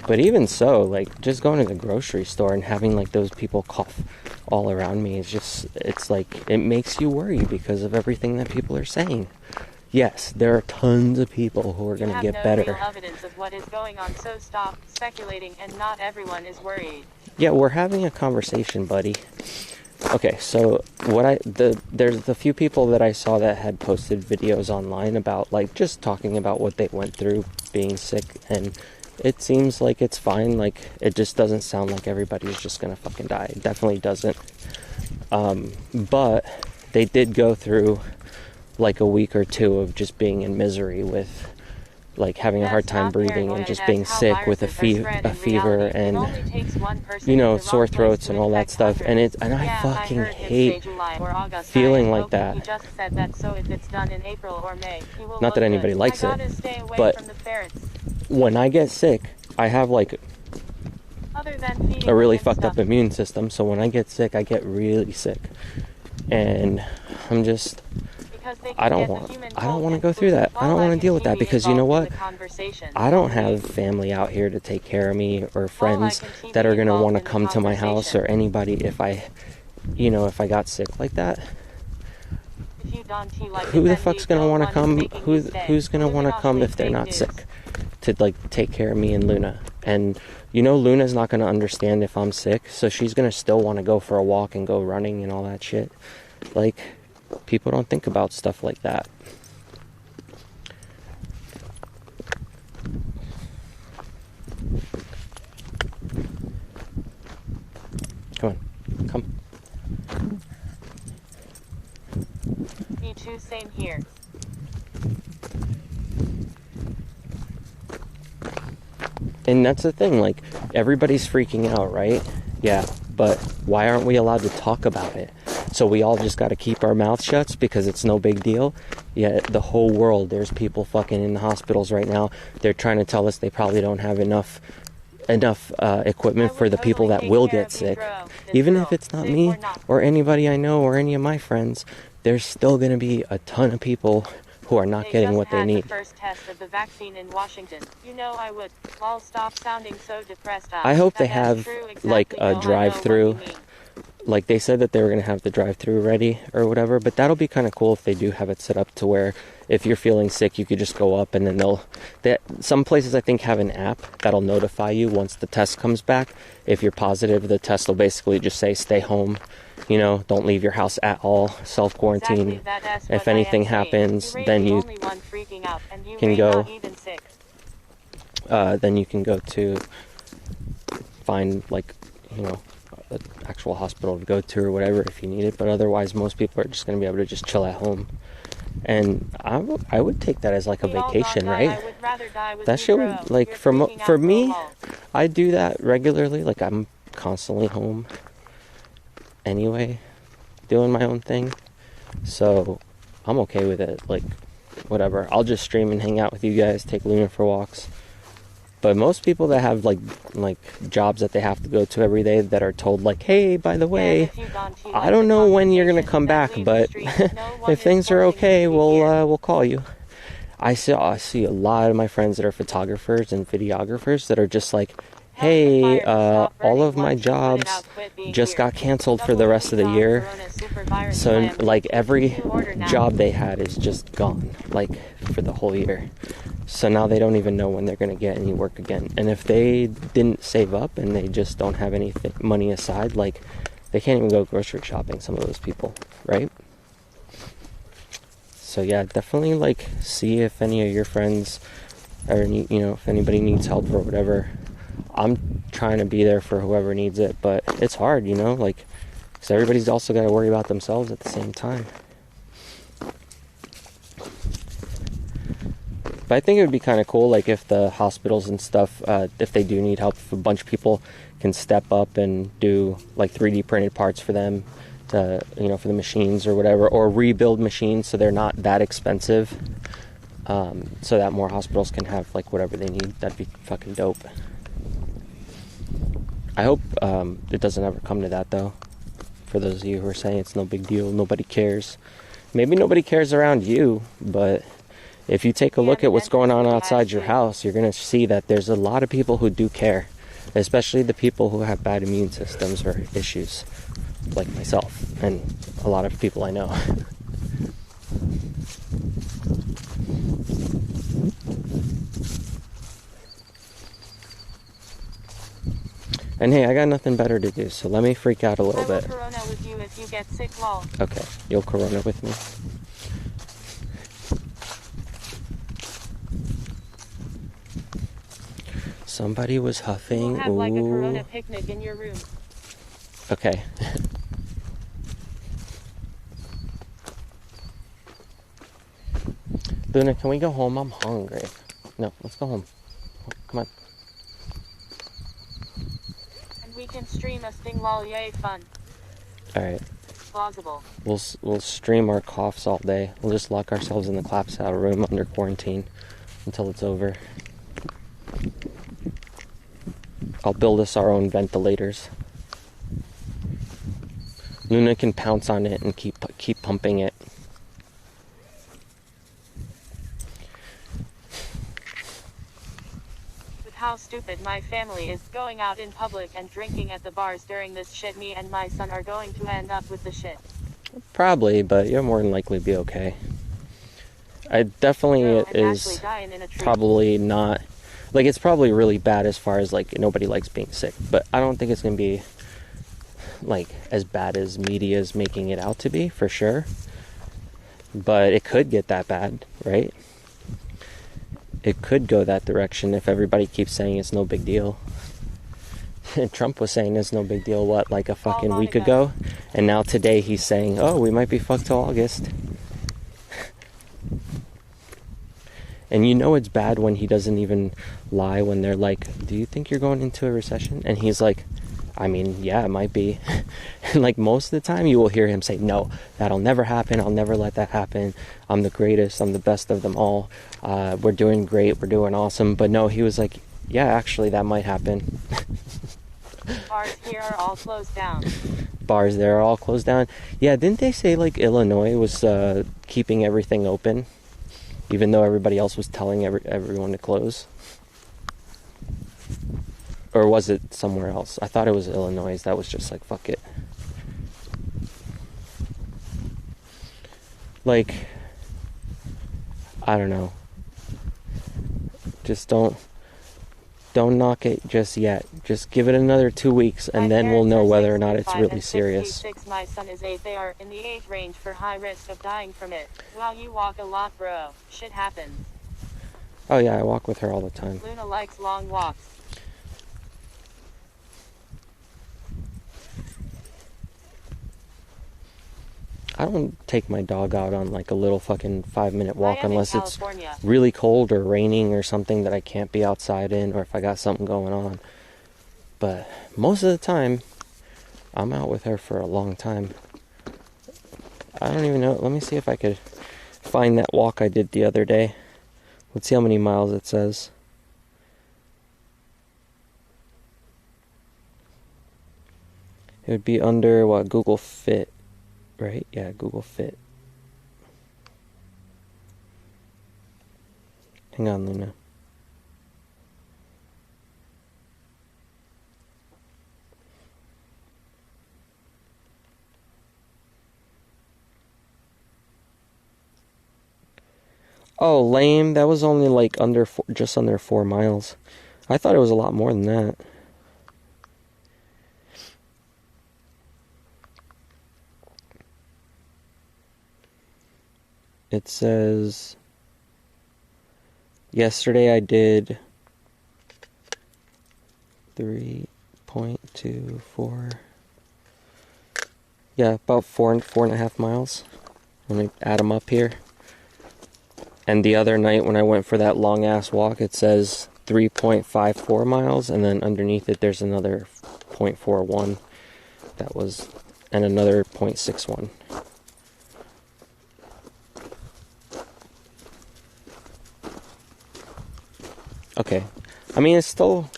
A: But even so, like, just going to the grocery store and having, like, those people cough all around me is just, it's like, it makes you worry because of everything that people are saying. Yes, there are tons of people who are going to get better.
C: You have no real evidence of what is going on, so stop speculating, and not everyone is worried.
A: Yeah, we're having a conversation, buddy. Okay, so there's the few people that I saw that had posted videos online about, like, just talking about what they went through being sick, and it seems like it's fine. Like, it just doesn't sound like everybody's just gonna fucking die. It definitely doesn't. But they did go through like a week or two of just being in misery with, like, having a hard time breathing and just being sick with a fever and, you know, sore throats and all that stuff. And I fucking hate feeling like that. Not that anybody likes it, but when I get sick, I have, like, a really fucked up immune system. So when I get sick, I get really sick, and I'm just, I don't want to go through that. I don't want to deal with that, because you know what? I don't have family out here to take care of me, or friends that are going to want to come to my house, or anybody if I got sick like that. Who the fuck's going to want to come? Who's going to want to come if they're not sick to, like, take care of me and Luna? And, you know, Luna's not going to understand if I'm sick, so she's going to still want to go for a walk and go running and all that shit. Like, people don't think about stuff like that. Come on. Come.
C: Me too, same here.
A: And that's the thing, like, everybody's freaking out, right? Yeah, but why aren't we allowed to talk about it? So we all just got to keep our mouths shut because it's no big deal? Yeah, the whole world, there's people fucking in the hospitals right now. They're trying to tell us they probably don't have enough equipment for the people that will get sick. Even if it's not me or anybody I know or any of my friends, there's still going to be a ton of people who are not getting what they need.
C: The first test of the vaccine in Washington. You know I would. I'll stop sounding so depressed.
A: I hope they have, like, a drive-through. Like, they said that they were going to have the drive-through ready or whatever, but that'll be kind of cool if they do have it set up to where if you're feeling sick, you could just go up and then some places I think have an app that'll notify you once the test comes back. If you're positive, the test will basically just say stay home, you know, don't leave your house at all, self-quarantine. If anything happens, then you can go, then you can go to find, like, you know, an actual hospital to go to or whatever if you need it, but otherwise most people are just going to be able to just chill at home. And I would take that as like a vacation, right? That shit would, like, for me, I do that regularly. Like, I'm constantly home anyway, doing my own thing, so I'm okay with it. Like, whatever, I'll just stream and hang out with you guys, take Luna for walks. But most people that have like jobs that they have to go to every day that are told, like, hey, by the way, I don't know when you're gonna come back, but if things are okay, we'll call you. I see a lot of my friends that are photographers and videographers that are just like, hey, all of my jobs just got canceled for the rest of the year. So, like, every job they had is just gone, like, for the whole year. So now they don't even know when they're going to get any work again. And if they didn't save up and they just don't have any money aside, like, they can't even go grocery shopping, some of those people, right? So yeah, definitely, like, see if any of your friends or, you know, if anybody needs help or whatever. I'm trying to be there for whoever needs it, but it's hard, you know, like, because everybody's also got to worry about themselves at the same time. But I think it would be kind of cool, like, if the hospitals and stuff, if they do need help, if a bunch of people can step up and do, like, 3D printed parts for them, to, you know, for the machines or whatever, or rebuild machines so they're not that expensive, so that more hospitals can have, like, whatever they need. That'd be fucking dope. I hope it doesn't ever come to that, though. For those of you who are saying it's no big deal, nobody cares. Maybe nobody cares around you, but if you take a look at what's going on outside your house, you're going to see that there's a lot of people who do care, especially the people who have bad immune systems or issues, like myself and a lot of people I know. And hey, I got nothing better to do, so let me freak out a little bit.
C: I will corona with you if you get sick, lol.
A: Okay, you'll corona with me. Somebody was huffing.
C: We'll have like a
A: Ooh.
C: corona picnic in your room.
A: Okay. Luna, can we go home? I'm hungry. No, let's go home. Come on.
C: And we can stream a sting, lol, yay, fun.
A: Alright.
C: Plausible.
A: We'll stream our coughs all day. We'll just lock ourselves in the claps out room under quarantine until it's over. I'll build us our own ventilators. Luna can pounce on it and keep pumping it.
C: With how stupid my family is, going out in public and drinking at the bars during this shit, me and my son are going to end up with the shit.
A: Probably, but you'll more than likely be okay. I definitely is probably not, like, it's probably really bad as far as, like, nobody likes being sick, but I don't think it's going to be, like, as bad as media is making it out to be, for sure. But it could get that bad, right? It could go that direction if everybody keeps saying it's no big deal. And Trump was saying it's no big deal, what, like a fucking week ago? And now today he's saying, oh, we might be fucked till August. And you know it's bad when he doesn't even lie when they're like, do you think you're going into a recession? And he's like, I mean, yeah, it might be. And like most of the time you will hear him say, no, that'll never happen. I'll never let that happen. I'm the greatest. I'm the best of them all. We're doing great. We're doing awesome. But no, he was like, yeah, actually that might happen.
C: Bars here are all closed down.
A: Bars there are all closed down. Yeah, didn't they say like Illinois was keeping everything open? Even though everybody else was telling everyone to close? Or was it somewhere else? I thought it was Illinois. That was just like, fuck it. Like, I don't know. Just don't knock it just yet. Just give it another 2 weeks, and then we'll know whether or not it's really serious.
C: My son is 8. They are in the age range for high risk of dying from it. Well, you walk a lot, bro. Shit happens.
A: Oh yeah, I walk with her all the time.
C: Luna likes long walks.
A: I don't take my dog out on like a little fucking 5-minute walk unless it's
C: California.
A: really cold or raining or something that I can't be outside in, or if I got something going on. But most of the time, I'm out with her for a long time. I don't even know. Let me see if I could find that walk I did the other day. Let's see how many miles it says. It would be under, what, Google Fit, right? Yeah, Google Fit. Hang on, Luna. Oh, lame. That was only like just under 4 miles. I thought it was a lot more than that. It says, yesterday I did 3.24. Yeah, about 4.5 miles. Let me add them up here. And the other night when I went for that long ass walk, it says 3.54 miles, and then underneath it there's another 0.41. That was, and another 0.61. Okay, I mean it's still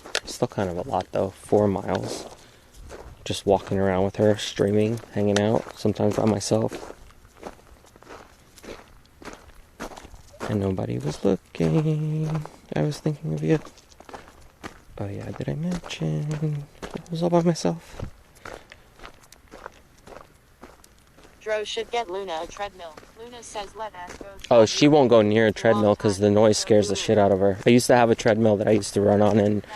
A: kind of a lot though. 4 miles, just walking around with her, streaming, hanging out, sometimes by myself. And nobody was looking. I was thinking of you. Oh yeah, did I mention I was all by myself?
C: Dro should get Luna a treadmill. Luna says let us go.
A: Oh, she won't go near a treadmill because the noise scares the shit out of her. I used to have a treadmill that I used to run on, and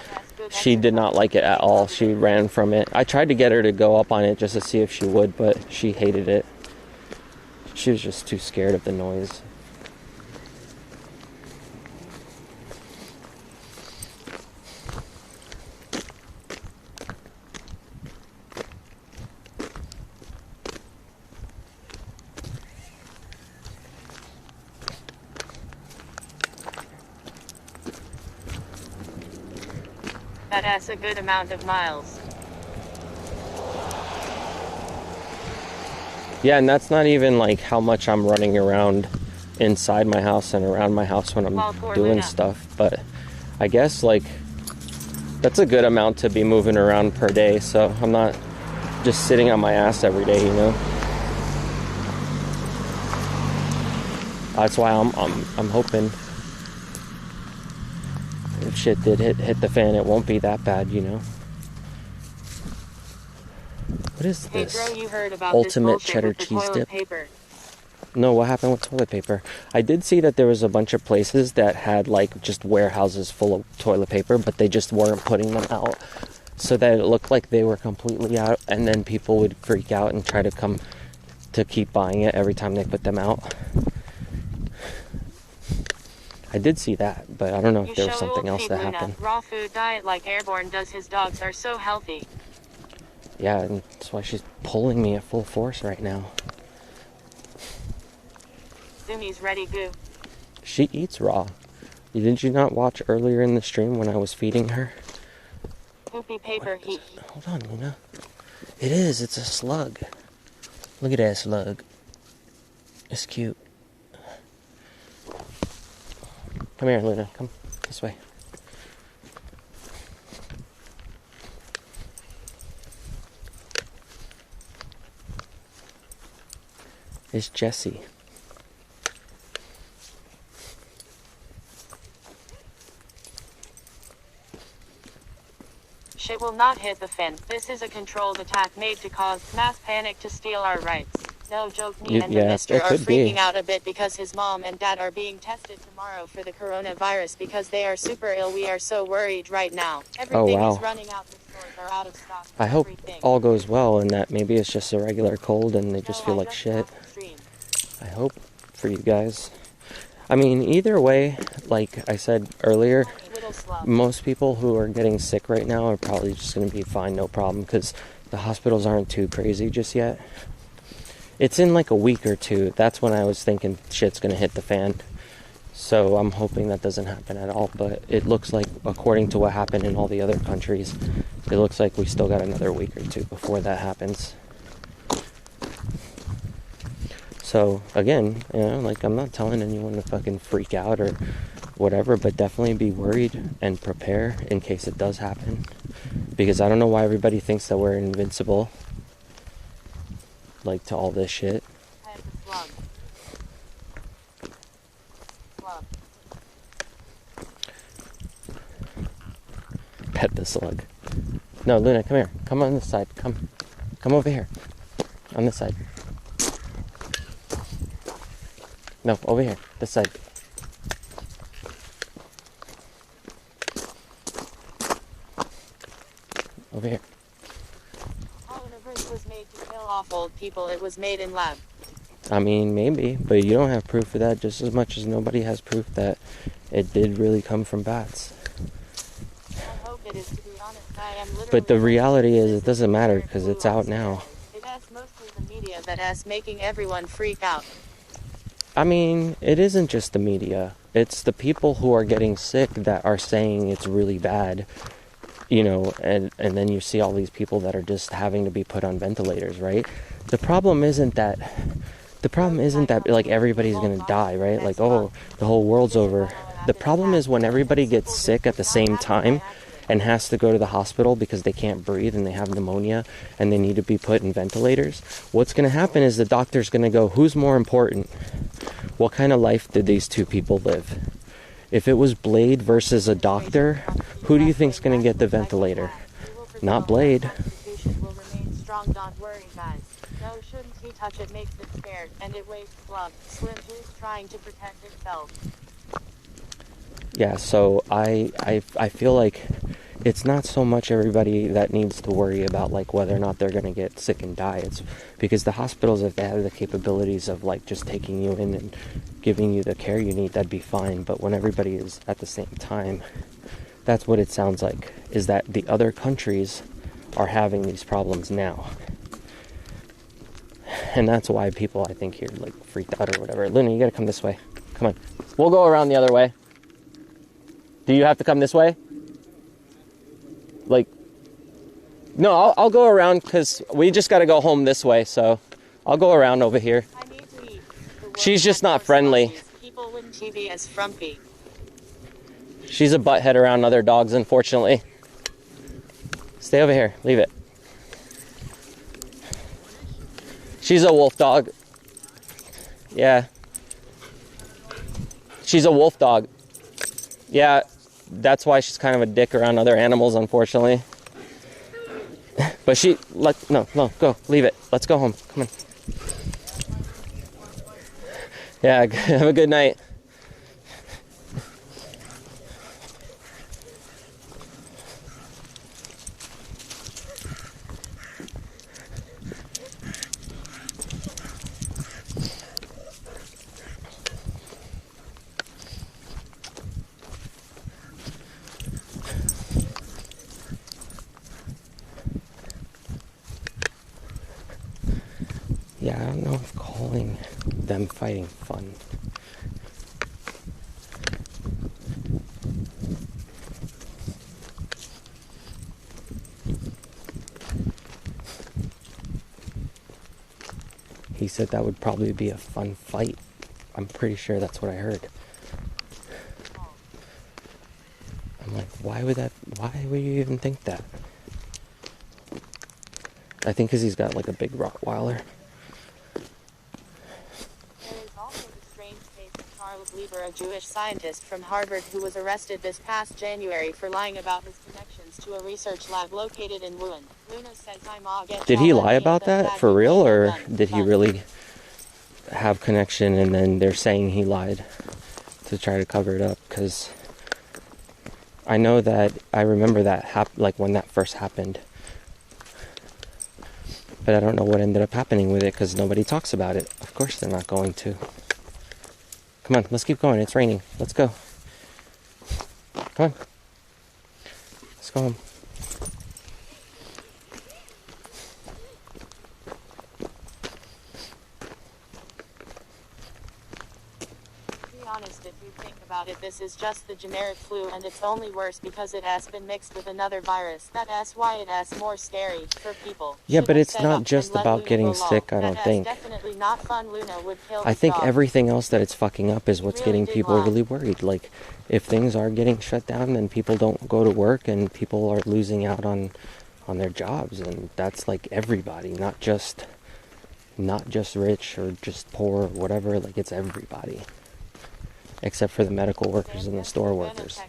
A: she did not like it at all. She ran from it. I tried to get her to go up on it just to see if she would, but she hated it. She was just too scared of the noise.
C: That's a good amount of miles.
A: Yeah, and that's not even like how much I'm running around inside my house and around my house when I'm doing stuff. But I guess like that's a good amount to be moving around per day. So I'm not just sitting on my ass every day, you know. That's why I'm hoping if shit did hit the fan, it won't be that bad, you know. What is this?
C: Hey, bro, you heard about
A: Ultimate
C: this
A: cheddar
C: with the
A: cheese
C: toilet
A: dip?
C: Paper.
A: No, what happened with toilet paper? I did see that there was a bunch of places that had like just warehouses full of toilet paper, but they just weren't putting them out, so that it looked like they were completely out, and then people would freak out and try to come to keep buying it every time they put them out. I did see that, but I don't know if there was something else that happened.
C: Raw food diet like Airborne does. His dogs are so healthy.
A: Yeah, and that's why she's pulling me at full force right now.
C: Zumi's ready, goo.
A: She eats raw. Did you not watch earlier in the stream when I was feeding her?
C: Poopy paper heat.
A: Hold on, Luna. It is. It's a slug. Look at that slug. It's cute. Come here, Luna. Come this way. It's Jessie.
C: Shit will not hit the fan. This is a controlled attack made to cause mass panic to steal our rights. No joke, me and the mister are freaking out a bit because his mom and dad are being tested tomorrow for the coronavirus because they are super ill. We are so worried right now. Everything is running out. The stores are out of stock.
A: I hope all goes well and that maybe it's just a regular cold and they just feel like shit. I hope for you guys. I mean, either way, like I said earlier, most people who are getting sick right now are probably just going to be fine, no problem, because the hospitals aren't too crazy just yet. It's in like a week or two. That's when I was thinking shit's going to hit the fan. So I'm hoping that doesn't happen at all. But it looks like, according to what happened in all the other countries, it looks like we still got another week or two before that happens. So again, you know, like I'm not telling anyone to fucking freak out or whatever, but definitely be worried and prepare in case it does happen. Because I don't know why everybody thinks that we're invincible. Like to all this shit. Pet the slug. No, Luna, come here. Come on this side. Come over here. On this side. No, over here. This side. Over here.
C: Coronavirus was made to kill off old people. It was made in lab.
A: I mean, maybe, but you don't have proof of that just as much as nobody has proof that it did really come from bats.
C: I hope it is, to be honest. I am literally.
A: But the reality is it doesn't matter because it's out now.
C: It has mostly the media that has making everyone freak out.
A: I mean, it isn't just the media. It's the people who are getting sick that are saying it's really bad. You know, and then you see all these people that are just having to be put on ventilators, right? The problem isn't that like everybody's gonna die, right? Like, oh, the whole world's over. The problem is when everybody gets sick at the same time and has to go to the hospital because they can't breathe and they have pneumonia and they need to be put in ventilators. What's gonna happen is the doctor's gonna go, who's more important? What kind of life did these two people live? If it was Blade versus a doctor, who do you think's going to get the ventilator? Not Blade.
C: Will remain strong, don't worry, guys. No, shouldn't he touch it, makes it scared, and it wastes blood. Slim is trying to protect himself.
A: Yeah, so I feel like it's not so much everybody that needs to worry about like whether or not they're going to get sick and die. It's because the hospitals, if they have the capabilities of like just taking you in and giving you the care you need, that'd be fine. But when everybody is at the same time, that's what it sounds like, is that the other countries are having these problems now. And that's why people, I think, here like freaked out or whatever. Luna, you gotta come this way. Come on. We'll go around the other way. Do you have to come this way? Like, no, I'll go around because we just got to go home this way, so I'll go around over here. She's just not friendly.
C: People wouldn't TV as frumpy.
A: She's a butthead around other dogs, unfortunately. Stay over here. Leave it. She's a wolf dog. Yeah. She's a wolf dog. Yeah, that's why she's kind of a dick around other animals, unfortunately. But no, go, leave it. Let's go home. Come on. Yeah, have a good night. Yeah, I don't know if calling them fighting fun. He said that would probably be a fun fight. I'm pretty sure that's what I heard. I'm like, why would you even think that? I think because he's got like a big Rottweiler.
C: Lieber, a Jewish scientist from Harvard who was arrested this past January for lying about his connections to a research lab located in Wuhan. Luna says I'm against.
A: Did he lie about that for real, or did he really have connection and then they're saying he lied to try to cover it up? Because I know that I remember that like when that first happened, but I don't know what ended up happening with it because nobody talks about it. Of course they're not going to. Come on, let's keep going. It's raining. Let's go. Come on. Let's go home.
C: To be honest, if you think about it, this is just the generic flu, and it's only worse because it has been mixed with another virus. That's why it is more scary for people.
A: Yeah, but it's not just about getting sick, I don't think.
C: Definitely not fun. Luna would kill
A: I think
C: dog.
A: Everything else that it's fucking up is what's getting people really worried. Like, if things are getting shut down, then people don't go to work and people are losing out on their jobs, and that's like everybody, not just rich or just poor or whatever. Like, it's everybody. Except for the medical workers and the store workers.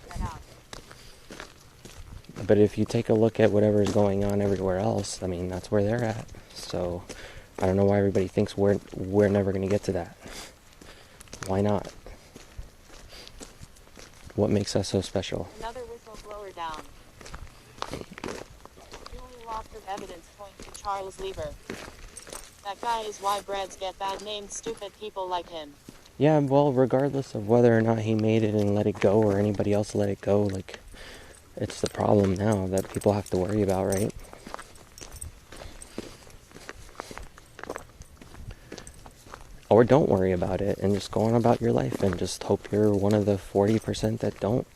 A: But if you take a look at whatever is going on everywhere else, I mean, that's where they're at. So I don't know why everybody thinks we're never going to get to that. Why not? What makes us so special?
C: Another whistleblower down. Julie lots of evidence point to Charles Lieber. That guy is why breads get bad names, stupid people like him.
A: Yeah, well, regardless of whether or not he made it and let it go or anybody else let it go, like, it's the problem now that people have to worry about, right? Or don't worry about it and just go on about your life and just hope you're one of the 40% that don't.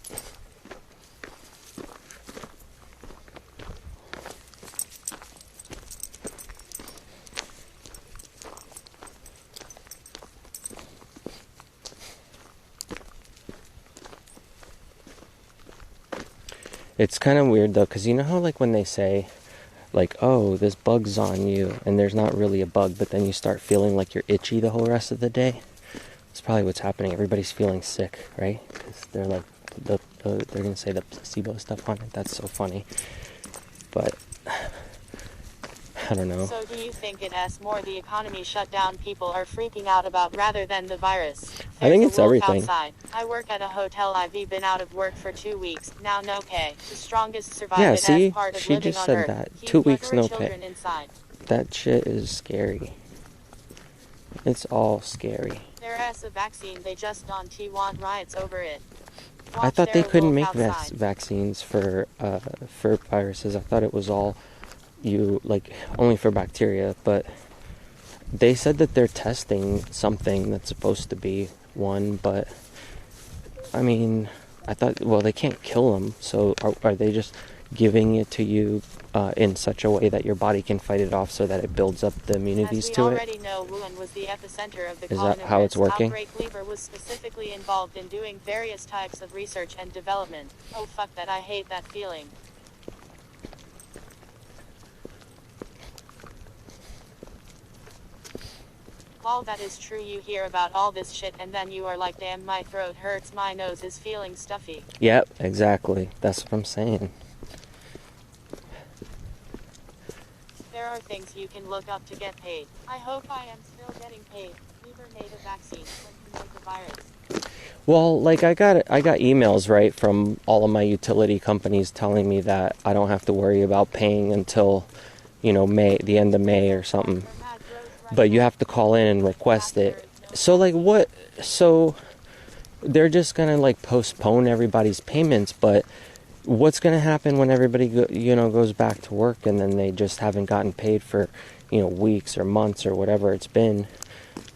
A: It's kind of weird though, because you know how like when they say like, oh, this bug's on you, and there's not really a bug, but then you start feeling like you're itchy the whole rest of the day? That's probably what's happening. Everybody's feeling sick, right? Because they're like, they're going to say the placebo stuff on it. That's so funny. But, I don't know.
C: So do you think it's more the economy shutdown people are freaking out about rather than the virus?
A: I think it's everything.
C: Outside. I work at a hotel. I've been out of work for 2 weeks. Now no pay. The strongest survive
A: Yeah,
C: it
A: see?
C: as part of
A: She
C: living
A: just
C: on
A: said
C: Earth.
A: that.
C: Keep
A: 2 weeks,
C: your
A: no
C: children
A: pay.
C: Inside.
A: That shit is scary. It's all scary.
C: There's a vaccine. They just don't want riots over it.
A: I thought they couldn't make
C: outside.
A: vaccines for viruses. I thought it was all only for bacteria, but they said that they're testing something that's supposed to be one, but I mean, I thought, well, they can't kill them, so are they just giving it to you in such a way that your body can fight it off so that it builds up the immunities to it?
C: As we already know, Wuhan was the epicenter of the
A: Is that how it's working?
C: outbreak. Lieber was specifically involved in doing various types of research and development. Oh fuck that, I hate that feeling. All that is true. You hear about all this shit and then you are like, damn, my throat hurts, my nose is feeling stuffy.
A: Yep, exactly. That's what I'm saying.
C: There are things you can look up to get paid. I hope I am still getting paid. Lieber made a vaccine when he made the virus.
A: Well, like I got emails, right, from all of my utility companies telling me that I don't have to worry about paying until, May, the end of May or something. But you have to call in and request it. So like what? So they're just gonna like postpone everybody's payments, but what's gonna happen when everybody goes back to work and then they just haven't gotten paid for weeks or months or whatever it's been?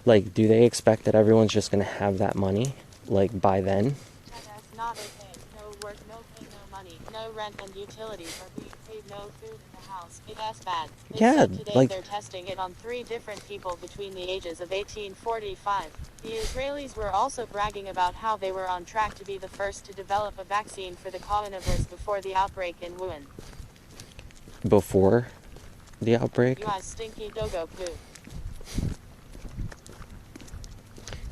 A: Like, do they expect that everyone's just gonna have that money like by then?
C: That's not okay. No work, no pay, no money, no rent, and utilities are being paid. No food in the house. It's bad. They said today they're testing it on 3 different people between the ages of 18 and 45. The Israelis were also bragging about how they were on track to be the first to develop a vaccine for the coronavirus before the outbreak in Wuhan.
A: Before the outbreak?
C: You are stinky dogo poo.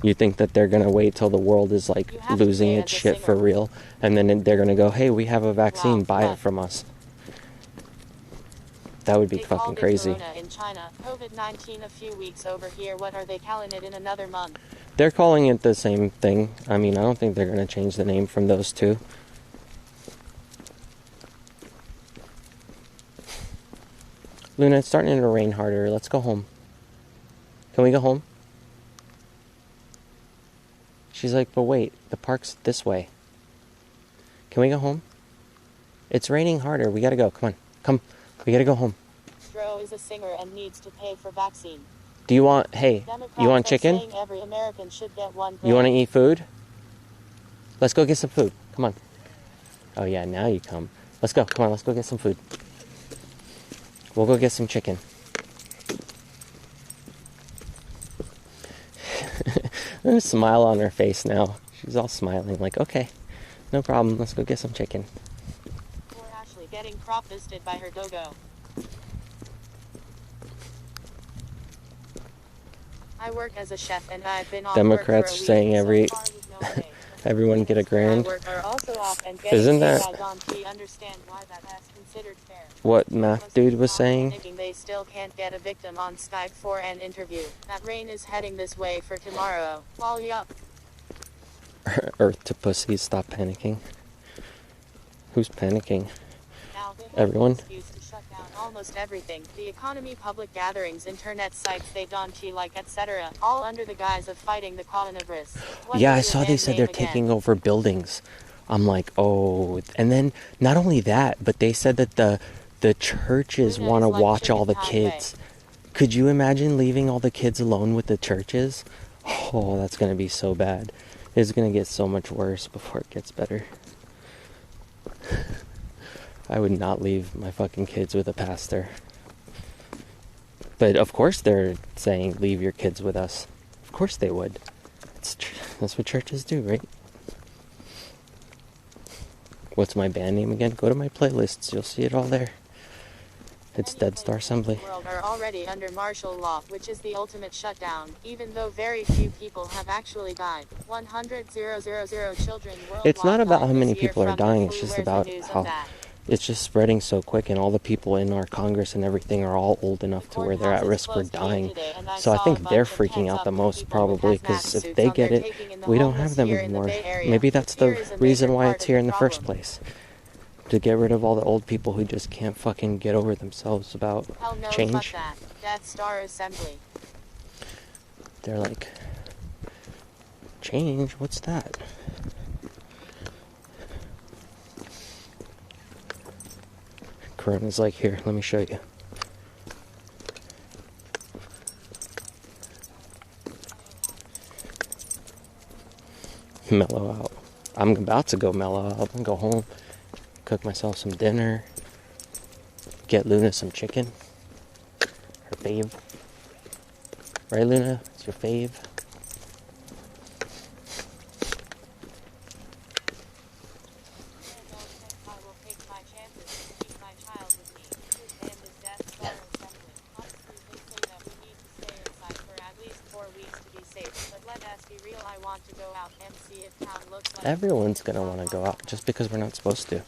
A: You think that they're going to wait till the world is like losing its shit for real, and then they're going to go, hey, we have a vaccine, buy it from us. That would be fucking crazy.
C: In China, COVID-19 a few weeks over here. What are they calling it in another month?
A: They're calling it the same thing. I mean, I don't think they're going to change the name from those two. Luna, it's starting to rain harder. Let's go home. Can we go home? She's like, but wait, the park's this way. Can we go home? It's raining harder. We gotta go. Come on. Come. We gotta go home.
C: Dro is a singer and needs to pay for vaccine.
A: Do you want, hey, you want chicken?
C: Every American should get one.
A: You want to eat food? Let's go get some food. Come on. Oh yeah, now you come. Let's go. Come on, let's go get some food. We'll go get some chicken. There's a smile on her face now. She's all smiling like, okay, no problem. Let's go get some chicken.
C: Poor Ashley getting crop visited by her dogo. I work as a chef and I've been off
A: Democrats
C: work for a
A: saying
C: week,
A: everyone get a grand.
C: Are also off and getting
A: Isn't that
C: understand why that's considered fair.
A: what math dude was saying?
C: They still can't get a victim on Skype for an interview. That rain is heading this way for tomorrow. Well, yup.
A: Earth to pussies, stop panicking. Who's panicking? Everyone?
C: Almost everything. The economy, public gatherings, internet sites, they don't like, etc. All under the guise of fighting the coronavirus.
A: Yeah, I saw they said they're taking over buildings. I'm like, oh. And then not only that, but they said that the churches want to watch all the kids. Could you imagine leaving all the kids alone with the churches? Oh, that's going to be so bad. It's going to get so much worse before it gets better. I would not leave my fucking kids with a pastor. But of course they're saying, leave your kids with us. Of course they would. That's what churches do, right? What's my band name again? Go to my playlists. You'll see it all there. It's Dead Star Assembly.
C: World are already under martial law, which is the ultimate shutdown, even though very few people have actually died. 100,000 children worldwide.
A: It's not about how many
C: this year
A: people are
C: from the
A: dying,
C: flu.
A: it's just
C: Where's the
A: about
C: news of
A: how
C: that?
A: it's just spreading so quick, and all the people in our Congress and everything are all old enough to where they're at risk for dying. So I think they're freaking out the most probably, because if they get it, we don't have them anymore. Maybe that's the reason why it's here in the first place. To get rid of all the old people who just can't fucking get over themselves about
C: Hell no,
A: change.
C: fuck that. Death Star Assembly.
A: They're like, change? What's that? Corona's like, here, let me show you. Mellow out. I'm about to go mellow out. I'm gonna go home, cook myself some dinner, get Luna some chicken. Her fave. Right, Luna? It's your fave. Everyone's gonna want to go out just because we're not supposed to.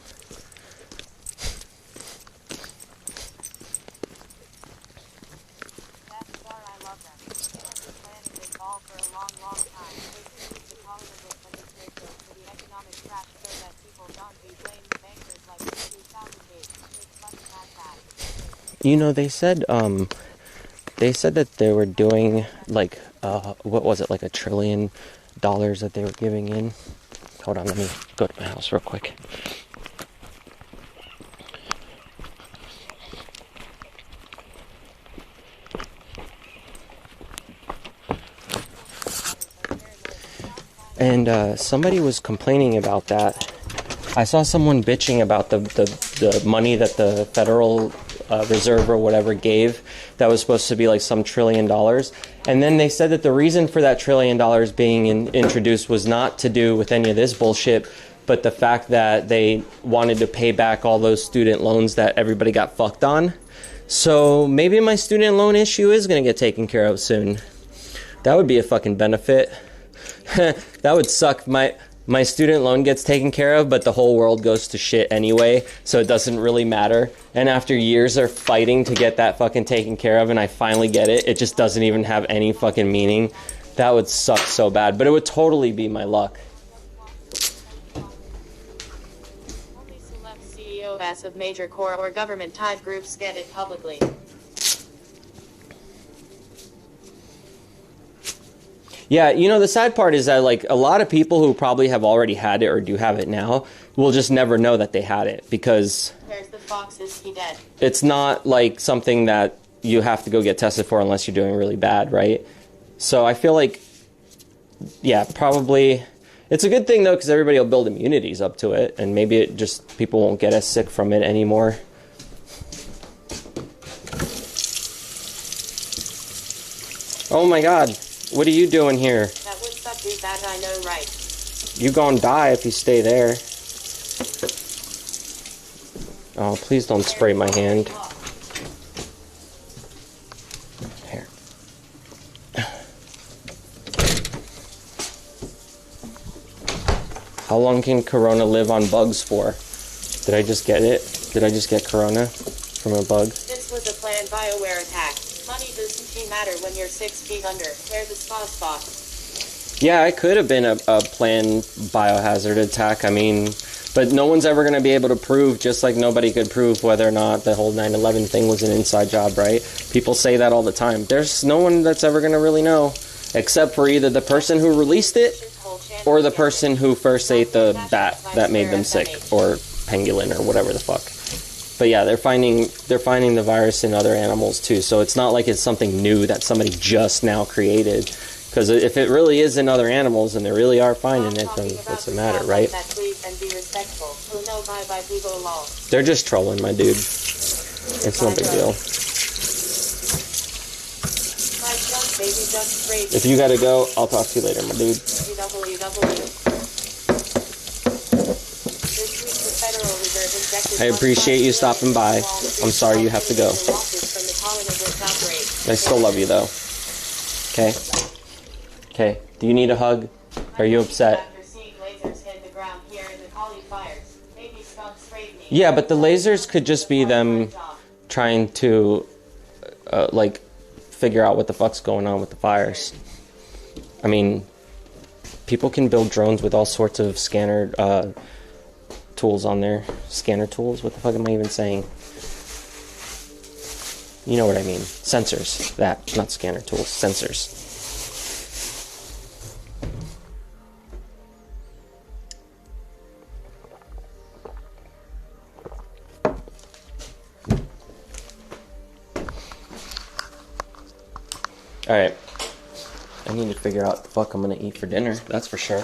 A: You know, they said that they were doing like what was it, like $1 trillion that they were giving in. Hold on, let me go to my house real quick. And somebody was complaining about that. I saw someone bitching about the money that the Federal Reserve or whatever gave that was supposed to be like some $1 trillion. And then they said that the reason for that $1 trillion being introduced was not to do with any of this bullshit, but the fact that they wanted to pay back all those student loans that everybody got fucked on. So maybe my student loan issue is going to get taken care of soon. That would be a fucking benefit. That would suck. My student loan gets taken care of, but the whole world goes to shit anyway, so it doesn't really matter. And after years of fighting to get that fucking taken care of, and I finally get it, it just doesn't even have any fucking meaning. That would suck so bad, but it would totally be my luck.
C: Only select CEOs of major core or government-tied groups get it publicly.
A: Yeah, you know, the sad part is that, like, a lot of people who probably have already had it or do have it now will just never know that they had it, because
C: There's the fox, is he dead?
A: It's not like something that you have to go get tested for unless you're doing really bad, right? So I feel like, yeah, probably it's a good thing though, because everybody will build immunities up to it, and maybe it just, people won't get as sick from it anymore. Oh my god. What are you doing here?
C: That would suck, dude, that I know, right?
A: You gonna die if you stay there. Oh, please don't spray my hand. Here. How long can Corona live on bugs for? Did I just get it? Did I just get Corona from a bug?
C: This was a planned BioWare attack. Money doesn't matter when you're 6 feet under. Where's the spot?
A: Yeah, it could have been a planned biohazard attack. I mean, but no one's ever going to be able to prove, just like nobody could prove whether or not the whole 9/11 thing was an inside job, right? People say that all the time. There's no one that's ever going to really know, except for either the person who released it or the person who first ate the bat that made them sick, or pangolin or whatever the fuck. But yeah, they're finding the virus in other animals too, so it's not like it's something new that somebody just now created. Because if it really is in other animals and they really are finding it, then what's the matter, right? They're just trolling, my dude. It's no big deal. If you gotta go, I'll talk to you later, my dude.
C: This week, the Federal Reserve
A: I appreciate you stopping by. I'm sorry you have to go. I still love you though. Okay? Okay. Do you need a hug? Are you upset? Yeah, but the lasers could just be them trying to, like, figure out what the fuck's going on with the fires. I mean, people can build drones with all sorts of scanner tools on there. Scanner tools? What the fuck am I even saying? You know what I mean. Sensors. That. Not scanner tools. Sensors. Alright. I need to figure out what the fuck I'm gonna eat for dinner. That's for sure.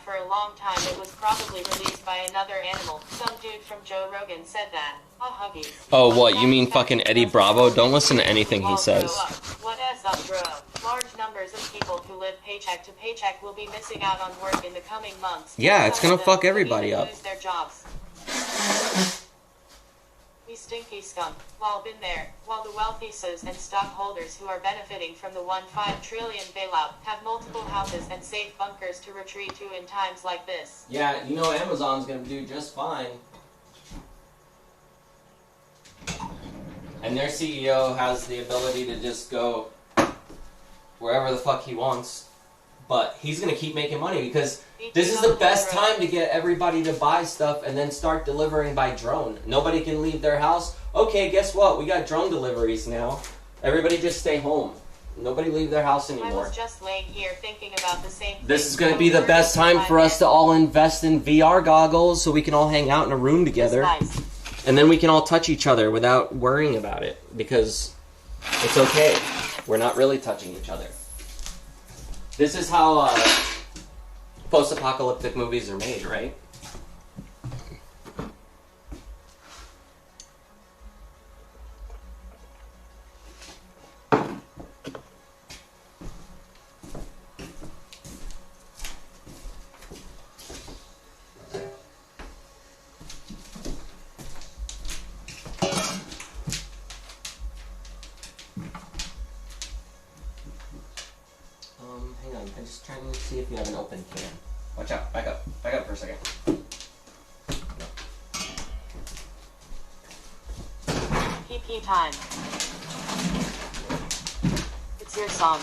C: For a long time. It was probably released by another animal. Some dude from Joe Rogan said that. Huggies.
A: Oh, what? You mean fucking Eddie Bravo? Don't listen to anything he says.
C: What is up, bro? Large numbers of people who live paycheck to paycheck will be missing out on work in the coming months.
A: Yeah, it's gonna fuck everybody up.
C: Lose their jobs. We stinky scum. While been there, while the wealthy sos and stockholders who are benefiting from the $1.5 trillion bailout have multiple houses and safe bunkers to retreat to in times like this.
A: Yeah, you know Amazon's gonna do just fine. And their CEO has the ability to just go wherever the fuck he wants. But he's gonna keep making money because this is the best time to get everybody to buy stuff and then start delivering by drone. Nobody can leave their house. Okay, guess what? We got drone deliveries now. Everybody just stay home. Nobody leave their house anymore.
C: I was just laying here thinking about the same thing.
A: This is going to be the best time for us to all invest in VR goggles so we can all hang out in a room together. And then we can all touch each other without worrying about it because it's okay. We're not really touching each other. This is how post-apocalyptic movies are made, right? Hang on, I'm just trying to see if you have an open can. Watch out, back up for a second.
C: PP time. It's your song.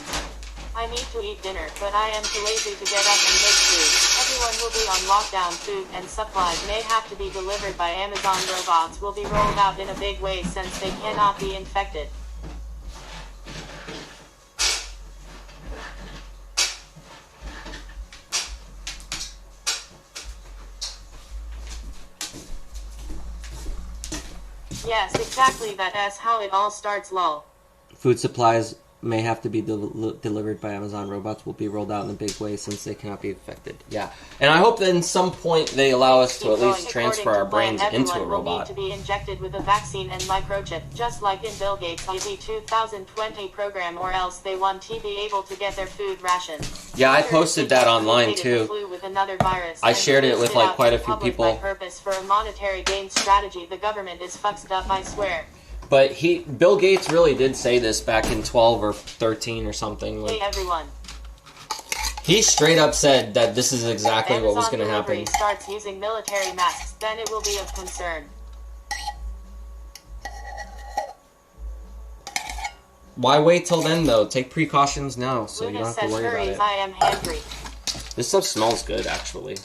C: I need to eat dinner, but I am too lazy to get up and make food. Everyone will be on lockdown. Food and supplies may have to be delivered by Amazon. Robots will be rolled out in a big way since they cannot be infected. Yes, exactly. That's how it all starts, lol.
A: Food supplies may have to be delivered by Amazon. Robots will be rolled out in a big way since they cannot be infected. Yeah, and I hope that in some point they allow us to at least transfer our brains into a robot.
C: Will need to be injected with a vaccine and microchip, just like in Bill Gates' TB 2020 program, or else they want to be able to get their food rations.
A: Yeah, I posted that online too.
C: With another virus
A: I shared it with like quite a few people.
C: By purpose for a monetary gain strategy. The government is fucked up, I swear.
A: But Bill Gates really did say this back in 12 or 13 or something. Like,
C: hey everyone.
A: He straight up said that this is exactly what was going to happen.
C: If Amazon starts using military masks, then it will be of concern.
A: Why wait till then though? Take precautions now so
C: Luna
A: you don't have to worry about it.
C: I am hungry.
A: This stuff smells good actually.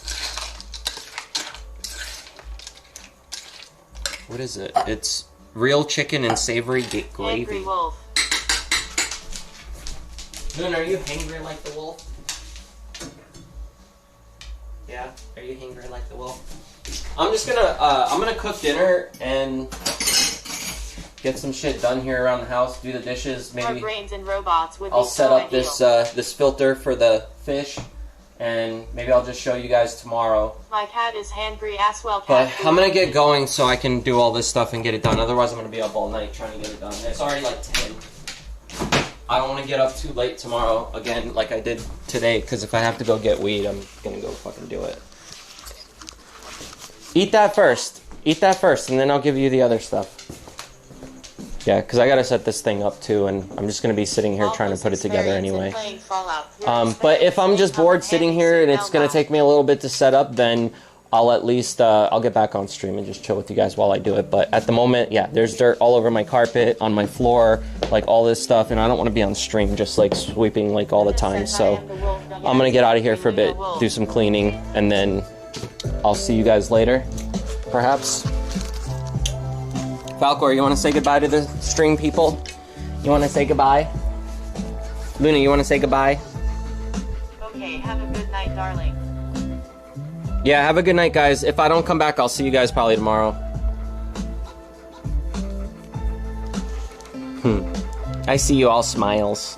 A: What is it? It's real chicken and savory gravy.
C: Angry wolf.
A: Moon, are you hungry like the wolf? Yeah? Are you hungry like the wolf? I'm just gonna, I'm gonna cook dinner and get some shit done here around the house, do the dishes, maybe.
C: Our brains and robots would
A: I'll
C: be
A: set
C: so
A: up this, this filter for the fish, and maybe I'll just show you guys tomorrow.
C: My cat is hangry as well.
A: But I'm gonna get going so I can do all this stuff and get it done. Otherwise, I'm gonna be up all night trying to get it done. It's already like 10. I don't want to get up too late tomorrow again like I did today, because if I have to go get weed, I'm gonna go fucking do it. Eat that first. Eat that first, and then I'll give you the other stuff. Yeah, because I gotta set this thing up too, and I'm just gonna be sitting here trying to put it together anyway. But if I'm just bored sitting here and it's gonna take me a little bit to set up, then I'll at least I'll get back on stream and just chill with you guys while I do it. But at the moment, yeah, there's dirt all over my carpet, on my floor, like all this stuff, and I don't want to be on stream just like sweeping like all the time. So I'm gonna get out of here for a bit, do some cleaning, and then I'll see you guys later, perhaps. Falcor, you want to say goodbye to the stream people? You want to say goodbye? Luna, you want to say goodbye?
C: Okay, have a good night, darling.
A: Yeah, have a good night, guys. If I don't come back, I'll see you guys probably tomorrow. I see you all smiles.